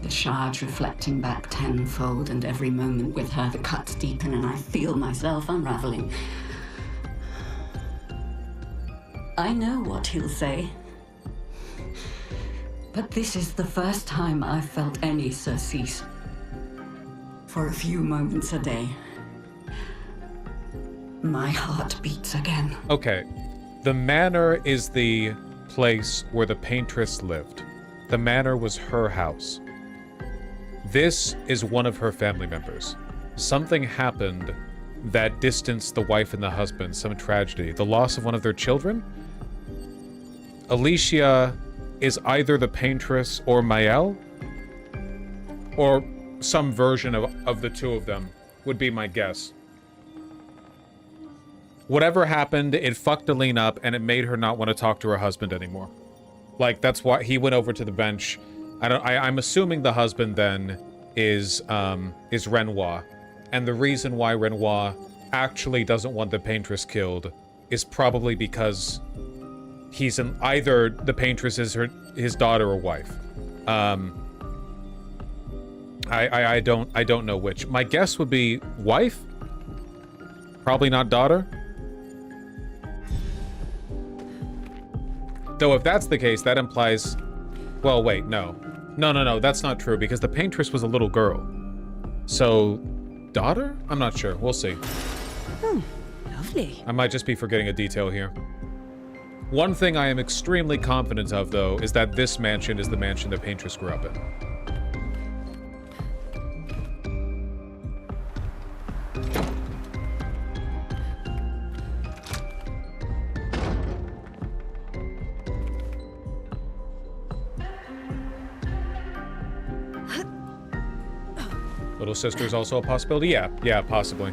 The shards reflecting back tenfold, and every moment with her the cuts deepen and I feel myself unraveling. I know what he'll say. But this is the first time I've felt any surcease. For a few moments a day, my heart beats again. Okay. The manor is the place where the paintress lived. The manor was her house. This is one of her family members. Something happened that distanced the wife and the husband, some tragedy. The loss of one of their children? Alicia is either the paintress or Mael? Or some version of the two of them would be my guess. Whatever happened, it fucked Aline up and it made her not want to talk to her husband anymore. Like, that's why he went over to the bench. I'm assuming the husband then is Renoir. And the reason why Renoir actually doesn't want the paintress killed is probably because he's either the paintress is his daughter or wife. I don't know which. My guess would be wife? Probably not daughter? Though if that's the case, that implies... Well, wait, no. No, that's not true, because the paintress was a little girl. So, daughter? I'm not sure. We'll see. Oh, lovely. I might just be forgetting a detail here. One thing I am extremely confident of, though, is that this mansion is the mansion the paintress grew up in. Little sister's also a possibility? Yeah, possibly.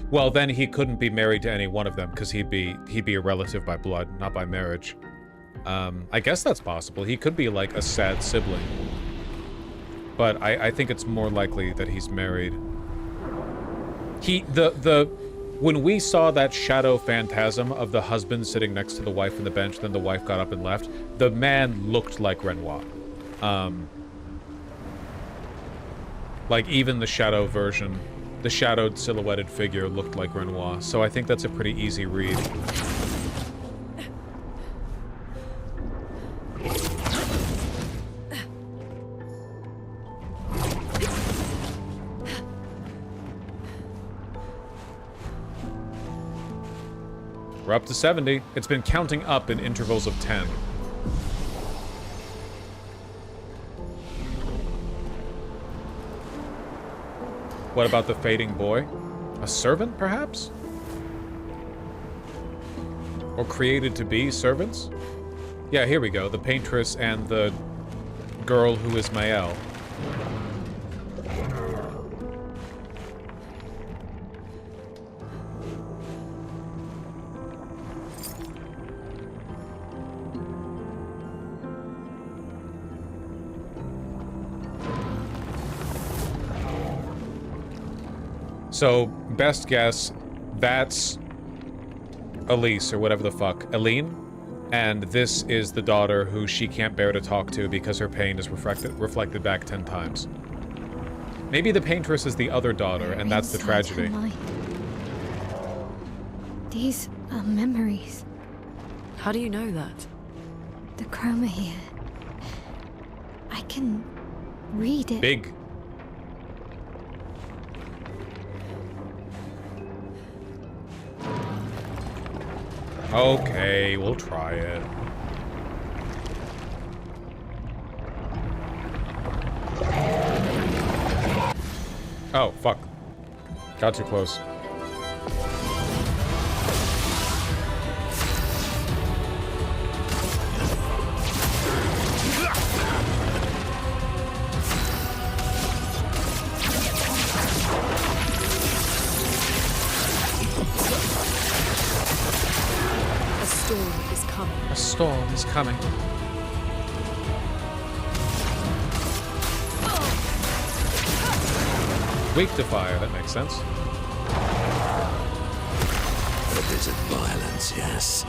Well, then he couldn't be married to any one of them, because he'd be a relative by blood, not by marriage. I guess that's possible. He could be like a sad sibling. But I think it's more likely that he's married. When we saw that shadow phantasm of the husband sitting next to the wife on the bench, then the wife got up and left, the man looked like Renoir. Like, even the shadow version, the shadowed silhouetted figure looked like Renoir, so I think that's a pretty easy read. We're up to 70. It's been counting up in intervals of 10. What about the fading boy? A servant, perhaps? Or created to be servants? Yeah, here we go. The paintress and the girl who is Mael. So, best guess, that's Elise, or whatever the fuck, Eileen? And this is the daughter who she can't bear to talk to because her pain is reflected back 10 times. Maybe the paintress is the other daughter, and that's the tragedy. These are memories. How do you know that? The chroma here. I can read it. Big. Okay, we'll try it. Oh, fuck. Got too close. A storm is coming. Weak to fire, that makes sense. A bit of violence, yes.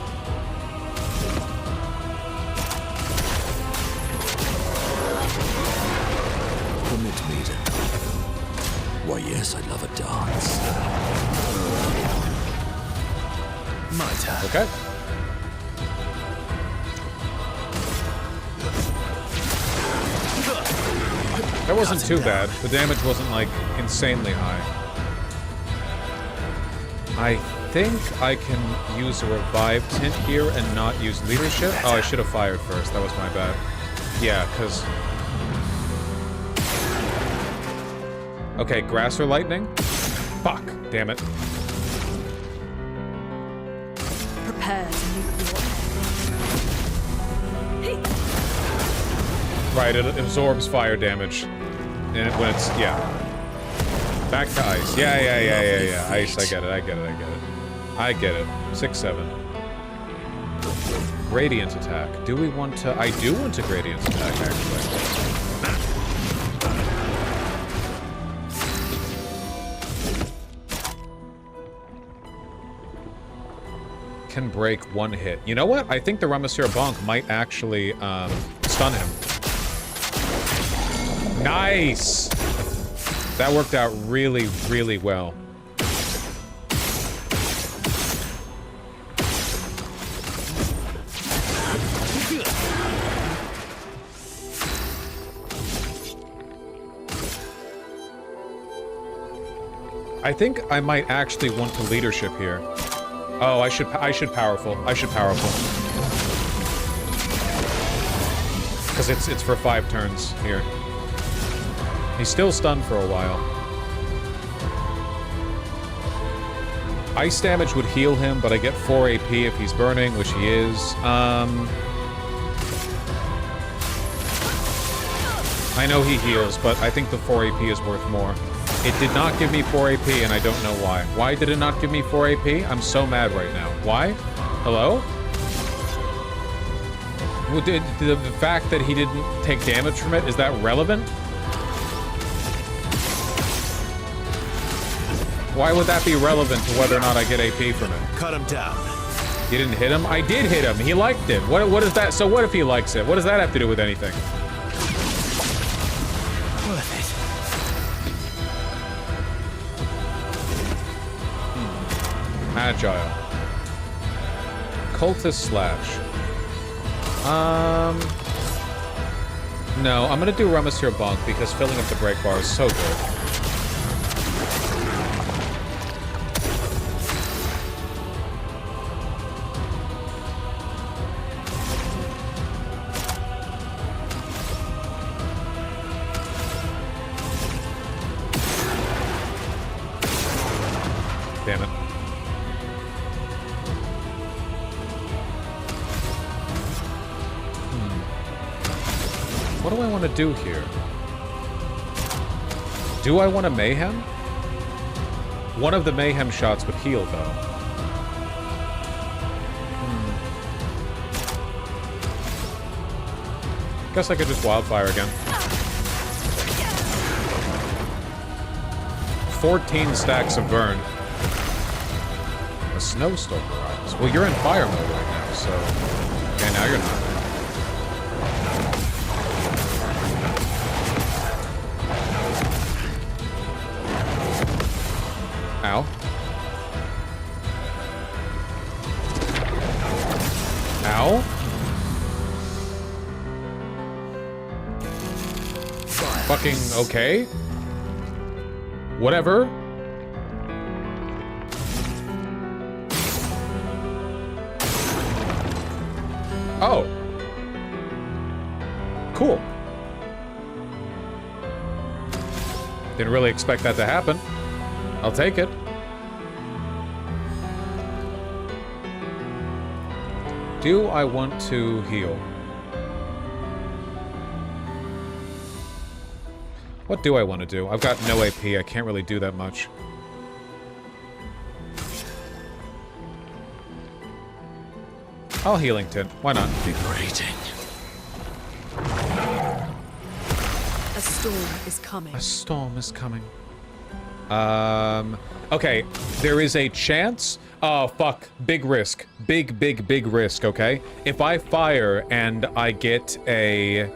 Permit me to... Why, yes, I'd love a dance. My turn. Okay. That wasn't too bad. The damage wasn't, like, insanely high. I think I can use a revive tint here and not use leadership. Oh, I should have fired first. That was my bad. Yeah, because... Okay, grass or lightning? Fuck. Damn it. Prepare to nuke the Right, it absorbs fire damage. And when it's, yeah. Back to ice. Yeah. Ice, I get it. I get it. 6-7. Radiant attack. Do we want to... I do want to gradient attack, actually. Can break one hit. You know what? I think the Ramasir Bonk might actually stun him. Nice! That worked out really, really well. I think I might actually want to leadership here. Oh, I should powerful. Because it's for 5 turns here. He's still stunned for a while. Ice damage would heal him, but I get 4 AP if he's burning, which he is. I know he heals, but I think the 4 AP is worth more. It did not give me 4 AP, and I don't know why. Why did it not give me 4 AP? I'm so mad right now. Why? Hello? Well, the fact that he didn't take damage from it, is that relevant? Why would that be relevant to whether or not I get AP from it? Cut him down. You didn't hit him? I did hit him. He liked it. What is that? So what if he likes it? What does that have to do with anything? Worth it. Agile. Cultist slash. No, I'm gonna do Ramasir Bonk because filling up the break bar is so good. Damn it. What do I want to do here? Do I want to mayhem? One of the mayhem shots would heal, though. Guess I could just wildfire again. 14 stacks of burn. A snowstorm arrives. Well, you're in fire mode right now, so... Okay, now you're not. Ow. Ow. Fucking okay. Whatever. Oh. Cool. Didn't really expect that to happen. I'll take it. Do I want to heal? What do I want to do? I've got no AP. I can't really do that much. I'll healing tint. Why not? Liberating. A storm is coming. A storm is coming. Okay. There is a chance. Oh, fuck. Big risk. Big risk, okay? If I fire and I get a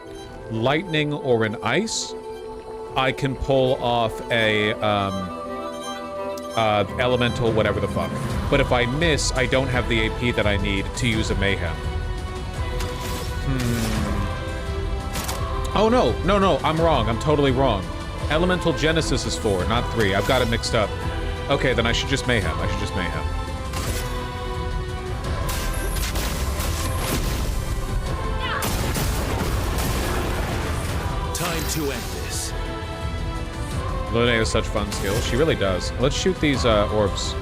lightning or an ice, I can pull off a, elemental whatever the fuck. But if I miss, I don't have the AP that I need to use a mayhem. Oh, no, I'm wrong. I'm totally wrong. Elemental Genesis is 4, not 3. I've got it mixed up. Okay, then I should just mayhem. Time to end this. Lune has such fun skills. She really does. Let's shoot these orbs.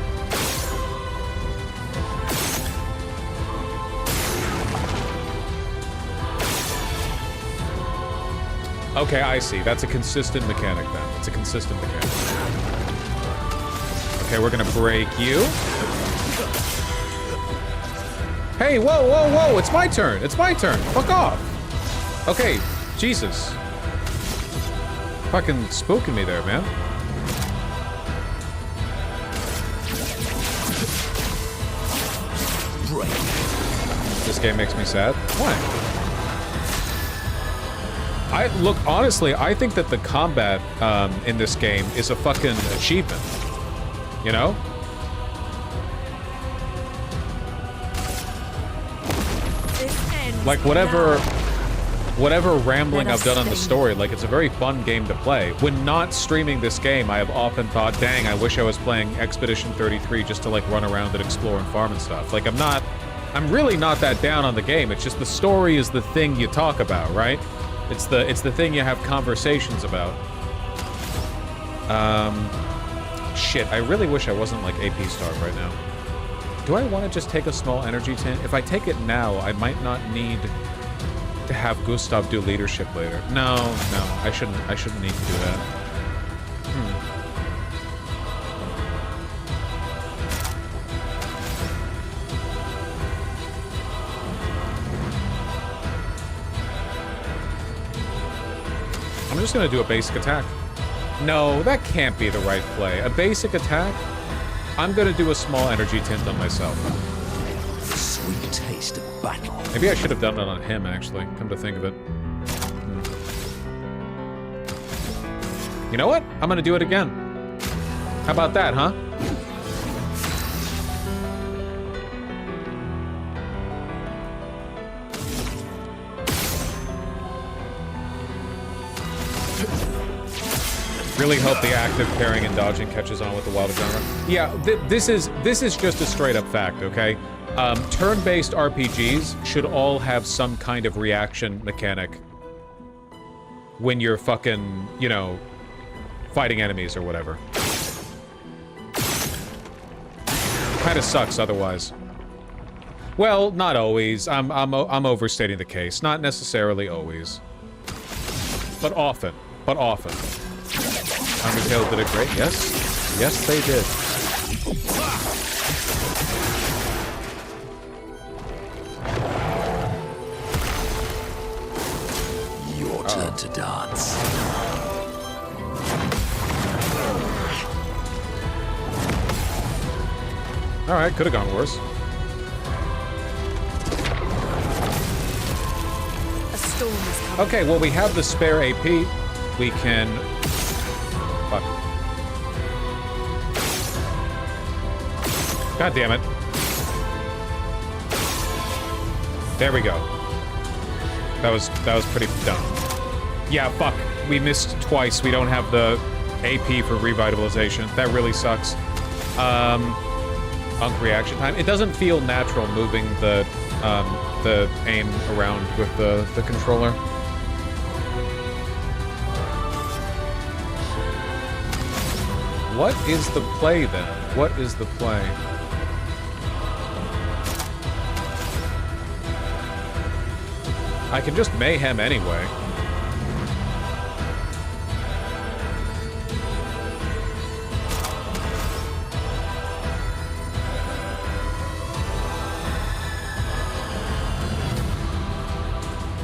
Okay, I see. That's a consistent mechanic then. It's a consistent mechanic. Okay, we're gonna break you. Hey, whoa! It's my turn. Fuck off. Okay, Jesus. Fucking spooking me there, man. This game makes me sad. Why? Look, honestly, I think that the combat in this game is a fucking achievement. You know? Like, whatever rambling I've done on the story, like, it's a very fun game to play. When not streaming this game, I have often thought, dang, I wish I was playing Expedition 33 just to, like, run around and explore and farm and stuff. Like, I'm really not that down on the game. It's just the story is the thing you talk about, right? It's the thing you have conversations about. Shit, I really wish I wasn't, like, AP starved right now. Do I want to just take a small energy tint? If I take it now, I might not need to have Gustav do leadership later. No, I shouldn't need to do that. I'm just gonna do a basic attack. No, that can't be the right play. A basic attack? I'm gonna do a small energy tint on myself. The sweet taste of battle. Maybe I should have done it on him, actually, come to think of it. You know what? I'm gonna do it again. How about that, huh? Really hope the active parrying and dodging catches on with the wild genre. Yeah, this is just a straight up fact, okay? Turn-based RPGs should all have some kind of reaction mechanic when you're fucking, you know, fighting enemies or whatever. Kinda sucks otherwise. Well, not always. I'm overstating the case. Not necessarily always. but often. But often. Undertale did it great. Yes. Yes, they did. Your turn to dance. Alright, could have gone worse. A storm is coming. Okay, well, we have the spare AP. We can... Fuck. God damn it. There we go. That was pretty dumb. Yeah, fuck. We missed twice. We don't have the AP for revitalization. That really sucks. Unk reaction time. It doesn't feel natural moving the aim around with the controller. What is the play then? What is the play? I can just mayhem anyway.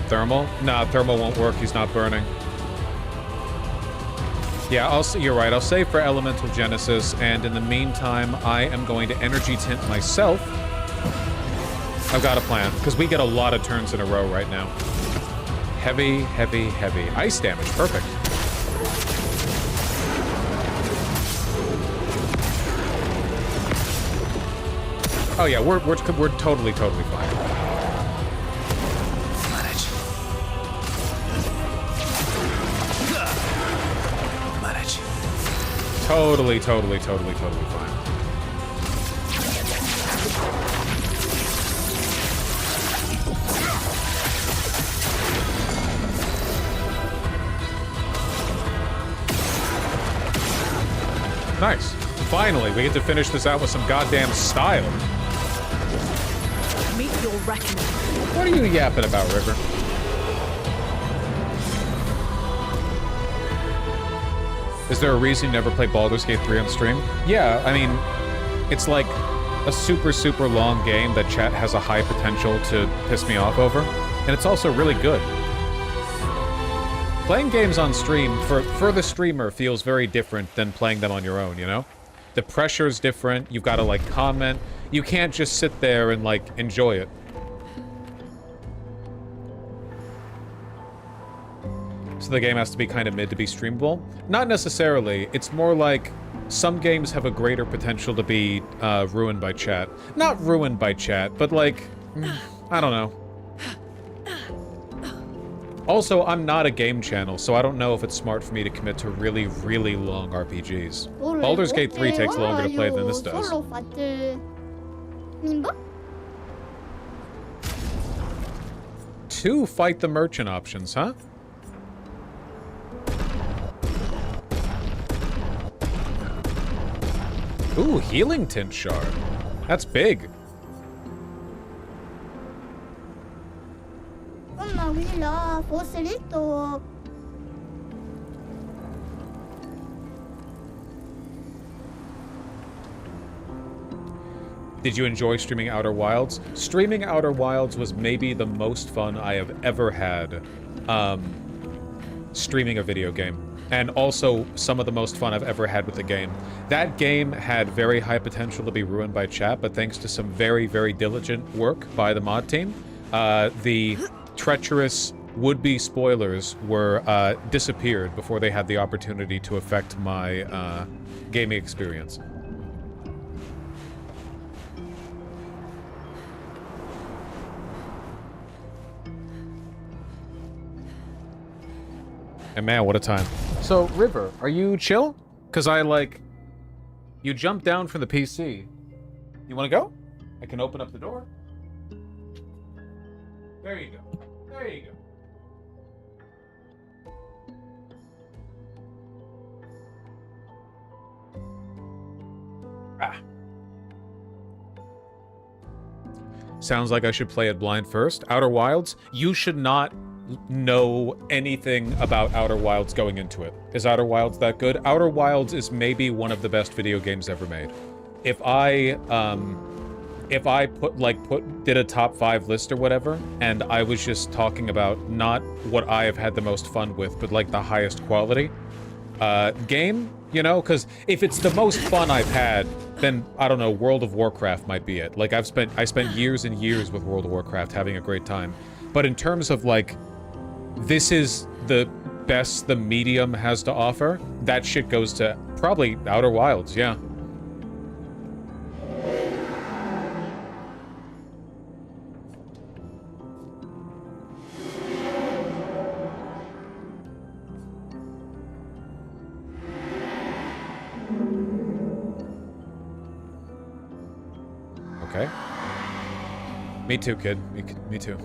Thermal? Nah, thermal won't work. He's not burning. Yeah, you're right. I'll save for Elemental Genesis, and in the meantime, I am going to Energy Tint myself. I've got a plan, because we get a lot of turns in a row right now. Heavy, heavy, heavy. Ice damage. Perfect. Oh yeah, we're totally fine. Totally fine. Nice. Finally, we get to finish this out with some goddamn style. Meet your reckoning. What are you yapping about, River? Is there a reason you never play Baldur's Gate 3 on stream? Yeah, I mean, it's like a super long game that chat has a high potential to piss me off over, and it's also really good. Playing games on stream, for the streamer, feels very different than playing them on your own, you know? The pressure's different, you've got to, like, comment. You can't just sit there and, like, enjoy it. So the game has to be kind of mid to be streamable? Not necessarily. It's more like some games have a greater potential to be ruined by chat. Not ruined by chat, but like, I don't know. Also, I'm not a game channel, so I don't know if it's smart for me to commit to really long RPGs. Baldur's Gate 3 takes longer to play than this does. Two fight the merchant options, huh? Ooh, healing tint shard. That's big. Did you enjoy streaming Outer Wilds? Streaming Outer Wilds was maybe the most fun I have ever had streaming a video game. And also some of the most fun I've ever had with a game. That game had very high potential to be ruined by chat, but thanks to some very diligent work by the mod team, the treacherous would-be spoilers were disappeared before they had the opportunity to affect my gaming experience. And man, what a time. So, River, are you chill? Because you jumped down from the PC. You want to go? I can open up the door. There you go. There you go. Ah. Sounds like I should play it blind first. Outer Wilds, you should not know anything about Outer Wilds going into it. Is Outer Wilds that good? Outer Wilds is maybe one of the best video games ever made. If I did a top 5 list or whatever, and I was just talking about not what I have had the most fun with, but like the highest quality game, you know, because if it's the most fun I've had, then I don't know, World of Warcraft might be it. Like I spent years and years with World of Warcraft having a great time. But in terms of like, this is the best the medium has to offer, that shit goes to probably Outer Wilds, yeah. Okay. Me too, kid. Me too.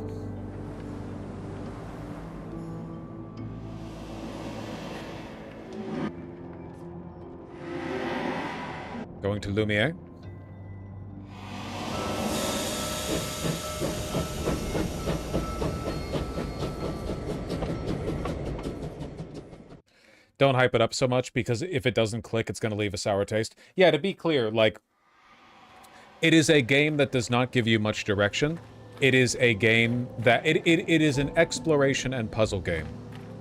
Going to Lumiere. Don't hype it up so much, because if it doesn't click, it's going to leave a sour taste. Yeah, to be clear, like, it is a game that does not give you much direction. It is a game that... It is an exploration and puzzle game.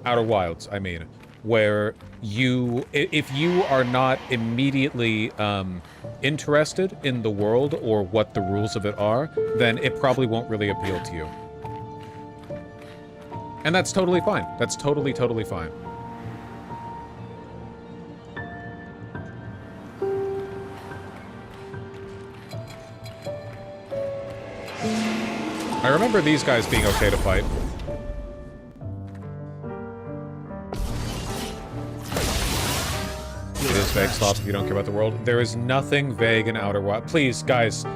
Outer Wilds, I mean. Where you... If you are not immediately interested in the world or what the rules of it are, then it probably won't really appeal to you. And that's totally fine. That's totally, totally fine. I remember these guys being okay to fight. It is vague, Sloth, if you don't care about the world. There is nothing vague in Outer Wilds. Please, guys.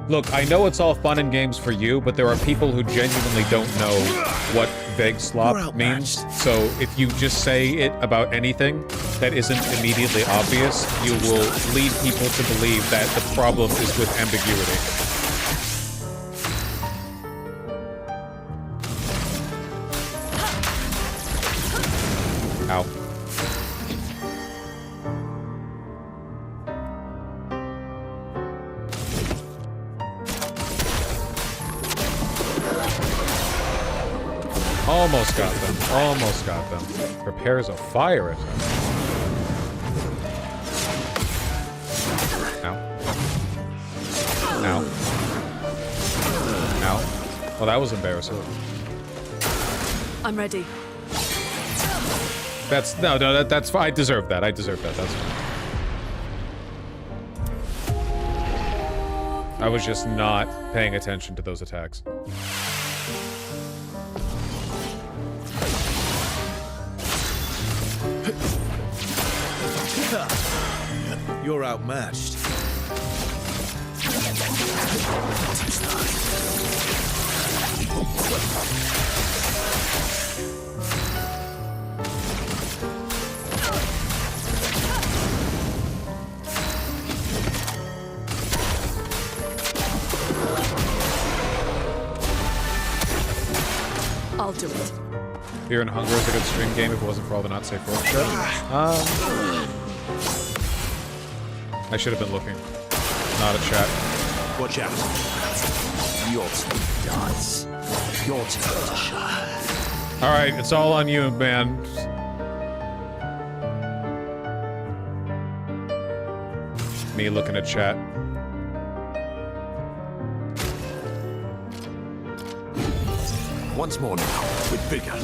Look, I know it's all fun and games for you, but there are people who genuinely don't know what vague slop means. So if you just say it about anything that isn't immediately obvious, you will lead people to believe that the problem is with ambiguity. Ow. Almost got them. Almost got them. Prepares a fire at them. Ow. Ow. Ow. Well, that was embarrassing. I'm ready. That's that's fine. I deserve that. I deserve that. That's fine. I was just not paying attention to those attacks. You're outmatched. I'll do it. Fear and Hunger is a good stream game if it wasn't for all the not safe work shit. I should have been looking. Not a chat. Watch out. Your turn does. Your turn to shine. Alright, it's all on you, man. Me looking at chat. Once more now, with vigor.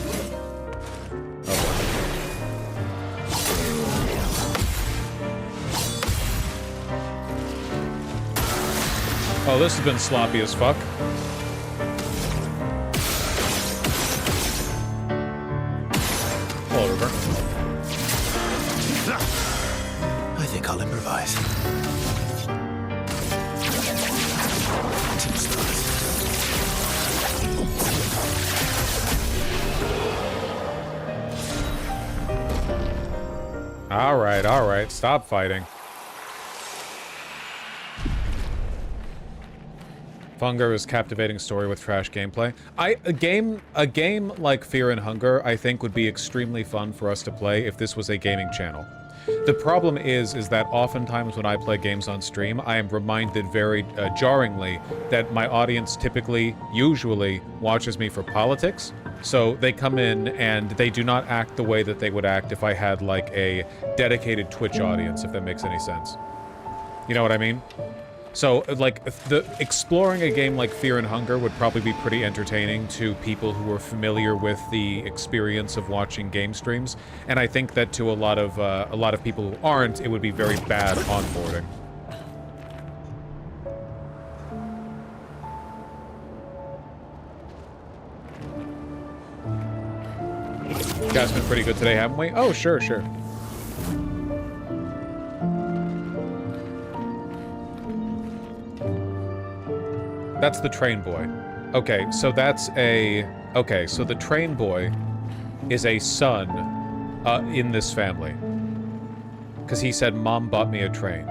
Oh, this has been sloppy as fuck. Hello, River. I think I'll improvise. All right. Stop fighting. Funger's captivating story with trash gameplay. A game like Fear and Hunger, I think, would be extremely fun for us to play if this was a gaming channel. The problem is that oftentimes when I play games on stream, I am reminded very jarringly that my audience usually watches me for politics. So they come in and they do not act the way that they would act if I had like a dedicated Twitch audience, if that makes any sense. You know what I mean? So, like, exploring a game like Fear and Hunger would probably be pretty entertaining to people who are familiar with the experience of watching game streams, and I think that to a lot of people who aren't, it would be very bad onboarding. Guys, been pretty good today, haven't we? Oh, sure, sure. That's the train boy. Okay, so that's a... Okay, so the train boy is a son in this family. Because he said, Mom bought me a train.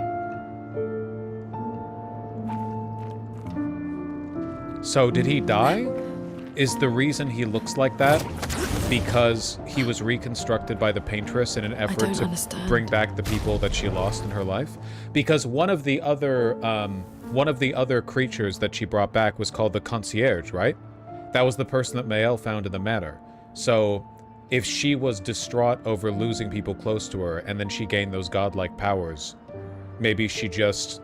So did he die? Is the reason he looks like that because he was reconstructed by the paintress in an effort to bring back the people that she lost in her life? Because one of the other creatures that she brought back was called the concierge, right? That was the person that Mael found in the manor. So if she was distraught over losing people close to her and then she gained those godlike powers, maybe she just...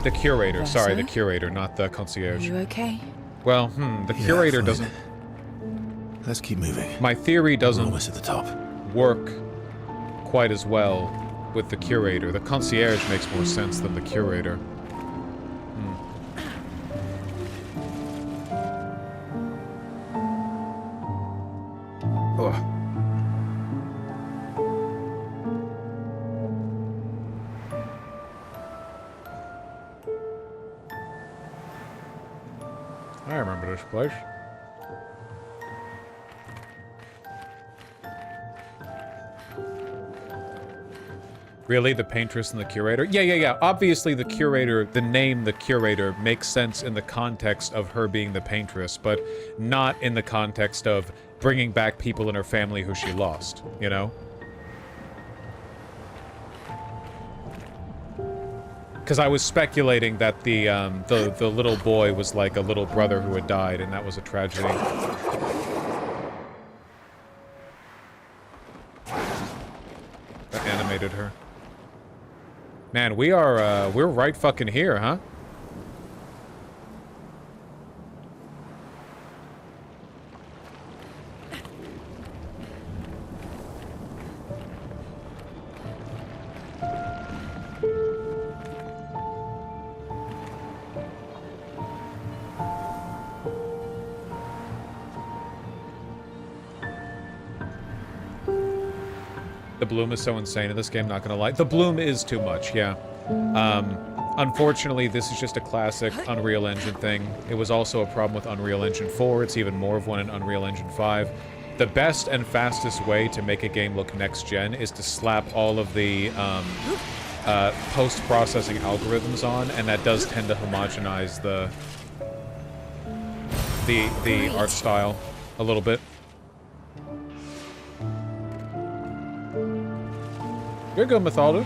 The curator, Professor? sorry, the curator, not the concierge. Are you okay? Well, the curator doesn't... Let's keep moving. My theory doesn't almost at the top. Work quite as well with the curator. The concierge makes more sense than the curator. Ugh. I remember this place. Really? The paintress and the curator? Yeah. Obviously the curator, the name the curator makes sense in the context of her being the paintress, but not in the context of bringing back people in her family who she lost, you know? Because I was speculating that the little boy was like a little brother who had died, and that was a tragedy. That animated her. Man, we're right fucking here, huh? The bloom is so insane in this game, not gonna lie. The bloom is too much, yeah. Unfortunately, this is just a classic Unreal Engine thing. It was also a problem with Unreal Engine 4. It's even more of one in Unreal Engine 5. The best and fastest way to make a game look next-gen is to slap all of the post-processing algorithms on, and that does tend to homogenize the art style a little bit. You're good, Mythalda.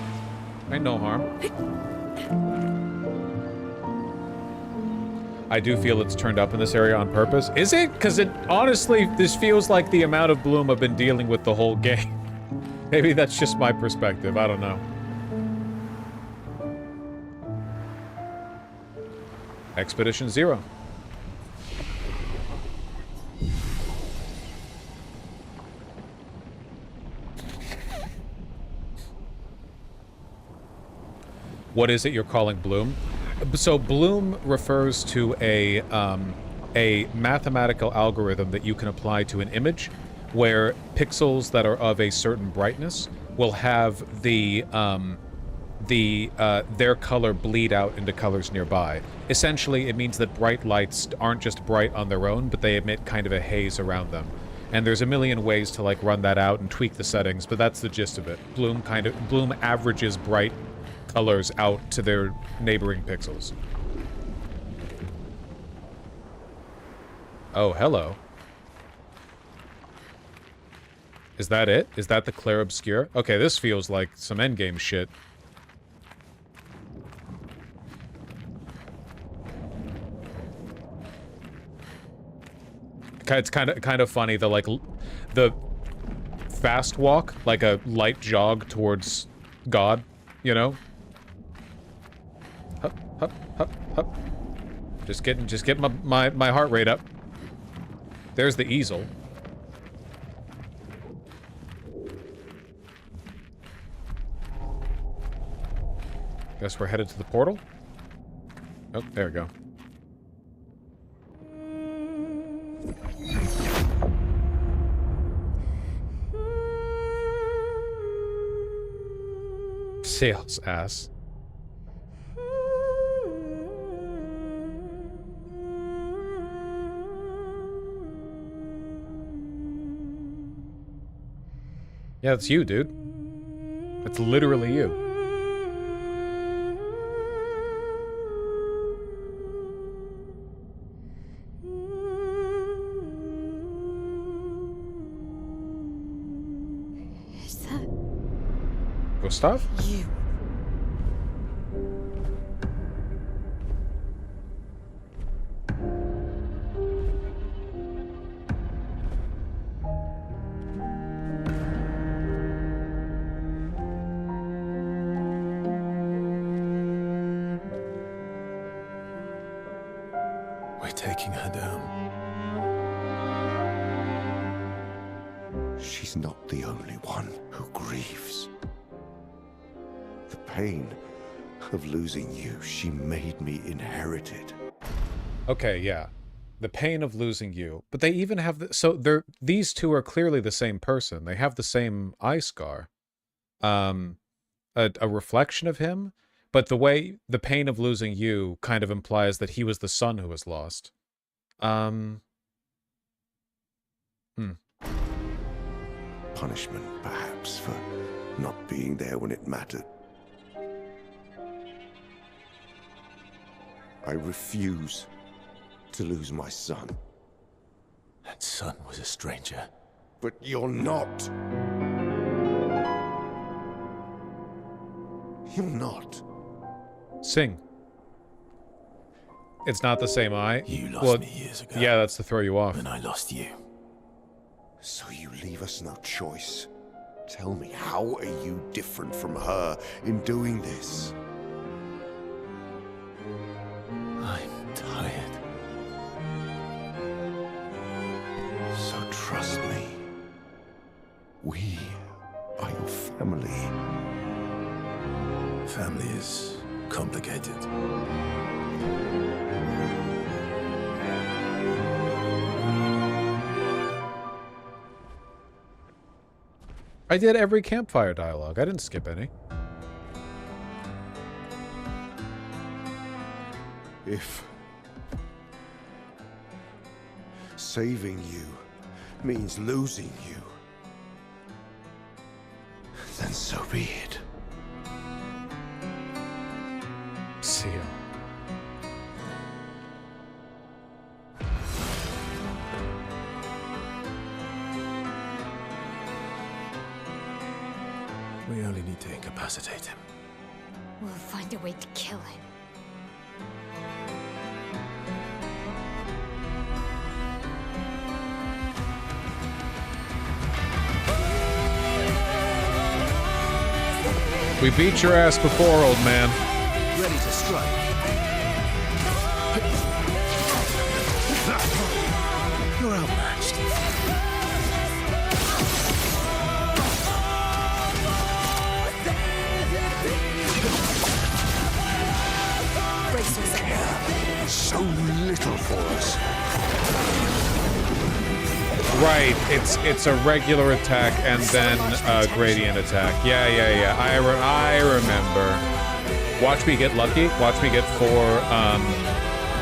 Ain't no harm. I do feel it's turned up in this area on purpose. Is it? Because it honestly, this feels like the amount of bloom I've been dealing with the whole game. Maybe that's just my perspective. I don't know. Expedition 0. What is it you're calling bloom? So bloom refers to a mathematical algorithm that you can apply to an image where pixels that are of a certain brightness will have their color bleed out into colors nearby. Essentially, it means that bright lights aren't just bright on their own, but they emit kind of a haze around them. And there's a million ways to like run that out and tweak the settings, but that's the gist of it. Bloom averages bright colors out to their neighboring pixels. Oh, hello. Is that it? Is that the Clair Obscure? Okay, this feels like some endgame shit. It's kind of funny, the fast walk, like a light jog towards God, you know? Hup, hup, hup, hup. Just get my heart rate up. There's the easel. Guess we're headed to the portal. Oh, there we go. Sales ass. Yeah, it's you, dude. It's literally you. Is that Gustav? you? We're taking her down. She's not the only one who grieves. The pain of losing you, she made me inherit it. Okay, yeah. The pain of losing you. But they even have these two are clearly the same person. They have the same eye scar. A reflection of him, but the way the pain of losing you kind of implies that he was the son who was lost. Punishment, perhaps, for not being there when it mattered. I refuse to lose my son. That son was a stranger. But you're not. You're not. Sing. It's not the same eye. You lost me years ago. Yeah, that's to throw you off. And I lost you. So you leave us no choice. Tell me, how are you different from her in doing this? I'm tired. So trust me. We are your family. Family is complicated. I did every campfire dialogue. I didn't skip any. If saving you means losing you, then so be it. See ya. We only need to incapacitate him. We'll find a way to kill him. We beat your ass before, old man. Ready to strike. You're outmatched. So little for us. Right, it's a regular attack and then a gradient attack. Yeah. I remember. Watch me get lucky. Watch me get 4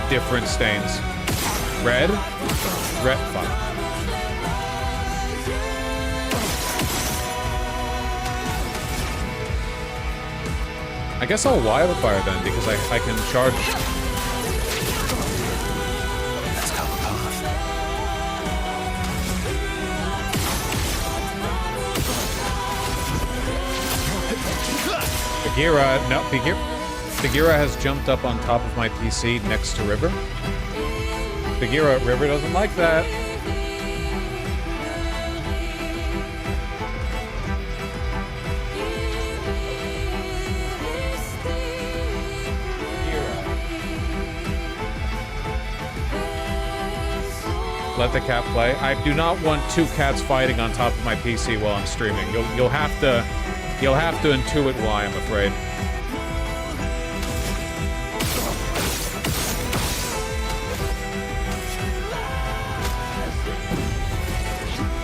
different stains. Red, fuck. I guess I'll wildfire then because I can charge. Let's cover path. Bagheera, no, Bagheera has jumped up on top of my PC next to River. Bagheera, River doesn't like that. Let the cat play. I do not want two cats fighting on top of my PC while I'm streaming. You'll have to intuit why, I'm afraid.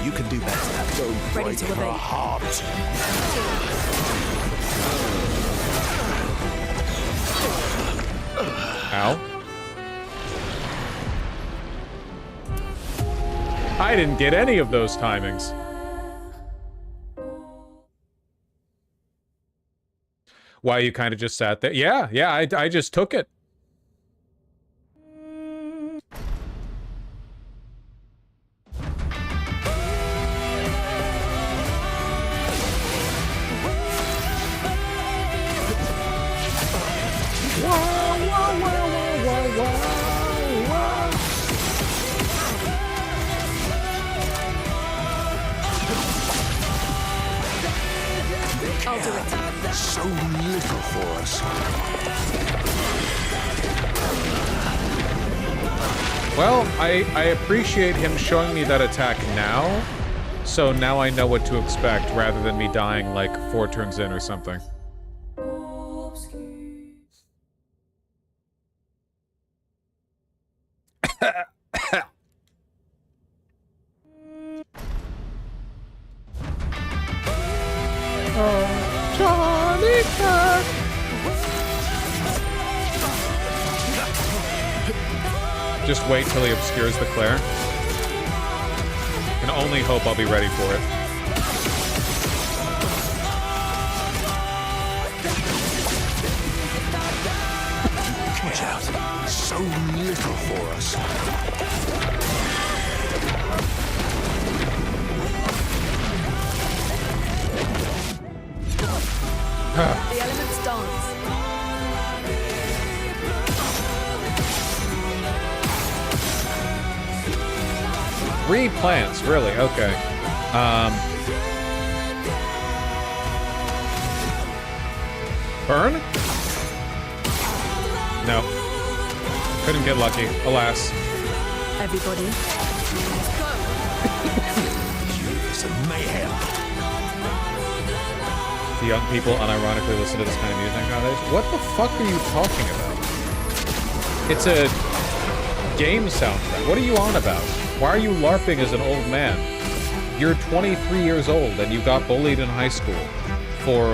You can do better. Don't break her heart. Ow. I didn't get any of those timings. Why, you kind of just sat there? Yeah, I just took it. I'll do it. So little for us. Well, I appreciate him showing me that attack now, so now I know what to expect rather than me dying like 4 turns in or something. Just wait till he obscures the Claire. Can only hope I'll be ready for it. Watch out. So little for us. The elements dance. 3 plants, really? Okay. Burn? No. Couldn't get lucky, alas. Everybody, let's go. Furious and mayhem. The young people unironically listen to this kind of music nowadays. What the fuck are you talking about? It's a game soundtrack. What are you on about? Why are you LARPing as an old man? You're 23 years old and you got bullied in high school for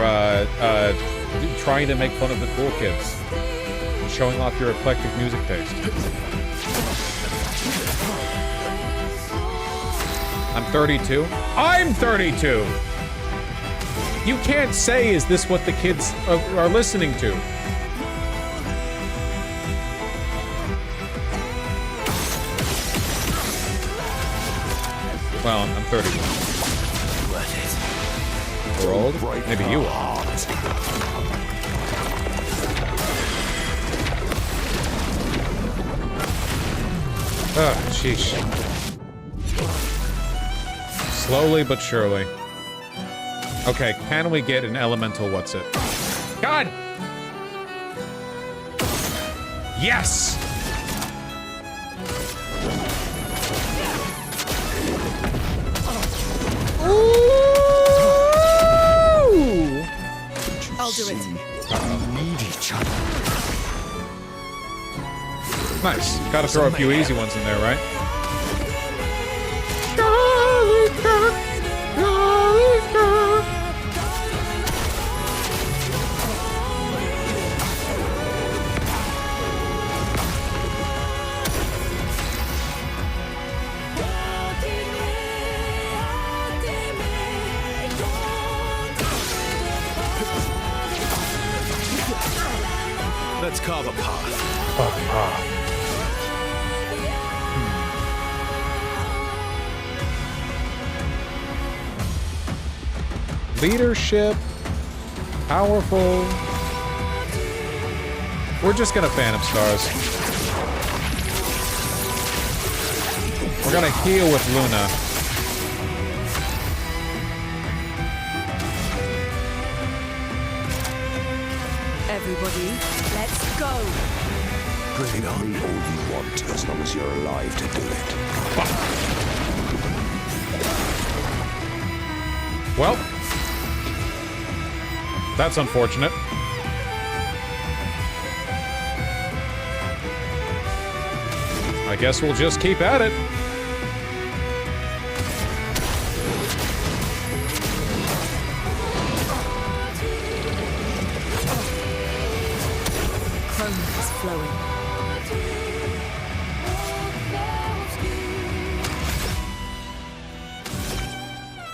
trying to make fun of the cool kids and showing off your eclectic music taste. I'm 32. I'm 32! You can't say, is this what the kids are listening to? Well, I'm 31. We're old? Maybe you are. Oh, sheesh. Slowly but surely. Okay, can we get an elemental what's it? God! Yes! I'll do it. We need each other. Nice. Gotta throw a few easy ones in there, right? Let's carve a path. Leadership. Powerful. We're just gonna Phantom Stars. We're gonna heal with Luna. Everybody, let's go. Bring it on. All you want, as long as you're alive to do it. Well, that's unfortunate. I guess we'll just keep at it. Chrome is flowing.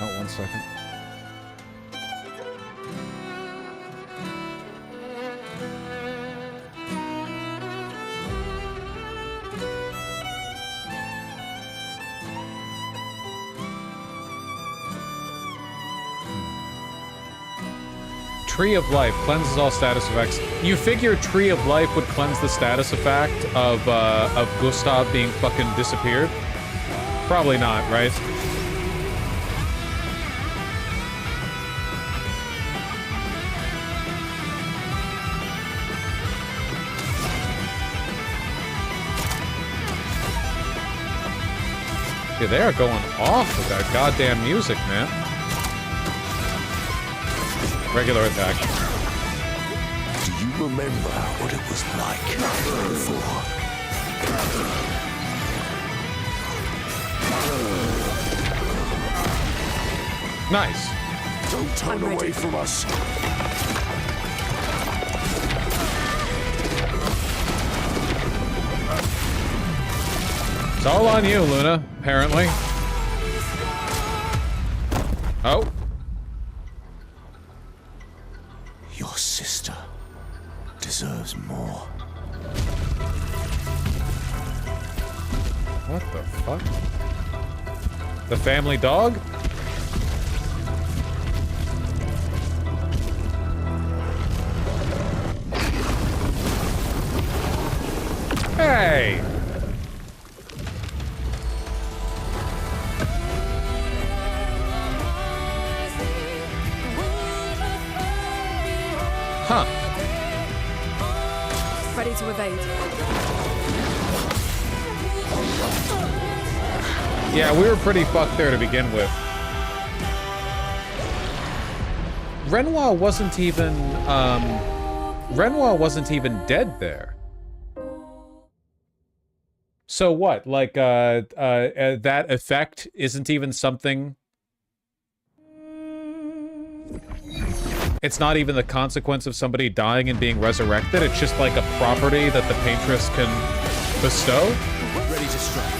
Oh, 1 second. Tree of Life cleanses all status effects. You figure Tree of Life would cleanse the status effect of Gustav being fucking disappeared? Probably not, right? Yeah, they are going off with that goddamn music, man. Regular attack. Do you remember what it was like before? Nice. Don't turn away from us. It's all on you, Luna, apparently. Oh. Your sister deserves more. What the fuck? The family dog? Hey! Huh. Ready to evade. Yeah, we were pretty fucked there to begin with. Renoir wasn't even dead there. So what? Like, that effect isn't even something... It's not even the consequence of somebody dying and being resurrected. It's just like a property that the paintress can bestow. Ready to strike.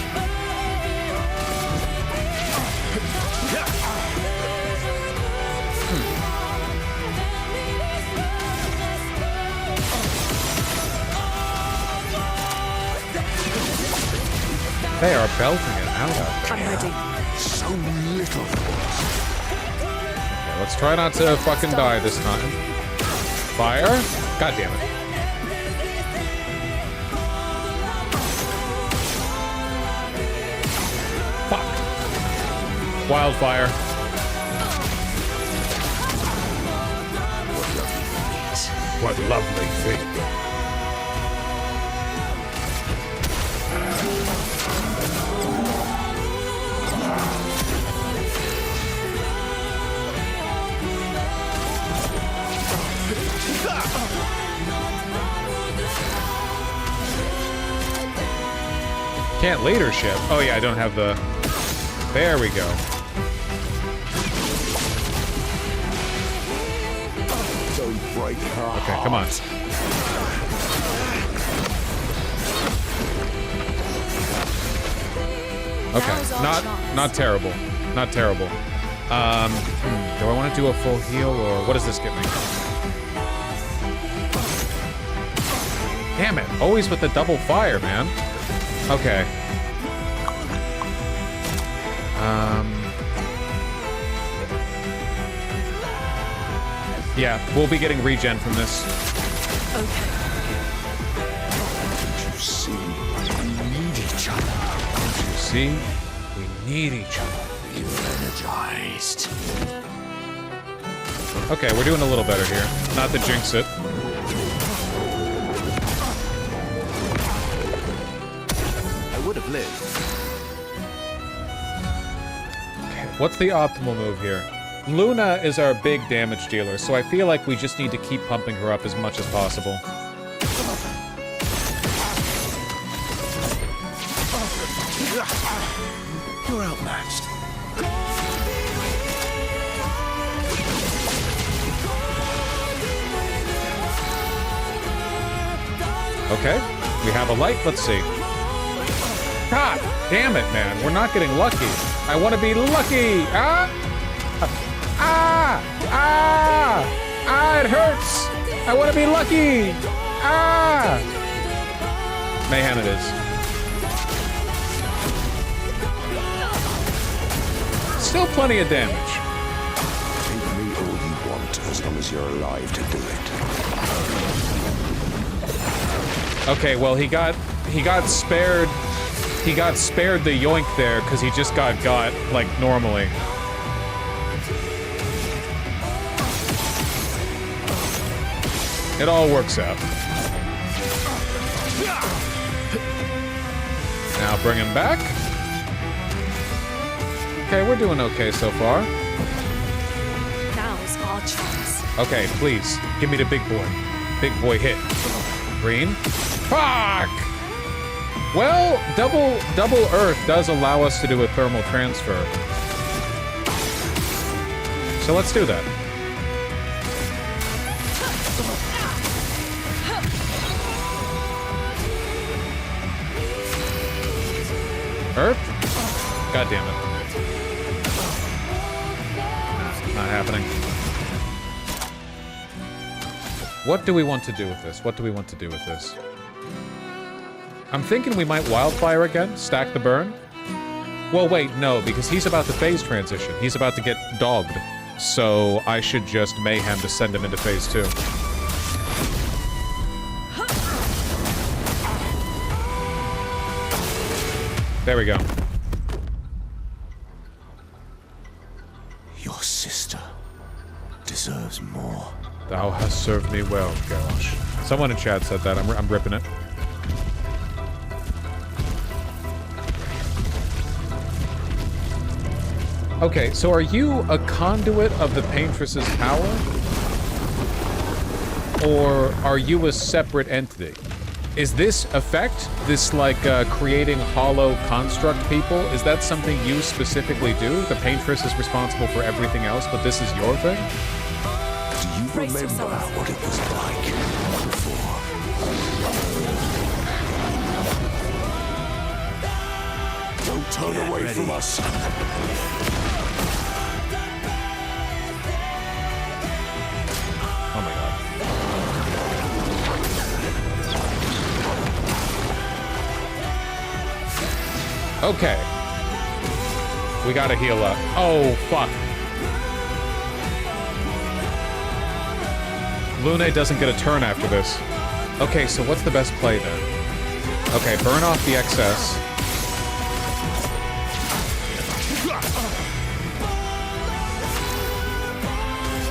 They are belting it out. I'm ready. So little. Okay, let's try not to fucking die this time. Fire? God damn it. Fuck. Wildfire. What lovely feet. Can't leadership. Oh yeah, I don't have the... There we go. Don't break her. Okay, come on. Okay, not terrible. Not terrible. Do I want to do a full heal, or what does this get me? Damn it, always with the double fire, man. Okay. Yeah, we'll be getting regen from this. Okay. Don't you see? We need each other. Don't you see? We need each other. You're energized. Okay, we're doing a little better here. Not to jinx it. I would have lived. Okay, what's the optimal move here? Luna is our big damage dealer, so I feel like we just need to keep pumping her up as much as possible. You're outmatched. Okay, we have a light. Let's see. God damn it, man. We're not getting lucky. I want to be lucky. Ah! Ah! Ah! Ah, it hurts. I want to be lucky. Ah! Mayhem it is. Still plenty of damage. Take me all you want, as long as you're alive to do it. Okay, well he got spared the yoink there because he just got like normally. It all works out. Now bring him back. Okay, we're doing okay so far. Now's our chance. Okay, please, give me the big boy. Big boy hit. Green. Fuck! Well, double Earth does allow us to do a thermal transfer. So let's do that. Earth? God damn it. Not happening. What do we want to do with this? What do we want to do with this? I'm thinking we might wildfire again, stack the burn. Well, wait, no, because he's about to phase transition. He's about to get dogged. So I should just mayhem to send him into phase 2. There we go. Your sister deserves more. Thou hast served me well, Garrosh. Someone in chat said that. I'm ripping it. Okay, so are you a conduit of the Paintress's power? Or are you a separate entity? Is this effect, this like creating hollow construct people, is that something you specifically do? The Paintress is responsible for everything else, but this is your thing? Do you remember what it was like before? Don't turn away from us. Oh my god. Okay. We gotta heal up. Oh, fuck. Lune doesn't get a turn after this. Okay, so what's the best play then? Okay, burn off the excess.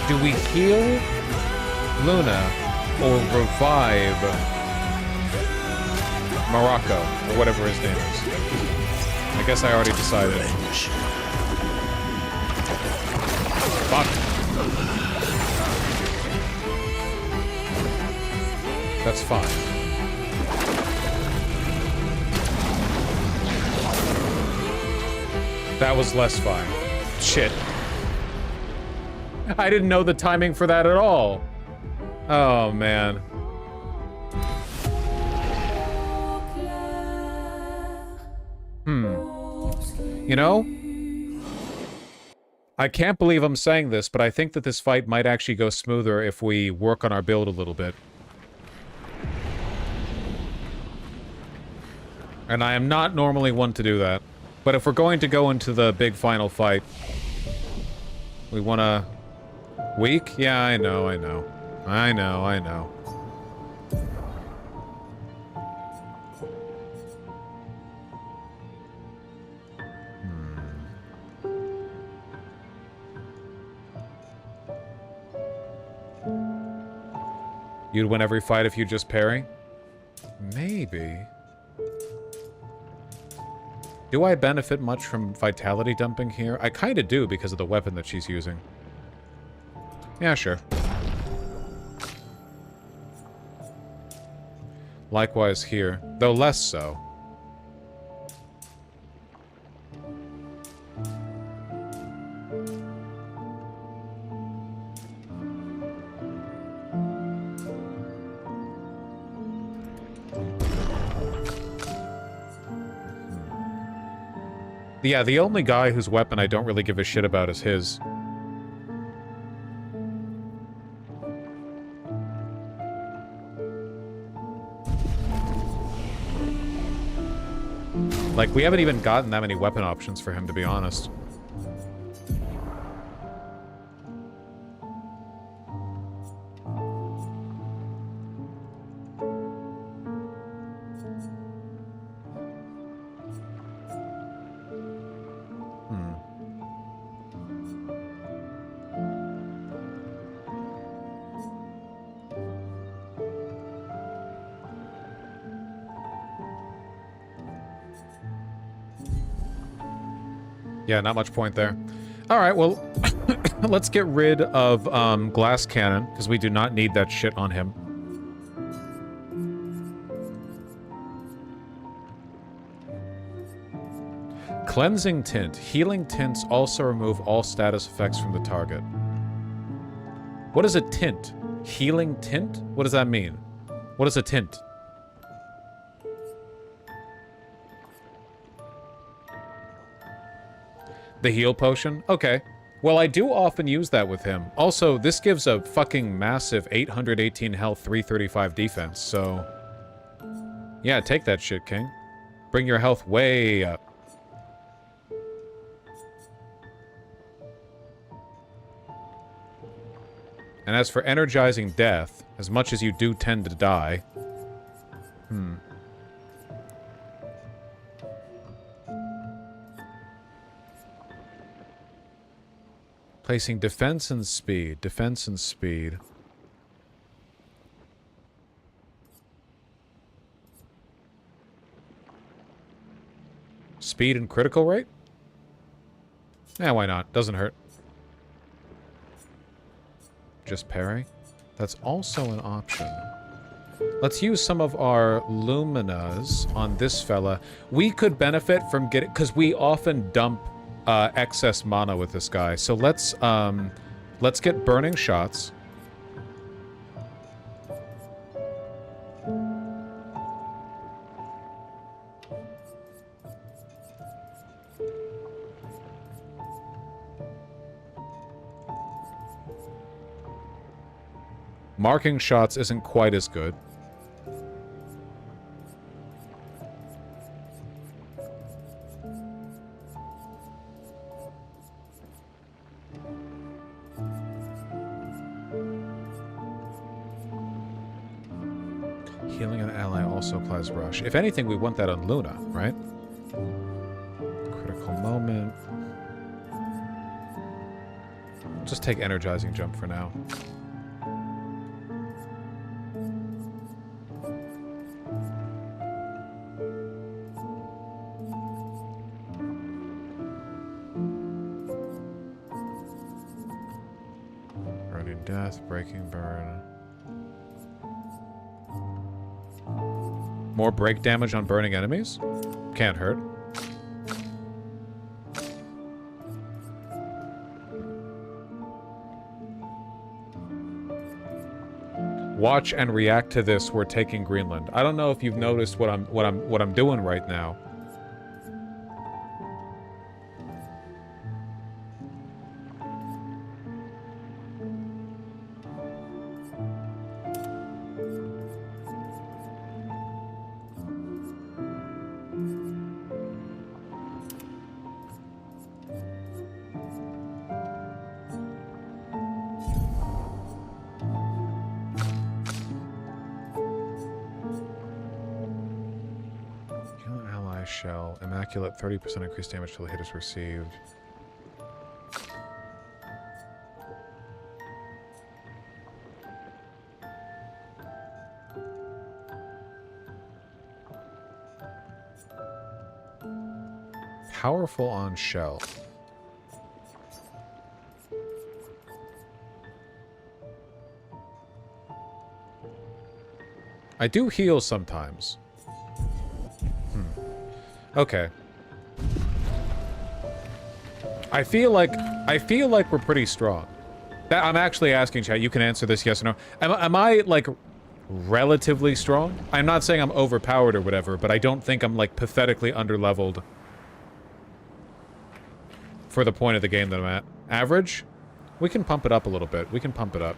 Do we heal Luna or revive Morocco, or whatever his name is? I guess I already decided. Fuck. That's fine. That was less fine. Shit. I didn't know the timing for that at all. Oh, man. You know? I can't believe I'm saying this, but I think that this fight might actually go smoother if we work on our build a little bit. And I am not normally one to do that. But if we're going to go into the big final fight, we want to Weak? Yeah, I know, I know. I know, I know. You'd win every fight if you just parry? Maybe. Do I benefit much from vitality dumping here? I kinda do because of the weapon that she's using. Yeah, sure. Likewise here, though less so. Yeah, the only guy whose weapon I don't really give a shit about is his. Like, we haven't even gotten that many weapon options for him, to be honest. Yeah, not much point there. Alright, well, let's get rid of glass cannon, because we do not need that shit on him. Cleansing tint. Healing tints also remove all status effects from the target. What is a tint? Healing tint? What does that mean? What is a tint? The heal potion? Okay. Well, I do often use that with him. Also, this gives a fucking massive 818 health, 335 defense, so... Yeah, take that shit, King. Bring your health way up. And as for energizing death, as much as you do tend to die... Placing defense and speed. Defense and speed. Speed and critical rate? Yeah, why not? Doesn't hurt. Just parry? That's also an option. Let's use some of our Luminas on this fella. We could benefit from getting... because we often dump excess mana with this guy. So let's get burning shots. Marking shots isn't quite as good. Healing an ally also applies rush. If anything, we want that on Luna, right? Critical moment. Just take energizing jump for now. Burning death, breaking burn. More break damage on burning enemies? Can't hurt. Watch and react to this. We're taking Greenland. I don't know if you've noticed what I'm doing right now. shell. Immaculate, 30% increased damage till the hit is received. Powerful on shell. I do heal sometimes. Okay. I feel like we're pretty strong. I'm actually asking chat. You can answer this yes or no. Am I like relatively strong? I'm not saying I'm overpowered or whatever, but I don't think I'm like pathetically underleveled for the point of the game that I'm at. Average? We can pump it up a little bit. We can pump it up.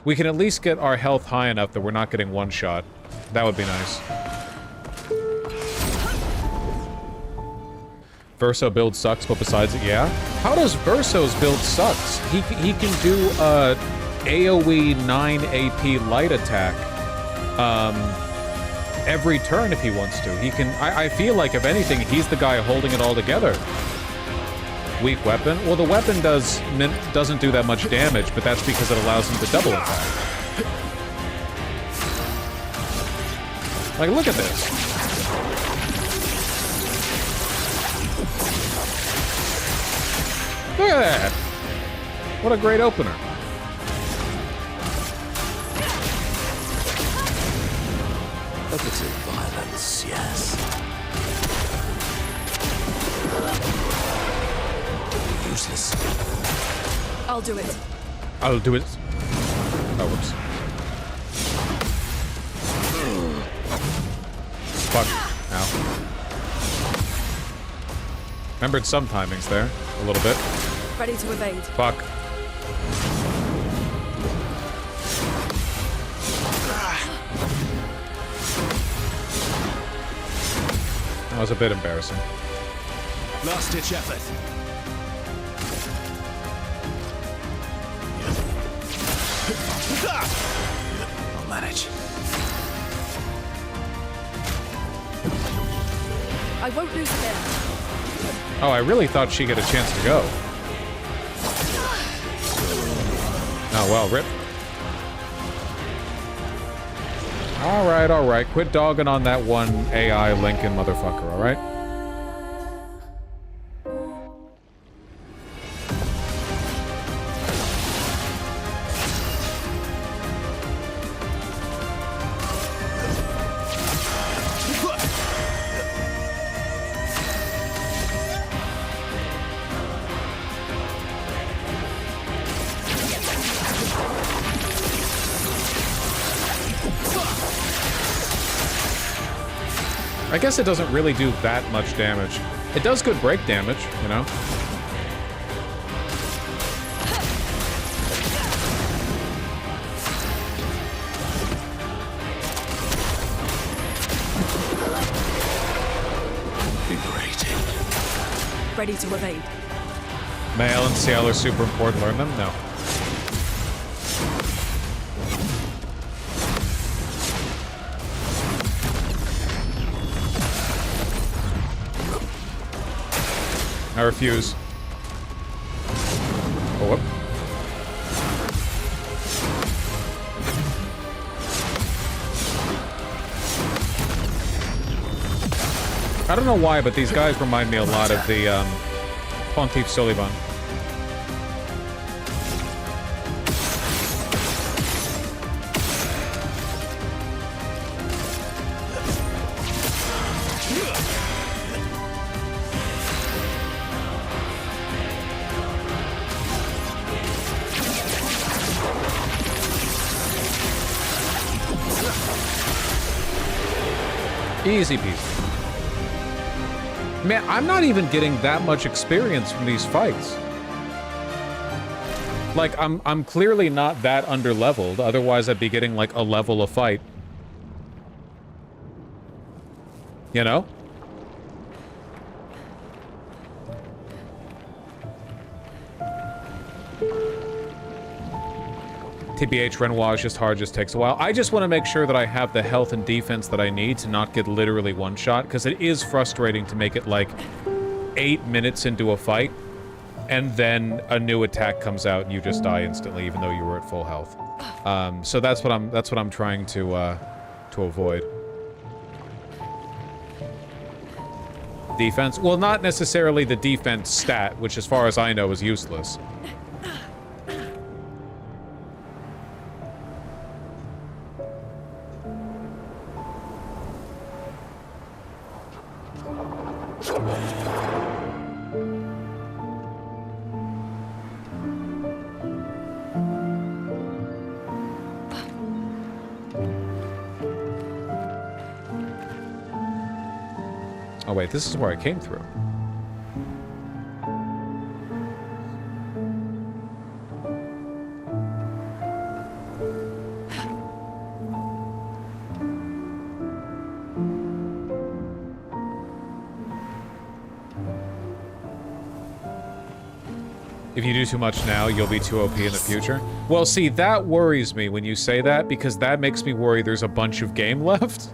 We can at least get our health high enough that we're not getting one shot. That would be nice. Verso build sucks, but besides it, yeah? How does Verso's build sucks? He can do AoE 9 AP light attack every turn if he wants to. He can. I feel like if anything, he's the guy holding it all together. Weak weapon? Well, the weapon doesn't do that much damage, but that's because it allows him to double attack. Like, look at this. Look at that! What a great opener. Limited violence, yes. Useless. I'll do it. I'll do it. Oh, whoops. Fuck. Ow. Remembered some timings there. A little bit. Ready to evade. Fuck. That was a bit embarrassing. Last ditch effort. I'll manage. I won't lose him. Oh, I really thought she'd get a chance to go. Oh, well, rip. Alright, alright. Quit dogging on that one AI Lincoln motherfucker, alright? I guess it doesn't really do that much damage. It does good break damage, you know? Ready to evade. Male and Ciel are super important. Learn them? No. I refuse. Oh, whoop. I don't know why, but these guys remind me a lot of the Pontiff Soliban. Easy peasy. Man, I'm not even getting that much experience from these fights. Like, I'm clearly not that underleveled, otherwise I'd be getting like a level of fight. You know? TBH, Renoir is just hard, just takes a while. I just want to make sure that I have the health and defense that I need to not get literally one-shot, because it is frustrating to make it like 8 minutes into a fight, and then a new attack comes out and you just die instantly, even though you were at full health. So that's what I'm trying to avoid. Defense? Well, not necessarily the defense stat, which as far as I know is useless. Oh wait, this is where I came through. If you do too much now, you'll be too OP in the future. Well, see, that worries me when you say that, because that makes me worry there's a bunch of game left.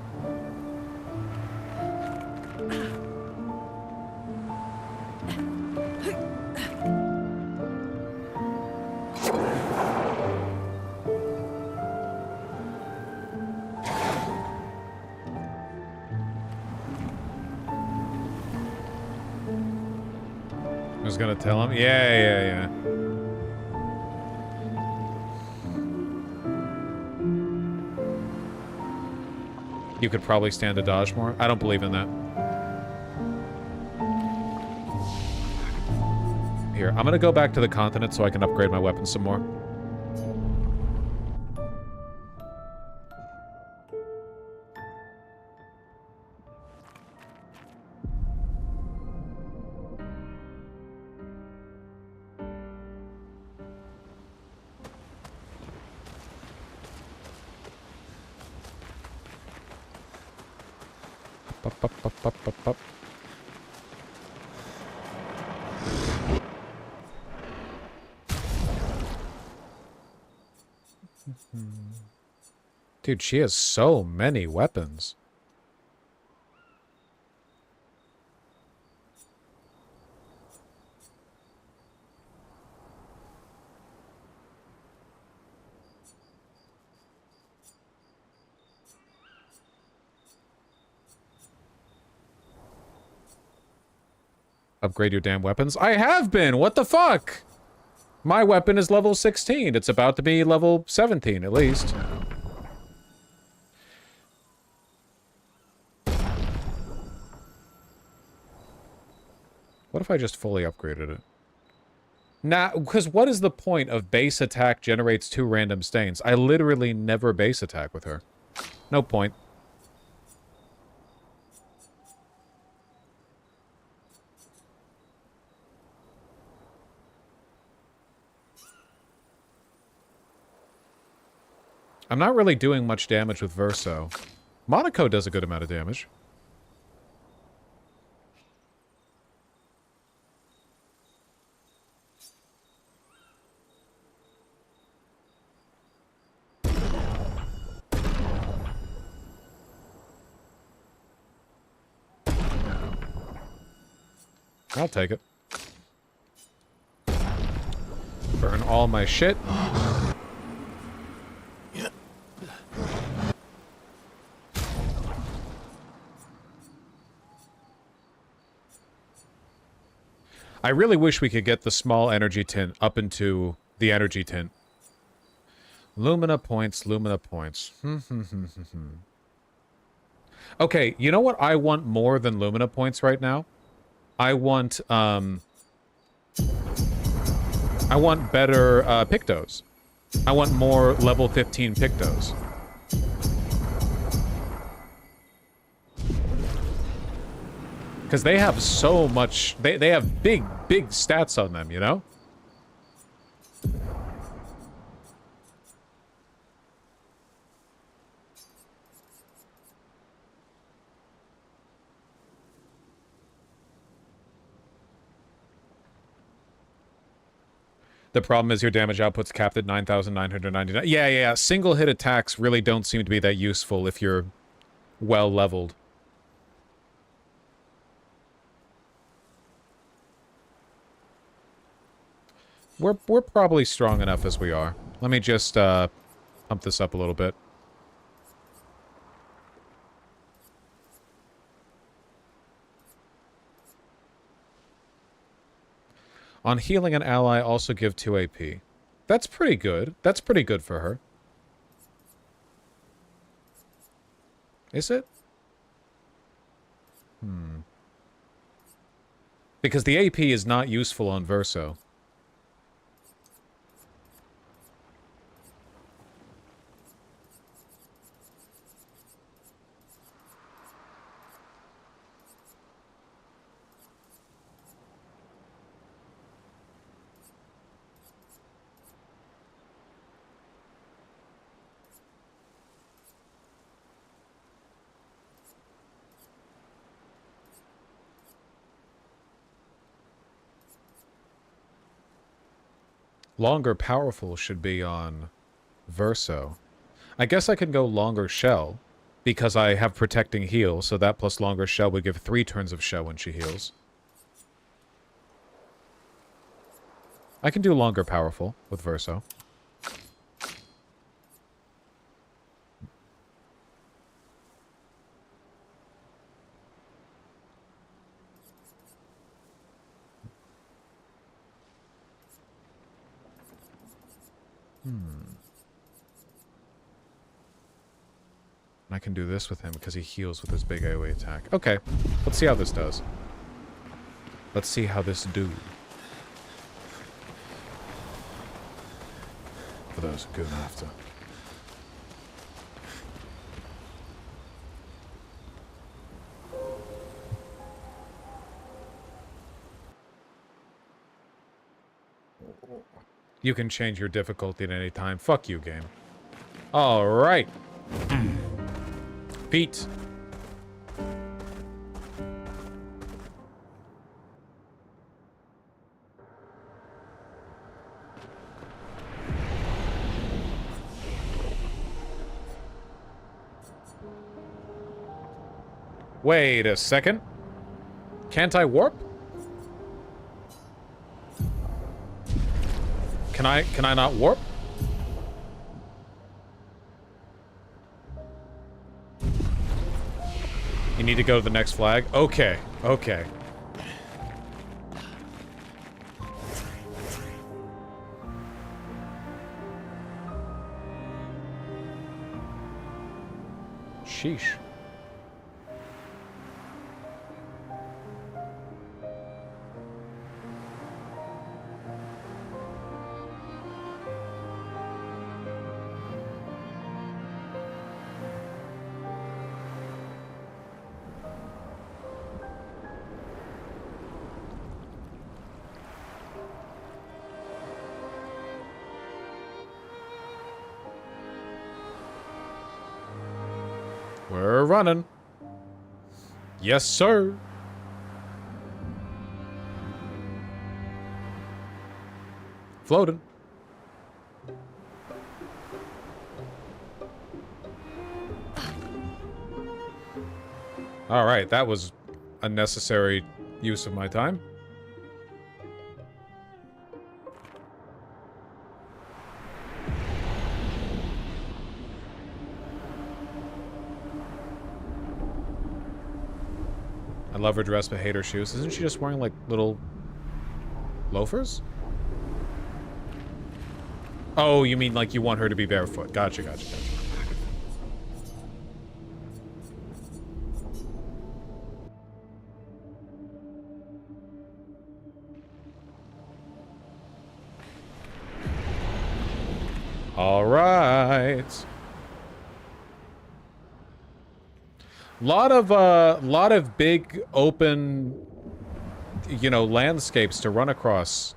I was gonna tell him. Yeah. You could probably stand to dodge more. I don't believe in that. Here, I'm gonna go back to the continent so I can upgrade my weapon some more. Up. Dude, she has so many weapons. Upgrade your damn weapons. I have been! What the fuck? My weapon is level 16. It's about to be level 17, at least. What if I just fully upgraded it? Nah, because what is the point of base attack generates 2 random stains? I literally never base attack with her. No point. I'm not really doing much damage with Verso. Monaco does a good amount of damage. I'll take it. Burn all my shit. I really wish we could get the small energy tint up into the energy tint. Lumina points, Lumina points. Okay, you know what I want more than Lumina points right now? I want better Pictos. I want more level 15 Pictos. Because they have so much... They have big stats on them, you know? The problem is your damage output's capped at 9,999. Yeah. Single hit attacks really don't seem to be that useful if you're well leveled. We're probably strong enough as we are. Let me just pump this up a little bit. On healing an ally, also give 2 AP. That's pretty good. That's pretty good for her. Is it? Because the AP is not useful on Verso. Longer Powerful should be on Verso. I guess I can go Longer Shell, because I have Protecting Heal, so that plus Longer Shell would give 3 turns of Shell when she heals. I can do Longer Powerful with Verso. I can do this with him because he heals with his big AoE attack. Okay, let's see how this does. Let's see how this do. For those who go after. You can change your difficulty at any time. Fuck you, game. All right. Pete. Wait a second. Can't I warp? Can I not warp? You need to go to the next flag? Okay, okay. Sheesh. We're running. Yes, sir. Floating. All right, that was a necessary use of my time. I love her dress but hate her shoes. Isn't she just wearing, like, little loafers? Oh, you mean, like, you want her to be barefoot. Gotcha, gotcha, gotcha. All right. Lot of big open, you know, landscapes to run across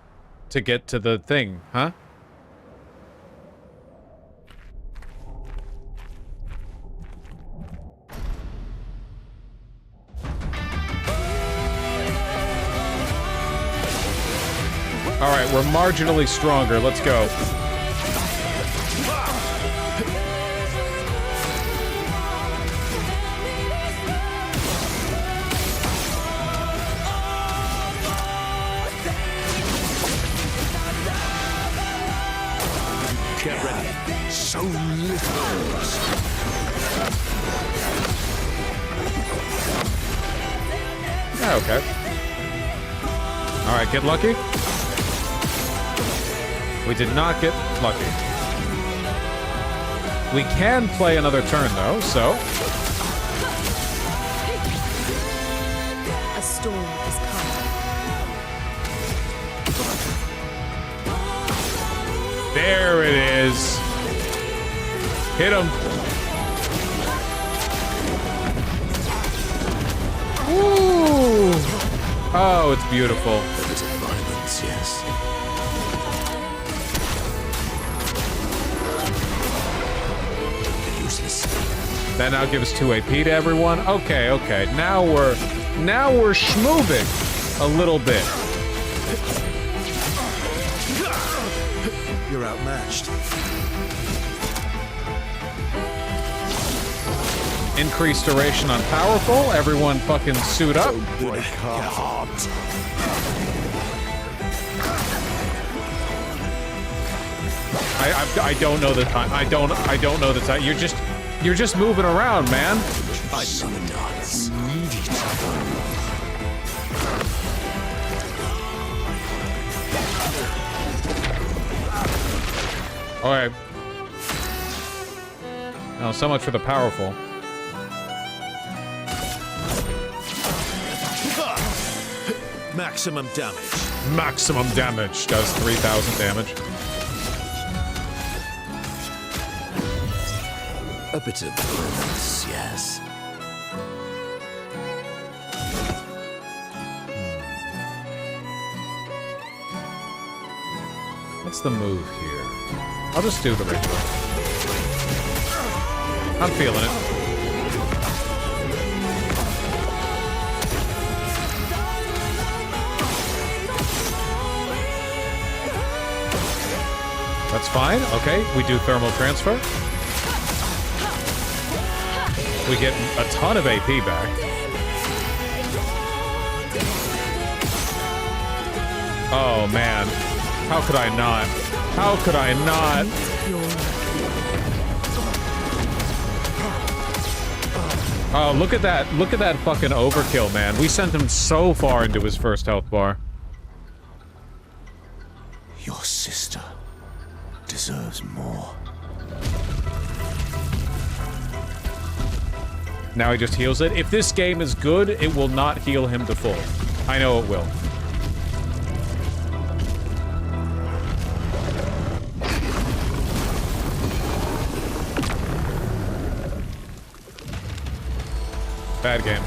to get to the thing, huh? All right, we're marginally stronger. Let's go. Get ready. So little. Yeah, okay. All right, get lucky. We did not get lucky. We can play another turn, though, so... A storm is coming. There it is. Hit him. Woo! Oh, it's beautiful. A bit of violence, yes. Useless. That now gives 2 AP to everyone. Okay, okay. Now we're schmoving a little bit. You're outmatched. Increased duration on powerful. Everyone fucking suit up. Break her heart. I don't know the time. I don't know the time. You're just moving around, man. I nuts. Need it. All right. Now, so much for the powerful. Maximum damage. Maximum damage does 3,000 damage. A bit of violence, yes. What's the move here? I'll just do the ritual. I'm feeling it. That's fine. Okay, we do thermal transfer. We get a ton of AP back. Oh, man. How could I not? How could I not? Oh, look at that. Look at that fucking overkill, man. We sent him so far into his first health bar. Your sister deserves more. Now he just heals it. If this game is good, it will not heal him to full. I know it will. Bad game.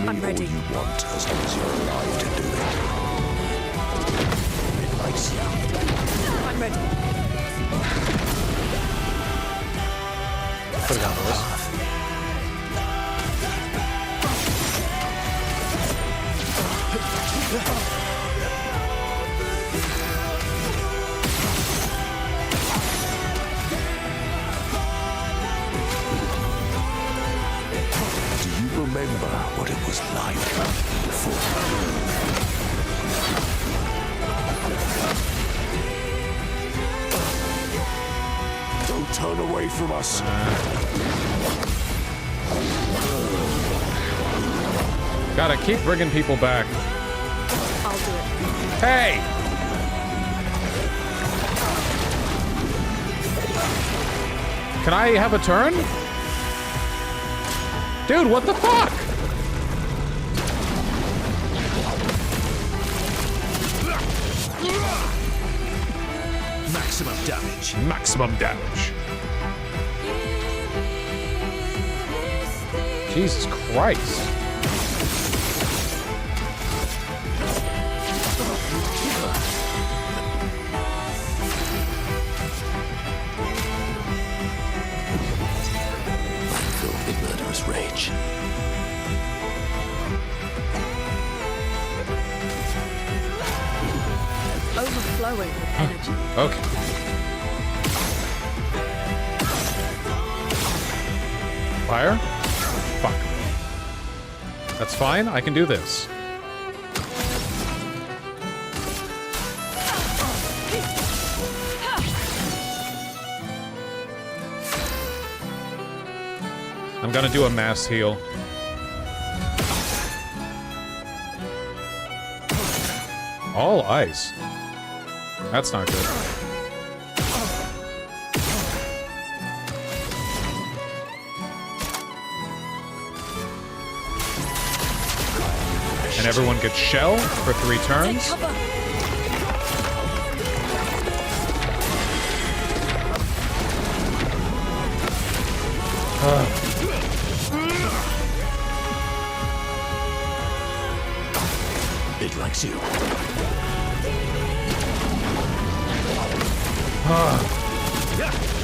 I'm ready. All you want, as long as you're alive to do it. It likes you. I'm ready. Put it on the list. Remember what it was like before. Don't turn away from us. Gotta keep bringing people back. I'll do it. Hey! Can I have a turn? Dude, what the fuck? Maximum damage. Maximum damage. Jesus Christ. Filled with murderous rage. Okay. Fire? Fuck. That's fine. I can do this. I'm gonna do a mass heal. All ice. That's not good. And everyone gets shell for 3 turns. It likes you.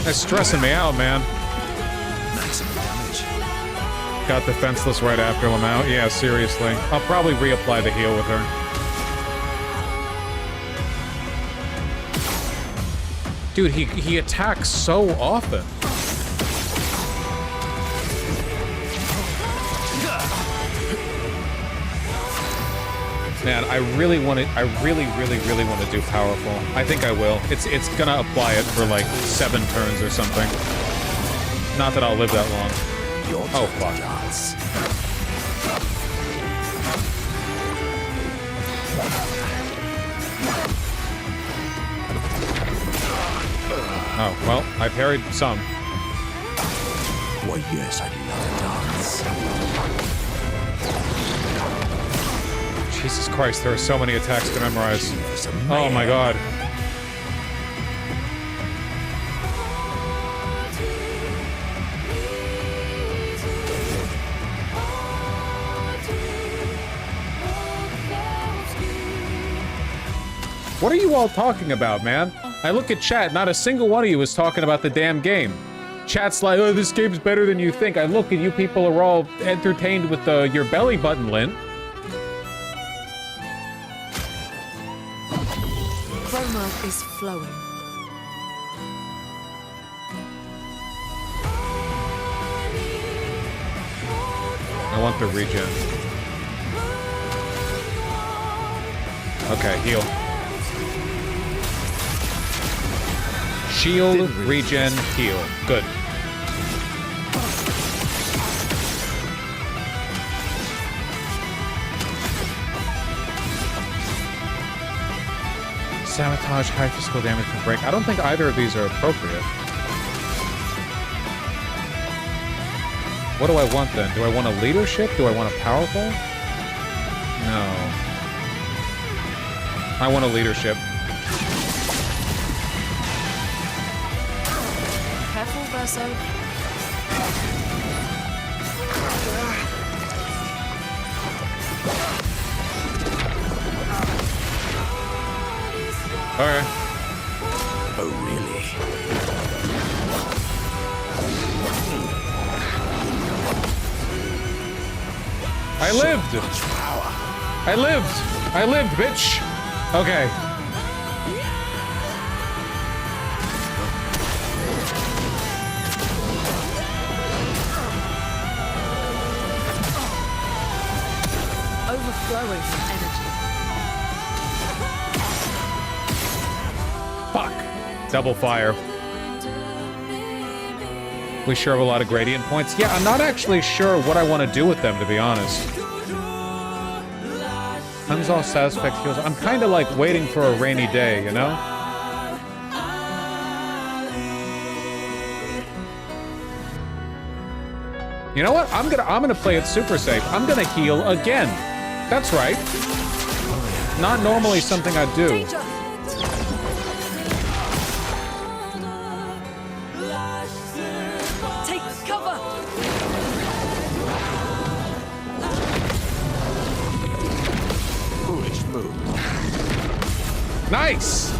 That's stressing me out, man. Maximum damage. Got defenseless right after Lamau. Yeah, seriously. I'll probably reapply the heal with her. Dude, he attacks so often. Man, I really want to. I really want to do powerful. I think I will. It's gonna apply it for like 7 turns or something. Not that I'll live that long. Oh fuck. Oh well, I parried some. Why, yes, I love dance. Jesus Christ, there are so many attacks to memorize. Oh my god. What are you all talking about, man? I look at chat, not a single one of you is talking about the damn game. Chat's like, oh, this game's better than you think. I look and you people are all entertained with your belly button lint. Chroma is flowing. I want the regen. Okay, heal. Shield, regen, heal. Good. Sabotage, high physical damage from break. I don't think either of these are appropriate. What do I want then? Do I want a leadership? Do I want a powerful? No. I want a leadership. Careful, Verso. Alright. Oh, really? I lived! I lived! I lived, bitch! Okay. Overflowing with energy. Fuck. Double fire. We sure have a lot of gradient points. Yeah, I'm not actually sure what I want to do with them, to be honest. Unresolved status effect heals. I'm kind of like waiting for a rainy day, you know? You know what? I'm gonna play it super safe. I'm gonna heal again. That's right. Not normally something I do. Take cover. Foolish move. Nice.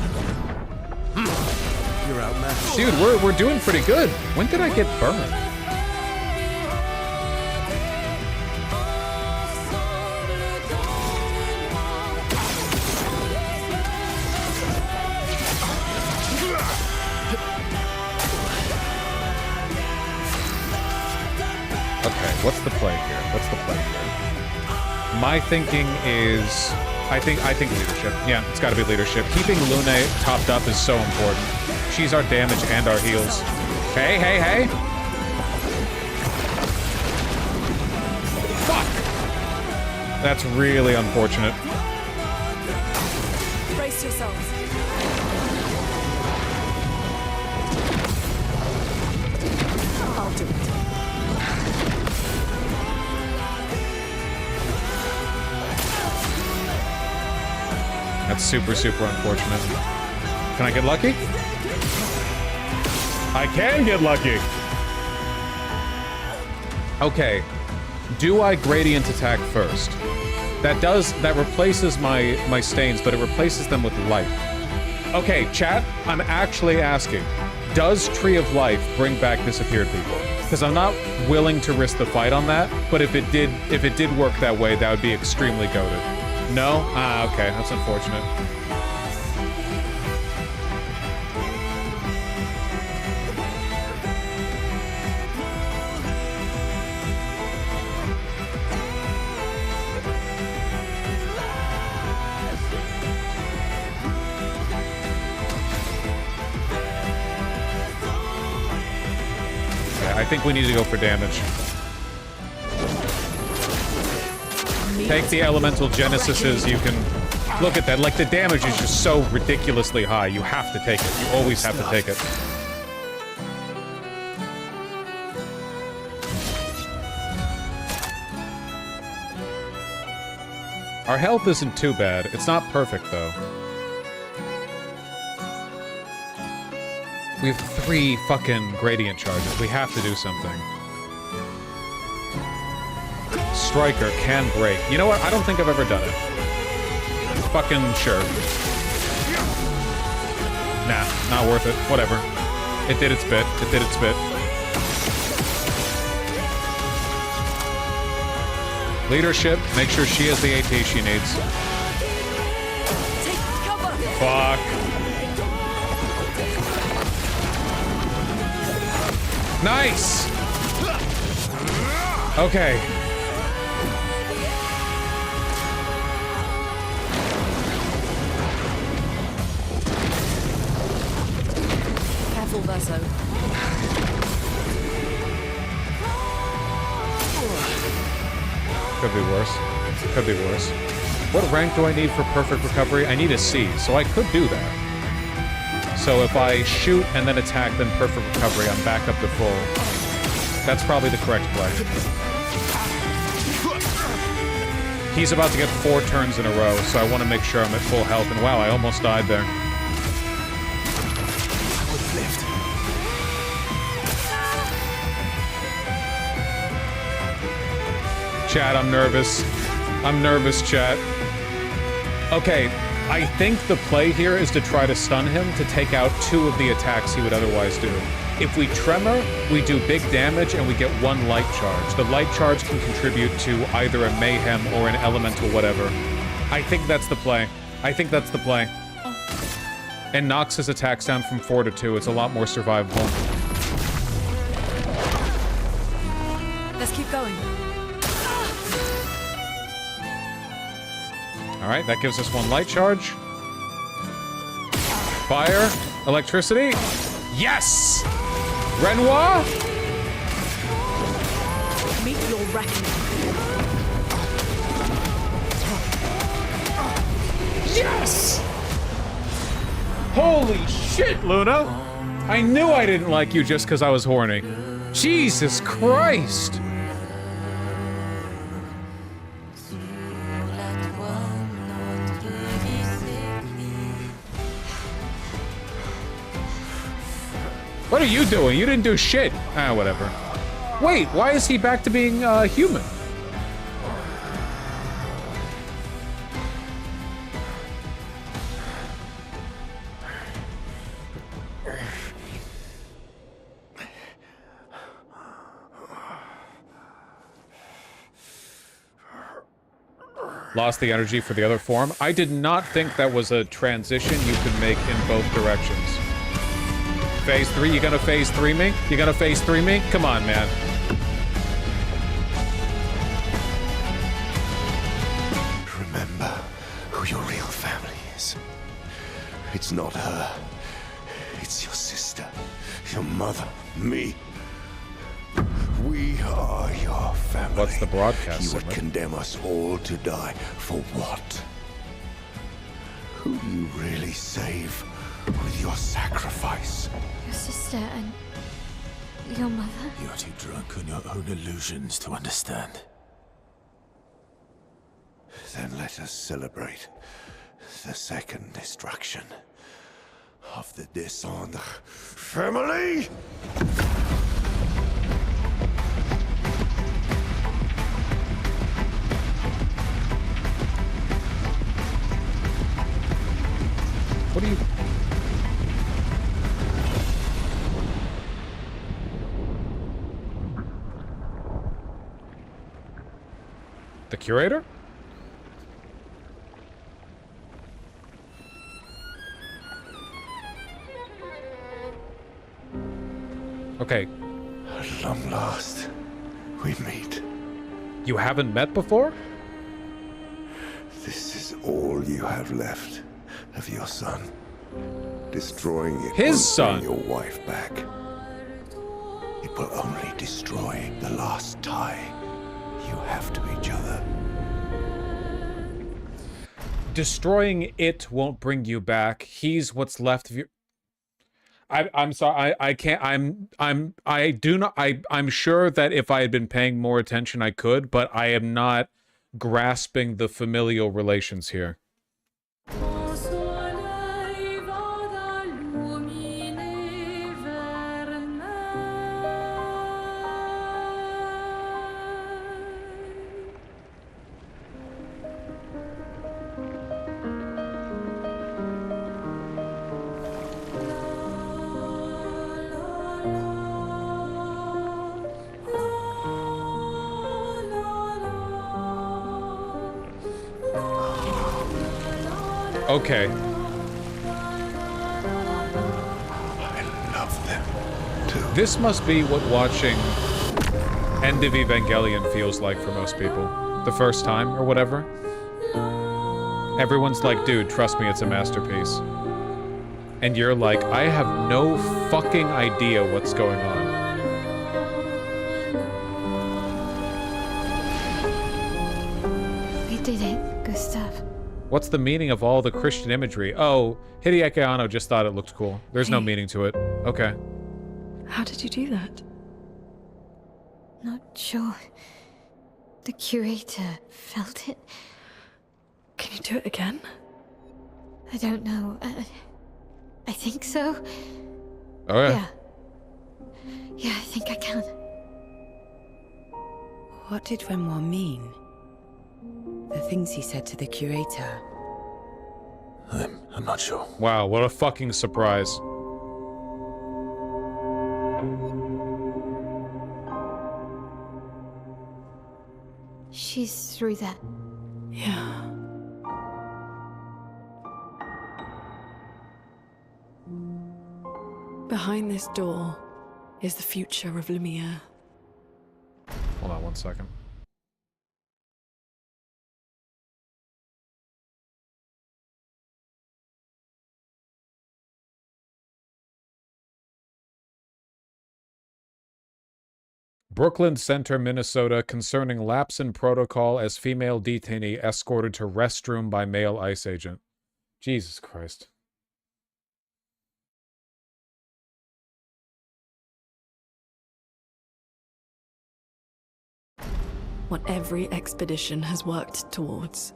You're outmatched. Dude, we're doing pretty good. When did I get burned? Okay, what's the play here? What's the play here? My thinking is... I think leadership. Yeah, it's gotta be leadership. Keeping Luna topped up is so important. She's our damage and our heals. Hey, hey, hey! Fuck! That's really unfortunate. Brace yourselves. I'll do it. That's super, super unfortunate. Can I get lucky? I can get lucky! Okay. Do I gradient attack first? That replaces my stains, but it replaces them with light. Okay, chat, I'm actually asking, does Tree of Life bring back disappeared people? Because I'm not willing to risk the fight on that, but if it did work that way, that would be extremely goated. No? Ah, okay, that's unfortunate. I think we need to go for damage. Take the elemental genesises, you can... Look at that, like the damage is just so ridiculously high. You have to take it. You always have to take it. Our health isn't too bad. It's not perfect, though. We have 3 fucking gradient charges. We have to do something. Striker can break. You know what? I don't think I've ever done it. Fucking sure. Nah, not worth it. Whatever. It did its bit. It did its bit. Leadership. Make sure she has the AT she needs. Fuck. Nice! Okay. Careful, Verso. Could be worse. Could be worse. What rank do I need for perfect recovery? I need a C, so I could do that. So if I shoot and then attack, then perfect recovery, I'm back up to full. That's probably the correct play. He's about to get 4 turns in a row, so I want to make sure I'm at full health. And wow, I almost died there. Chat, I'm nervous. I'm nervous, chat. Okay. I think the play here is to try to stun him to take out 2 of the attacks he would otherwise do. If we tremor, we do big damage and we get 1 light charge. The light charge can contribute to either a mayhem or an elemental whatever. I think that's the play. I think that's the play. And knocks his attacks down from 4 to 2. It's a lot more survivable. Let's keep going. Alright, that gives us 1 light charge. Fire. Electricity. Yes! Renoir? Meet your reckoning. Yes! Holy shit, Luna! I knew I didn't like you just because I was horny. Jesus Christ! What are you doing? You didn't do shit. Ah, whatever. Wait, why is he back to being human? Lost the energy for the other form. I did not think that was a transition you could make in both directions. Phase 3, you gonna phase 3 me? You gonna phase 3 me? Come on, man. It's not her. It's your sister, your mother, me. We are your family. What's the broadcast He would segment? condemn us all to die. For what? Who do you really save with your sacrifice? Your sister and your mother. You're too drunk on your own illusions to understand. Then let us celebrate the second destruction of the Descendre family. What are you... The curator? Okay. At long last, we meet. You haven't met before? This is all you have left of your son. Destroying it His won't son. bring your wife back. It will only destroy the last tie you have to each other. Destroying it won't bring you back. He's what's left of you. I'm sorry. I can't. I'm sure that if I had been paying more attention, I could, but I am not grasping the familial relations here. Okay. I love them too. This must be what watching End of Evangelion feels like for most people. The first time, or whatever. Everyone's like, dude, trust me, it's a masterpiece. And you're like, I have no fucking idea what's going on. We did it, Gustav. What's the meaning of all the Christian imagery? Oh, Hideaki Anno just thought it looked cool. There's no meaning to it. Okay. How did you do that? Not sure. The curator felt it. Can you do it again? I don't know. I think so. Oh, yeah. Yeah. Yeah, I think I can. What did Renoir mean? The things he said to the curator. I'm not sure. Wow, what a fucking surprise. She's through there. Yeah. Behind this door is the future of Lumiere. Hold on one second. Brooklyn Center, Minnesota, concerning lapse in protocol as female detainee escorted to restroom by male ICE agent. Jesus Christ. What every expedition has worked towards.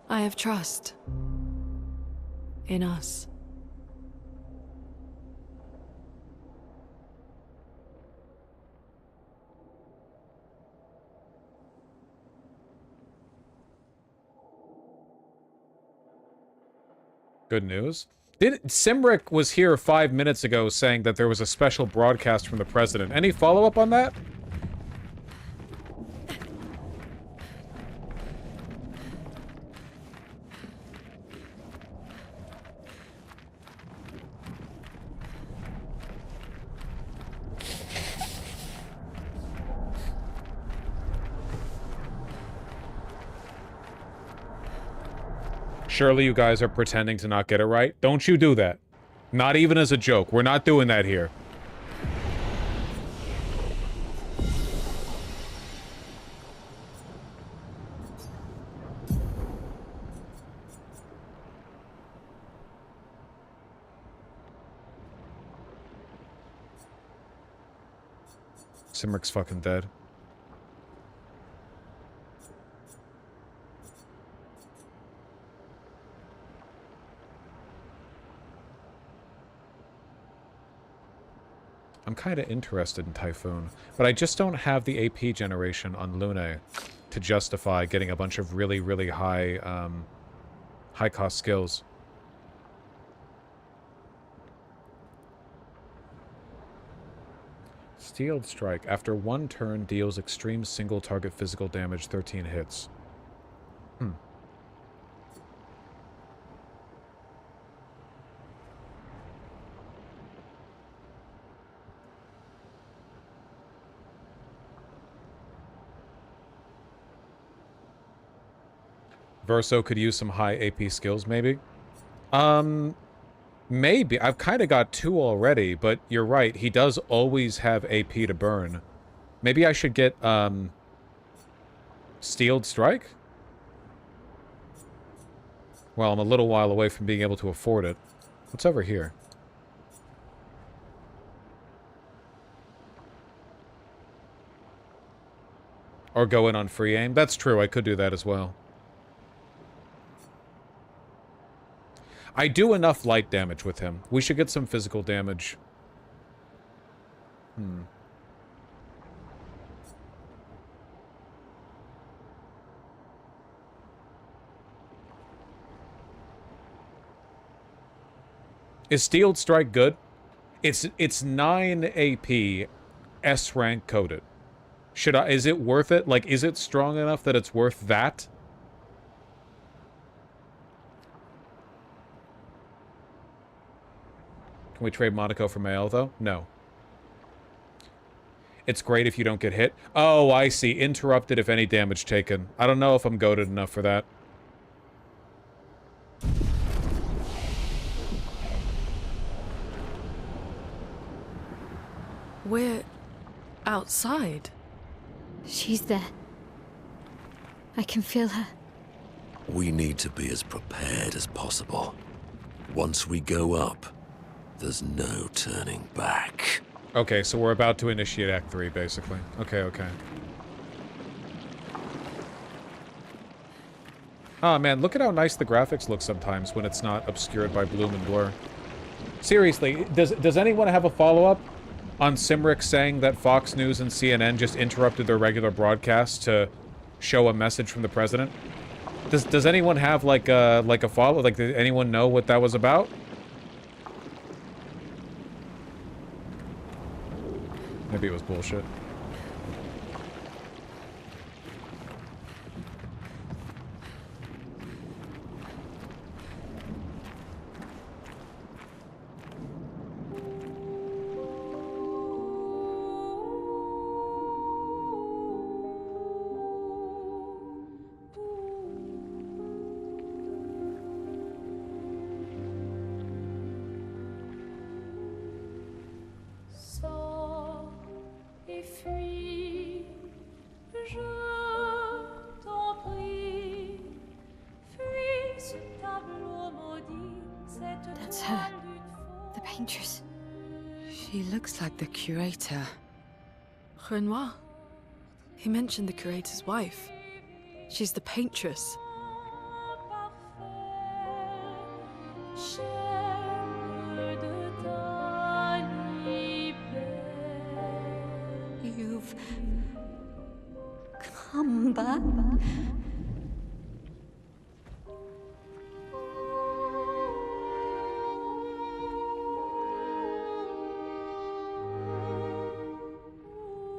I have trust in us. Good news. Simric was here 5 minutes ago saying that there was a special broadcast from the president. Any follow-up on that? Surely you guys are pretending to not get it right? Don't you do that. Not even as a joke. We're not doing that here. Simric's fucking dead. I'm kind of interested in Typhoon, but I just don't have the AP generation on Lune to justify getting a bunch of really, really high, high-cost skills. Steeled Strike. After one turn, deals extreme single-target physical damage, 13 hits. Verso could use some high AP skills, maybe? Maybe. I've kind of got 2 already, but you're right. He does always have AP to burn. Maybe I should get, Steeled Strike? Well, I'm a little while away from being able to afford it. What's over here? Or go in on free aim. That's true. I could do that as well. I do enough light damage with him. We should get some physical damage. Is Steeled Strike good? It's 9 AP, S rank coded. Is it worth it? Like, is it strong enough that it's worth that? Can we trade Monaco for Mael, though? No. It's great if you don't get hit. Oh, I see. Interrupted if any damage taken. I don't know if I'm goated enough for that. We're outside. She's there. I can feel her. We need to be as prepared as possible. Once we go up, there's no turning back. Okay, so we're about to initiate Act 3, basically. Okay, okay. Oh man, look at how nice the graphics look sometimes when it's not obscured by bloom and blur. Seriously, does anyone have a follow-up on Simric saying that Fox News and CNN just interrupted their regular broadcast to show a message from the president? Does anyone have like a follow? Like, did anyone know what that was about? Maybe it was bullshit. That's her. The paintress. She looks like the curator. Renoir. He mentioned the curator's wife. She's the paintress. You've come back.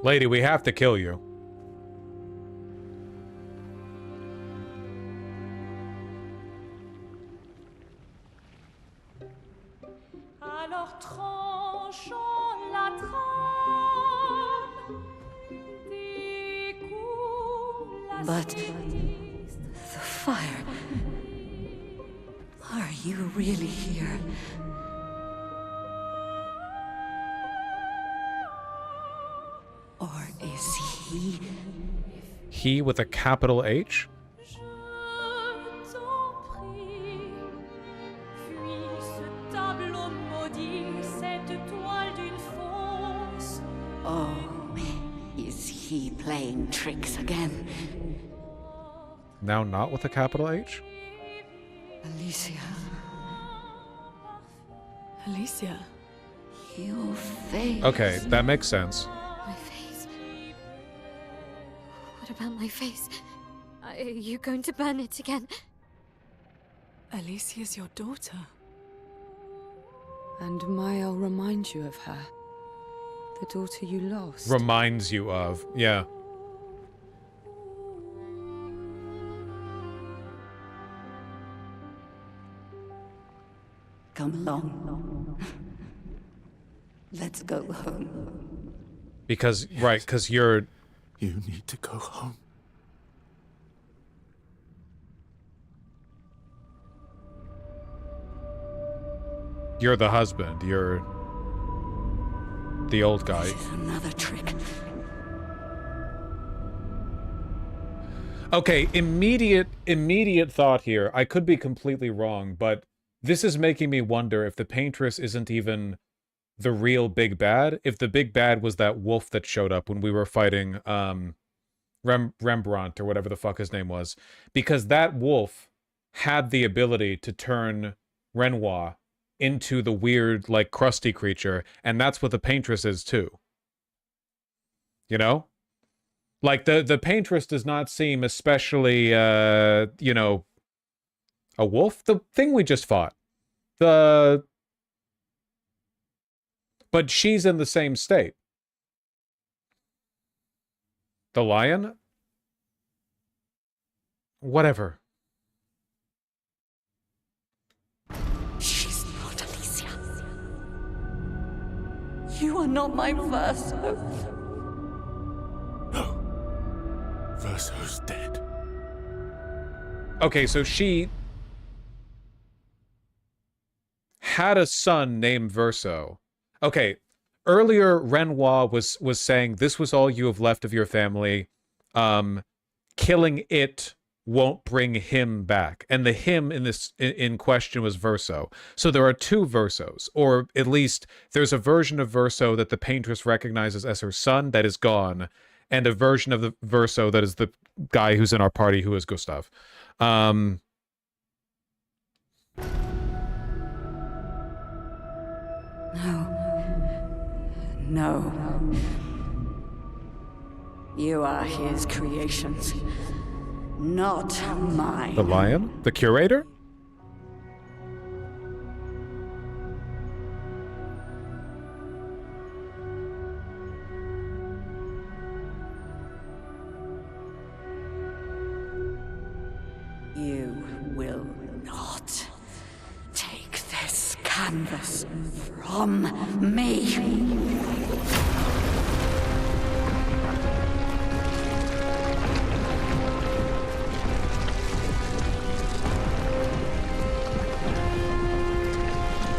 Lady, we have to kill you. But the fire. Are you really here? Or is he? He with a capital H? Oh, is he playing tricks again? Now not with a capital H? Alicia. Alicia. Your face. Okay, that makes sense. My face. What about my face? Are you going to burn it again? Alicia's your daughter. And Maya reminds you of her. The daughter you lost. Reminds you of, yeah. Come along. Let's go home. Because, right, because you're... You need to go home. You're the husband. You're the old guy. This is another trick. Okay, immediate thought here. I could be completely wrong, but this is making me wonder if the Paintress isn't even the real big bad. If the big bad was that wolf that showed up when we were fighting Rembrandt or whatever the fuck his name was. Because that wolf had the ability to turn Renoir into the weird, like, crusty creature, and that's what the Paintress is too. You know? Like, the Paintress does not seem especially, you know, a wolf? The thing we just fought. But she's in the same state. The lion? Whatever. She's not Alicia. You are not my Verso. No. Verso's dead. Okay, so she had a son named Verso. Okay, earlier Renoir was saying this was all you have left of your family. Killing it won't bring him back. And the him in question was Verso. So there are two Versos, or at least there's a version of Verso that the Paintress recognizes as her son that is gone, and a version of the Verso that is the guy who's in our party who is Gustav. No. You are his creations, not mine. The lion? The curator? You will not take this canvas from me.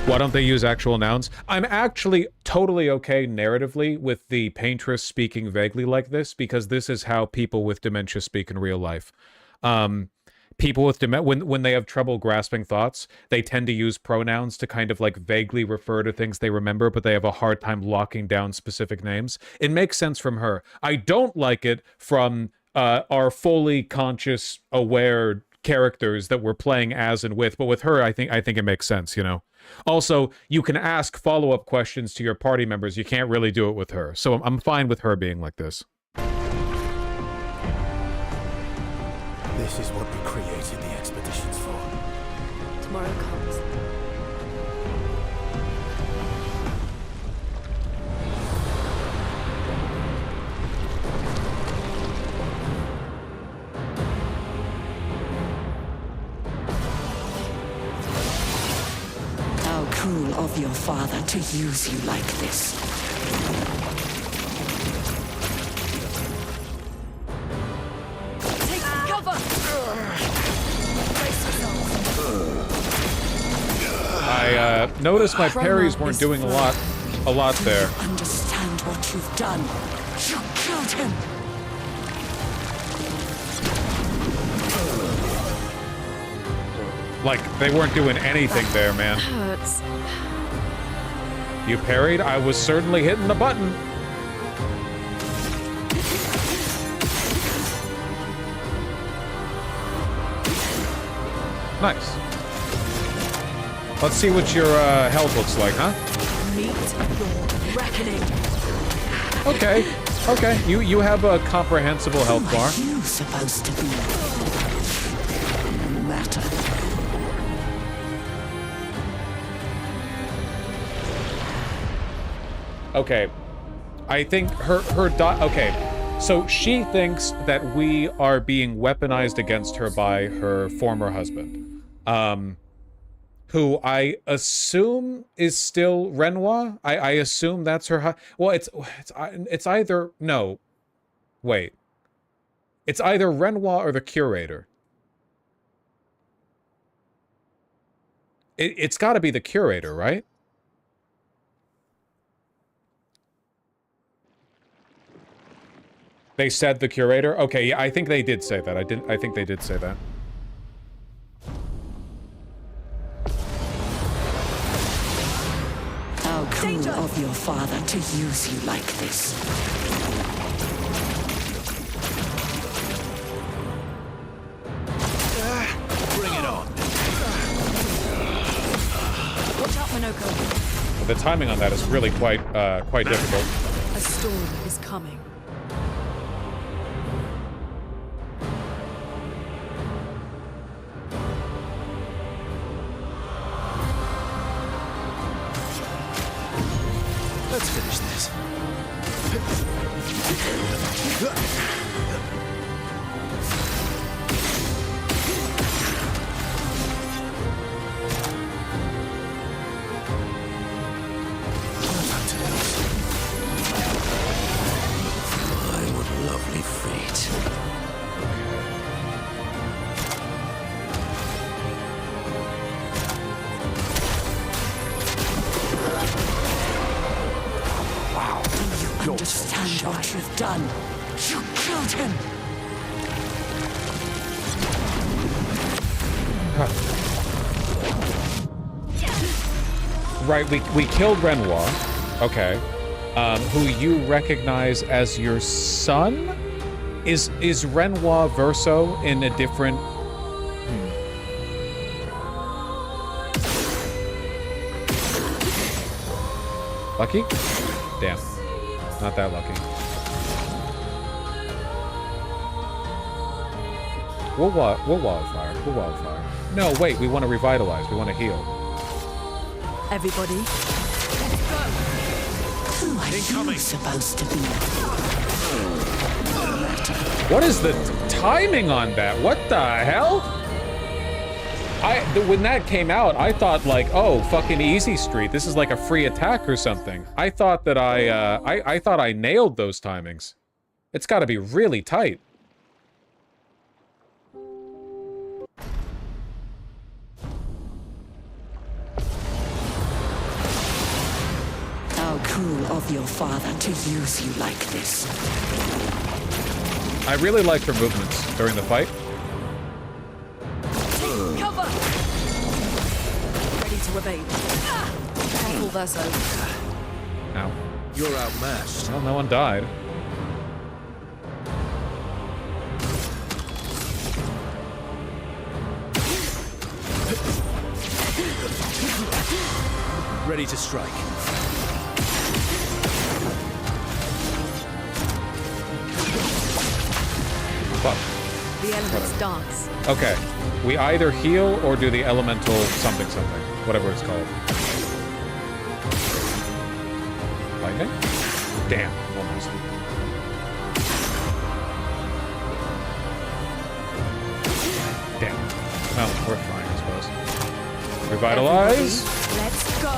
Why don't they use actual nouns? I'm actually totally okay narratively with the Paintress speaking vaguely like this, because this is how people with dementia speak in real life. People with dementia, when they have trouble grasping thoughts, they tend to use pronouns to kind of like vaguely refer to things they remember, but they have a hard time locking down specific names. It makes sense from her. I don't like it from our fully conscious, aware characters that we're playing as and with, but with her, I think it makes sense, you know. Also, you can ask follow-up questions to your party members. You can't really do it with her. So I'm fine with her being like this. This is what we created the expeditions for. Tomorrow comes. How cruel of your father to use you like this. Take cover! Brace yourself. noticed my parries weren't doing a lot there. Understand what you've done. You killed him. Like, they weren't doing anything there, man. Hurts. You parried? I was certainly hitting the button. Nice. Let's see what your health looks like, huh? Meet your reckoning. Okay. Okay. You have a comprehensible health bar. Who are you supposed to be? No matter. Okay. I think okay. So she thinks that we are being weaponized against her by her former husband. Who I assume is still Renoir. I assume that's her well, it's either no. Wait. It's either Renoir or the curator. It's got to be the curator, right? They said the curator? Okay, yeah, I think they did say that. I think they did say that. How cruel of your father to use you like this. Bring it on. Watch out, Minoko. The timing on that is really quite difficult. A storm is coming. Let's finish this. My, what lovely fate. Understand what you've done. You killed him. Right, we killed Renoir. Okay. Who you recognize as your son? Is Renoir Verso in a different... Lucky? Damn. Not that lucky. We'll wildfire. We'll wildfire. No, wait, we want to revitalize. We want to heal. Everybody, let's go. Who are you supposed to be? What is the timing on that? What the hell? When that came out, I thought like, oh, fucking Easy Street. This is like a free attack or something. I thought that I thought I nailed those timings. It's got to be really tight. How cruel of your father to use you like this. I really liked her movements during the fight. Cover! Ready to evade. Careful, Verso. Ow. You're outmatched. Well, no one died. Ready to strike. Fuck. The elements dance. Okay. We either heal or do the elemental something something. Whatever it's called. Lightning? Damn. Almost. Damn. Well, we're fine, I suppose. Revitalize. Everybody, let's go.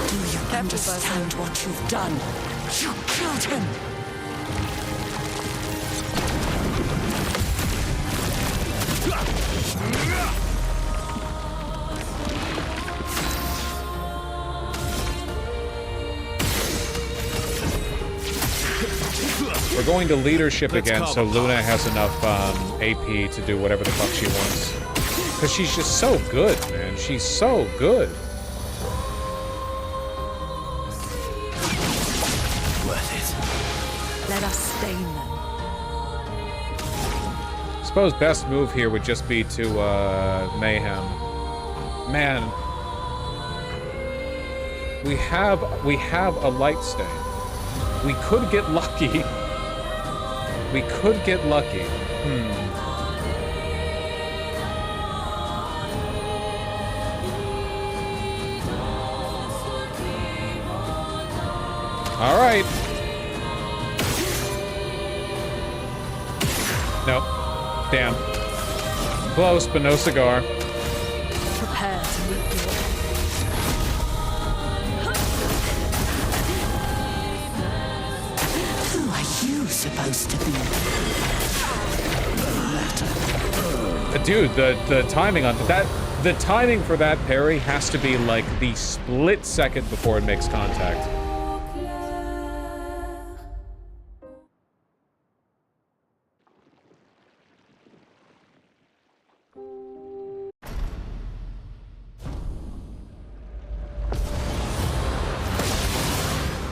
Do you understand what you've done? You killed him. We're going to leadership Let's again, call so the Luna boss. has enough AP to do whatever the fuck she wants. Because she's just so good, man. She's so good. Worth it. Let us stain them. I suppose best move here would just be to Mayhem. Man, we have a light stain. We could get lucky. We could get lucky. All right. Nope. Damn. Close, but no cigar. Prepare to meet your Who are you supposed to be? Dude, the timing on that, the timing for that parry has to be like the split second before it makes contact.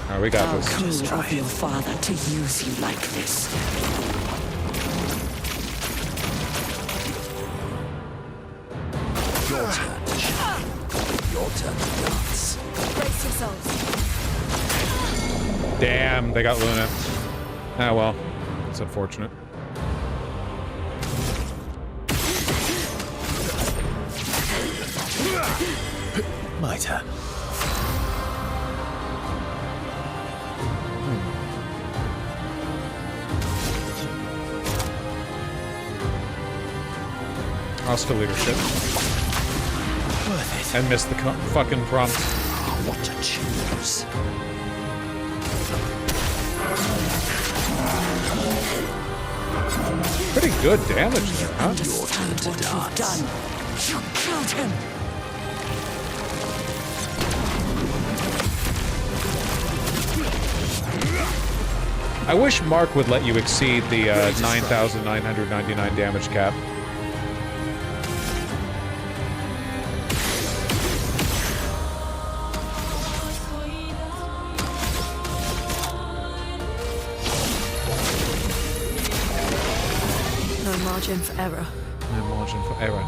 All right, we got this. Just try your father to use you like this. Your turn to shine. Your turn to dance. brace yourselves. Damn, they got Luna. Ah, well, it's unfortunate. My turn. Hostile leadership. Worth it. And missed the fucking prompt. What to choose? Pretty good damage there, huh? Your turn to dance. Done. You killed him. I wish Mark would let you exceed the 9,999 damage cap. No margin for error. No margin for error.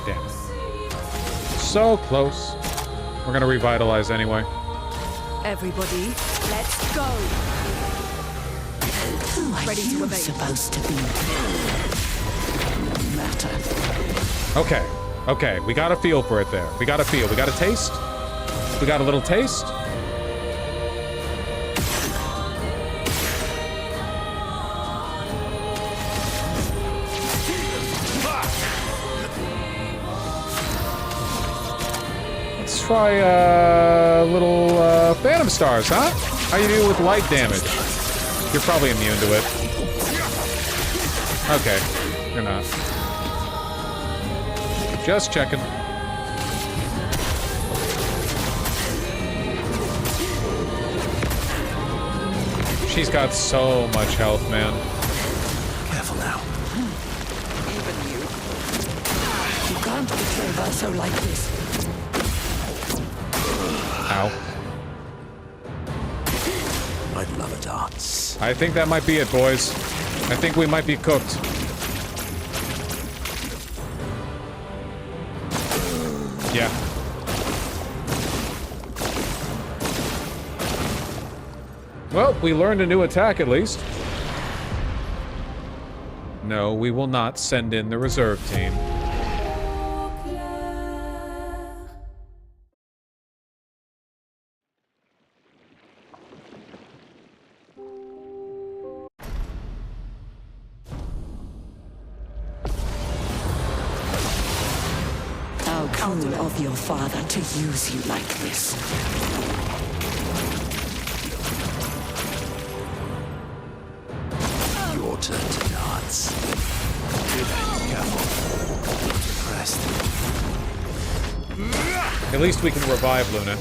Damn it. So close. We're gonna revitalize anyway. Everybody, let's go. Who are Ready to you evade. supposed to be? No matter. Okay. Okay, we got a feel for it there. We got a feel. We got a taste. We got a little taste. Let's try a little Phantom Stars, huh? How you do with light damage? You're probably immune to it. Okay, you're not. Just checking. She's got so much health, man. Careful now. Even you. You can't betray Verso like this. Ow. I'd love a dance. I think that might be it, boys. I think we might be cooked. Yeah. Well, we learned a new attack at least. No, we will not send in the reserve team. How cruel of your father to use you like this. Your turn to dance. Careful. Impressed. At least we can revive Luna.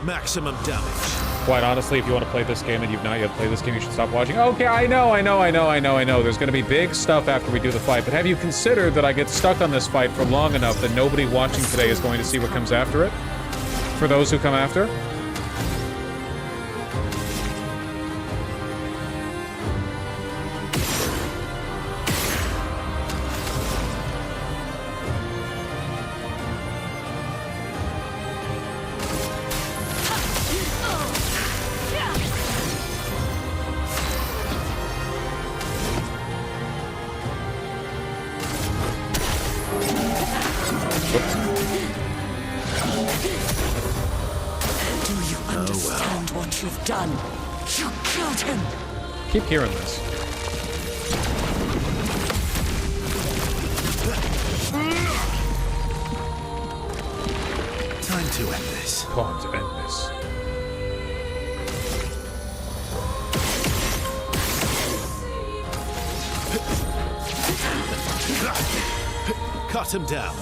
Maximum damage. Quite honestly, if you want to play this game and you've not yet played this game, you should stop watching. Okay, I know. There's gonna be big stuff after we do the fight, but have you considered that I get stuck on this fight for long enough that nobody watching today is going to see what comes after it? For those who come after? Keep hearing this. Time to end this. Time to end this. Cut him down.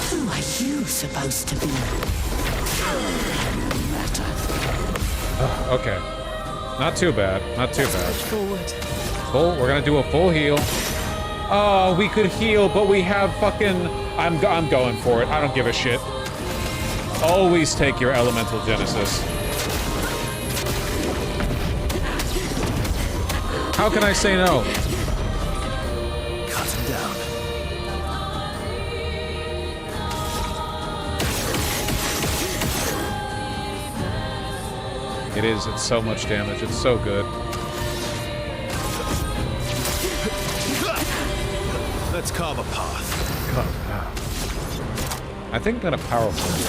Who are you supposed to be? Okay. Not too bad. Not too bad. Forward. Full. We're gonna do a full heal. Oh, we could heal, but we have fucking... I'm going for it. I don't give a shit. Always take your elemental genesis. How can I say no? Cut him down. It is. It's so much damage. It's so good. Let's carve a path. Carve a path. I think I'm gonna power forward.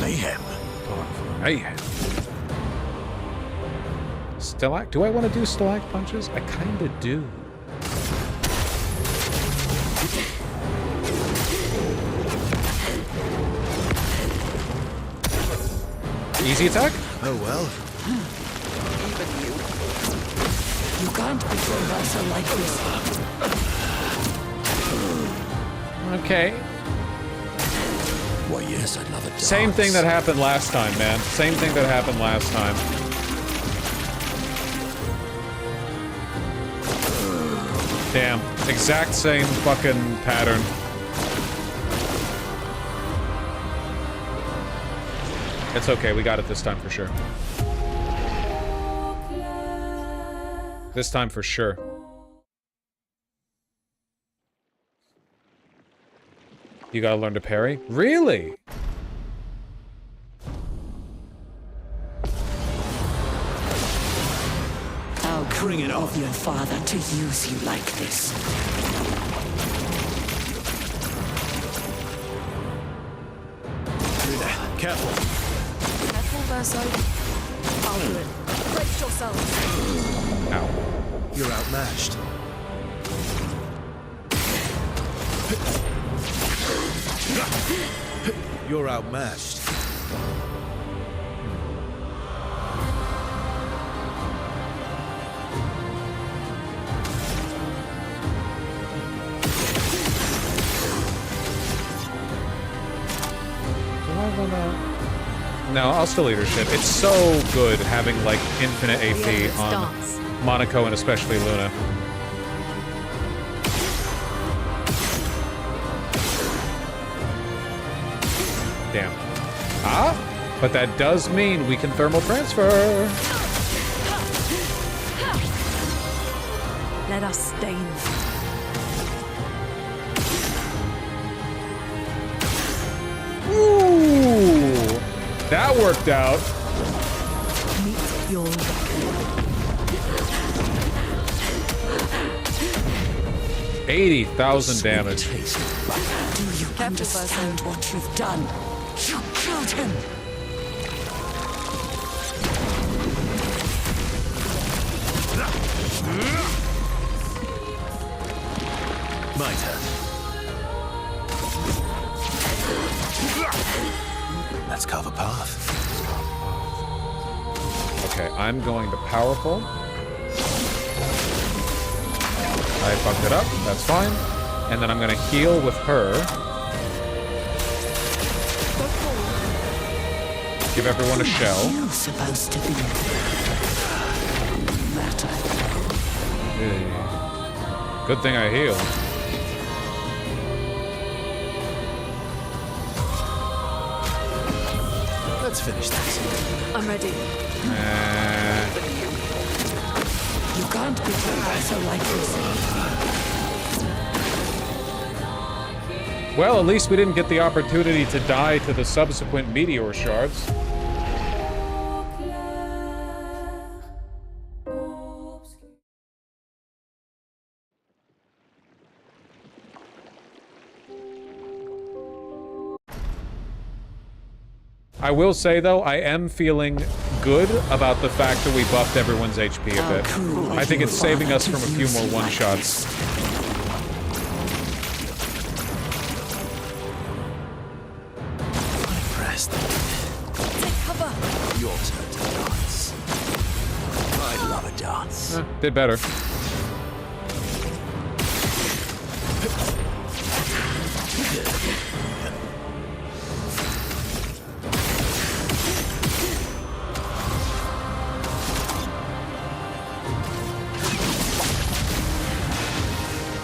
Mayhem. Mayhem. Stalag... Do I want to do stalag punches? I kinda do. Easy attack? Oh well. Even you. You can't control us like this. Okay. Why, yes, I'd love it. Same thing that happened last time, man. Same thing that happened last time. Damn. Exact same fucking pattern. It's okay, we got it this time for sure. This time for sure. You gotta learn to parry? Really? How Bring it on. of your father to use you like this. Through there. Careful. Careful, Verso. I'll do it. Brace yourselves. Ow. You're outmatched. You're outmatched. No, I'll still eat her shit. It's so good having, like, infinite AP on Monaco and especially Luna. Damn. Ah! But that does mean we can thermal transfer! Let us stain them. Ooh! That worked out. Meet your record. 80,000 damage. Do you understand what you've done? You killed him! My turn. I'm going to powerful. I fucked it up. That's fine. And then I'm going to heal with her. Give everyone a shell. You're supposed to be matter. Hey. Good thing I heal. Let's finish this. I'm ready. You can't be so like this. Well, at least we didn't get the opportunity to die to the subsequent meteor shards. I will say, though, I am feeling good about the fact that we buffed everyone's HP a bit. I think it's saving us from a few more one-shots. Impressed. Take cover. Your turn to dance. I love a dance. Did better.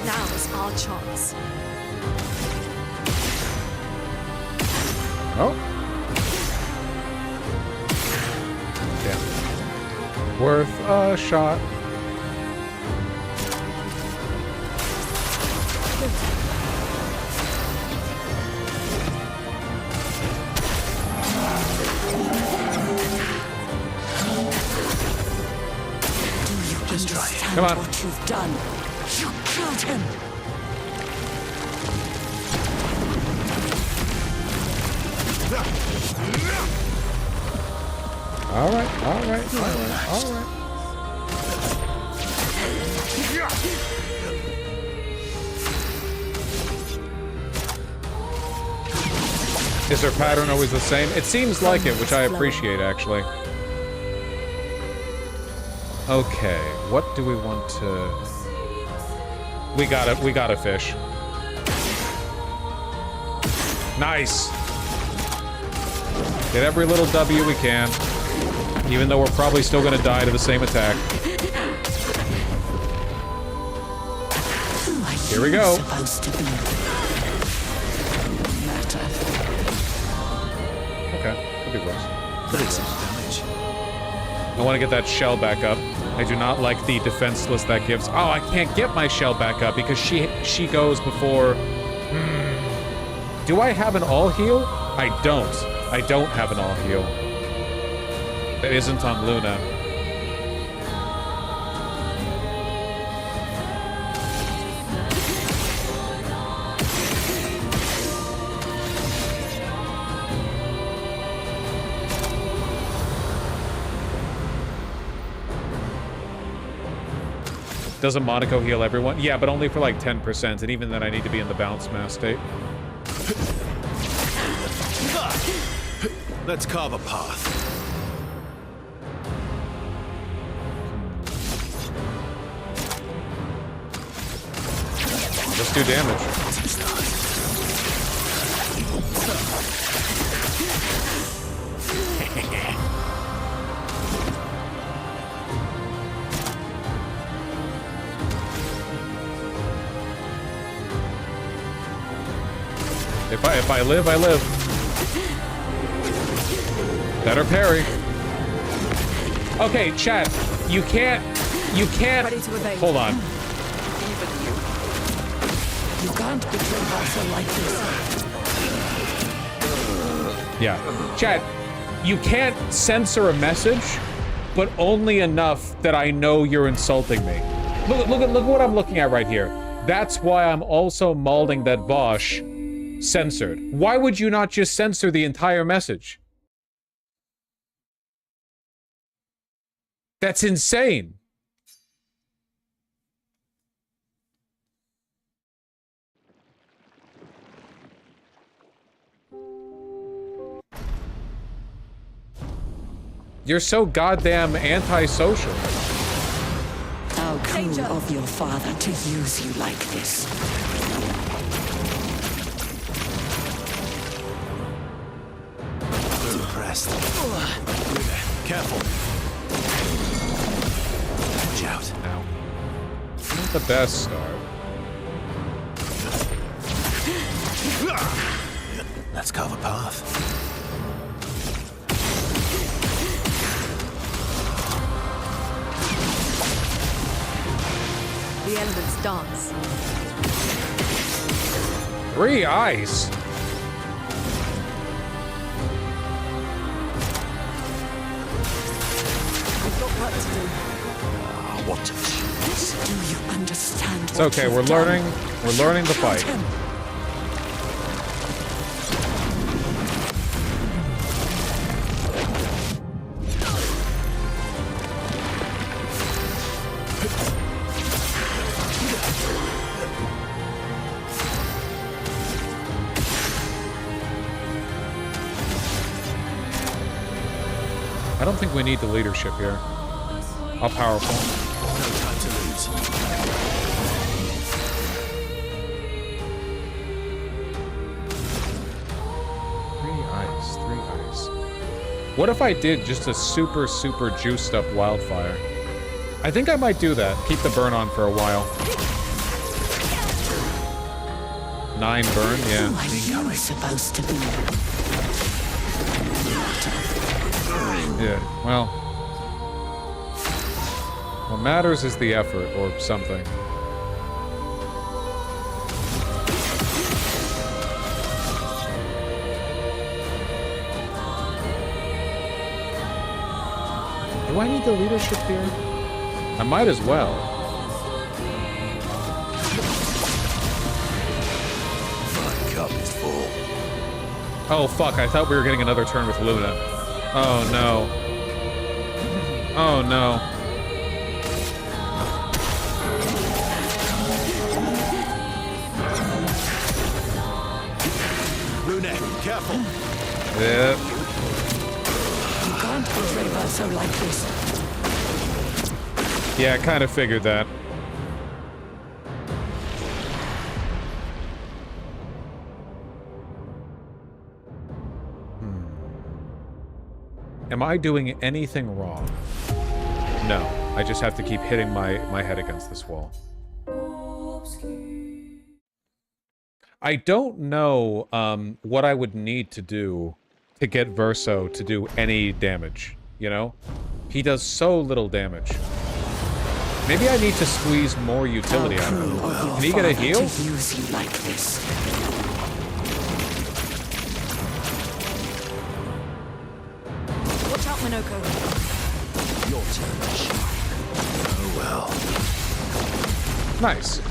Now's our chance. Oh. Damn. Worth a shot. Just try it. Come on. What you've done. You killed him. All right, all right, all right, all right. Is their pattern always the same? It seems like it, which I appreciate, actually. Okay, what do we want to... We got a fish. Nice! Get every little W we can, even though we're probably still gonna die to the same attack. Here we go. Okay, could be worse. Could be worse. I want to get that shell back up. I do not like the defenseless that gives. Oh, I can't get my shell back up because she goes before. Do I have an all heal? I don't. I don't have an all heal. That isn't on Luna. Doesn't Monaco heal everyone? Yeah, but only for like 10%, and even then I need to be in the bounce mass state. Let's carve a path. Let's do damage. If I live, I live. Better parry. Okay, chat. You can't. Hold on. You can't betray Vassal like this. Yeah. Chat, you can't censor a message, but only enough that I know you're insulting me. Look what I'm looking at right here. That's why I'm also malding that Bosch censored. Why would you not just censor the entire message? That's insane. You're so goddamn antisocial. How cruel of your father to use you like this. Depressed. Careful. Watch out. Ow. Not the best start. Let's carve a path. The elements dance. 3 eyes. We've got work to do. What a chance. Do you understand? It's okay, we're learning the fight. I don't think we need the leadership here. How powerful. No time to lose. 3 eyes. What if I did just a super juiced up wildfire? I think I might do that. Keep the burn on for a while. 9 burn, yeah. Who are you supposed to be? Yeah, well. What matters is the effort, or something. Do I need the leadership here? I might as well. My cup is full. Oh fuck, I thought we were getting another turn with Luna. Oh no. Oh no. Luna, careful. Yep. You can't betray Verso like this. Yeah, I kind of figured that. Am I doing anything wrong? No. I just have to keep hitting my head against this wall. I don't know what I would need to do to get Verso to do any damage, you know? He does so little damage. Maybe I need to squeeze more utility out of him. Can he get a heal? Use you like this. Watch out, Minoko. Your turn to shine. Oh well. Nice.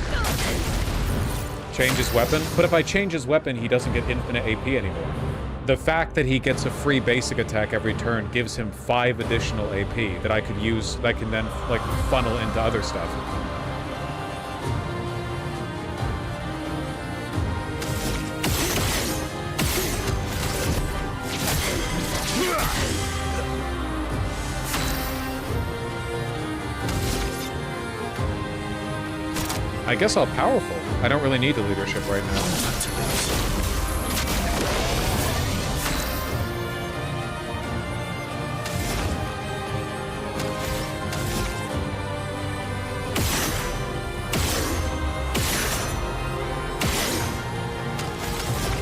Change his weapon? But if I change his weapon, he doesn't get infinite AP anymore. The fact that he gets a free basic attack every turn gives him 5 additional AP that I could use, that I can then, like, funnel into other stuff. I guess I'll powerful. I don't really need the leadership right now.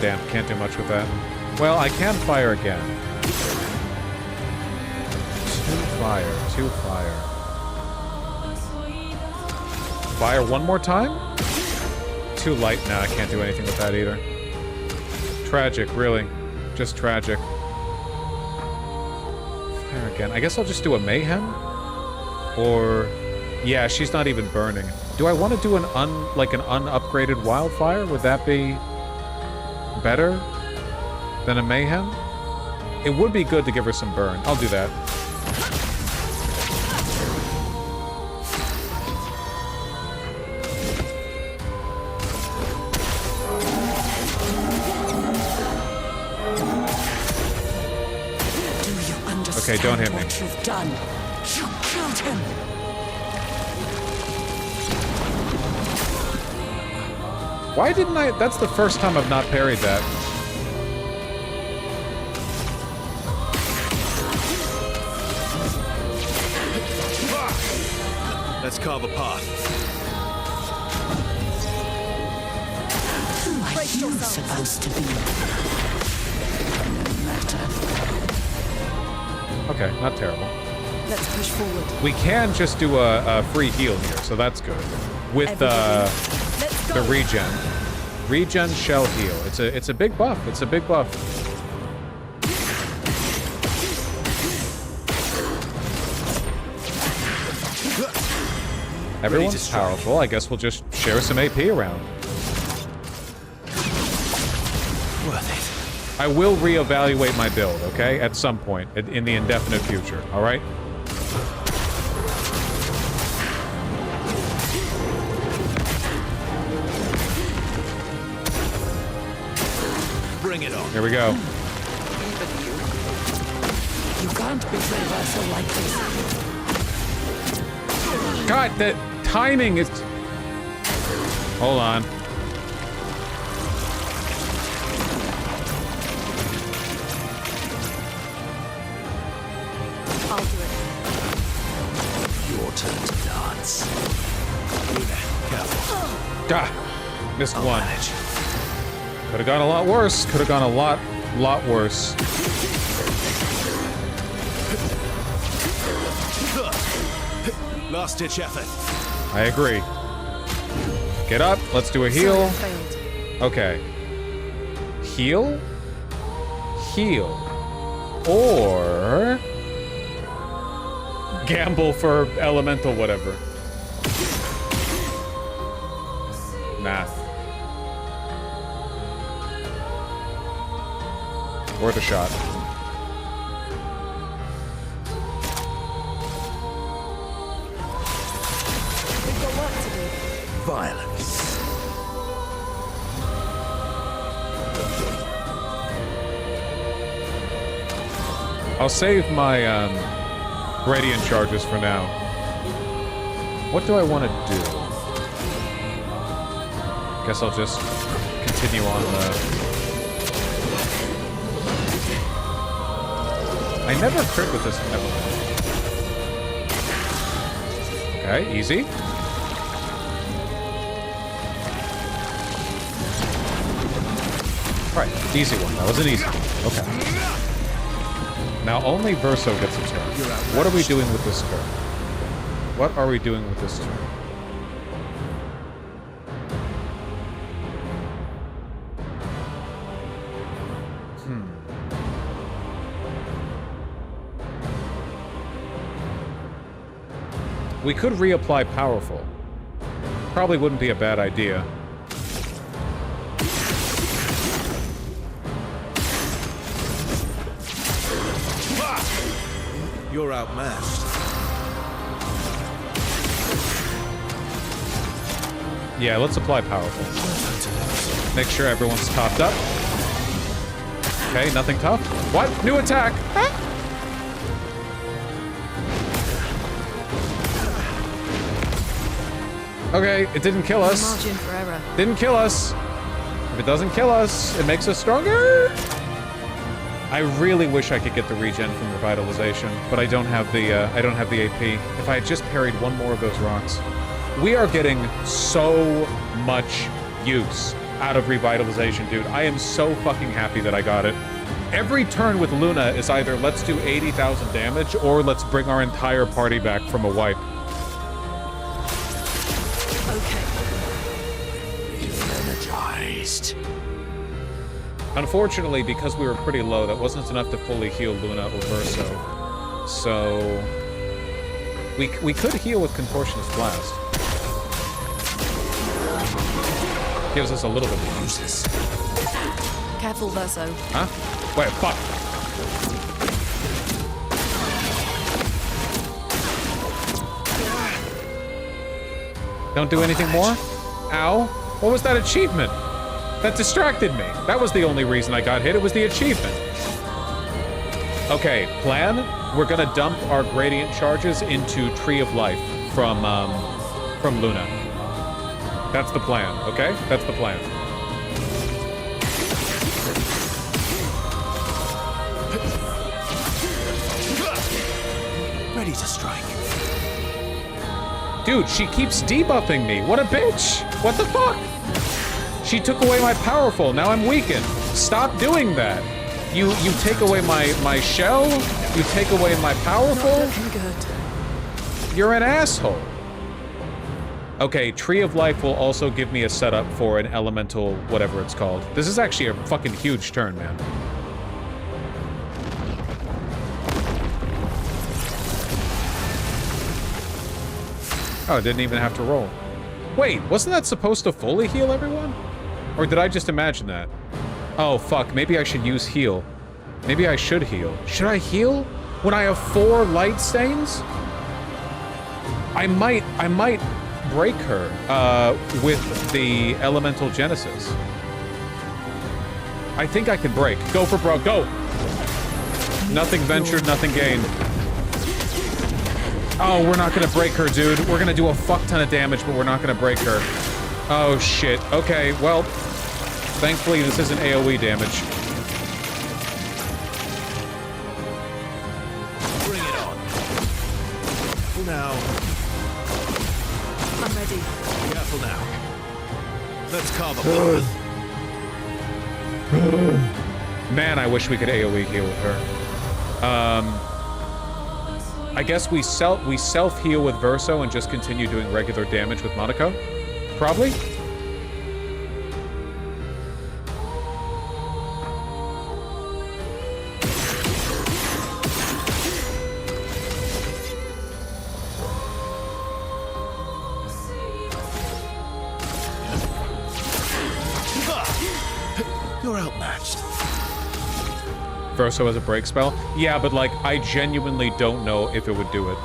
Damn, can't do much with that. Well, I can fire again. 2 fire. Fire one more time? Too light. Nah, I can't do anything with that either. Tragic, really. Just tragic. Fire again. I guess I'll just do a mayhem? Or... yeah, she's not even burning. Do I want to do an unupgraded wildfire? Would that be better than a mayhem? It would be good to give her some burn. I'll do that. Okay, Okay, don't hit me. What you've done. You killed him. Why didn't I? That's the first time I've not parried that. Let's carve a path. Who are you supposed to be? No matter. Okay, not terrible. Let's push forward. We can just do a free heal here, so that's good. With the regen. Regen shell heal. It's a big buff. It's a big buff. Everyone's powerful. I guess we'll just share some AP around. Worth it. I will reevaluate my build, okay? At some point in the indefinite future, all right? Bring it on. Here we go. You can't betray Verso like this. God, the timing is... Hold on. I'll do it. Your turn to dance. Careful. Gah! Missed one. Could have gone a lot worse. Could have gone a lot worse. Last-ditch effort. I agree. Get up. Let's do a heal. Okay. Heal? Heal. Or... gamble for elemental whatever. Nah. Worth a shot. Violence. I'll save my radiant charges for now. What do I want to do? Guess I'll just continue on the... I never crit with this ever. Okay, easy. Right, easy one. That was an easy one. Okay. Now only Verso gets a turn. What are we doing with this turn? What are we doing with this turn? We could reapply Powerful. Probably wouldn't be a bad idea. You're outmatched. Yeah, let's apply Powerful. Make sure everyone's topped up. Okay, nothing tough. What? New attack! Huh? Okay, it didn't kill us. Margin for error. Didn't kill us. If it doesn't kill us, it makes us stronger. I really wish I could get the regen from revitalization, but I don't have the AP. If I had just parried one more of those rocks. We are getting so much use out of revitalization, dude. I am so fucking happy that I got it. Every turn with Luna is either let's do 80,000 damage or let's bring our entire party back from a wipe. Energized. Unfortunately, because we were pretty low, that wasn't enough to fully heal Luna or Verso. So we could heal with Contortionist Blast. Gives us a little bit of useless. Careful, Verso. Huh? Wait, fuck. Don't do anything more? Ow. What was that achievement? That distracted me. That was the only reason I got hit. It was the achievement. Okay, plan. we're gonna dump our gradient charges into Tree of Life from Luna. That's the plan, okay? That's the plan. Ready to strike. Dude, she keeps debuffing me. What a bitch. What the fuck? She took away my powerful. Now I'm weakened. Stop doing that. You take away my shell. You take away my powerful. You're an asshole. Okay, Tree of Life will also give me a setup for an elemental, whatever it's called. This is actually a fucking huge turn, man. Oh, I didn't even have to roll. Wait, wasn't that supposed to fully heal everyone? Or did I just imagine that? Oh, fuck, maybe I should use heal. Maybe I should heal. Should I heal when I have 4 light stains? I might break her with the Elemental Genesis. I think I can break. Go for broke, go! Nothing ventured, nothing gained. Oh, we're not gonna break her, dude. We're gonna do a fuck ton of damage, but we're not gonna break her. Oh, shit. Okay, well, thankfully this isn't AoE damage. Bring it on. Careful now. I'm ready. Careful now. Let's carve a path. Man, I wish we could AoE heal with her. I guess we self-heal with Verso and just continue doing regular damage with Monaco? Probably? You're outmatched. Verso has a break spell? Yeah, but like, I genuinely don't know if it would do it.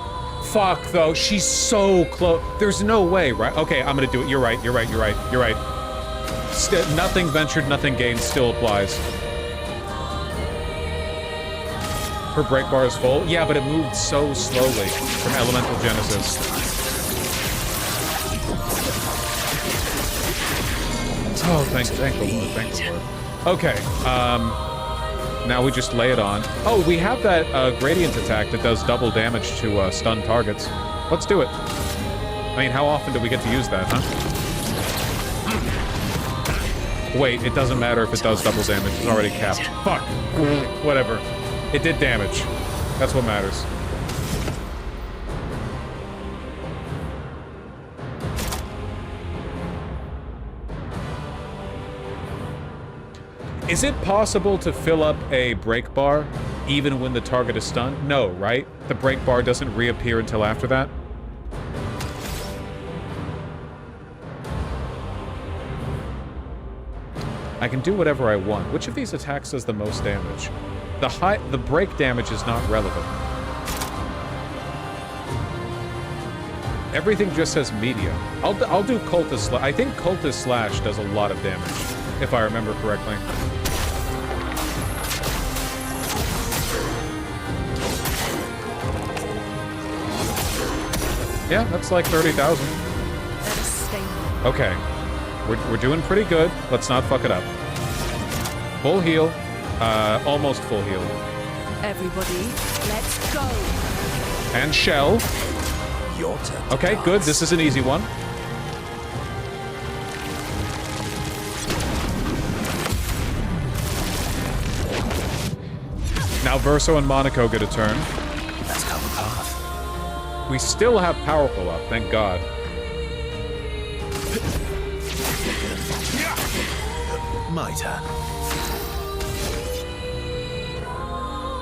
Fuck, though, she's so close. There's no way, right? Okay, I'm gonna do it. You're right, you're right, you're right, you're right. Nothing ventured, nothing gained still applies. Her break bar is full? Yeah, but it moved so slowly from Elemental Genesis. Oh, thank the Lord, thank the Lord. Okay, now we just lay it on. Oh, we have that gradient attack that does double damage to stun targets. Let's do it. I mean, how often do we get to use that, huh? Wait, it doesn't matter if it does double damage. It's already capped. Fuck. Whatever. It did damage. That's what matters. Is it possible to fill up a break bar even when the target is stunned? No, right? The break bar doesn't reappear until after that? I can do whatever I want. Which of these attacks does the most damage? The break damage is not relevant. Everything just says medium. I'll do Cultist Slash. I think Cultist Slash does a lot of damage, if I remember correctly. Yeah, that's like 30,000. Okay. We're doing pretty good. Let's not fuck it up. Full heal. Almost full heal. Everybody, let's go. And shell. Your turn. Okay, good. This is an easy one. Now Verso and Monaco get a turn. Let's cover path. We still have powerful up, thank God. My turn.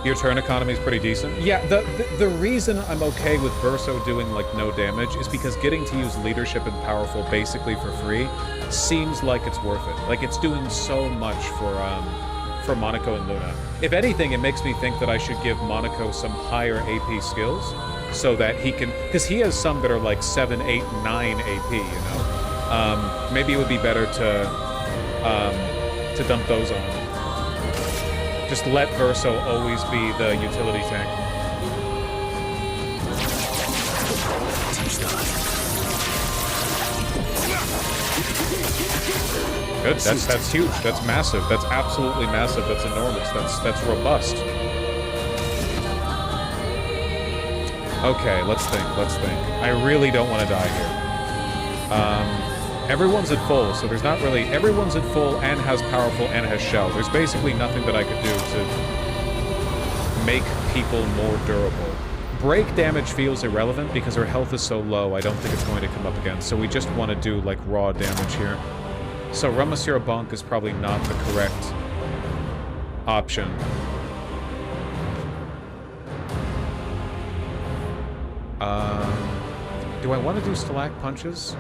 Your turn economy is pretty decent. Yeah, the reason I'm okay with Verso doing like no damage is because getting to use leadership and powerful basically for free seems like it's worth it. Like it's doing so much for Monaco and Luna. If anything, it makes me think that I should give Monaco some higher AP skills so that he can, because he has some that are like 7, 8, 9 AP, you know? Maybe it would be better to dump those on. Just let Verso always be the utility tank. Good. That's huge. That's massive. That's absolutely massive. That's enormous. That's robust. Okay, let's think. I really don't want to die here. Everyone's at full, so there's not really... Everyone's at full and has powerful and has shell. There's basically nothing that I could do to make people more durable. Break damage feels irrelevant because her health is so low, I don't think it's going to come up again. So we just want to do, like, raw damage here. So Ramasir Bonk is probably not the correct option. Do I want to do Stalak Punches?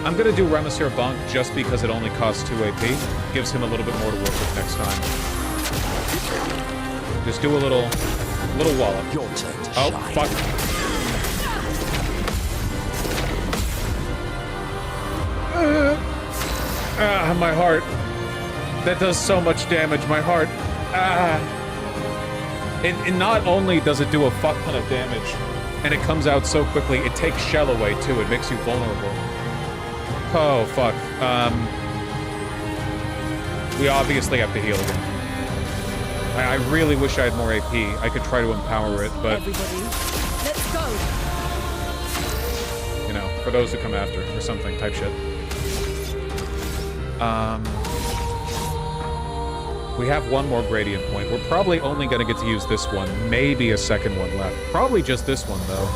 I'm gonna do Ramasir Bonk just because it only costs 2 AP. Gives him a little bit more to work with next time. Just do a little wallop. Your turn to oh, shine. Fuck. My heart. That does so much damage, my heart. And not only does it do a fuck ton of damage, and it comes out so quickly, it takes shell away too. It makes you vulnerable. Oh, fuck. We obviously have to heal again. I really wish I had more AP. I could try to empower it, but... Everybody, let's go! You know, for those who come after, or something, type shit. We have one more gradient point. We're probably only gonna get to use this one. Maybe a second one left. Probably just this one, though.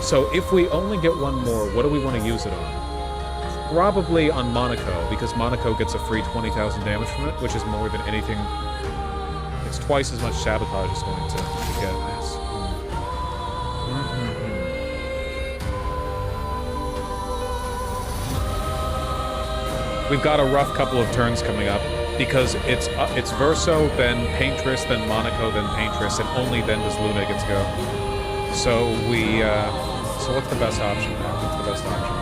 So if we only get one more, what do we want to use it on? Probably on Monaco, because Monaco gets a free 20,000 damage from it, which is more than anything. It's twice as much sabotage is going to get. Nice. We've got a rough couple of turns coming up, because it's Verso, then Paintress, then Monaco, then Paintress, and only then does Luna get to go. So we, so what's the best option now? What's the best option?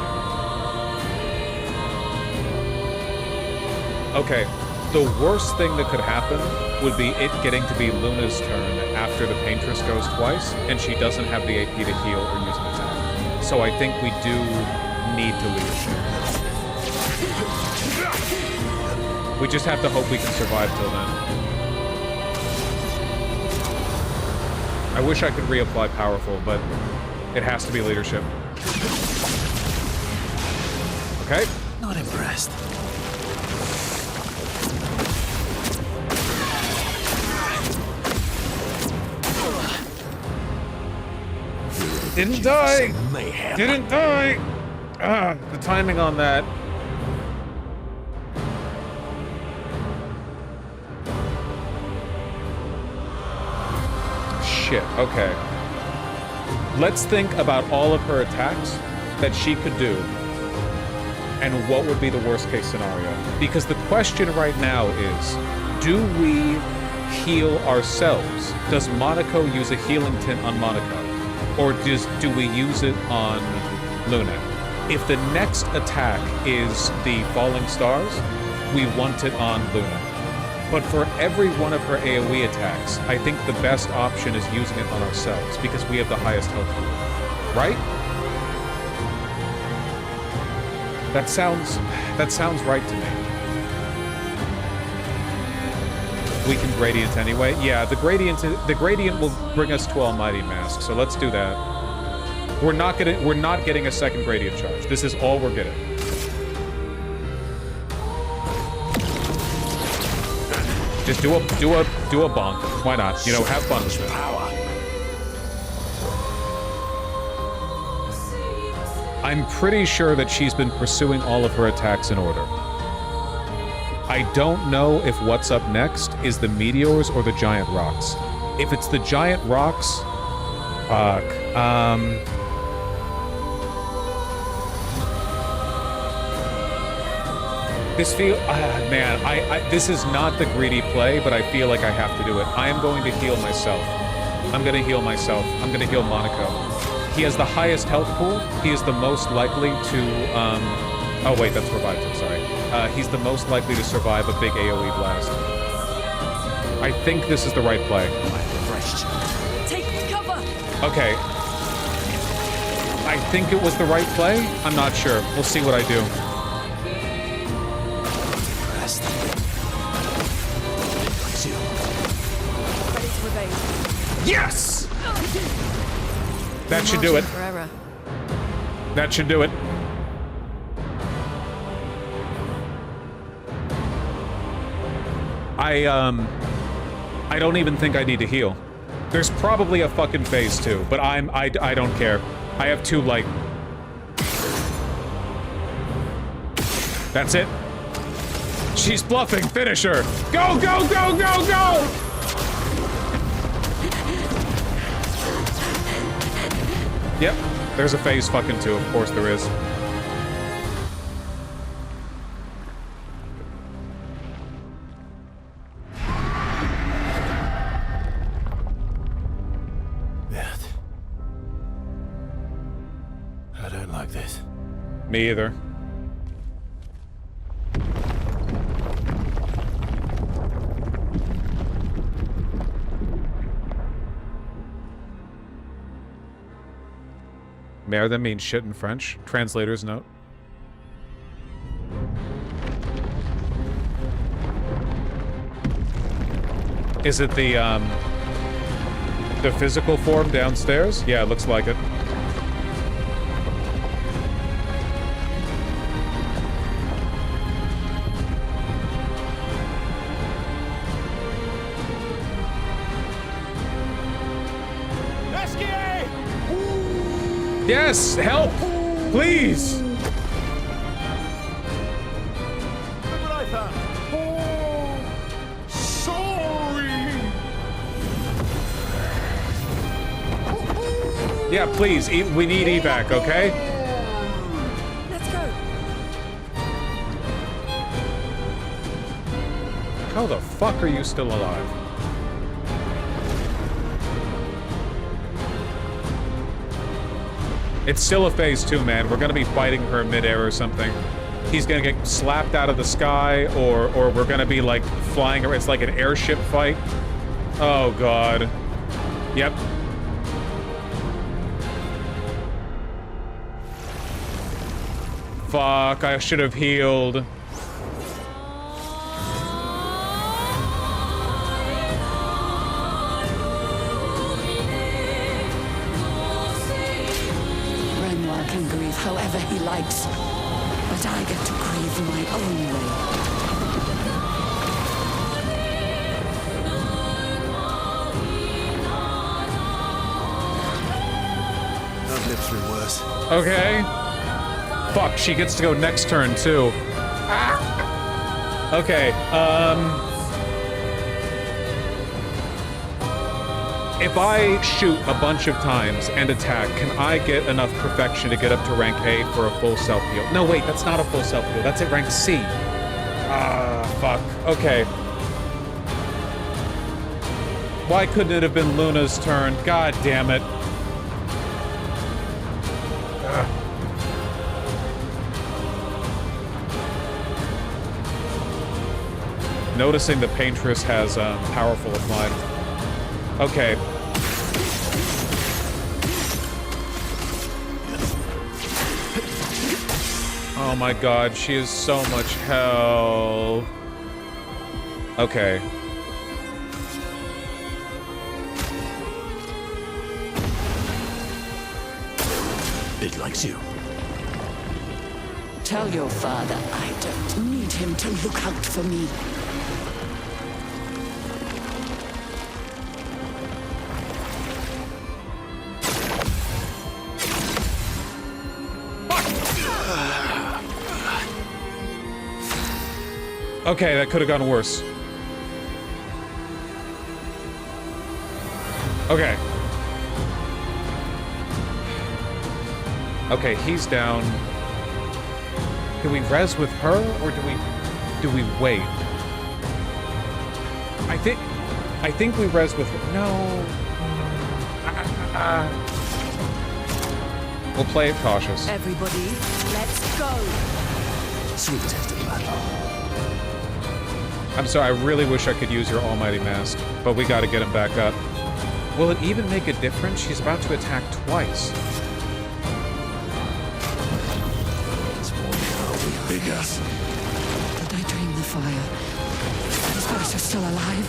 Okay, the worst thing that could happen would be it getting to be Luna's turn after the Paintress goes twice, and she doesn't have the AP to heal or use an attack. So I think we do need to leadership. We just have to hope we can survive till then. I wish I could reapply Powerful, but it has to be leadership. Okay. Not impressed. Didn't die! Didn't die! Ah, the timing on that. Shit, okay. Let's think about all of her attacks that she could do and what would be the worst case scenario. Because the question right now is, do we heal ourselves? Does Monaco use a healing tint on Monaco? Or do we use it on Luna? If the next attack is the Falling Stars, we want it on Luna. But for every one of her AoE attacks, I think the best option is using it on ourselves, because we have the highest health pool. Right? That sounds right to me. We can gradient anyway. Yeah, the gradient will bring us to Almighty Mask, so let's do that. We're not getting a second gradient charge. This is all we're getting. Just do a bonk. Why not? You know, have fun with it. I'm pretty sure that she's been pursuing all of her attacks in order. I don't know if what's up next is the meteors or the giant rocks. If it's the giant rocks, fuck. This this is not the greedy play, but I feel like I have to do it. I am going to heal myself. I'm going to heal myself. I'm going to heal Monaco. He has the highest health pool. He is the most likely to Oh wait, that's revived him, sorry. He's the most likely to survive a big AoE blast. I think this is the right play. Take cover! Okay. I think it was the right play. I'm not sure. We'll see what I do. Yes! That should do it. That should do it. I don't even think I need to heal. There's probably a fucking phase 2, but I don't care. I have 2 light. That's it. She's bluffing. Finish her. Go, go, go, go, go! Yep. There's a phase fucking 2. Of course there is. I don't like this. Me either. Merde means shit in French. Translator's note. Is it the physical form downstairs? Yeah, it looks like it. Yes, help! Please! Look what I found. Oh, sorry. Yeah, please, we need evac, okay? Let's go. How the fuck are you still alive? It's still a phase 2, man. We're gonna be fighting her midair or something. He's gonna get slapped out of the sky, or we're gonna be like flying. It's like an airship fight. Oh god. Yep. Fuck, I should have healed. Can grieve however he likes, but I get to grieve my own way. I've lived through worse. Okay. Fuck, she gets to go next turn too. Okay, if I shoot a bunch of times and attack, can I get enough perfection to get up to rank A for a full self-heal? No, wait, that's not a full self-heal. That's at rank C. Ah, fuck. Okay. Why couldn't it have been Luna's turn? God damn it. Ugh. Noticing the Paintress has powerful applied. Okay. Oh my god, she is so much hell. Okay. It likes you. Tell your father I don't need him to look out for me. Okay, that could have gone worse. Okay. Okay, he's down. Do we res with her, or do we wait? I think we res with her. No. We'll play it cautious. Everybody, let's go. Sweet taste of battle. I'm sorry, I really wish I could use your almighty mask, but we gotta get him back up. Will it even make a difference? She's about to attack twice. It's more now, we bigger. Did I dream the fire? Is Bertha still alive?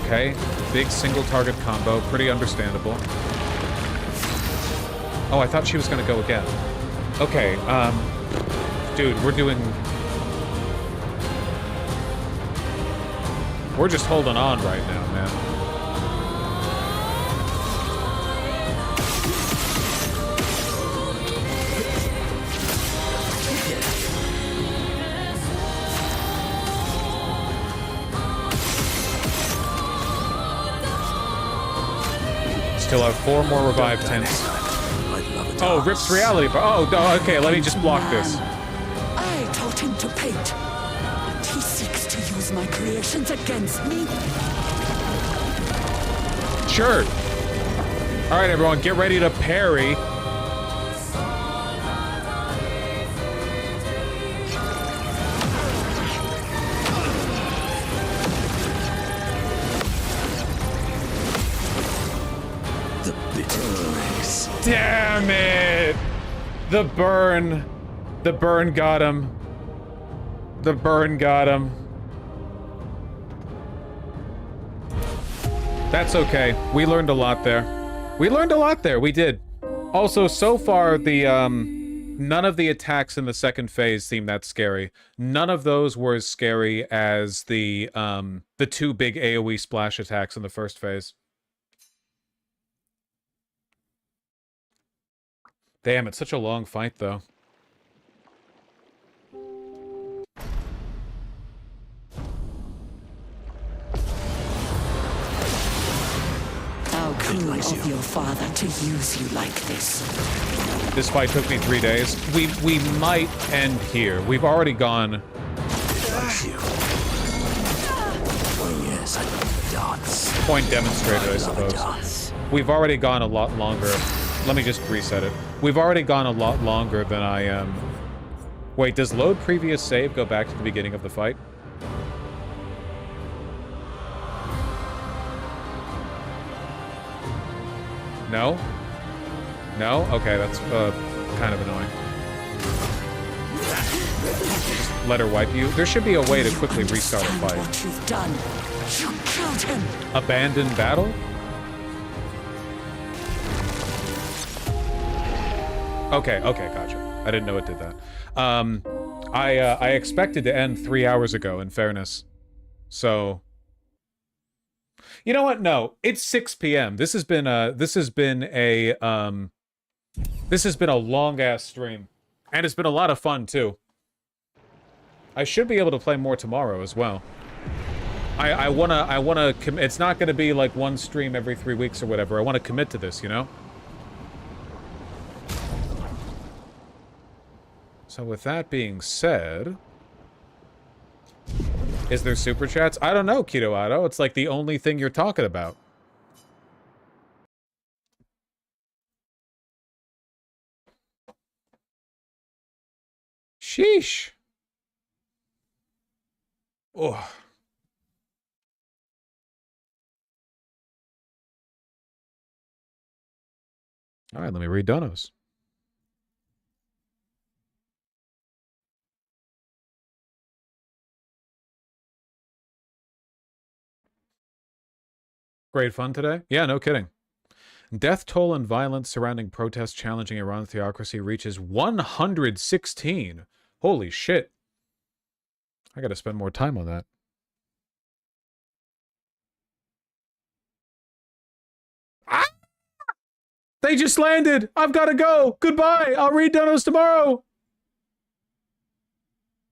Okay, big single target combo, pretty understandable. Oh, I thought she was gonna go again. Okay, dude, we're just holding on right now, man. Still have 4 more revive tints. Oh, Rip's reality. Oh, okay, let me just block this. I taught him to paint. And he seeks to use my creations against me. Sure. All right, everyone, get ready to parry. Damn it! The burn got him. The burn got him. That's okay. We learned a lot there. We did. Also, so far, the, none of the attacks in the second phase seem that scary. None of those were as scary as the 2 big AoE splash attacks in the first phase. Damn, it's such a long fight, though. How cruel of your father to use you like this. This fight took me 3 days. We might end here. We've already gone... Point demonstrated, I suppose. We've already gone a lot longer. Let me just reset it. We've already gone a lot longer than I am. Wait, does load previous save go back to the beginning of the fight? No? No? Okay, that's kind of annoying. Just let her wipe you. There should be a way to quickly restart a fight. What you've done. You killed him. Abandon battle? Okay, gotcha. I didn't know it did that. I expected to end 3 hours ago, in fairness. So... You know what? No, it's 6 p.m. This has been a long-ass stream. And it's been a lot of fun, too. I should be able to play more tomorrow, as well. I wanna commit. It's not gonna be like one stream every 3 weeks or whatever. I want to commit to this, you know? So with that being said, is there super chats? I don't know, Keto Otto. It's like the only thing you're talking about. Sheesh. Oh. All right, let me read donos. Great fun today? Yeah, no kidding. Death toll and violence surrounding protests challenging Iran's theocracy reaches 116. Holy shit. I gotta spend more time on that. Ah! They just landed! I've gotta go! Goodbye! I'll read donos tomorrow!